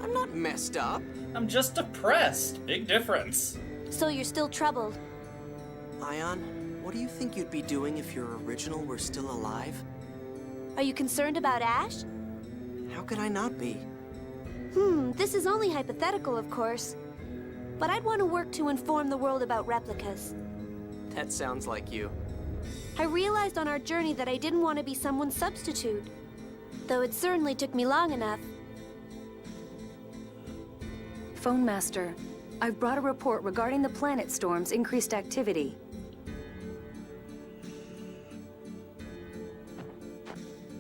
I'm not messed up. I'm just depressed. Big difference. So you're still troubled? Ion, what do you think you'd be doing if your original were still alive? Are you concerned about Ash? How could I not be? This is only hypothetical, of course. But I'd want to work to inform the world about replicas. That sounds like you. I realized on our journey that I didn't want to be someone's substitute. Though it certainly took me long enough. Phone Master, I've brought a report regarding the planet storm's increased activity.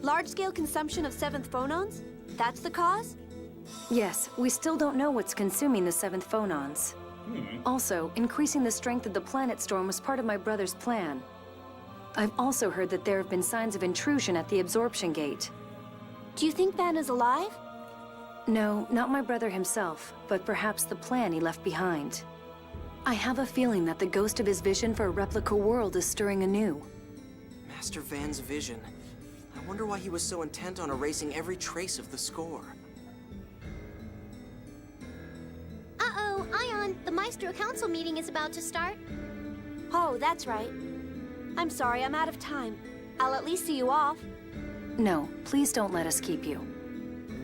Large-scale consumption of 7th phonons? That's the cause? Yes, we still don't know what's consuming the 7th phonons. Also, increasing the strength of the planet storm was part of my brother's plan. I've also heard that there have been signs of intrusion at the absorption gate. Do you think Van is alive? No, not my brother himself, but perhaps the plan he left behind. I have a feeling that the ghost of his vision for a replica world is stirring anew. Master Van's vision. I wonder why he was so intent on erasing every trace of the score. Uh-oh, Ion, the Maestro Council meeting is about to start. Oh, that's right. I'm sorry, I'm out of time. I'll at least see you off. No, please don't let us keep you.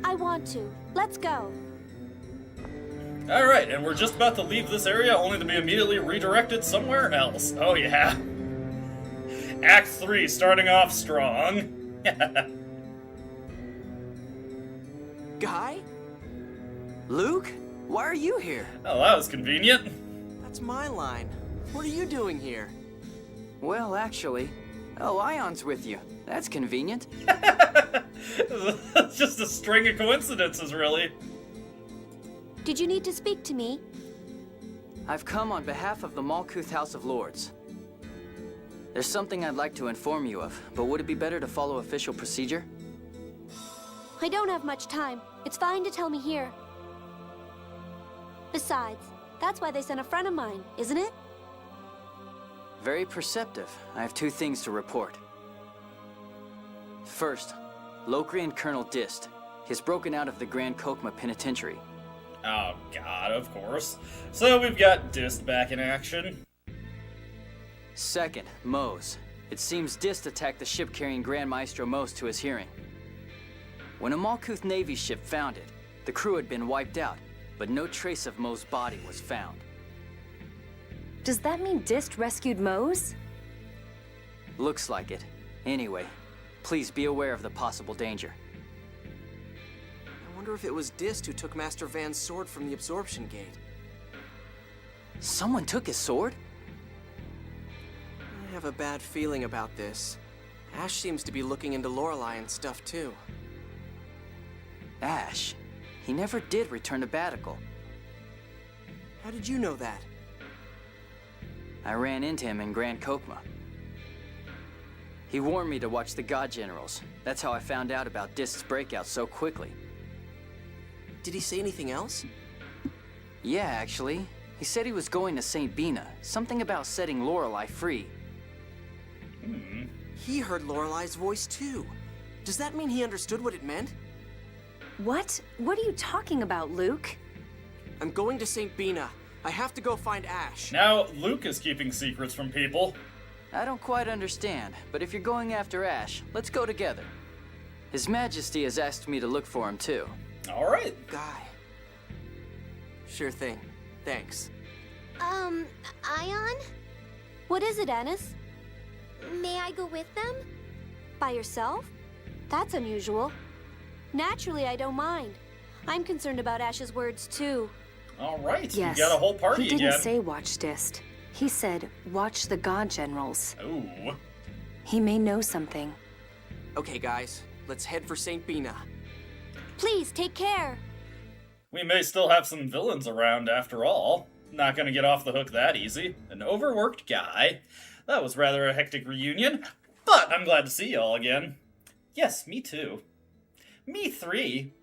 I want to. Let's go. Alright, and we're just about to leave this area only to be immediately redirected somewhere else. Oh yeah. Act 3, starting off strong. Guy? Luke? Why are you here? Oh, that was convenient. That's my line. What are you doing here? Well, actually... Oh, Ion's with you. That's convenient. It's just a string of coincidences, really. Did you need to speak to me? I've come on behalf of the Malkuth House of Lords. There's something I'd like to inform you of, but would it be better to follow official procedure? I don't have much time. It's fine to tell me here. Besides, that's why they sent a friend of mine, isn't it? Very perceptive. I have 2 things to report. First, Locrian Colonel Dist. He's broken out of the Grand Kokma Penitentiary. Oh god, of course. So we've got Dist back in action. Second, Mose. It seems Dist attacked the ship carrying Grand Maestro Mose to his hearing. When a Malkuth Navy ship found it, the crew had been wiped out, but no trace of Mose's body was found. Does that mean Dist rescued Mose? Looks like it. Anyway, please be aware of the possible danger. I wonder if it was Dist who took Master Van's sword from the absorption gate. Someone took his sword? I have a bad feeling about this. Ash seems to be looking into Lorelei and stuff too. Ash? He never did return to Batical. How did you know that? I ran into him in Grand Kokma. He warned me to watch the God Generals. That's how I found out about Dist's breakout so quickly. Did he say anything else? Yeah, actually. He said he was going to St. Bina. Something about setting Lorelei free. He heard Lorelei's voice too. Does that mean he understood what it meant? What? What are you talking about, Luke? I'm going to St. Bina. I have to go find Ash. Now, Luke is keeping secrets from people. I don't quite understand, but if you're going after Ash, let's go together. His Majesty has asked me to look for him too. Alright. Guy. Sure thing. Thanks. Ion? What is it, Annis? May I go with them? By yourself? That's unusual. Naturally, I don't mind. I'm concerned about Ash's words, too. Alright, yes. We got a whole party again. He again. didn't say watch Dist. He said watch the God Generals. Ooh. He may know something. Okay, guys, let's head for St. Bina. Please, take care. We may still have some villains around after all. Not gonna get off the hook that easy. An overworked guy. That was rather a hectic reunion, but I'm glad to see y'all again. Yes, me too. Me 3.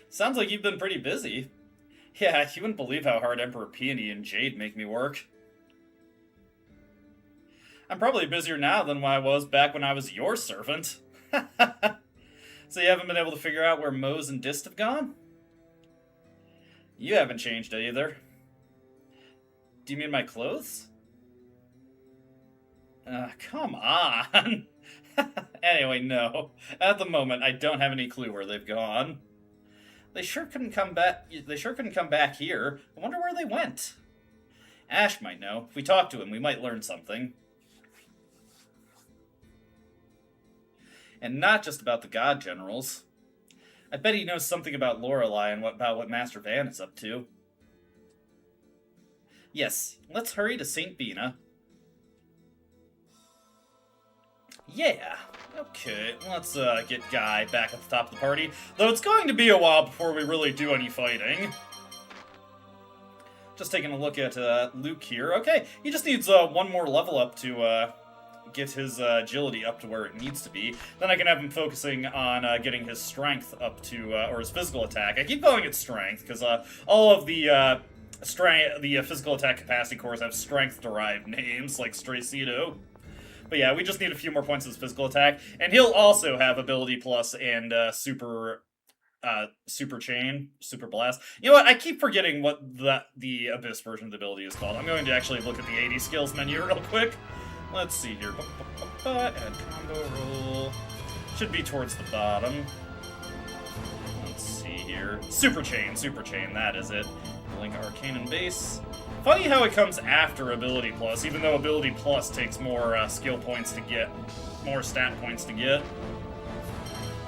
Sounds like you've been pretty busy. Yeah, you wouldn't believe how hard Emperor Peony and Jade make me work. I'm probably busier now than I was back when I was your servant. So you haven't been able to figure out where Mose and Dist have gone? You haven't changed either. Do you mean my clothes? Come on. Anyway, no. At the moment, I don't have any clue where they've gone. They sure couldn't come back. They sure couldn't come back here. I wonder where they went. Ash might know. If we talk to him, we might learn something. And not just about the God Generals. I bet he knows something about Lorelei and about what Master Van is up to. Yes, let's hurry to St. Bina. Yeah. Okay, let's get Guy back at the top of the party. Though it's going to be a while before we really do any fighting. Just taking a look at Luke here. Okay, he just needs one more level up to get his agility up to where it needs to be. Then I can have him focusing on getting his strength up to, or his physical attack. I keep calling it strength, because all of the physical attack capacity cores have strength-derived names, like Straycedo. But yeah, we just need a few more points of his physical attack. And he'll also have Ability Plus and Super Chain, Super Blast. You know what? I keep forgetting what the Abyss version of the ability is called. I'm going to actually look at the 80 skills menu real quick. Let's see here. Add combo roll. Should be towards the bottom. Let's see here. Super Chain, that is it. Link Arcane and Base. Funny how it comes after Ability Plus, even though Ability Plus takes more skill points to get, more stat points to get.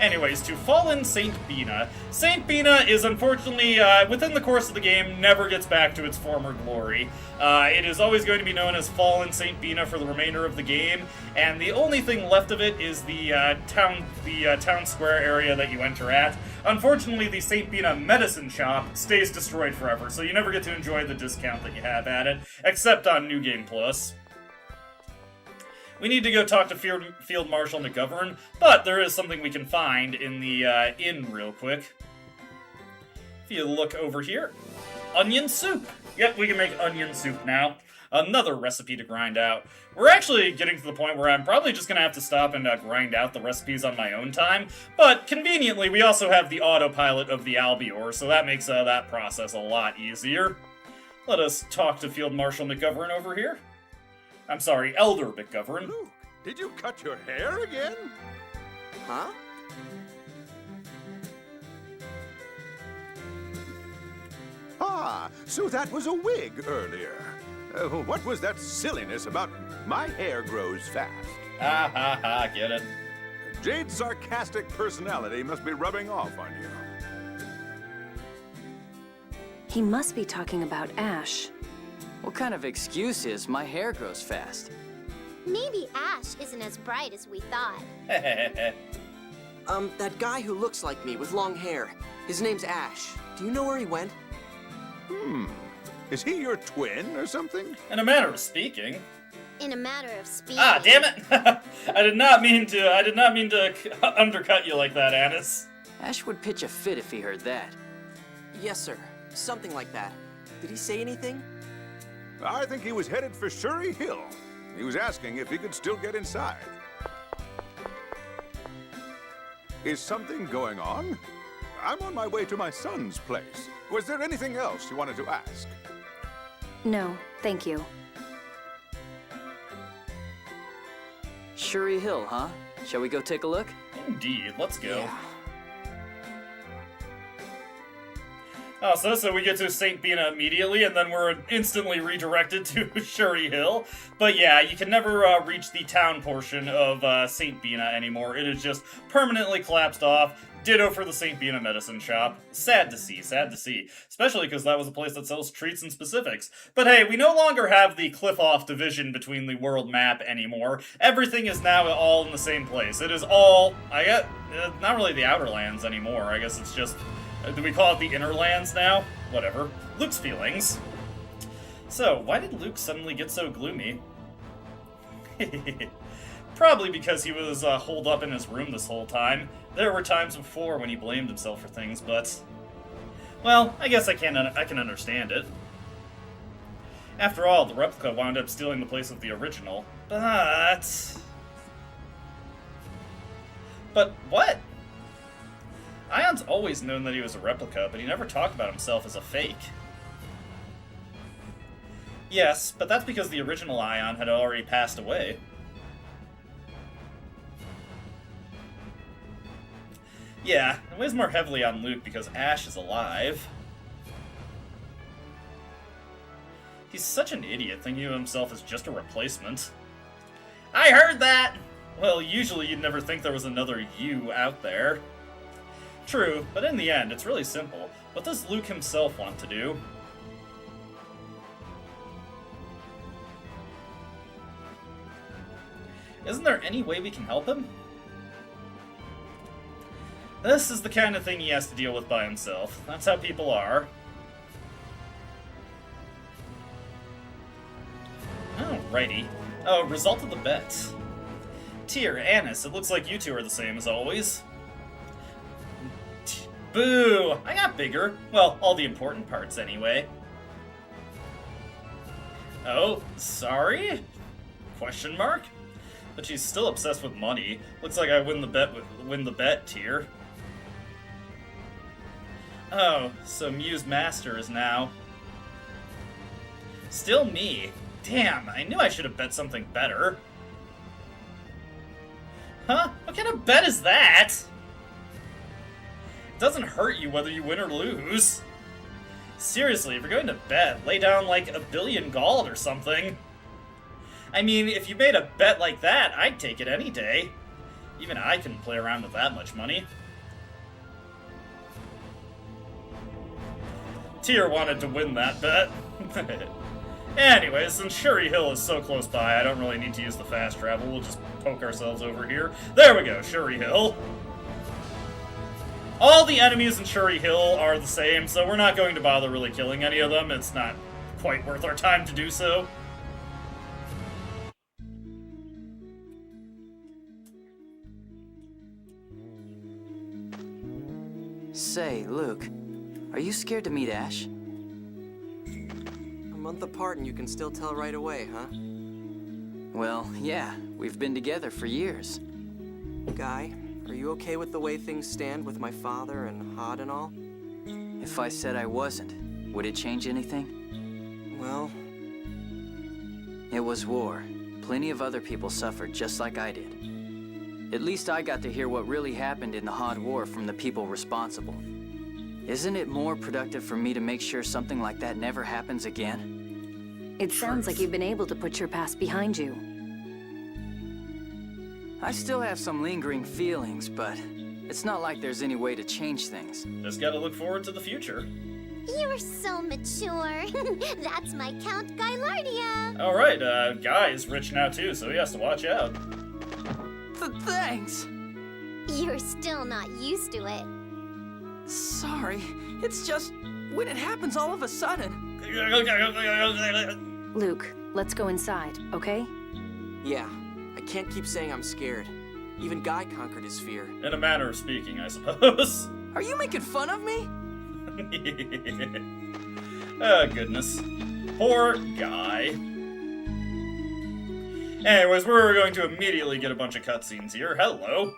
Anyways, to Fallen St. Bina. St. Bina is unfortunately, within the course of the game, never gets back to its former glory. It is always going to be known as Fallen St. Bina for the remainder of the game, and the only thing left of it is the town square area that you enter at. Unfortunately, the St. Bina medicine shop stays destroyed forever, so you never get to enjoy the discount that you have at it, except on New Game Plus. We need to go talk to Field Marshal McGovern, but there is something we can find in the inn real quick. If you look over here, onion soup. Yep, we can make onion soup now. Another recipe to grind out. We're actually getting to the point where I'm probably just going to have to stop and grind out the recipes on my own time, but conveniently we also have the autopilot of the Albior, so that makes that process a lot easier. Let us talk to Field Marshal McGovern over here. I'm sorry, Elder McGovern. Luke, did you cut your hair again? Huh? Ah, so that was a wig earlier. What was that silliness about my hair grows fast? Ha ha ha, get it. Jade's sarcastic personality must be rubbing off on you. He must be talking about Ash. What kind of excuse is my hair grows fast? Maybe Ash isn't as bright as we thought. That guy who looks like me with long hair. His name's Ash. Do you know where he went? Is he your twin or something? In a manner of speaking. In a matter of speaking. Ah, damn it! I did not mean to undercut you like that, Anis. Ash would pitch a fit if he heard that. Yes, sir. Something like that. Did he say anything? I think he was headed for Shuri Hill. He was asking if he could still get inside. Is something going on? I'm on my way to my son's place. Was there anything else you wanted to ask? No, thank you. Shuri Hill, huh? Shall we go take a look? Indeed, let's go. Yeah. Oh, so we get to St. Bina immediately, and then we're instantly redirected to Shuri Hill. But yeah, you can never reach the town portion of St. Bina anymore. It is just permanently collapsed off. Ditto for the St. Bina medicine shop. Sad to see, sad to see. Especially because that was a place that sells treats and specifics. But hey, we no longer have the cliff-off division between the world map anymore. Everything is now all in the same place. It is all, I guess, not really the Outer Lands anymore. I guess it's just, do we call it the Inner Lands now? Whatever. Luke's feelings. So, why did Luke suddenly get so gloomy? Probably because he was holed up in his room this whole time. There were times before when he blamed himself for things, but... well, I guess I can understand it. After all, the replica wound up stealing the place of the original. But what? Ion's always known that he was a replica, but he never talked about himself as a fake. Yes, but that's because the original Ion had already passed away. Yeah, it weighs more heavily on Luke because Ash is alive. He's such an idiot, thinking of himself as just a replacement. I heard that! Well, usually you'd never think there was another you out there. True, but in the end, it's really simple. What does Luke himself want to do? Isn't there any way we can help him? This is the kind of thing he has to deal with by himself. That's how people are. Alrighty. Oh, result of the bet. Tyr, Annis, it looks like you two are the same as always. Boo! I got bigger. Well, all the important parts anyway. Oh, sorry? Question mark? But she's still obsessed with money. Looks like I win the bet, Tyr. Oh, so Muse Master is now... still me. Damn, I knew I should have bet something better. Huh? What kind of bet is that? It doesn't hurt you whether you win or lose. Seriously, if you're going to bet, lay down like 1 billion gold or something. I mean, if you made a bet like that, I'd take it any day. Even I couldn't play around with that much money. Tyr wanted to win that bet. Anyways, since Shuri Hill is so close by, I don't really need to use the fast travel. We'll just poke ourselves over here. There we go, Shuri Hill. All the enemies in Shuri Hill are the same, so we're not going to bother really killing any of them. It's not quite worth our time to do so. Say, Luke, are you scared to meet Ash? A month apart and you can still tell right away, huh? Well, yeah, we've been together for years. Guy, are you okay with the way things stand with my father and Hod and all? If I said I wasn't, would it change anything? Well... it was war. Plenty of other people suffered just like I did. At least I got to hear what really happened in the Hod War from the people responsible. Isn't it more productive for me to make sure something like that never happens again? It sounds like you've been able to put your past behind you. I still have some lingering feelings, but it's not like there's any way to change things. Just gotta look forward to the future. You're so mature. That's my Count Gylardia. Alright, Guy is rich now too, so he has to watch out. Thanks. You're still not used to it. Sorry, it's just when it happens all of a sudden. Luke, let's go inside, okay? Yeah, I can't keep saying I'm scared. Even Guy conquered his fear. In a manner of speaking, I suppose. Are you making fun of me? Oh, goodness. Poor Guy. Anyways, we're going to immediately get a bunch of cutscenes here. Hello.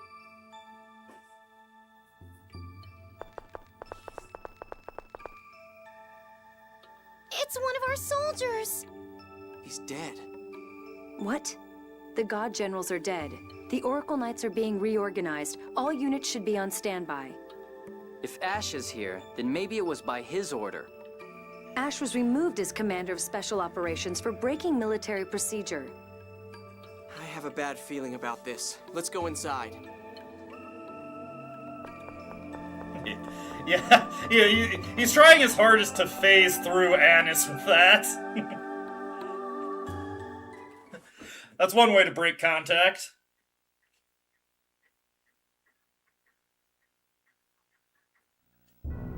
It's one of our soldiers. He's dead. What? The God Generals are dead. The Oracle Knights are being reorganized. All units should be on standby. If Ash is here, then maybe it was by his order. Ash was removed as Commander of Special Operations for breaking military procedure. I have a bad feeling about this. Let's go inside. Yeah, he's trying his hardest to phase through Annis with that. That's one way to break contact.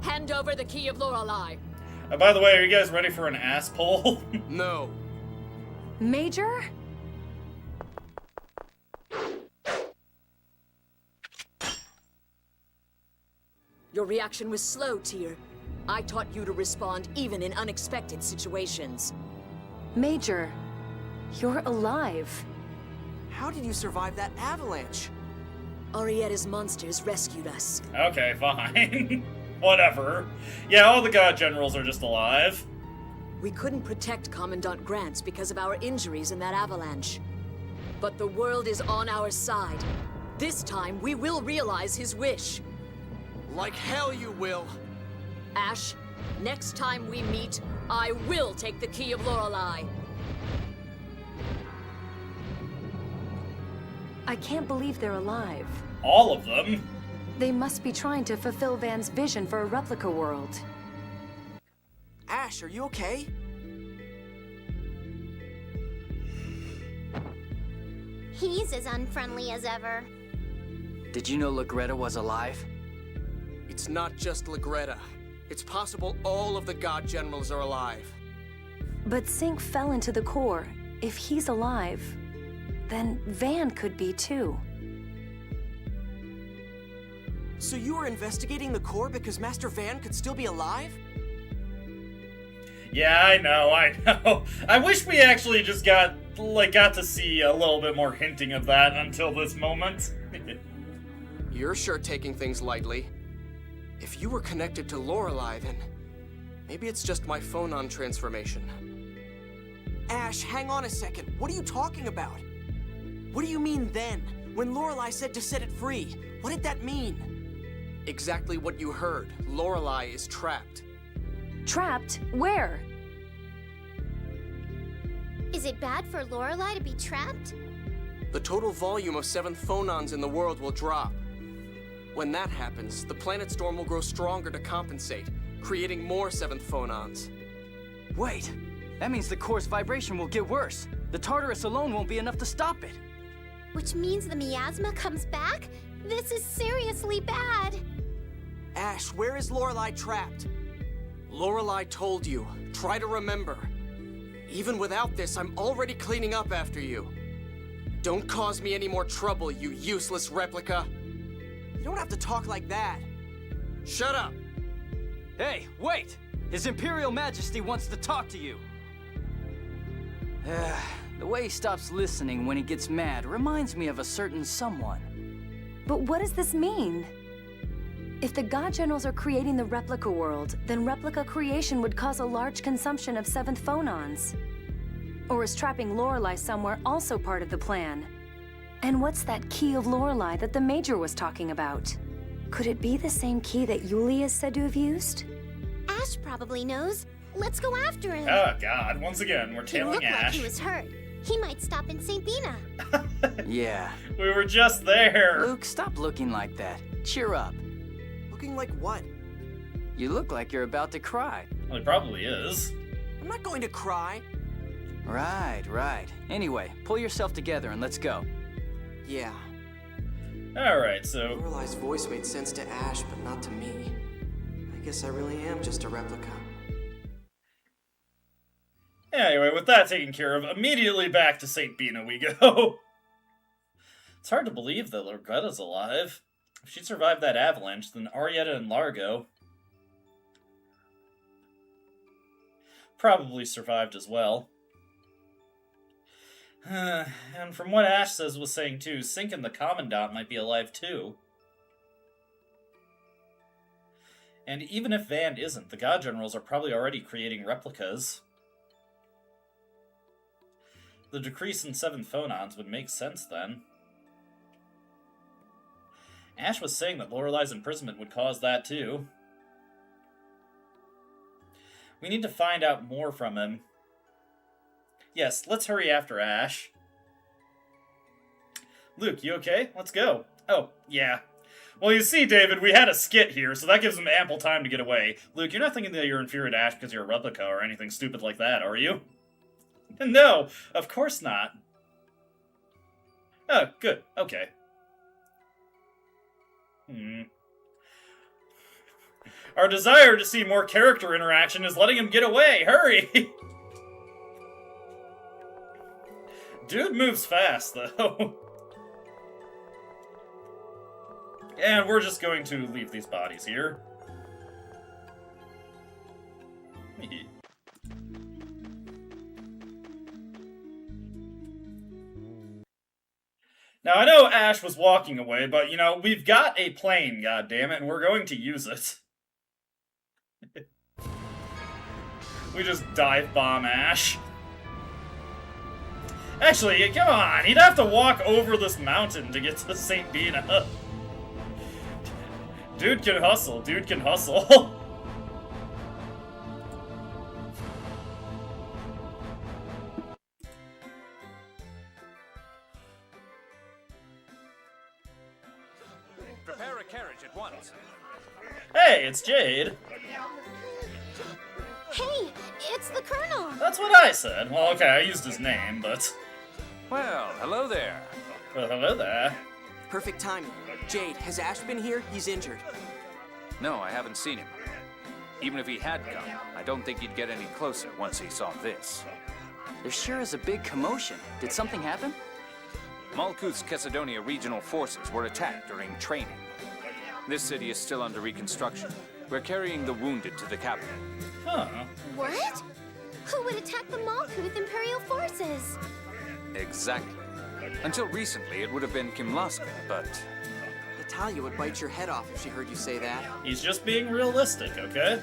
Hand over the key of Lorelei. By the way, are you guys ready for an ass pull? No. Major? Your reaction was slow, Tyr. I taught you to respond even in unexpected situations. Major, you're alive. How did you survive that avalanche? Arietta's monsters rescued us. Okay, fine. Whatever. Yeah, all the god generals are just alive. We couldn't protect Commandant Grants because of our injuries in that avalanche. But the world is on our side. This time, we will realize his wish. Like hell you will. Ash, next time we meet, I will take the key of Lorelei. I can't believe they're alive. All of them? They must be trying to fulfill Van's vision for a replica world. Ash, are you okay? He's as unfriendly as ever. Did you know Legretta was alive? It's not just Legretta. It's possible all of the god generals are alive. But Sync fell into the core. If he's alive, then Van could be too. So you were investigating the core because Master Van could still be alive? Yeah, I know. I wish we actually just got to see a little bit more hinting of that until this moment. You're sure taking things lightly. If you were connected to Lorelei, then maybe it's just my phonon transformation. Ash, hang on a second. What are you talking about? What do you mean then? When Lorelei said to set it free, what did that mean? Exactly what you heard. Lorelei is trapped. Trapped? Where? Is it bad for Lorelei to be trapped? The total volume of 7th phonons in the world will drop. When that happens, the planet storm will grow stronger to compensate, creating more 7th phonons. Wait, that means the core's vibration will get worse. The Tartarus alone won't be enough to stop it. Which means the miasma comes back? This is seriously bad. Ash, where is Lorelei trapped? Lorelei told you. Try to remember. Even without this, I'm already cleaning up after you. Don't cause me any more trouble, you useless replica. You don't have to talk like that. Shut up! Hey, wait! His Imperial Majesty wants to talk to you. The way he stops listening when he gets mad reminds me of a certain someone. But what does this mean? If the God Generals are creating the replica world, then replica creation would cause a large consumption of 7th phonons. Or is trapping Lorelei somewhere also part of the plan? And what's that key of Lorelei that the Major was talking about? Could it be the same key that Yulia is said to have used? Ash probably knows. Let's go after him. Oh god, once again, we're He tailing looked like Ash. he was hurt. He might stop in St. Bina. Yeah. We were just there. Luke, stop looking like that. Cheer up. Looking like what? You look like you're about to cry. Well, he probably is. I'm not going to cry. Right. Anyway, pull yourself together and let's go. Yeah. Alright, so... Lorelei's voice made sense to Ash, but not to me. I guess I really am just a replica. Anyway, with that taken care of, immediately back to St. Bina we go. It's hard to believe that Lorgretta's alive. If she survived that avalanche, then Arietta and Largo probably survived as well. And from what Ash was saying too, Sync and the Commandant might be alive too. And even if Van isn't, the God Generals are probably already creating replicas. The decrease in 7 phonons would make sense then. Ash was saying that Lorelei's imprisonment would cause that too. We need to find out more from him. Yes, let's hurry after Ash. Luke, you okay? Let's go. Oh, yeah. Well, you see, David, we had a skit here, so that gives him ample time to get away. Luke, you're not thinking that you're inferior to Ash because you're a replica or anything stupid like that, are you? No, of course not. Oh, good. Okay. Our desire to see more character interaction is letting him get away. Hurry! Dude moves fast, though. And we're just going to leave these bodies here. Now, I know Ash was walking away, but, you know, we've got a plane, goddammit, and we're going to use it. We just dive bomb Ash. Actually, come on, he'd have to walk over this mountain to get to St. Bina. Dude can hustle, dude can hustle. Prepare a carriage at once. Hey, it's Jade. Hey, it's the Colonel. That's what I said. Well, okay, I used his name, but... Well, hello there. Well, hello there. Perfect timing. Jade, has Ash been here? He's injured. No, I haven't seen him. Even if he had come, I don't think he'd get any closer once he saw this. There sure is a big commotion. Did something happen? Malkuth's Cesadonia regional forces were attacked during training. This city is still under reconstruction. We're carrying the wounded to the capital. Huh. What? Who would attack the Malkuth Imperial forces? Exactly. Until recently, it would have been Kimlaska, but... Natalia would bite your head off if she heard you say that. He's just being realistic, okay?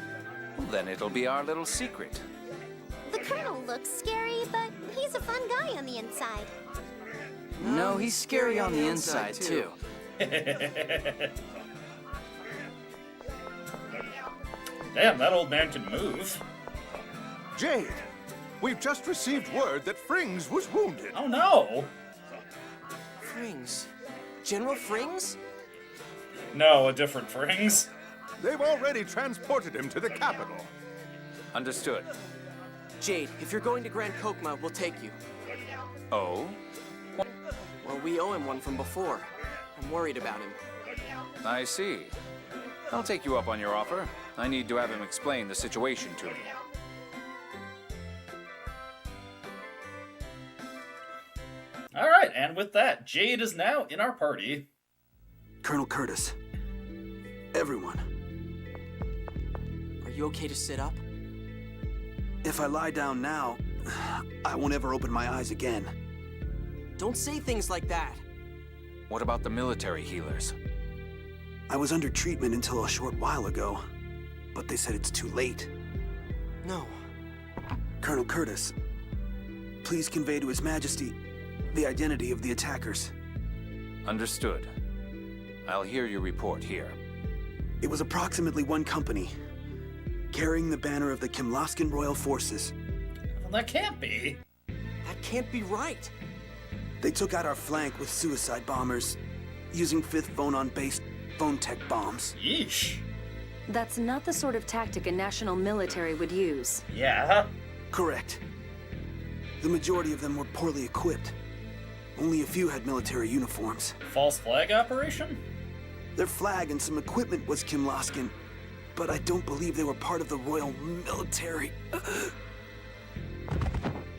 Well, then it'll be our little secret. The Colonel looks scary, but he's a fun guy on the inside. No, he's scary on the inside, too. Damn, that old man can move. Jade, we've just received word that Frings was wounded. Oh no! Frings? General Frings? No, a different Frings. They've already transported him to the capital. Understood. Jade, if you're going to Grand Kokma, we'll take you. Oh? Well, we owe him one from before. I'm worried about him. I see. I'll take you up on your offer. I need to have him explain the situation to me. Alright, and with that, Jade is now in our party. Colonel Curtis. Everyone. Are you okay to sit up? If I lie down now, I won't ever open my eyes again. Don't say things like that. What about the military healers? I was under treatment until a short while ago, but they said it's too late. No. Colonel Curtis, please convey to His Majesty the identity of the attackers. Understood. I'll hear your report here. It was approximately one company, carrying the banner of the Kimlaskan Royal Forces. Well, that can't be. That can't be right. They took out our flank with suicide bombers, using 5th Vonon-based phone tech bombs. Yeesh. That's not the sort of tactic a national military would use. Yeah. Correct. The majority of them were poorly equipped. Only a few had military uniforms. False flag operation? Their flag and some equipment was Kimlaskan, but I don't believe they were part of the Royal Military.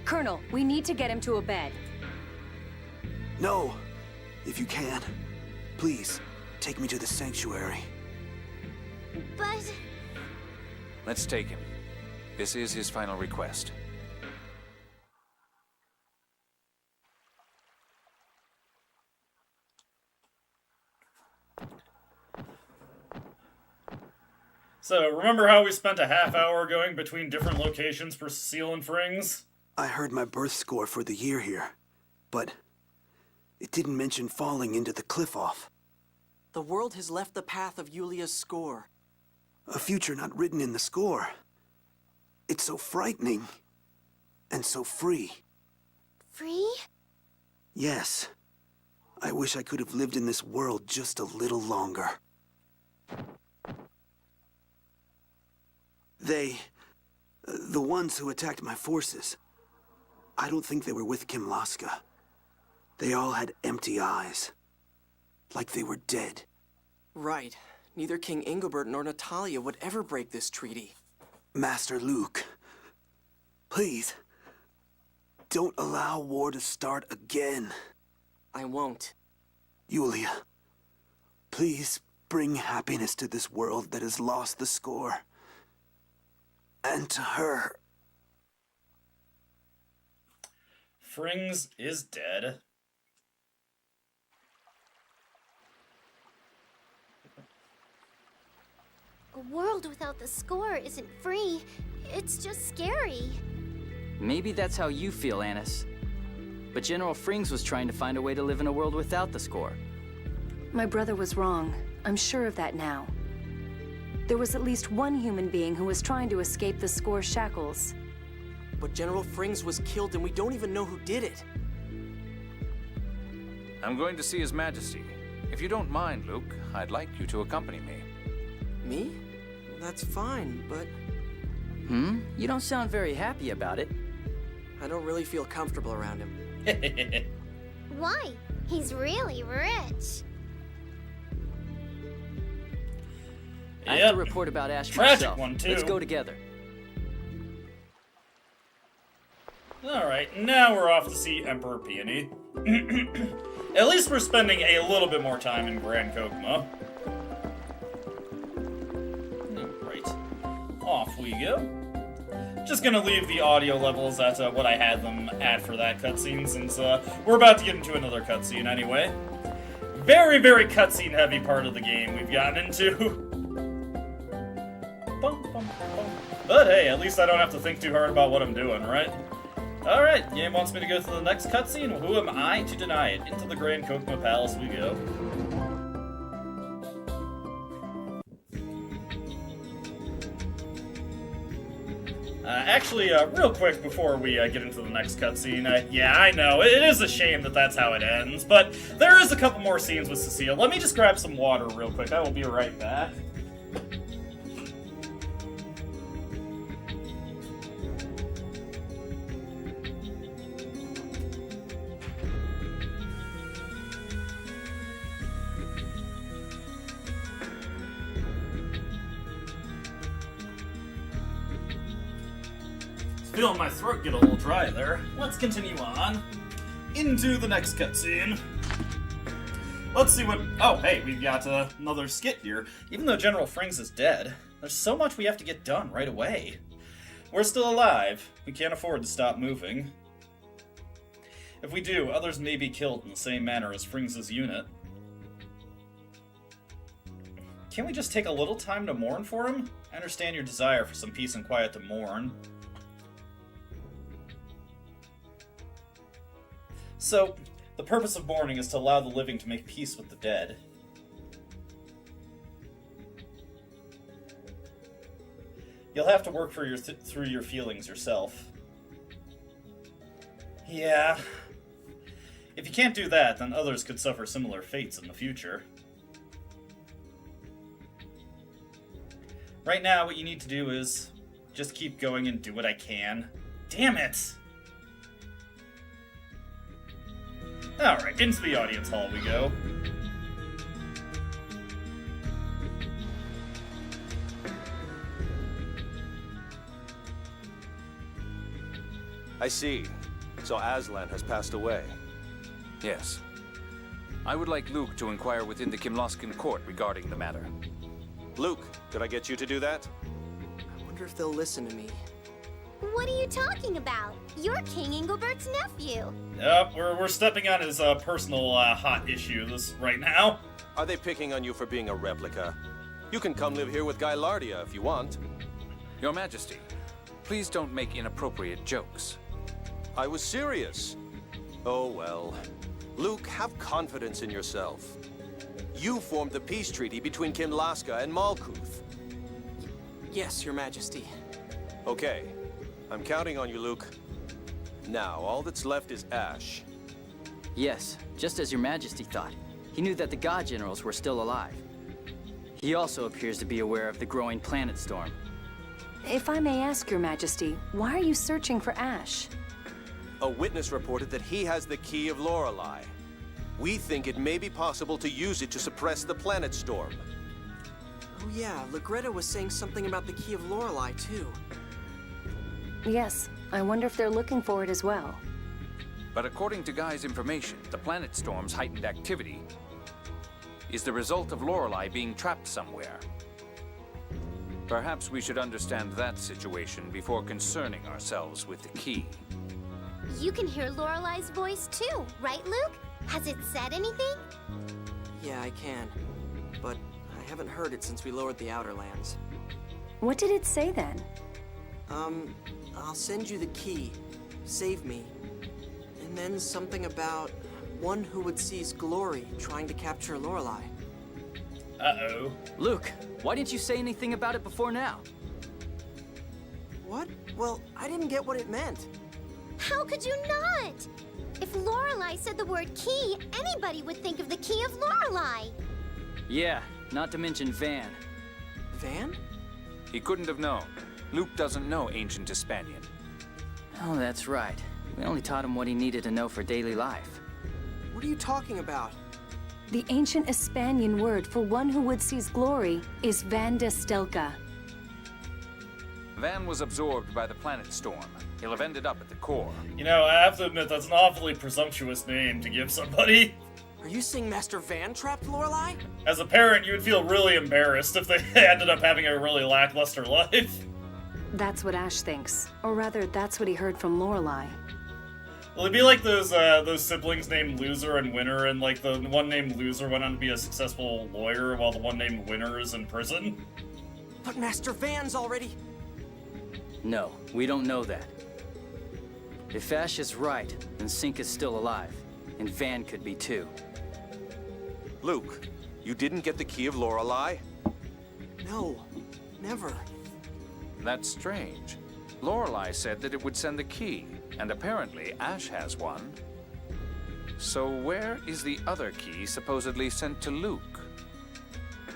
Colonel, we need to get him to a bed. No. If you can, please, take me to the sanctuary. But... Let's take him. This is his final request. So, remember how we spent a half hour going between different locations for Seal and Frings? I heard my birth score for the year here, but it didn't mention falling into the cliff off. The world has left the path of Yulia's score. A future not written in the score. It's so frightening. And so free. Free? Yes. I wish I could have lived in this world just a little longer. The ones who attacked my forces, I don't think they were with Kimlaska. They all had empty eyes. Like they were dead. Right. Neither King Ingobert nor Natalia would ever break this treaty. Master Luke, please, don't allow war to start again. I won't. Yulia, please bring happiness to this world that has lost the score. And to her. Frings is dead. A world without the score isn't free. It's just scary. Maybe that's how you feel, Annis. But General Frings was trying to find a way to live in a world without the score. My brother was wrong. I'm sure of that now. There was at least one human being who was trying to escape the score shackles. But General Frings was killed and we don't even know who did it. I'm going to see His Majesty. If you don't mind, Luke, I'd like you to accompany me. Me? That's fine, but... You don't sound very happy about it. I don't really feel comfortable around him. Why? He's really rich. I have to report about Ash myself. One, too. Let's go together. Alright, now we're off to see Emperor Peony. At least we're spending a little bit more time in Grand Kokma. Right. Off we go. Just gonna leave the audio levels at what I had them at for that cutscene, since we're about to get into another cutscene anyway. Very, very cutscene heavy part of the game we've gotten into. But hey, at least I don't have to think too hard about what I'm doing, right? Alright, game wants me to go to the next cutscene. Who am I to deny it? Into the Grand Kokma Palace we go. Actually, real quick before we get into the next cutscene, yeah, I know, it is a shame that that's how it ends, but there is a couple more scenes with Cecile. Let me just grab some water real quick. I will be right back. Feeling my throat get a little dry there. Let's continue on into the next cutscene. Let's see what... Oh, hey, we've got another skit here. Even though General Frings is dead, there's so much we have to get done right away. We're still alive. We can't afford to stop moving. If we do, others may be killed in the same manner as Frings' unit. Can't we just take a little time to mourn for him? I understand your desire for some peace and quiet to mourn. So, the purpose of mourning is to allow the living to make peace with the dead. You'll have to work for through your feelings yourself. Yeah. If you can't do that, then others could suffer similar fates in the future. Right now, what you need to do is just keep going and do what I can. Damn it! Alright, into the audience hall we go. I see. So Aslan has passed away. Yes. I would like Luke to inquire within the Kimlaskan court regarding the matter. Luke, could I get you to do that? I wonder if they'll listen to me. What are you talking about? You're King Ingobert's nephew. Yep, we're stepping on his personal hot issue right now. Are they picking on you for being a replica? You can come live here with Guy Lardia if you want. Your Majesty, please don't make inappropriate jokes. I was serious. Oh well. Luke, have confidence in yourself. You formed the peace treaty between Kimlaska and Malkuth. Yes, Your Majesty. Okay. I'm counting on you, Luke. Now, all that's left is Ash. Yes, just as your majesty thought. He knew that the god generals were still alive. He also appears to be aware of the growing planet storm. If I may ask, your majesty, why are you searching for Ash? A witness reported that he has the key of Lorelei. We think it may be possible to use it to suppress the planet storm. Oh yeah, Legretta was saying something about the key of Lorelei, too. Yes, I wonder if they're looking for it as well. But according to Guy's information, the planet storm's heightened activity is the result of Lorelei being trapped somewhere. Perhaps we should understand that situation before concerning ourselves with the key. You can hear Lorelei's voice too, right, Luke? Has it said anything? Yeah, I can. But I haven't heard it since we lowered the Outer Lands. What did it say then? I'll send you the key. Save me. And then something about one who would seize glory trying to capture Lorelei. Uh-oh. Luke, why didn't you say anything about it before now? What? Well, I didn't get what it meant. How could you not? If Lorelei said the word key, anybody would think of the key of Lorelei. Yeah, not to mention Van. Van? He couldn't have known. Luke doesn't know ancient Hispanian. Oh, that's right. We only taught him what he needed to know for daily life. What are you talking about? The ancient Hispanian word for one who would seize glory is Van de Stelka. Van was absorbed by the planet storm. He'll have ended up at the core. You know, I have to admit, that's an awfully presumptuous name to give somebody. Are you saying Master Van trapped Lorelei? As a parent, you would feel really embarrassed if they ended up having a really lackluster life. That's what Ash thinks. Or rather, that's what he heard from Lorelei. Well, it'd be like those siblings named Loser and Winner, and like the one named Loser went on to be a successful lawyer, while the one named Winner is in prison. But Master Van's already... No, we don't know that. If Ash is right, then Sink is still alive, and Van could be too. Luke, you didn't get the key of Lorelei? No, never. That's strange. Lorelei said that it would send the key, and apparently Ash has one. So where is the other key supposedly sent to Luke?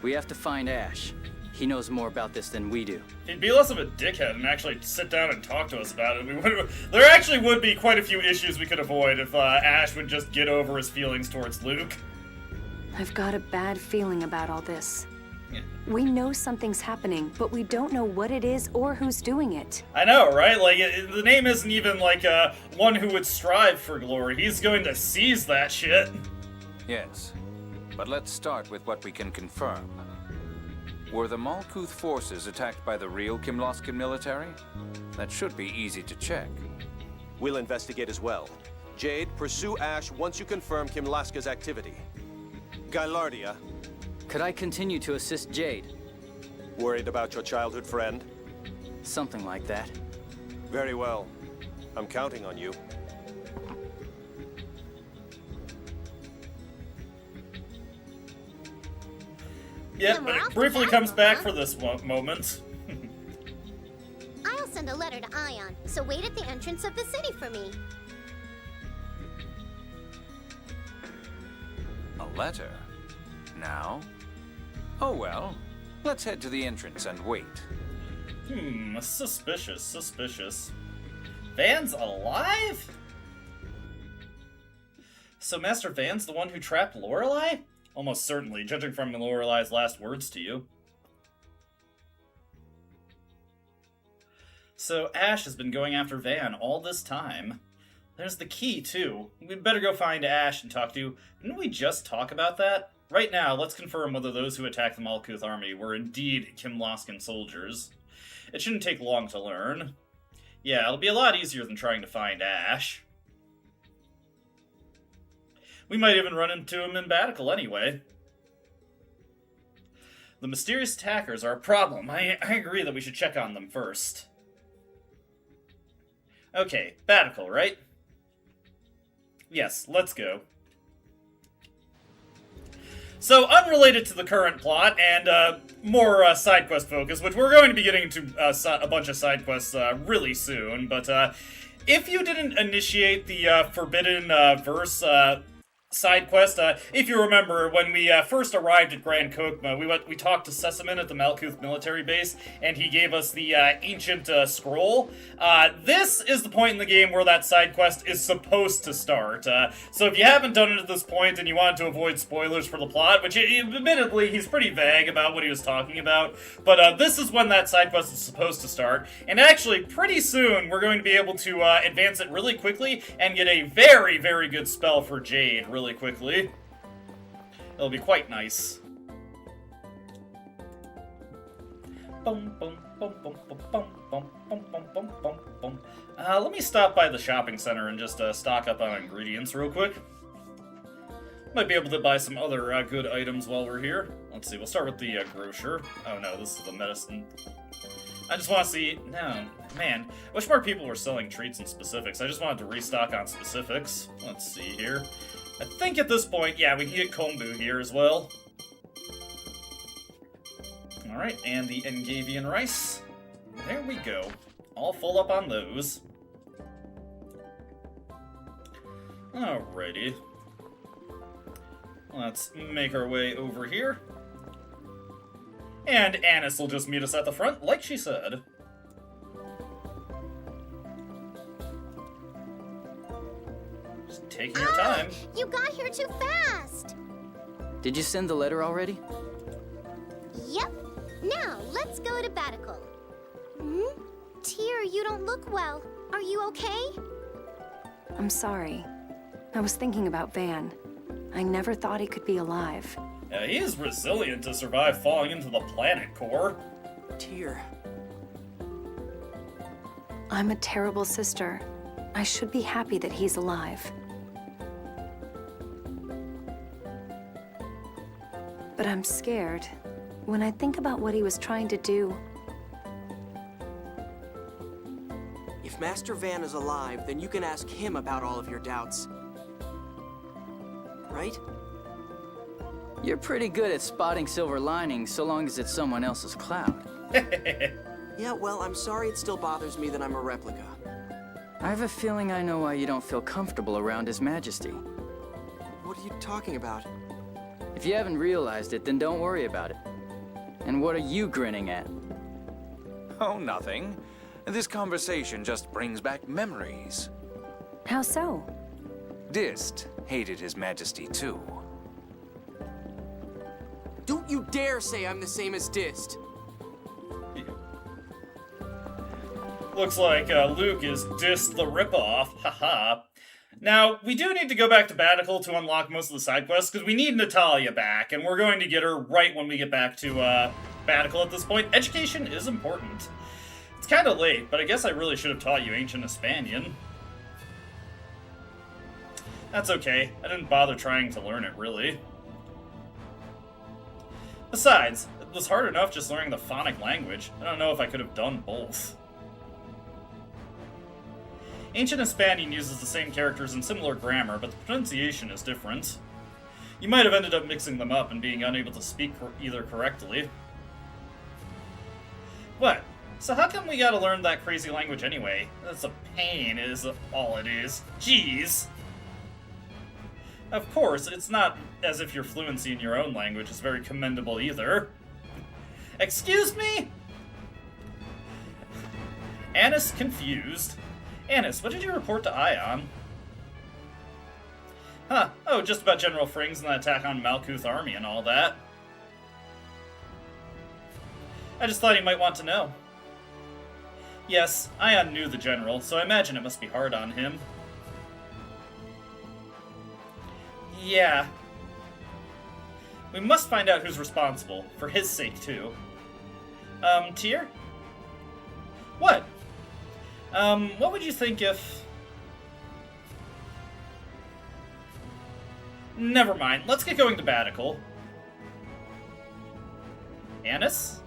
We have to find Ash. He knows more about this than we do. He'd be less of a dickhead and actually sit down and talk to us about it. There actually would be quite a few issues we could avoid if Ash would just get over his feelings towards Luke. I've got a bad feeling about all this. Yeah. We know something's happening, but we don't know what it is or who's doing it. I know, right? Like, the name isn't even like one who would strive for glory. He's going to seize that shit. Yes, but let's start with what we can confirm. Were the Malkuth forces attacked by the real Kimloskan military? That should be easy to check. We'll investigate as well. Jade, pursue Ash once you confirm Kimlaska's activity. Gylardia. Could I continue to assist Jade? Worried about your childhood friend? Something like that. Very well. I'm counting on you. Yep, but it briefly comes back for this moment. I'll send a letter to Ion, so wait at the entrance of the city for me. A letter? Now? Oh well, let's head to the entrance and wait. Suspicious, suspicious. Van's alive? So Master Van's the one who trapped Lorelei? Almost certainly, judging from Lorelei's last words to you. So Ash has been going after Van all this time. There's the key, too. We'd better go find Ash and talk to... Didn't we just talk about that? Right now, let's confirm whether those who attacked the Malkuth army were indeed Kimloskan soldiers. It shouldn't take long to learn. Yeah, it'll be a lot easier than trying to find Ash. We might even run into him in Batical anyway. The mysterious attackers are a problem. I agree that we should check on them first. Okay, Batical, right? Yes, let's go. So, unrelated to the current plot, and more side quest focus, which we're going to be getting into a bunch of side quests really soon, but if you didn't initiate the Forbidden Verse side quest, if you remember, when we first arrived at Grand Kokma, we talked to Sesamin at the Malkuth military base, and he gave us the ancient scroll. This is the point in the game where that side quest is supposed to start. So if you haven't done it at this point and you wanted to avoid spoilers for the plot, which admittedly he's pretty vague about what he was talking about, but this is when that side quest is supposed to start. And actually, pretty soon we're going to be able to advance it really quickly and get a very, very good spell for Jade really quickly. It'll be quite nice. Let me stop by the shopping center and just stock up on ingredients real quick. Might be able to buy some other good items while we're here. Let's see, we'll start with the grocer. Oh no, this is the medicine. I just want to see... No, man. I wish more people were selling treats and specifics. I just wanted to restock on specifics. Let's see here. I think at this point, yeah, we can get kombu here as well. Alright, and the Engavian rice. There we go. All full up on those. Alrighty. Let's make our way over here. And Annis will just meet us at the front, like she said. Just taking your time. You got here too fast! Did you send the letter already? Yep. Now, let's go to Batical. Tyr, you don't look well. Are you okay? I'm sorry. I was thinking about Van. I never thought he could be alive. Yeah, he is resilient to survive falling into the planet core. Tyr. I'm a terrible sister. I should be happy that he's alive. But I'm scared. When I think about what he was trying to do... If Master Van is alive, then you can ask him about all of your doubts. Right? You're pretty good at spotting silver linings so long as it's someone else's cloud. Yeah, well, I'm sorry it still bothers me that I'm a replica. I have a feeling I know why you don't feel comfortable around His Majesty. What are you talking about? If you haven't realized it, then don't worry about it. And what are you grinning at? Oh, nothing. This conversation just brings back memories. How so? Dist hated His Majesty too. Don't you dare say I'm the same as Dist! Looks like Luke is Dist the ripoff. Haha. Now, we do need to go back to Batical to unlock most of the side quests, because we need Natalia back, and we're going to get her right when we get back to Batical at this point. Education is important. It's kind of late, but I guess I really should have taught you Ancient Hispanian. That's okay. I didn't bother trying to learn it, really. Besides, it was hard enough just learning the phonic language. I don't know if I could have done both. Ancient Hispanian uses the same characters and similar grammar, but the pronunciation is different. You might have ended up mixing them up and being unable to speak either correctly. What? So how come we gotta learn that crazy language anyway? That's a pain, is all it is. Jeez! Of course, it's not as if your fluency in your own language is very commendable either. Excuse me? Annis confused. Annis, what did you report to Ion? Huh, oh, just about General Frings and the attack on Malkuth army and all that. I just thought he might want to know. Yes, Ion knew the general, so I imagine it must be hard on him. Yeah. We must find out who's responsible, for his sake, too. Tyr? What? What would you think if... Never mind, let's get going to Batical. Annis?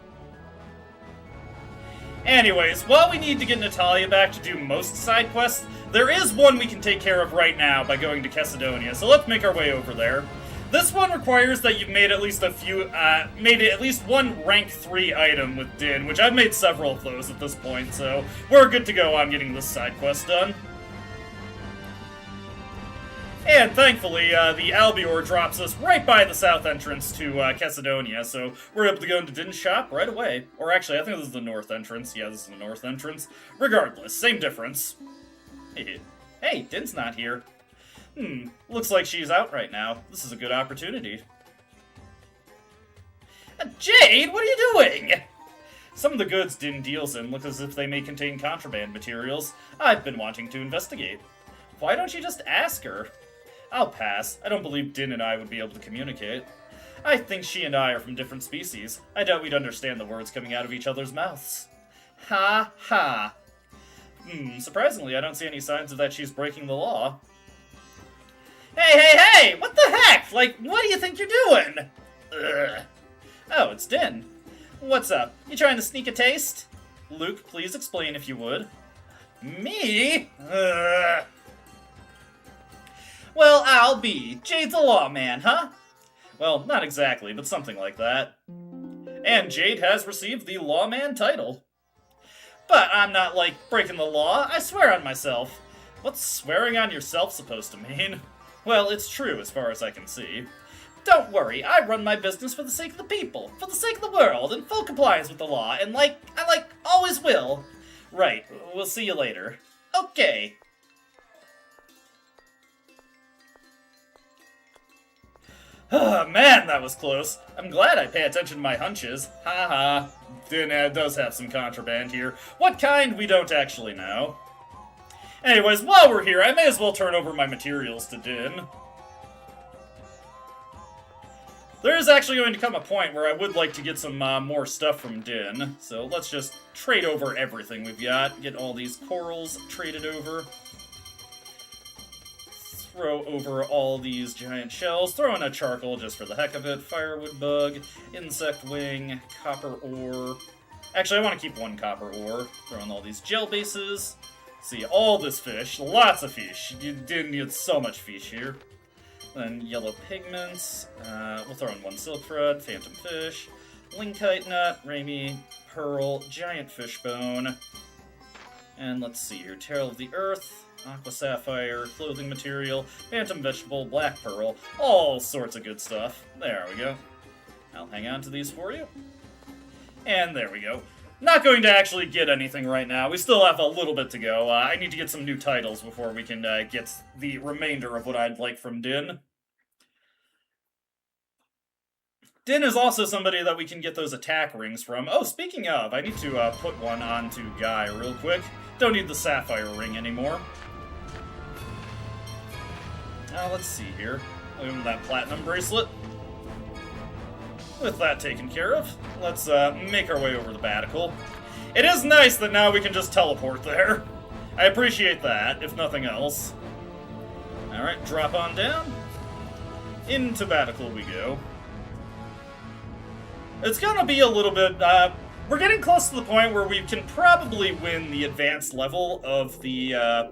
Anyways, while we need to get Natalia back to do most side quests, there is one we can take care of right now by going to Kesidonia, so let's make our way over there. This one requires that you've made at least one rank 3 item with Din, which I've made several of those at this point, so we're good to go on getting this side quest done. And thankfully, the Albior drops us right by the south entrance to Chesidonia, so we're able to go into Din's shop right away. Or actually, I think this is the north entrance. Yeah, this is the north entrance. Regardless, same difference. Hey, Din's not here. Looks like she's out right now. This is a good opportunity. Jade, what are you doing? Some of the goods Din deals in look as if they may contain contraband materials. I've been wanting to investigate. Why don't you just ask her? I'll pass. I don't believe Din and I would be able to communicate. I think she and I are from different species. I doubt we'd understand the words coming out of each other's mouths. Ha ha. Surprisingly, I don't see any signs of that she's breaking the law. Hey! What the heck? Like, what do you think you're doing? Ugh. Oh, it's Din. What's up? You trying to sneak a taste? Luke, please explain if you would. Me? Ugh. Well, I'll be. Jade's a lawman, huh? Well, not exactly, but something like that. And Jade has received the lawman title. But I'm not, like, breaking the law. I swear on myself. What's swearing on yourself supposed to mean? Well, it's true as far as I can see. Don't worry, I run my business for the sake of the people, for the sake of the world, in full compliance with the law, and I always will. Right, we'll see you later. Okay. Oh, man, that was close. I'm glad I pay attention to my hunches. Ha. Din does have some contraband here. What kind, we don't actually know. Anyways, while we're here, I may as well turn over my materials to Din. There is actually going to come a point where I would like to get some more stuff from Din. So let's just trade over everything we've got. Get all these corals traded over. Throw over all these giant shells. Throw in a charcoal just for the heck of it. Firewood bug, insect wing, copper ore. Actually, I want to keep one copper ore. Throw in all these gel bases. See, all this fish. Lots of fish. You didn't need so much fish here. Then yellow pigments. We'll throw in one silk thread, phantom fish, linkite nut, Rami, pearl, giant fish bone. And let's see here. Tail of the earth. Aqua sapphire, clothing material, phantom vegetable, black pearl, all sorts of good stuff. There we go. I'll hang on to these for you. And there we go. Not going to actually get anything right now. We still have a little bit to go. I need to get some new titles before we can get the remainder of what I'd like from Din. Din is also somebody that we can get those attack rings from. Oh, speaking of, I need to put one onto Guy real quick. Don't need the sapphire ring anymore. Let's see here. I'll give him that platinum bracelet. With that taken care of, let's make our way over the Batical. It is nice that now we can just teleport there. I appreciate that, if nothing else. Alright, drop on down. Into Batical we go. It's gonna be a little bit, we're getting close to the point where we can probably win the advanced level of the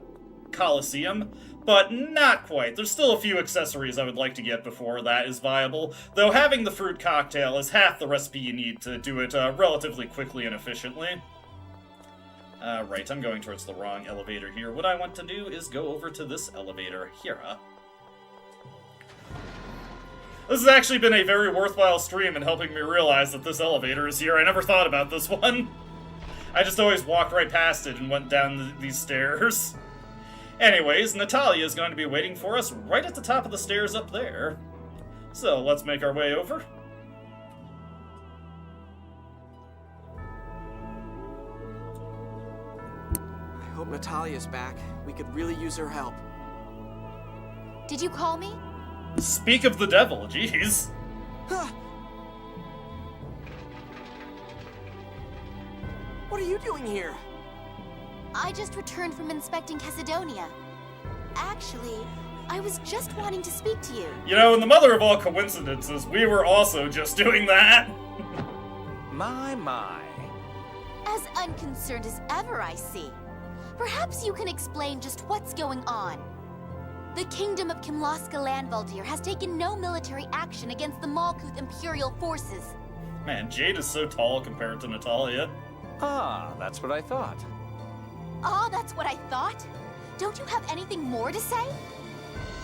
Colosseum, but not quite. There's still a few accessories I would like to get before that is viable, though having the fruit cocktail is half the recipe you need to do it relatively quickly and efficiently. Right, I'm going towards the wrong elevator here. What I want to do is go over to this elevator here. This has actually been a very worthwhile stream in helping me realize that this elevator is here. I never thought about this one. I just always walked right past it and went down these stairs. Anyways, Natalia is going to be waiting for us right at the top of the stairs up there. So, let's make our way over. I hope Natalia's back. We could really use her help. Did you call me? Speak of the devil, jeez. What are you doing here? I just returned from inspecting Chesidonia. Actually, I was just wanting to speak to you. You know, in the mother of all coincidences, we were also just doing that. My. As unconcerned as ever, I see. Perhaps you can explain just what's going on. The Kingdom of Kimlaska Landvaldir has taken no military action against the Malkuth Imperial forces. Man, Jade is so tall compared to Natalia. Ah, that's what I thought. Oh, that's what I thought? Don't you have anything more to say?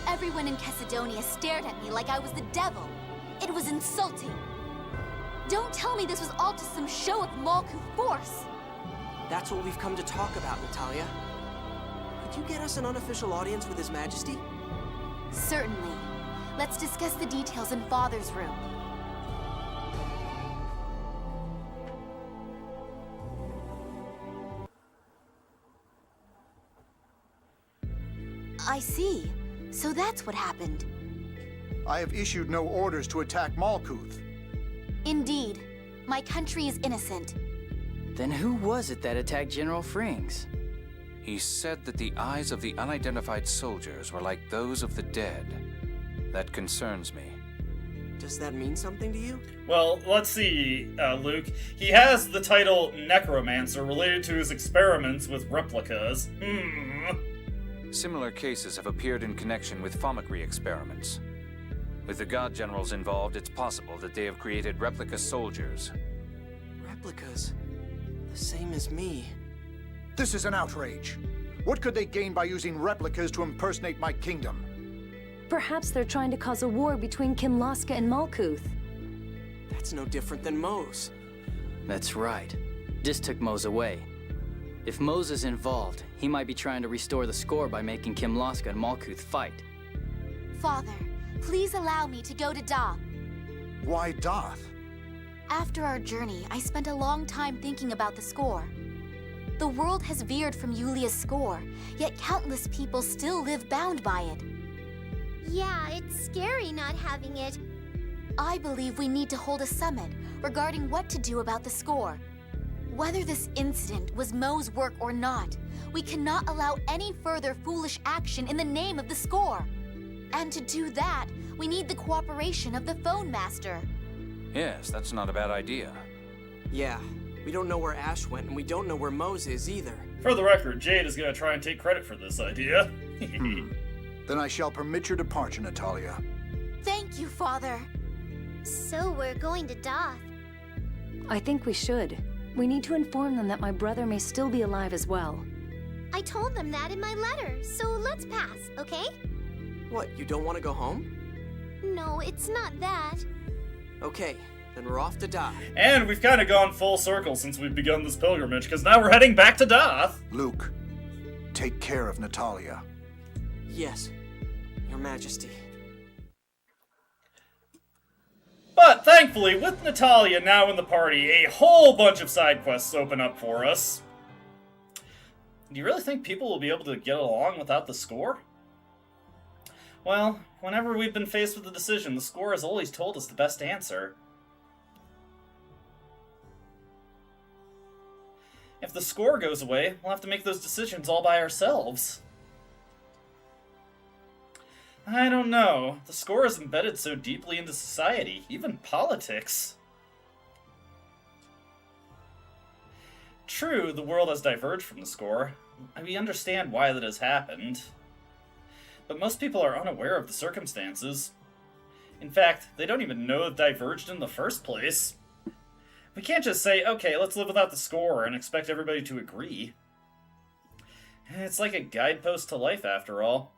Everyone in Macedonia stared at me like I was the devil. It was insulting. Don't tell me this was all just some show of Malkuth force. That's what we've come to talk about, Natalia. Could you get us an unofficial audience with His Majesty? Certainly. Let's discuss the details in Father's room. I see. So that's what happened. I have issued no orders to attack Malkuth. Indeed. My country is innocent. Then who was it that attacked General Frings? He said that the eyes of the unidentified soldiers were like those of the dead. That concerns me. Does that mean something to you? Well, let's see, Luke. He has the title Necromancer related to his experiments with replicas. Similar cases have appeared in connection with Famagri experiments. With the god generals involved, it's possible that they have created replica soldiers. Replicas? The same as me. This is an outrage. What could they gain by using replicas to impersonate my kingdom? Perhaps they're trying to cause a war between Kimlaska and Malkuth. That's no different than Mo's. That's right. Dis took Mo's away. If Mo's is involved, he might be trying to restore the score by making Kimlaska and Malkuth fight. Father, please allow me to go to Doth. Why Doth? After our journey, I spent a long time thinking about the score. The world has veered from Yulia's score, yet countless people still live bound by it. Yeah, it's scary not having it. I believe we need to hold a summit regarding what to do about the score. Whether this incident was Mo's work or not, we cannot allow any further foolish action in the name of the score. And to do that, we need the cooperation of the Phone Master. Yes, that's not a bad idea. Yeah, we don't know where Ash went, and we don't know where Mo's is either. For the record, Jade is going to try and take credit for this idea. Then I shall permit your departure, Natalia. Thank you, Father. So we're going to Doth. I think we should. We need to inform them that my brother may still be alive as well. I told them that in my letter, so let's pass, okay? What, you don't want to go home? No, it's not that. Okay, then we're off to Doth. And we've kind of gone full circle since we've begun this pilgrimage, because now we're heading back to Doth. Luke, take care of Natalia. Yes, Your Majesty. But thankfully, with Natalia now in the party, a whole bunch of side quests open up for us. Do you really think people will be able to get along without the score? Well, whenever we've been faced with a decision, the score has always told us the best answer. If the score goes away, we'll have to make those decisions all by ourselves. I don't know. The score is embedded so deeply into society, even politics. True, the world has diverged from the score. We understand why that has happened. But most people are unaware of the circumstances. In fact, they don't even know it diverged in the first place. We can't just say, okay, let's live without the score and expect everybody to agree. It's like a guidepost to life, after all.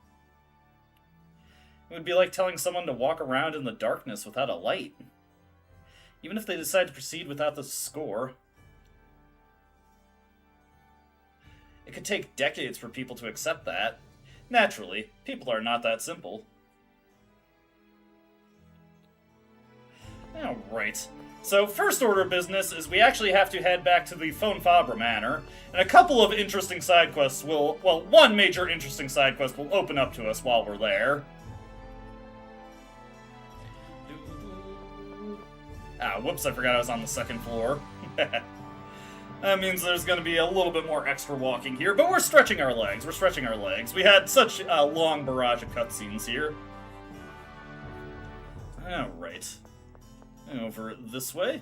It would be like telling someone to walk around in the darkness without a light. Even if they decide to proceed without the score. It could take decades for people to accept that. Naturally, people are not that simple. Alright. So, first order of business is we actually have to head back to the Phone Fabre Manor, and a couple of interesting side quests will... well, one major interesting side quest will open up to us while we're there. Ah, whoops, I forgot I was on the second floor. That means there's going to be a little bit more extra walking here, but we're stretching our legs. We're stretching our legs. We had such a long barrage of cutscenes here. Alright. Over this way.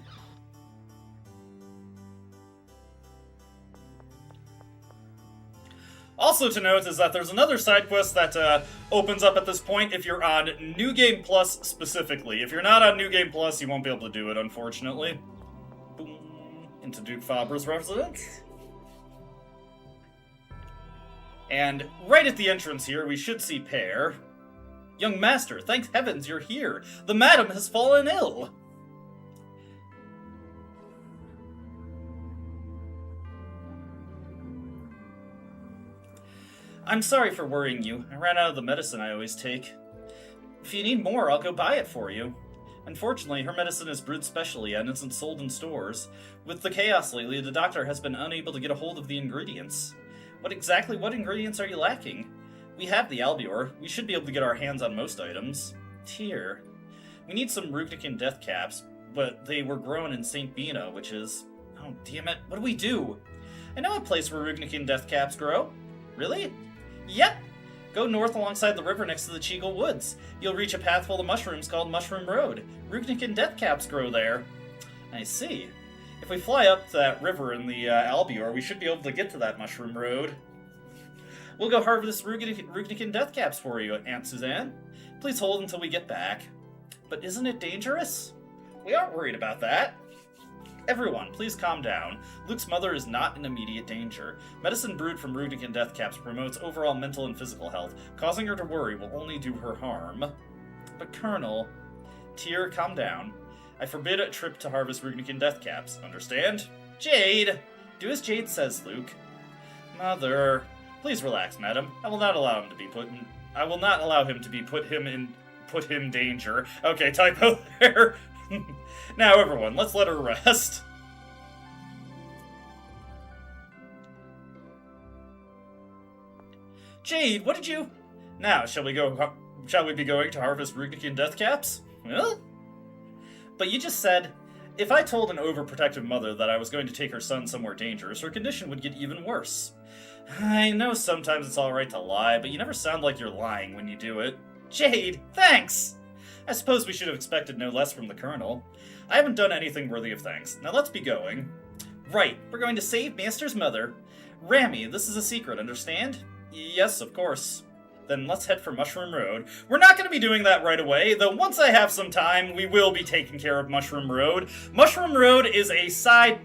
Also to note is that there's another side quest that opens up at this point if you're on New Game Plus specifically. If you're not on New Game Plus, you won't be able to do it, unfortunately. Boom. Into Duke Fabre's residence. And right at the entrance here, we should see Pear. Young master, thank heavens you're here. The madam has fallen ill. I'm sorry for worrying you. I ran out of the medicine I always take. If you need more, I'll go buy it for you. Unfortunately, her medicine is brewed specially and isn't sold in stores. With the chaos lately, the doctor has been unable to get a hold of the ingredients. What ingredients are you lacking? We have the albior. We should be able to get our hands on most items. Here. We need some Rugnican death caps, but they were grown in St. Bina, which is... Oh, damn it. What do we do? I know a place where Rugnican death caps grow. Really? Yep. Go north alongside the river next to the Cheagle Woods. You'll reach a path full of mushrooms called Mushroom Road. Rugnican death caps grow there. I see. If we fly up that river in the albior, we should be able to get to that Mushroom Road. We'll go harvest Rugnican death caps for you, Aunt Suzanne. Please hold until we get back. But isn't it dangerous? We aren't worried about that. Everyone, please calm down. Luke's mother is not in immediate danger. Medicine brewed from Rugnican death caps promotes overall mental and physical health. Causing her to worry will only do her harm. But Colonel... Tyr, calm down. I forbid a trip to harvest Rugnican death caps. Understand? Jade! Do as Jade says, Luke. Mother... Please relax, madam. I will not allow him to be put in danger. Okay, typo there. Now, everyone, let's let her rest. Jade, what did you... Now, shall we be going to harvest Rugnican death caps? Well? But you just said, if I told an overprotective mother that I was going to take her son somewhere dangerous, her condition would get even worse. I know sometimes it's alright to lie, but you never sound like you're lying when you do it. Jade, thanks! I suppose we should have expected no less from the Colonel. I haven't done anything worthy of thanks. Now let's be going. Right, we're going to save Master's mother. Rami, this is a secret, understand? Yes, of course. Then let's head for Mushroom Road. We're not going to be doing that right away, though once I have some time, we will be taking care of Mushroom Road. Mushroom Road is a side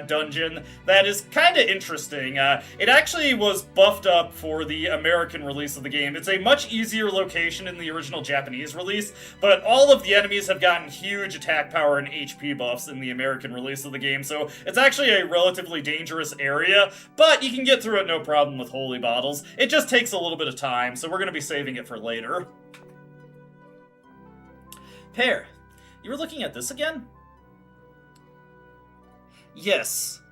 dungeon that is kind of interesting. It actually was buffed up for the American release of the game. It's a much easier location in the original Japanese release, but all of the enemies have gotten huge attack power and HP buffs in the American release of the game, so it's actually a relatively dangerous area, but you can get through it no problem with holy bottles. It just takes a little bit of time, so we're going to be saving it for later. Pear, you were looking at this again? Yes.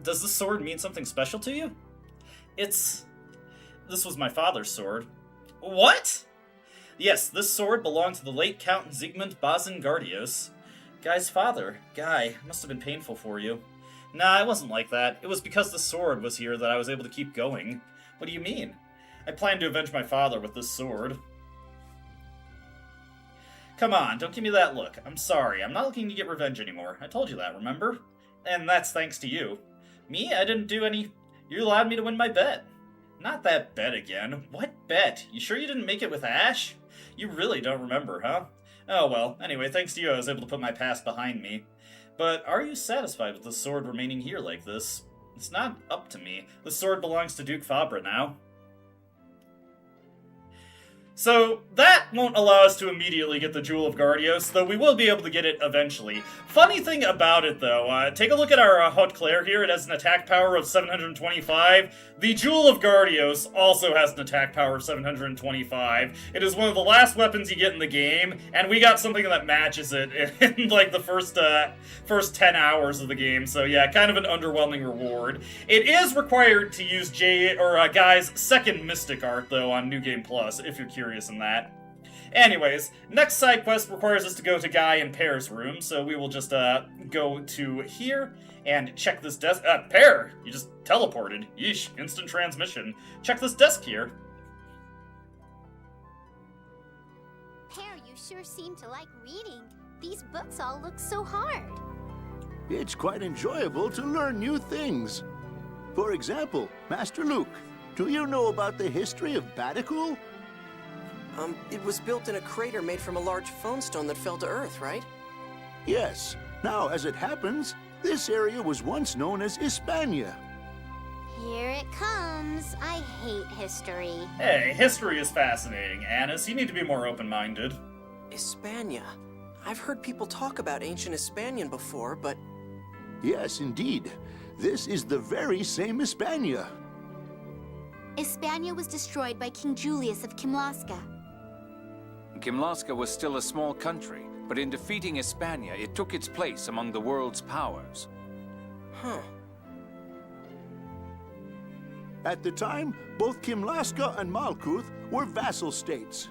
Does this sword mean something special to you? This was my father's sword. What? Yes, this sword belonged to the late Count Zygmunt Bazengardios. Guy's father. Guy, must have been painful for you. Nah, it wasn't like that. It was because the sword was here that I was able to keep going. What do you mean? I plan to avenge my father with this sword. Come on, don't give me that look. I'm sorry, I'm not looking to get revenge anymore. I told you that, remember? And that's thanks to you. Me? I didn't do any... You allowed me to win my bet. Not that bet again. What bet? You sure you didn't make it with Ash? You really don't remember, huh? Oh well, anyway, thanks to you I was able to put my past behind me. But are you satisfied with the sword remaining here like this? It's not up to me. The sword belongs to Duke Fabra now. So, that won't allow us to immediately get the Jewel of Gardios, though we will be able to get it eventually. Funny thing about it, though, take a look at our Haute Claire here. It has an attack power of 725. The Jewel of Gardios also has an attack power of 725. It is one of the last weapons you get in the game, and we got something that matches it in, like, the first 10 hours of the game. So, yeah, kind of an underwhelming reward. It is required to use Guy's second Mystic Art, though, on New Game Plus, if you're curious in that. Anyways, next side quest requires us to go to Guy and Pear's room, so we will just go to here and check this desk. Pear, you just teleported. Yeesh, instant transmission. Check this desk here. Pear, you sure seem to like reading. These books all look so hard. It's quite enjoyable to learn new things. For example, Master Luke, do you know about the history of Baticul? It was built in a crater made from a large phone stone that fell to Earth, right? Yes. Now, as it happens, this area was once known as Hispania. Here it comes. I hate history. Hey, history is fascinating, Annis. You need to be more open-minded. Hispania. I've heard people talk about ancient Hispanian before, but... Yes, indeed. This is the very same Hispania. Hispania was destroyed by King Julius of Kimlasca. Kimlasca was still a small country, but in defeating Hispania, it took its place among the world's powers. Huh. At the time, both Kimlasca and Malkuth were vassal states.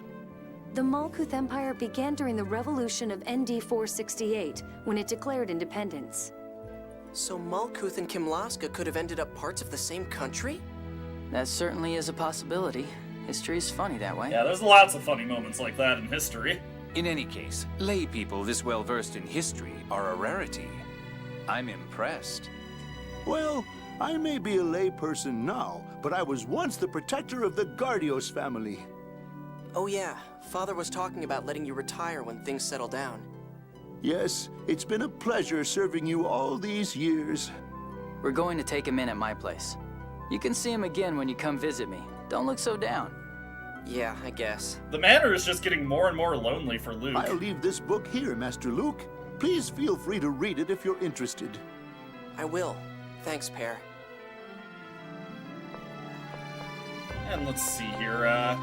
The Malkuth Empire began during the revolution of ND 468, when it declared independence. So Malkuth and Kimlasca could have ended up parts of the same country? That certainly is a possibility. History's funny that way. Yeah, there's lots of funny moments like that in history. In any case, lay people this well versed in history are a rarity. I'm impressed. Well, I may be a layperson now, but I was once the protector of the Gardios family. Oh yeah, Father was talking about letting you retire when things settle down. Yes, it's been a pleasure serving you all these years. We're going to take him in at my place. You can see him again when you come visit me. Don't look so down. Yeah, I guess. The manor is just getting more and more lonely for Luke. I'll leave this book here, Master Luke. Please feel free to read it if you're interested. I will. Thanks, Pear. And let's see here, I'm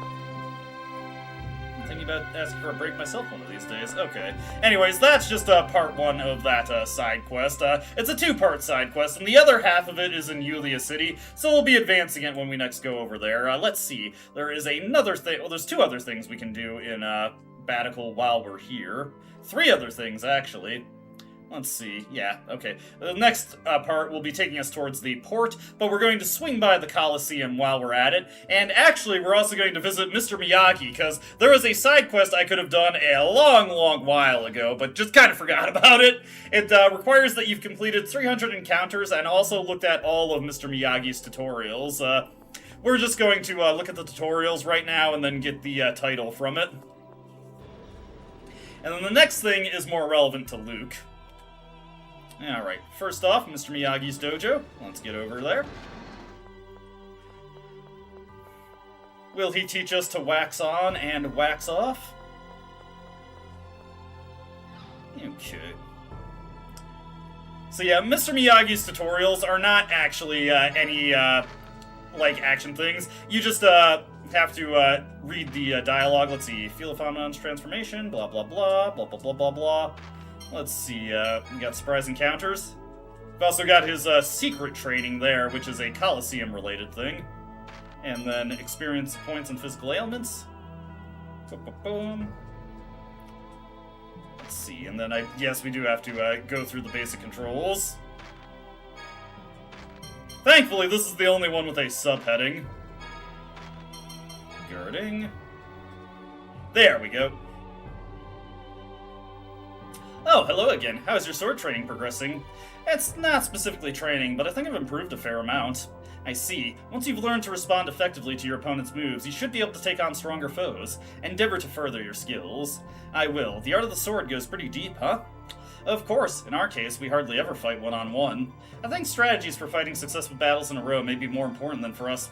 thinking about asking for a break myself one of these days. Okay. Anyways, that's just part one of that side quest. It's a two-part side quest, and the other half of it is in Yulia City, so we'll be advancing it when we next go over there. Let's see. There is another thing. Well, there's two other things we can do in Batical while we're here. Three other things, actually. Let's see. Yeah, okay. The next part will be taking us towards the port, but we're going to swing by the Colosseum while we're at it. And actually, we're also going to visit Mr. Miyagi, because there was a side quest I could have done a long, long while ago, but just kind of forgot about it. It requires that you've completed 300 encounters and also looked at all of Mr. Miyagi's tutorials. We're just going to look at the tutorials right now and then get the title from it. And then the next thing is more relevant to Luke. Alright, first off, Mr. Miyagi's dojo. Let's get over there. Will he teach us to wax on and wax off? Okay. So yeah, Mr. Miyagi's tutorials are not actually any, like, action things. You just, have to, read the dialogue. Let's see. Feel a phenomenon's transformation, blah, blah, blah, blah, blah, blah, blah, blah. Let's see, we got surprise encounters. We've also got his secret training there, which is a Colosseum-related thing. And then experience points and physical ailments. Boom. Let's see, and then yes, we do have to go through the basic controls. Thankfully, this is the only one with a subheading. Girding. There we go. Oh, hello again. How is your sword training progressing? It's not specifically training, but I think I've improved a fair amount. I see. Once you've learned to respond effectively to your opponent's moves, you should be able to take on stronger foes. Endeavor to further your skills. I will. The art of the sword goes pretty deep, huh? Of course. In our case, we hardly ever fight one-on-one. I think strategies for fighting successful battles in a row may be more important than for us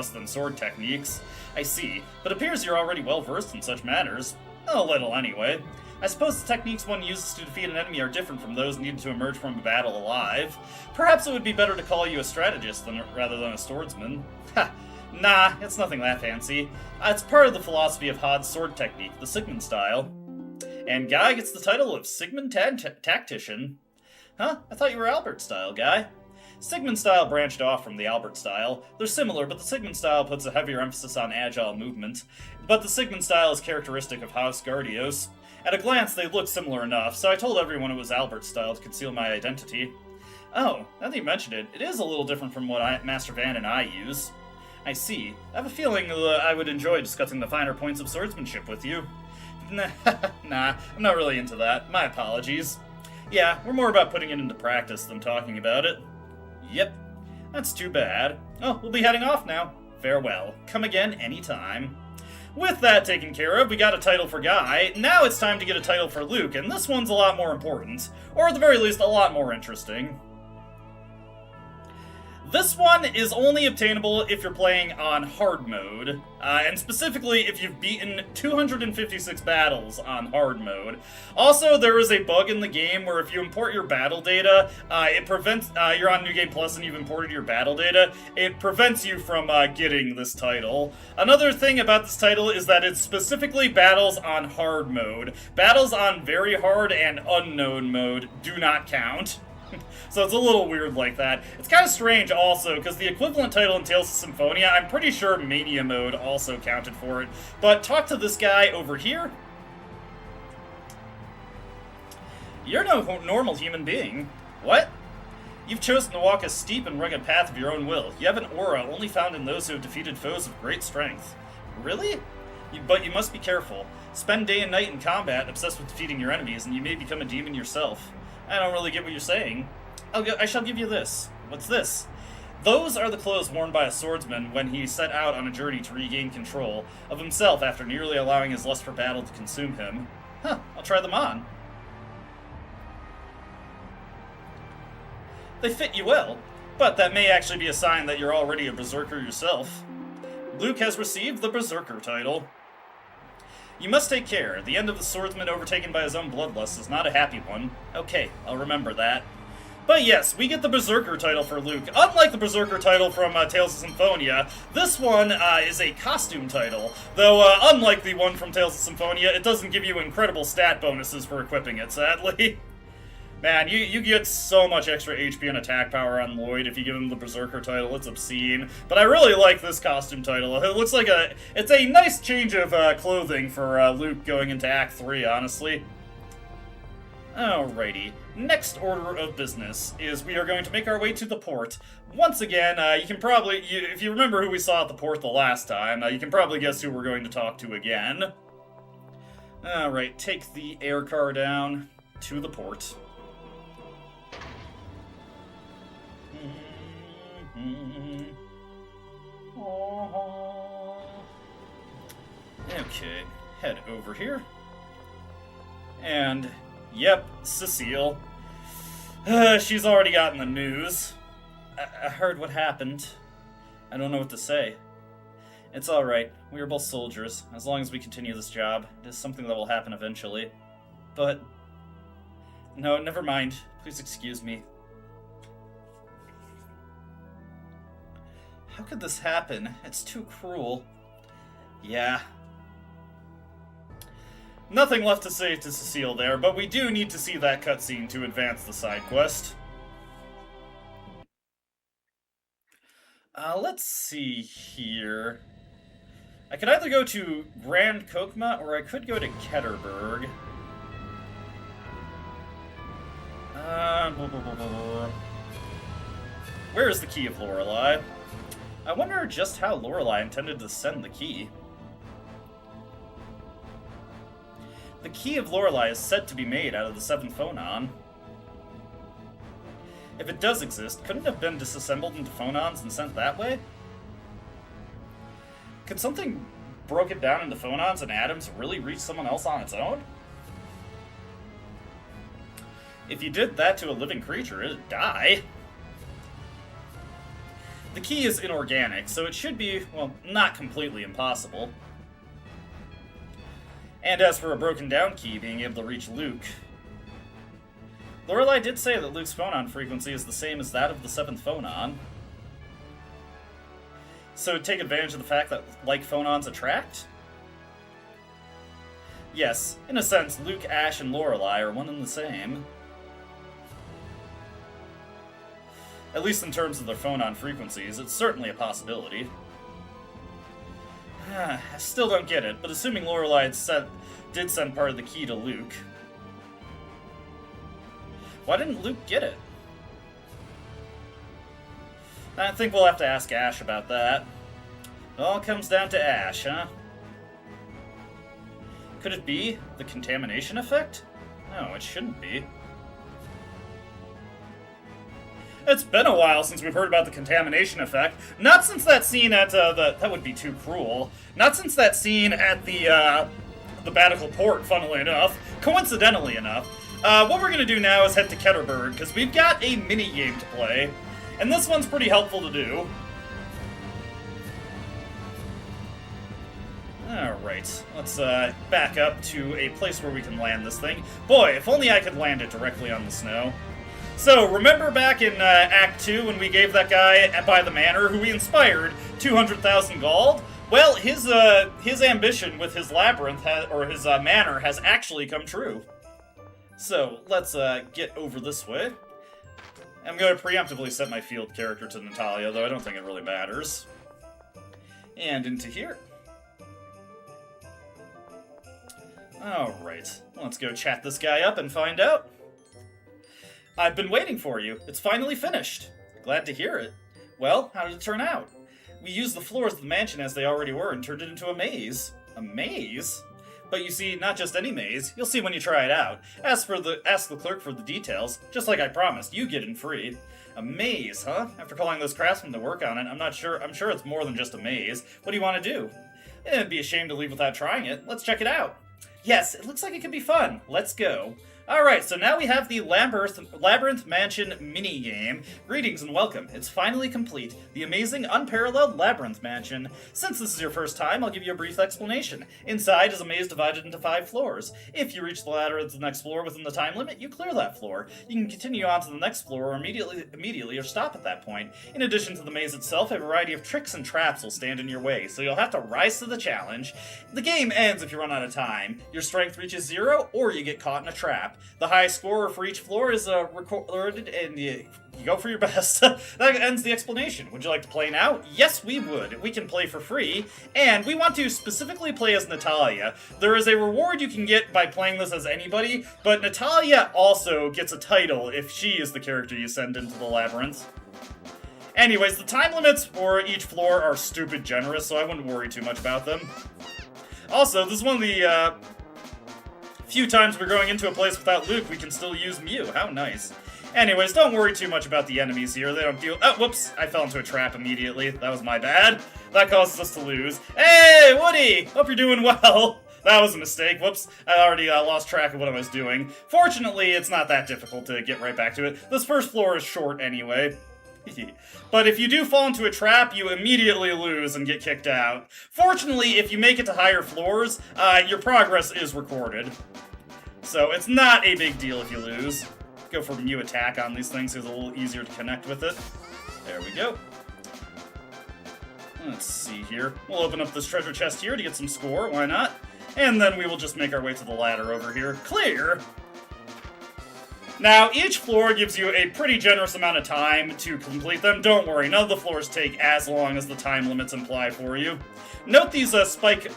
than sword techniques. I see. But it appears you're already well versed in such matters. A little, anyway. I suppose the techniques one uses to defeat an enemy are different from those needed to emerge from a battle alive. Perhaps it would be better to call you a strategist rather than a swordsman. Ha! Nah, it's nothing that fancy. It's part of the philosophy of Hod's sword technique, the Sigmund style. And Guy gets the title of Sigmund Tactician. Huh? I thought you were Albert style, Guy. Sigmund style branched off from the Albert style. They're similar, but the Sigmund style puts a heavier emphasis on agile movement. But the Sigmund style is characteristic of House Gardios. At a glance, they looked similar enough, so I told everyone it was Albert's style to conceal my identity. Oh, now that you mentioned it, it is a little different from what Master Van and I use. I see. I have a feeling I would enjoy discussing the finer points of swordsmanship with you. Nah, I'm not really into that. My apologies. Yeah, we're more about putting it into practice than talking about it. Yep, that's too bad. Oh, we'll be heading off now. Farewell. Come again anytime. With that taken care of, we got a title for Guy. Now it's time to get a title for Luke, and this one's a lot more important. Or at the very least, a lot more interesting. This one is only obtainable if you're playing on hard mode, and specifically if you've beaten 256 battles on hard mode. Also, there is a bug in the game where if you import your battle data, it prevents, you're on New Game Plus and you've imported your battle data, it prevents you from getting this title. Another thing about this title is that it's specifically battles on hard mode. Battles on very hard and unknown mode do not count. So it's a little weird like that. It's kind of strange also, because the equivalent title in Tales of Symphonia, I'm pretty sure Mania Mode also counted for it. But talk to this guy over here. You're no normal human being. What? You've chosen to walk a steep and rugged path of your own will. You have an aura only found in those who have defeated foes of great strength. Really? But you must be careful. Spend day and night in combat, obsessed with defeating your enemies, and you may become a demon yourself. I don't really get what you're saying. I shall give you this. What's this? Those are the clothes worn by a swordsman when he set out on a journey to regain control of himself after nearly allowing his lust for battle to consume him. Huh, I'll try them on. They fit you well, but that may actually be a sign that you're already a berserker yourself. Luke has received the berserker title. You must take care. The end of the swordsman overtaken by his own bloodlust is not a happy one. Okay, I'll remember that. But yes, we get the Berserker title for Luke. Unlike the Berserker title from Tales of Symphonia, this one is a costume title. Though, unlike the one from Tales of Symphonia, it doesn't give you incredible stat bonuses for equipping it, sadly. Man, you get so much extra HP and attack power on Lloyd if you give him the Berserker title. It's obscene. But I really like this costume title. It looks like it's a nice change of clothing for Luke going into Act 3, honestly. Alrighty. Next order of business is we are going to make our way to the port. Once again, you can probably, if you remember who we saw at the port the last time, you can probably guess who we're going to talk to again. Alright, take the air car down to the port. Okay, head over here. And, yep, Cecile. She's already gotten the news. I heard what happened. I don't know what to say. It's alright. We are both soldiers. As long as we continue this job, it is something that will happen eventually. But... no, never mind. Please excuse me. How could this happen? It's too cruel. Yeah. Nothing left to say to Cecile there, but we do need to see that cutscene to advance the side quest. Let's see here. I could either go to Grand Kokma, or I could go to Ketterberg. Where is the Key of Lorelei? I wonder just how Lorelei intended to send the key. The Key of Lorelei is said to be made out of the 7th phonon. If it does exist, couldn't it have been disassembled into phonons and sent that way? Could something broken down into phonons and atoms really reach someone else on its own? If you did that to a living creature, it'd die. The key is inorganic, so it should be, well, not completely impossible. And as for a broken down key being able to reach Luke, Lorelei did say that Luke's phonon frequency is the same as that of the 7th phonon. So take advantage of the fact that like phonons attract? Yes, in a sense, Luke, Ash, and Lorelei are one and the same. At least in terms of their phonon frequencies, it's certainly a possibility. I still don't get it, but assuming Lorelei did send part of the key to Luke, why didn't Luke get it? I think we'll have to ask Ash about that. It all comes down to Ash, huh? Could it be the contamination effect? No, it shouldn't be. It's been a while since we've heard about the contamination effect. Not since that scene at that would be too cruel. Not since that scene at the Batical Port, funnily enough. Coincidentally enough. What we're gonna do now is head to Ketterberg, because we've got a mini-game to play. And this one's pretty helpful to do. Alright, let's back up to a place where we can land this thing. Boy, if only I could land it directly on the snow. So, remember back in Act 2 when we gave that guy by the manor, who we inspired, 200,000 gold? Well, his ambition with his labyrinth, his manor, has actually come true. So, let's get over this way. I'm going to preemptively set my field character to Natalia, though I don't think it really matters. And into here. Alright, let's go chat this guy up and find out. I've been waiting for you. It's finally finished. Glad to hear it. Well, how did it turn out? We used the floors of the mansion as they already were and turned it into a maze. A maze? But you see, not just any maze. You'll see when you try it out. Ask the clerk for the details. Just like I promised, you get in free. A maze, huh? After calling those craftsmen to work on it, I'm sure it's more than just a maze. What do you want to do? It'd be a shame to leave without trying it. Let's check it out. Yes, it looks like it could be fun. Let's go. Alright, so now we have the Labyrinth Mansion mini-game. Greetings and welcome. It's finally complete. The amazing, unparalleled Labyrinth Mansion. Since this is your first time, I'll give you a brief explanation. Inside is a maze divided into 5 floors. If you reach the ladder at the next floor within the time limit, you clear that floor. You can continue on to the next floor or immediately or stop at that point. In addition to the maze itself, a variety of tricks and traps will stand in your way, so you'll have to rise to the challenge. The game ends if you run out of time. Your strength reaches 0, or you get caught in a trap. The high score for each floor is recorded, and you go for your best. That ends the explanation. Would you like to play now? Yes, we would. We can play for free, and we want to specifically play as Natalia. There is a reward you can get by playing this as anybody, but Natalia also gets a title if she is the character you send into the labyrinth. Anyways, the time limits for each floor are stupid generous, so I wouldn't worry too much about them. Also, this is one of the few times we're going into a place without Luke, we can still use Mew. How nice. Anyways, don't worry too much about the enemies here. They don't deal— oh, whoops! I fell into a trap immediately. That was my bad. That causes us to lose. Hey, Woody! Hope you're doing well. That was a mistake. Whoops. I already lost track of what I was doing. Fortunately, it's not that difficult to get right back to it. This first floor is short anyway. But if you do fall into a trap, you immediately lose and get kicked out. Fortunately, if you make it to higher floors, your progress is recorded. So it's not a big deal if you lose. Go for Mew attack on these things, so it's a little easier to connect with it. There we go. Let's see here. We'll open up this treasure chest here to get some score, why not? And then we will just make our way to the ladder over here. Clear! Now, each floor gives you a pretty generous amount of time to complete them. Don't worry, none of the floors take as long as the time limits imply for you. Note these spike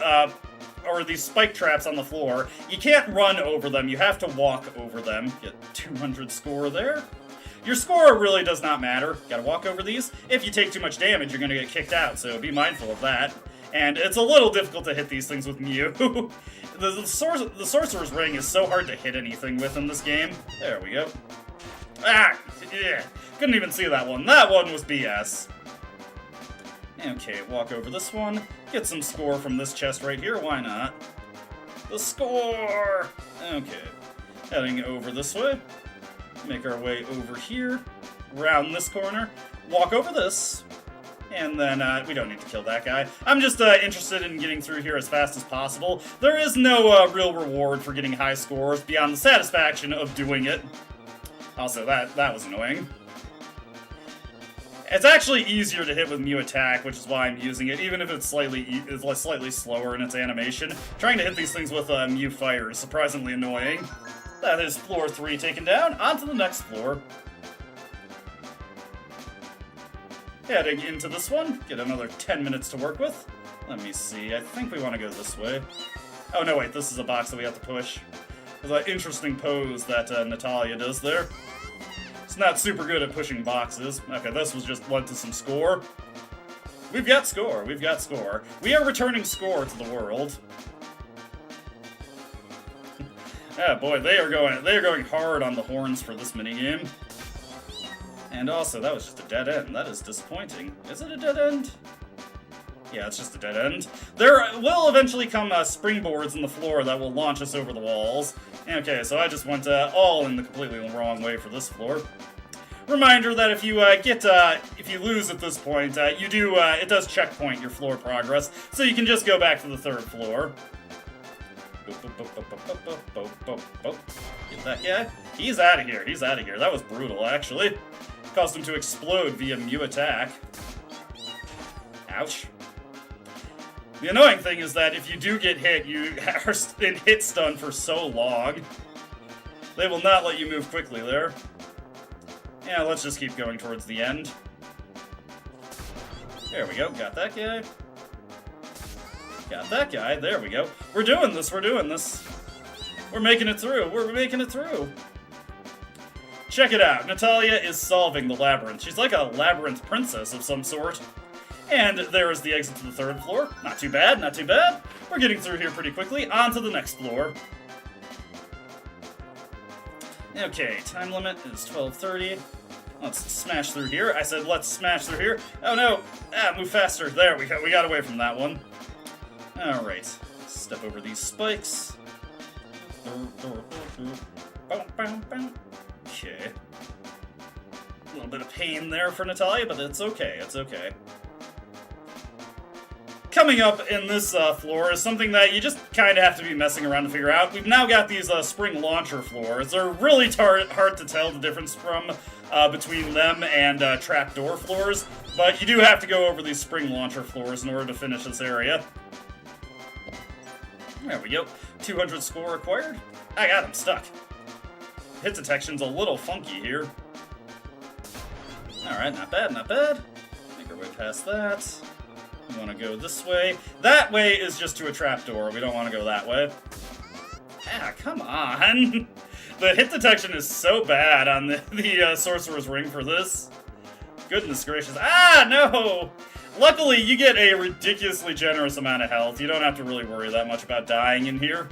traps on the floor. You can't run over them, you have to walk over them. Get 200 score there. Your score really does not matter. Gotta walk over these. If you take too much damage, you're gonna get kicked out, so be mindful of that. And it's a little difficult to hit these things with Mew. The Sorcerer's Ring is so hard to hit anything with in this game. There we go. Ah! Yeah. Couldn't even see that one. That one was BS. Okay, walk over this one. Get some score from this chest right here. Why not? The score! Okay. Heading over this way. Make our way over here. Round this corner. Walk over this. And then, we don't need to kill that guy. I'm just interested in getting through here as fast as possible. There is no real reward for getting high scores beyond the satisfaction of doing it. Also, that was annoying. It's actually easier to hit with Mew attack, which is why I'm using it, even if it's slightly slower in its animation. Trying to hit these things with Mew fire is surprisingly annoying. That is floor 3 taken down. On to the next floor. Heading into this one, get another 10 minutes to work with. Let me see, I think we want to go this way. Oh no, wait, this is a box that we have to push. There's an interesting pose that Natalia does there. It's not super good at pushing boxes. Okay, this was just led to some score. We've got score, we've got score. We are returning score to the world. Yeah, boy, they are going hard on the horns for this minigame. And also, that was just a dead end. That is disappointing. Is it a dead end? Yeah, it's just a dead end. There will eventually come springboards in the floor that will launch us over the walls. Okay, so I just went all in the completely wrong way for this floor. Reminder that if you if you lose at this point, it does checkpoint your floor progress, so you can just go back to the 3rd floor. Get that guy. He's out of here. He's out of here. That was brutal, actually. Caused him to explode via Mew attack. Ouch. The annoying thing is that if you do get hit, you are in hit stun for so long. They will not let you move quickly there. Yeah, let's just keep going towards the end. There we go. Got that guy. Got that guy. There we go. We're doing this. We're doing this. We're making it through. We're making it through. Check it out. Natalia is solving the labyrinth. She's like a labyrinth princess of some sort. And there is the exit to the 3rd floor. Not too bad, not too bad. We're getting through here pretty quickly. On to the next floor. Okay, time limit is 12:30. Let's smash through here. I said let's smash through here. Oh no! Ah, move faster. There we go. We got away from that one. Alright. Step over these spikes. Okay. A little bit of pain there for Natalia, but it's okay. It's okay. Coming up in this floor is something that you just kind of have to be messing around to figure out. We've now got these spring launcher floors. They're really hard to tell the difference from between them and trapdoor floors, but you do have to go over these spring launcher floors in order to finish this area. There we go. 200 score acquired. I got him stuck. Hit detection's a little funky here. Alright, not bad, not bad. Make our way past that. We want to go this way. That way is just to a trapdoor. We don't want to go that way. Ah, come on. The hit detection is so bad on the Sorcerer's Ring for this. Goodness gracious. Ah, no! Luckily, you get a ridiculously generous amount of health. You don't have to really worry that much about dying in here.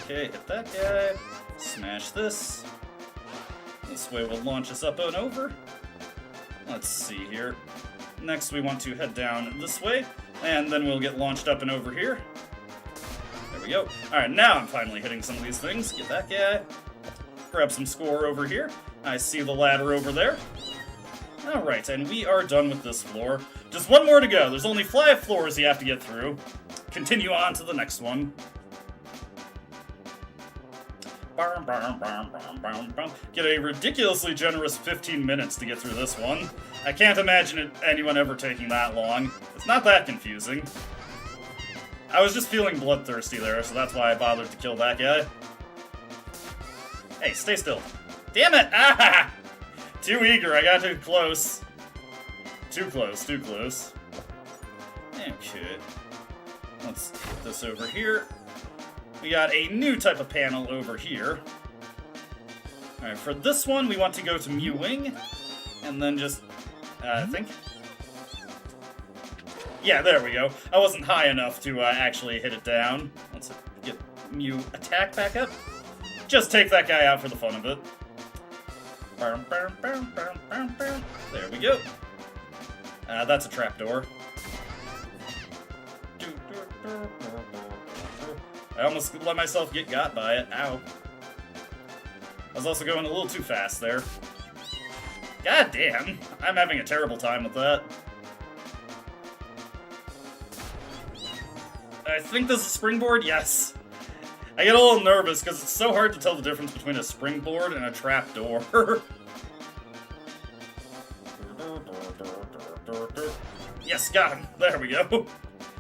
Okay, hit that guy. Smash this. This way will launch us up and over. Let's see here. Next, we want to head down this way, and then we'll get launched up and over here. There we go. Alright, now I'm finally hitting some of these things. Get that guy. Grab some score over here. I see the ladder over there. Alright, and we are done with this floor. Just one more to go. There's only 5 floors you have to get through. Continue on to the next one. Get a ridiculously generous 15 minutes to get through this one. I can't imagine anyone ever taking that long. It's not that confusing. I was just feeling bloodthirsty there, so that's why I bothered to kill that guy. Hey, stay still. Damn it! Ah! Too eager, I got too close. Too close, too close. Okay. Let's put this over here. We got a new type of panel over here. Alright, for this one, we want to go to Mew Wing, and then just, I think. Yeah, there we go. I wasn't high enough to actually hit it down. Let's get Mew attack back up. Just take that guy out for the fun of it. There we go. That's a trapdoor. I almost let myself get got by it. Ow. I was also going a little too fast there. God damn. I'm having a terrible time with that. I think this is a springboard? Yes. I get a little nervous because it's so hard to tell the difference between a springboard and a trapdoor. Yes, got him. There we go.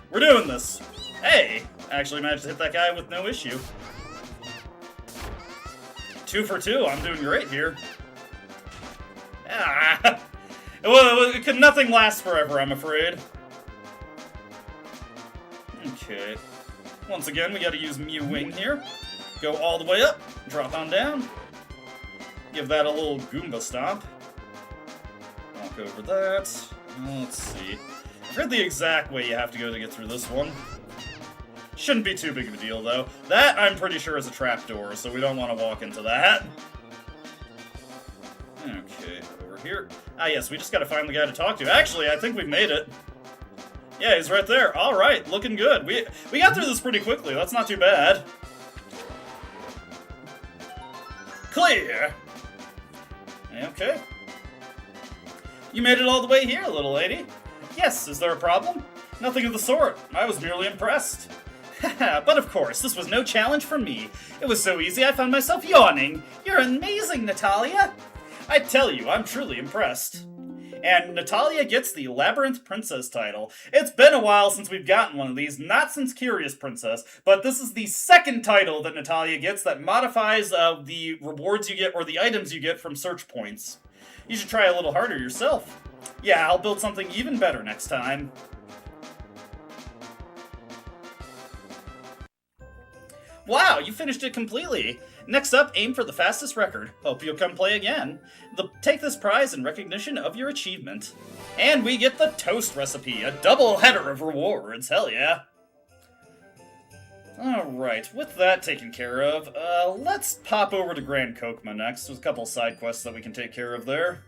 We're doing this. Hey! Actually managed to hit that guy with no issue. 2 for 2. I'm doing great here. Ah! Well, nothing lasts forever, I'm afraid. Okay. Once again, we gotta use Mew Wing here. Go all the way up, drop on down. Give that a little Goomba stomp. Walk over that. Let's see. I forget the exact way you have to go to get through this one. Shouldn't be too big of a deal, though. That, I'm pretty sure, is a trapdoor, so we don't want to walk into that. Okay, over here. Ah, yes, we just gotta find the guy to talk to. Actually, I think we've made it. Yeah, he's right there. Alright, looking good. We got through this pretty quickly. That's not too bad. Clear! Okay. You made it all the way here, little lady. Yes, is there a problem? Nothing of the sort. I was merely impressed. But of course, this was no challenge for me. It was so easy I found myself yawning. You're amazing, Natalia. I tell you, I'm truly impressed. And Natalia gets the Labyrinth Princess title. It's been a while since we've gotten one of these, not since Curious Princess, but this is the second title that Natalia gets that modifies the rewards you get or the items you get from search points. You should try a little harder yourself. Yeah, I'll build something even better next time. Wow, you finished it completely! Next up, aim for the fastest record. Hope you'll come play again. Take this prize in recognition of your achievement. And we get the toast recipe, a double header of rewards, hell yeah. Alright, with that taken care of, let's pop over to Grand Kokma next. There's a couple side quests that we can take care of there.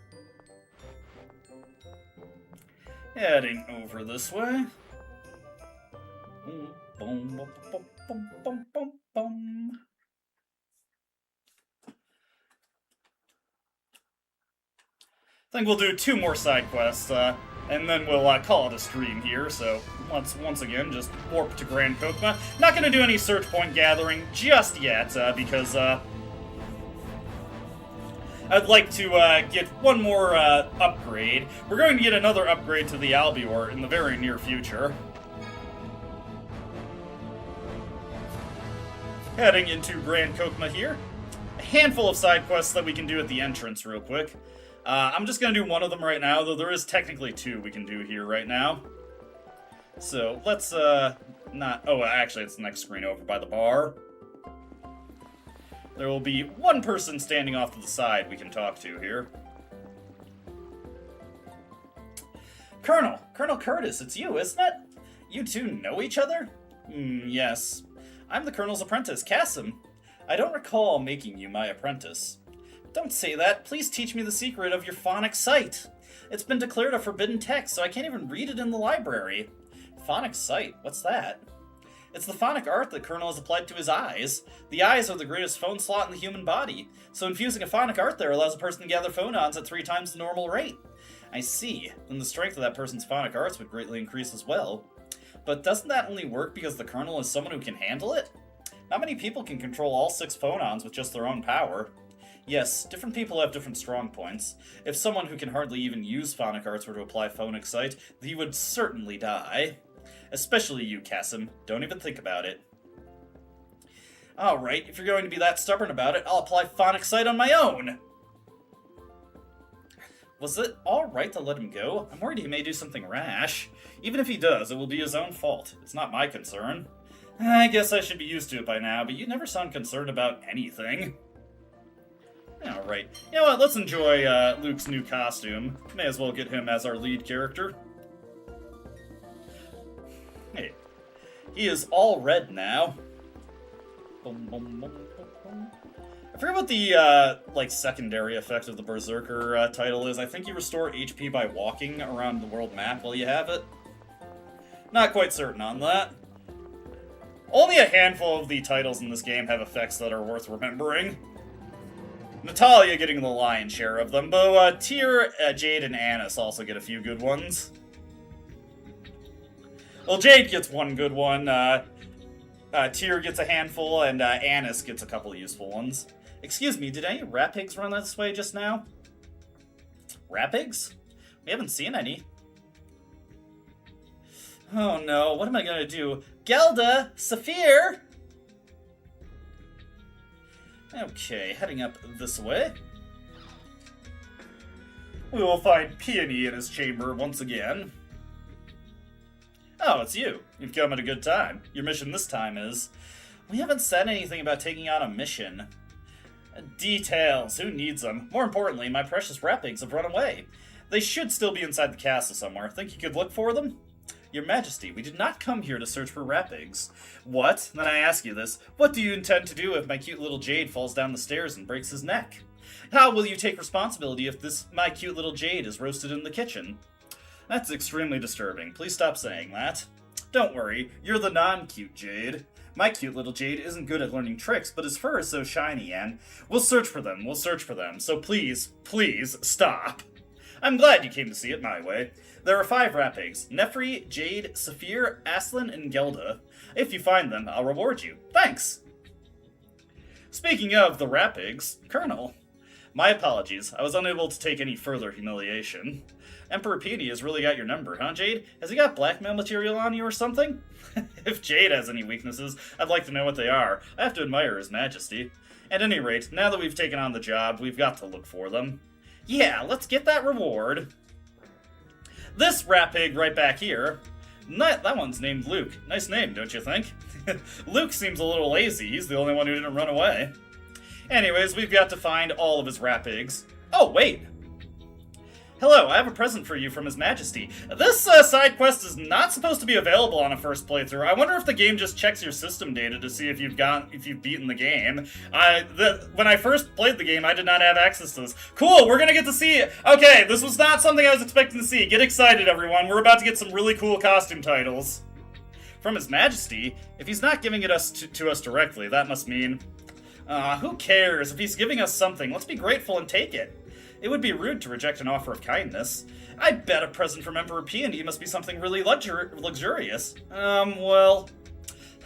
Heading over this way. I think we'll do 2 more side quests, and then we'll call it a stream here. So once again, just warp to Grand Kokma. Not going to do any search point gathering just yet, because I'd like to get one more upgrade. We're going to get another upgrade to the Albior in the very near future. Heading into Grand Kokma here. A handful of side quests that we can do at the entrance real quick. I'm just going to do one of them right now, though there is technically 2 we can do here right now. So, let's, not... Oh, actually, it's the next screen over by the bar. There will be one person standing off to the side we can talk to here. Colonel Curtis, it's you, isn't it? You two know each other? Yes. I'm the Colonel's apprentice, Cassim. I don't recall making you my apprentice. Don't say that. Please teach me the secret of your phonic sight. It's been declared a forbidden text, so I can't even read it in the library. Phonic sight? What's that? It's the phonic art that Colonel has applied to his eyes. The eyes are the greatest phone slot in the human body, so infusing a phonic art there allows a person to gather phonons at 3 times the normal rate. I see. Then the strength of that person's phonic arts would greatly increase as well. But doesn't that only work because the Colonel is someone who can handle it? Not many people can control all 6 phonons with just their own power. Yes, different people have different strong points. If someone who can hardly even use phonic arts were to apply phonic sight, he would certainly die. Especially you, Cassim. Don't even think about it. Alright, if you're going to be that stubborn about it, I'll apply phonic sight on my own! Was it alright to let him go? I'm worried he may do something rash. Even if he does, it will be his own fault. It's not my concern. I guess I should be used to it by now, but you never sound concerned about anything. Alright. You know what, let's enjoy Luke's new costume. May as well get him as our lead character. Hey. He is all red now. I forget what the, secondary effect of the Berserker title is. I think you restore HP by walking around the world map while you have it. Not quite certain on that. Only a handful of the titles in this game have effects that are worth remembering. Natalia getting the lion's share of them, but Tyr, Jade, and Annis also get a few good ones. Well, Jade gets one good one, Tyr gets a handful, and Annis gets a couple useful ones. Excuse me, did any rat pigs run this way just now? Rat pigs? We haven't seen any. Oh no, what am I gonna do? Gelda! Saphir! Okay, heading up this way. We will find Peony in his chamber once again. Oh, it's you. You've come at a good time. Your mission this time is... We haven't said anything about taking on a mission. Details. Who needs them? More importantly, my precious rat pigs have run away. They should still be inside the castle somewhere. Think you could look for them? Your Majesty, we did not come here to search for rat pigs. What? Then I ask you this. What do you intend to do if my cute little Jade falls down the stairs and breaks his neck? How will you take responsibility if my cute little Jade is roasted in the kitchen? That's extremely disturbing. Please stop saying that. Don't worry, you're the non-cute Jade. My cute little Jade isn't good at learning tricks, but his fur is so shiny, and we'll search for them, so please, please, stop. I'm glad you came to see it my way. There are 5 Rapigs: Nefri, Jade, Saphir, Aslan, and Gelda. If you find them, I'll reward you. Thanks! Speaking of the Rapigs, Colonel. My apologies, I was unable to take any further humiliation. Emperor Peony has really got your number, huh, Jade? Has he got blackmail material on you or something? If Jade has any weaknesses, I'd like to know what they are. I have to admire His Majesty. At any rate, now that we've taken on the job, we've got to look for them. Yeah, let's get that reward. This Rapig right back here, that one's named Luke. Nice name, don't you think? Luke seems a little lazy. He's the only one who didn't run away. Anyways, we've got to find all of his Rapigs. Oh, wait! Hello, I have a present for you from His Majesty. This side quest is not supposed to be available on a first playthrough. I wonder if the game just checks your system data to see if you've beaten the game. When I first played the game, I did not have access to this. Cool, we're gonna get to see it. Okay, this was not something I was expecting to see. Get excited, everyone. We're about to get some really cool costume titles. From His Majesty? If he's not giving it to us directly, that must mean... who cares? If he's giving us something, let's be grateful and take it. It would be rude to reject an offer of kindness. I bet a present from Emperor Peony must be something really luxurious. Well...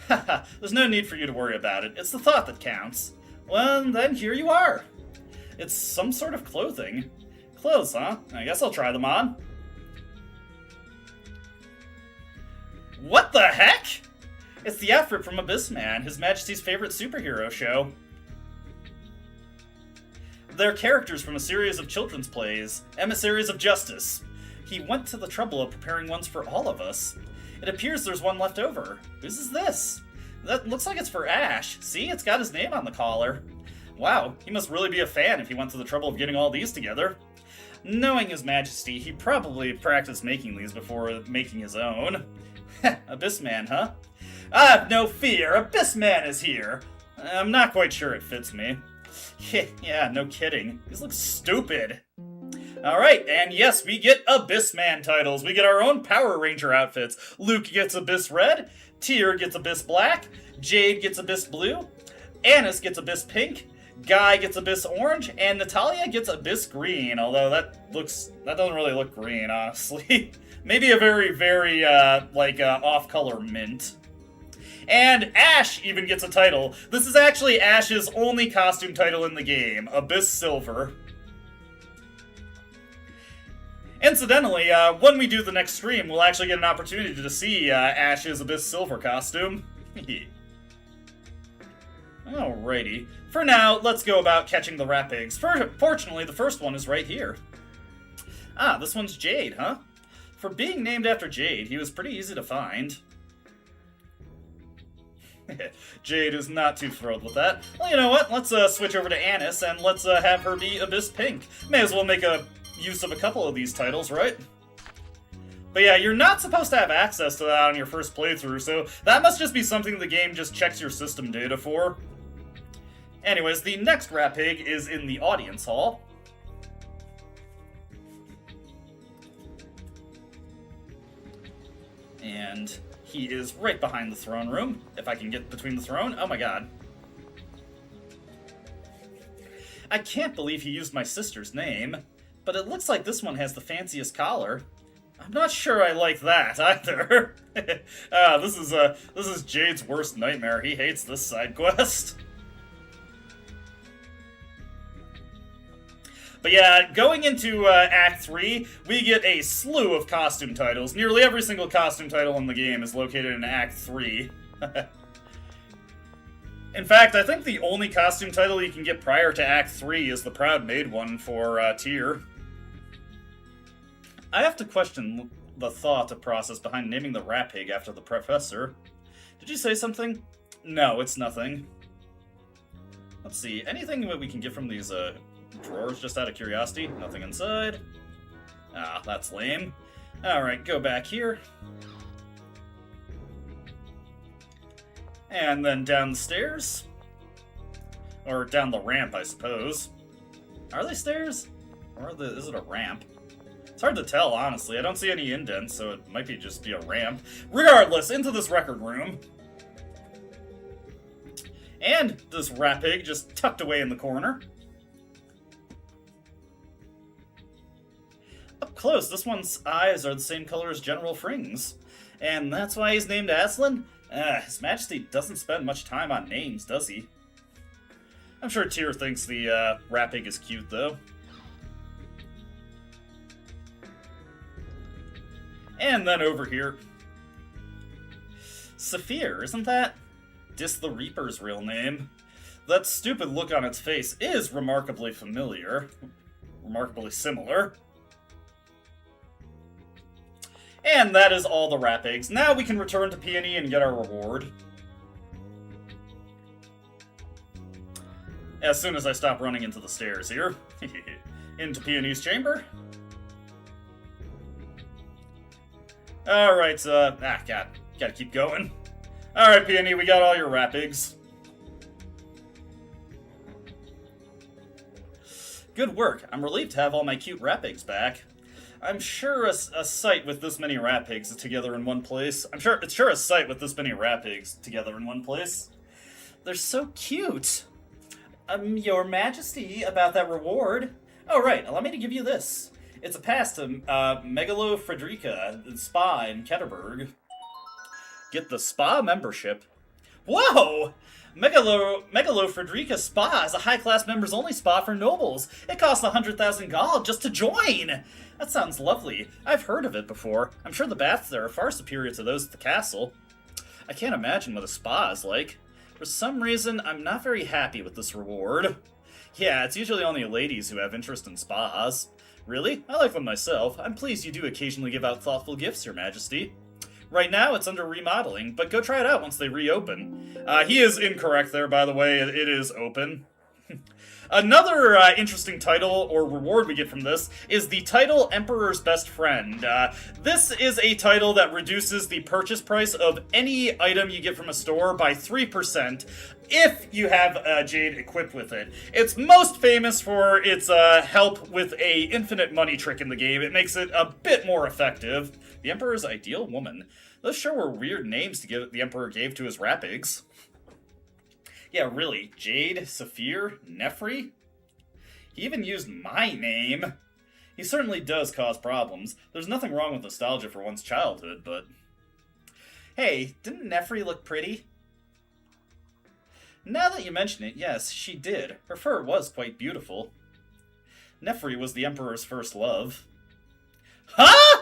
Haha, there's no need for you to worry about it. It's the thought that counts. Well, then here you are. It's some sort of clothing. Clothes, huh? I guess I'll try them on. What the heck? It's the outfit from Abyssman, His Majesty's favorite superhero show. They're characters from a series of children's plays, Emissaries of Justice. He went to the trouble of preparing ones for all of us. It appears there's one left over. Whose is this? That looks like it's for Ash. See, it's got his name on the collar. Wow, he must really be a fan if he went to the trouble of getting all these together. Knowing His Majesty, he probably practiced making these before making his own. Abyssman, huh? Have no fear, Abyssman is here. I'm not quite sure it fits me. Yeah, no kidding. These look stupid. Alright, and yes, we get Abyssman titles. We get our own Power Ranger outfits. Luke gets Abyss Red, Tyr gets Abyss Black, Jade gets Abyss Blue, Annis gets Abyss Pink, Guy gets Abyss Orange, and Natalia gets Abyss Green, although that doesn't really look green, honestly. Maybe a very, very, off-color mint. And Ash even gets a title. This is actually Ash's only costume title in the game, Abyss Silver. Incidentally, when we do the next stream, we'll actually get an opportunity to see Ash's Abyss Silver costume. Alrighty. For now, let's go about catching the Rapigs. Fortunately, the first one is right here. Ah, this one's Jade, huh? For being named after Jade, he was pretty easy to find. Jade is not too thrilled with that. Well, you know what? Let's switch over to Annis and let's have her be Abyss Pink. May as well make a use of a couple of these titles, right? But yeah, you're not supposed to have access to that on your first playthrough, so that must just be something the game just checks your system data for. Anyways, the next Rapig is in the audience hall. And he is right behind the throne room, if I can get between the throne. Oh my god. I can't believe he used my sister's name, but it looks like this one has the fanciest collar. I'm not sure I like that either. This is Jade's worst nightmare. He hates this side quest. But yeah, going into Act 3, we get a slew of costume titles. Nearly every single costume title in the game is located in Act 3. In fact, I think the only costume title you can get prior to Act 3 is the Proud Maid one for Tyr. I have to question the thought process behind naming the Rapig after the professor. Did you say something? No, it's nothing. Let's see, anything that we can get from these drawers just out of curiosity? Nothing inside. Ah, that's lame. Alright, go back here. And then down the stairs. Or down the ramp, I suppose. Are they stairs? Or is it a ramp? It's hard to tell, honestly. I don't see any indents, so it might just be a ramp. Regardless, into this record room. And this rat pig just tucked away in the corner. Up close, this one's eyes are the same color as General Fring's. And that's why he's named Aslan? His Majesty doesn't spend much time on names, does he? I'm sure Tyr thinks the rat pig is cute, though. And then over here. Saphir, isn't that Dis the Reaper's real name? That stupid look on its face is remarkably familiar. Remarkably similar. And that is all the rat pigs. Now we can return to Peony and get our reward. As soon as I stop running into the stairs here. Into Peony's chamber. Alright, gotta keep going. Alright, Peony, we got all your rat pigs. Good work. I'm relieved to have all my cute rat pigs back. I'm sure a sight with this many rat pigs together in one place. It's sure a sight with this many rat pigs together in one place. They're so cute. Your Majesty, about that reward. Oh, right. Allow me to give you this. It's a pass to Megalo Frederica, the spa in Ketterberg. Get the spa membership. Whoa! Megalo Frederica Spa is a high-class members-only spa for nobles. It costs 100,000 gold just to join. That sounds lovely. I've heard of it before. I'm sure the baths there are far superior to those at the castle. I can't imagine what a spa is like. For some reason, I'm not very happy with this reward. Yeah, it's usually only ladies who have interest in spas. Really? I like them myself. I'm pleased you do occasionally give out thoughtful gifts, Your Majesty. Right now, it's under remodeling, but go try it out once they reopen. He is incorrect there, by the way. It is open. Another interesting title, or reward we get from this, is the title Emperor's Best Friend. This is a title that reduces the purchase price of any item you get from a store by 3% if you have Jade equipped with it. It's most famous for its help with a infinite money trick in the game. It makes it a bit more effective. The Emperor's Ideal Woman. Those sure were weird names the Emperor gave to his rat pigs. Yeah, really. Jade, Saphir, Nefri? He even used my name. He certainly does cause problems. There's nothing wrong with nostalgia for one's childhood, but... Hey, didn't Nefri look pretty? Now that you mention it, yes, she did. Her fur was quite beautiful. Nefri was the Emperor's first love. Huh?!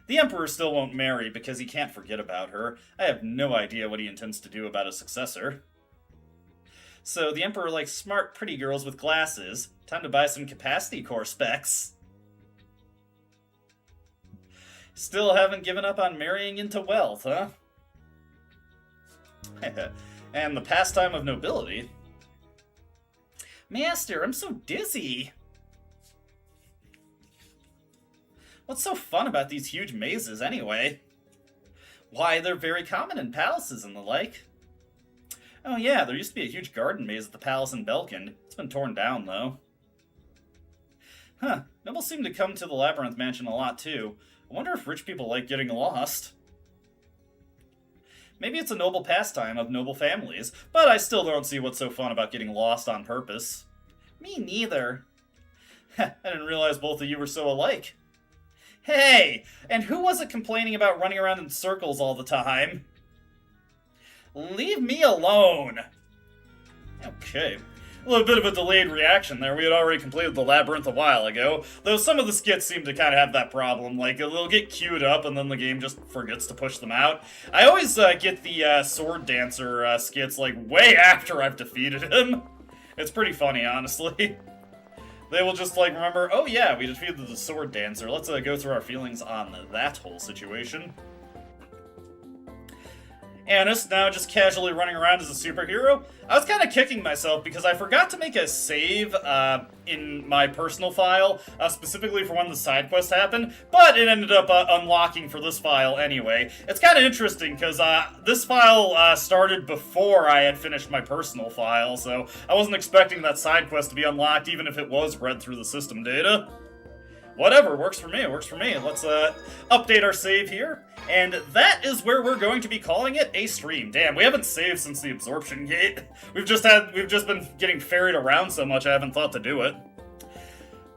The Emperor still won't marry because he can't forget about her. I have no idea what he intends to do about a successor. So the Emperor likes smart, pretty girls with glasses. Time to buy some capacity core specs. Still haven't given up on marrying into wealth, huh? And the pastime of nobility. Master, I'm so dizzy. What's so fun about these huge mazes, anyway? Why, they're very common in palaces and the like. Oh yeah, there used to be a huge garden maze at the palace in Belkin. It's been torn down, though. Huh, nobles seem to come to the Labyrinth Mansion a lot, too. I wonder if rich people like getting lost. Maybe it's a noble pastime of noble families, but I still don't see what's so fun about getting lost on purpose. Me neither. I didn't realize both of you were so alike. Hey! And who was it complaining about running around in circles all the time? Leave me alone! Okay. A little bit of a delayed reaction there. We had already completed the labyrinth a while ago, though some of the skits seem to kind of have that problem. Like, they'll get queued up and then the game just forgets to push them out. I always get the sword dancer skits, like, way after I've defeated him. It's pretty funny, honestly. They will just, like, remember, oh yeah, we defeated the sword dancer. Let's go through our feelings on that whole situation. Annis, now just casually running around as a superhero. I was kind of kicking myself because I forgot to make a save in my personal file, specifically for when the side quest happened, but it ended up unlocking for this file anyway. It's kind of interesting because this file started before I had finished my personal file, so I wasn't expecting that side quest to be unlocked even if it was read through the system data. Whatever, works for me, works for me. Let's update our save here. And that is where we're going to be calling it a stream. Damn, we haven't saved since the absorption gate. We've just been getting ferried around so much I haven't thought to do it.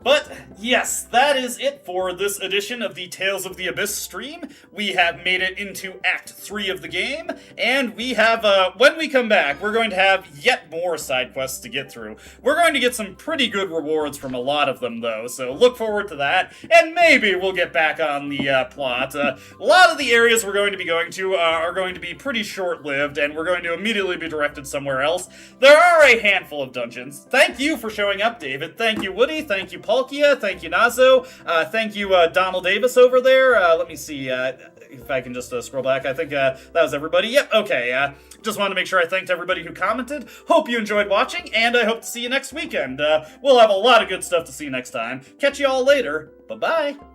But, yes, that is it for this edition of the Tales of the Abyss stream. We have made it into Act 3 of the game, and we have, when we come back, we're going to have yet more side quests to get through. We're going to get some pretty good rewards from a lot of them, though, so look forward to that, and maybe we'll get back on the plot. A lot of the areas we're going to be going to are going to be pretty short-lived, and we're going to immediately be directed somewhere else. There are a handful of dungeons. Thank you for showing up, David. Thank you, Woody. Thank you, Palkia, thank you, Nazo, thank you, Donald Davis over there. Let me see if I can just scroll back. I think that was everybody. Yep, okay. Just wanted to make sure I thanked everybody who commented. Hope you enjoyed watching, and I hope to see you next weekend. We'll have a lot of good stuff to see next time. Catch you all later. Bye-bye.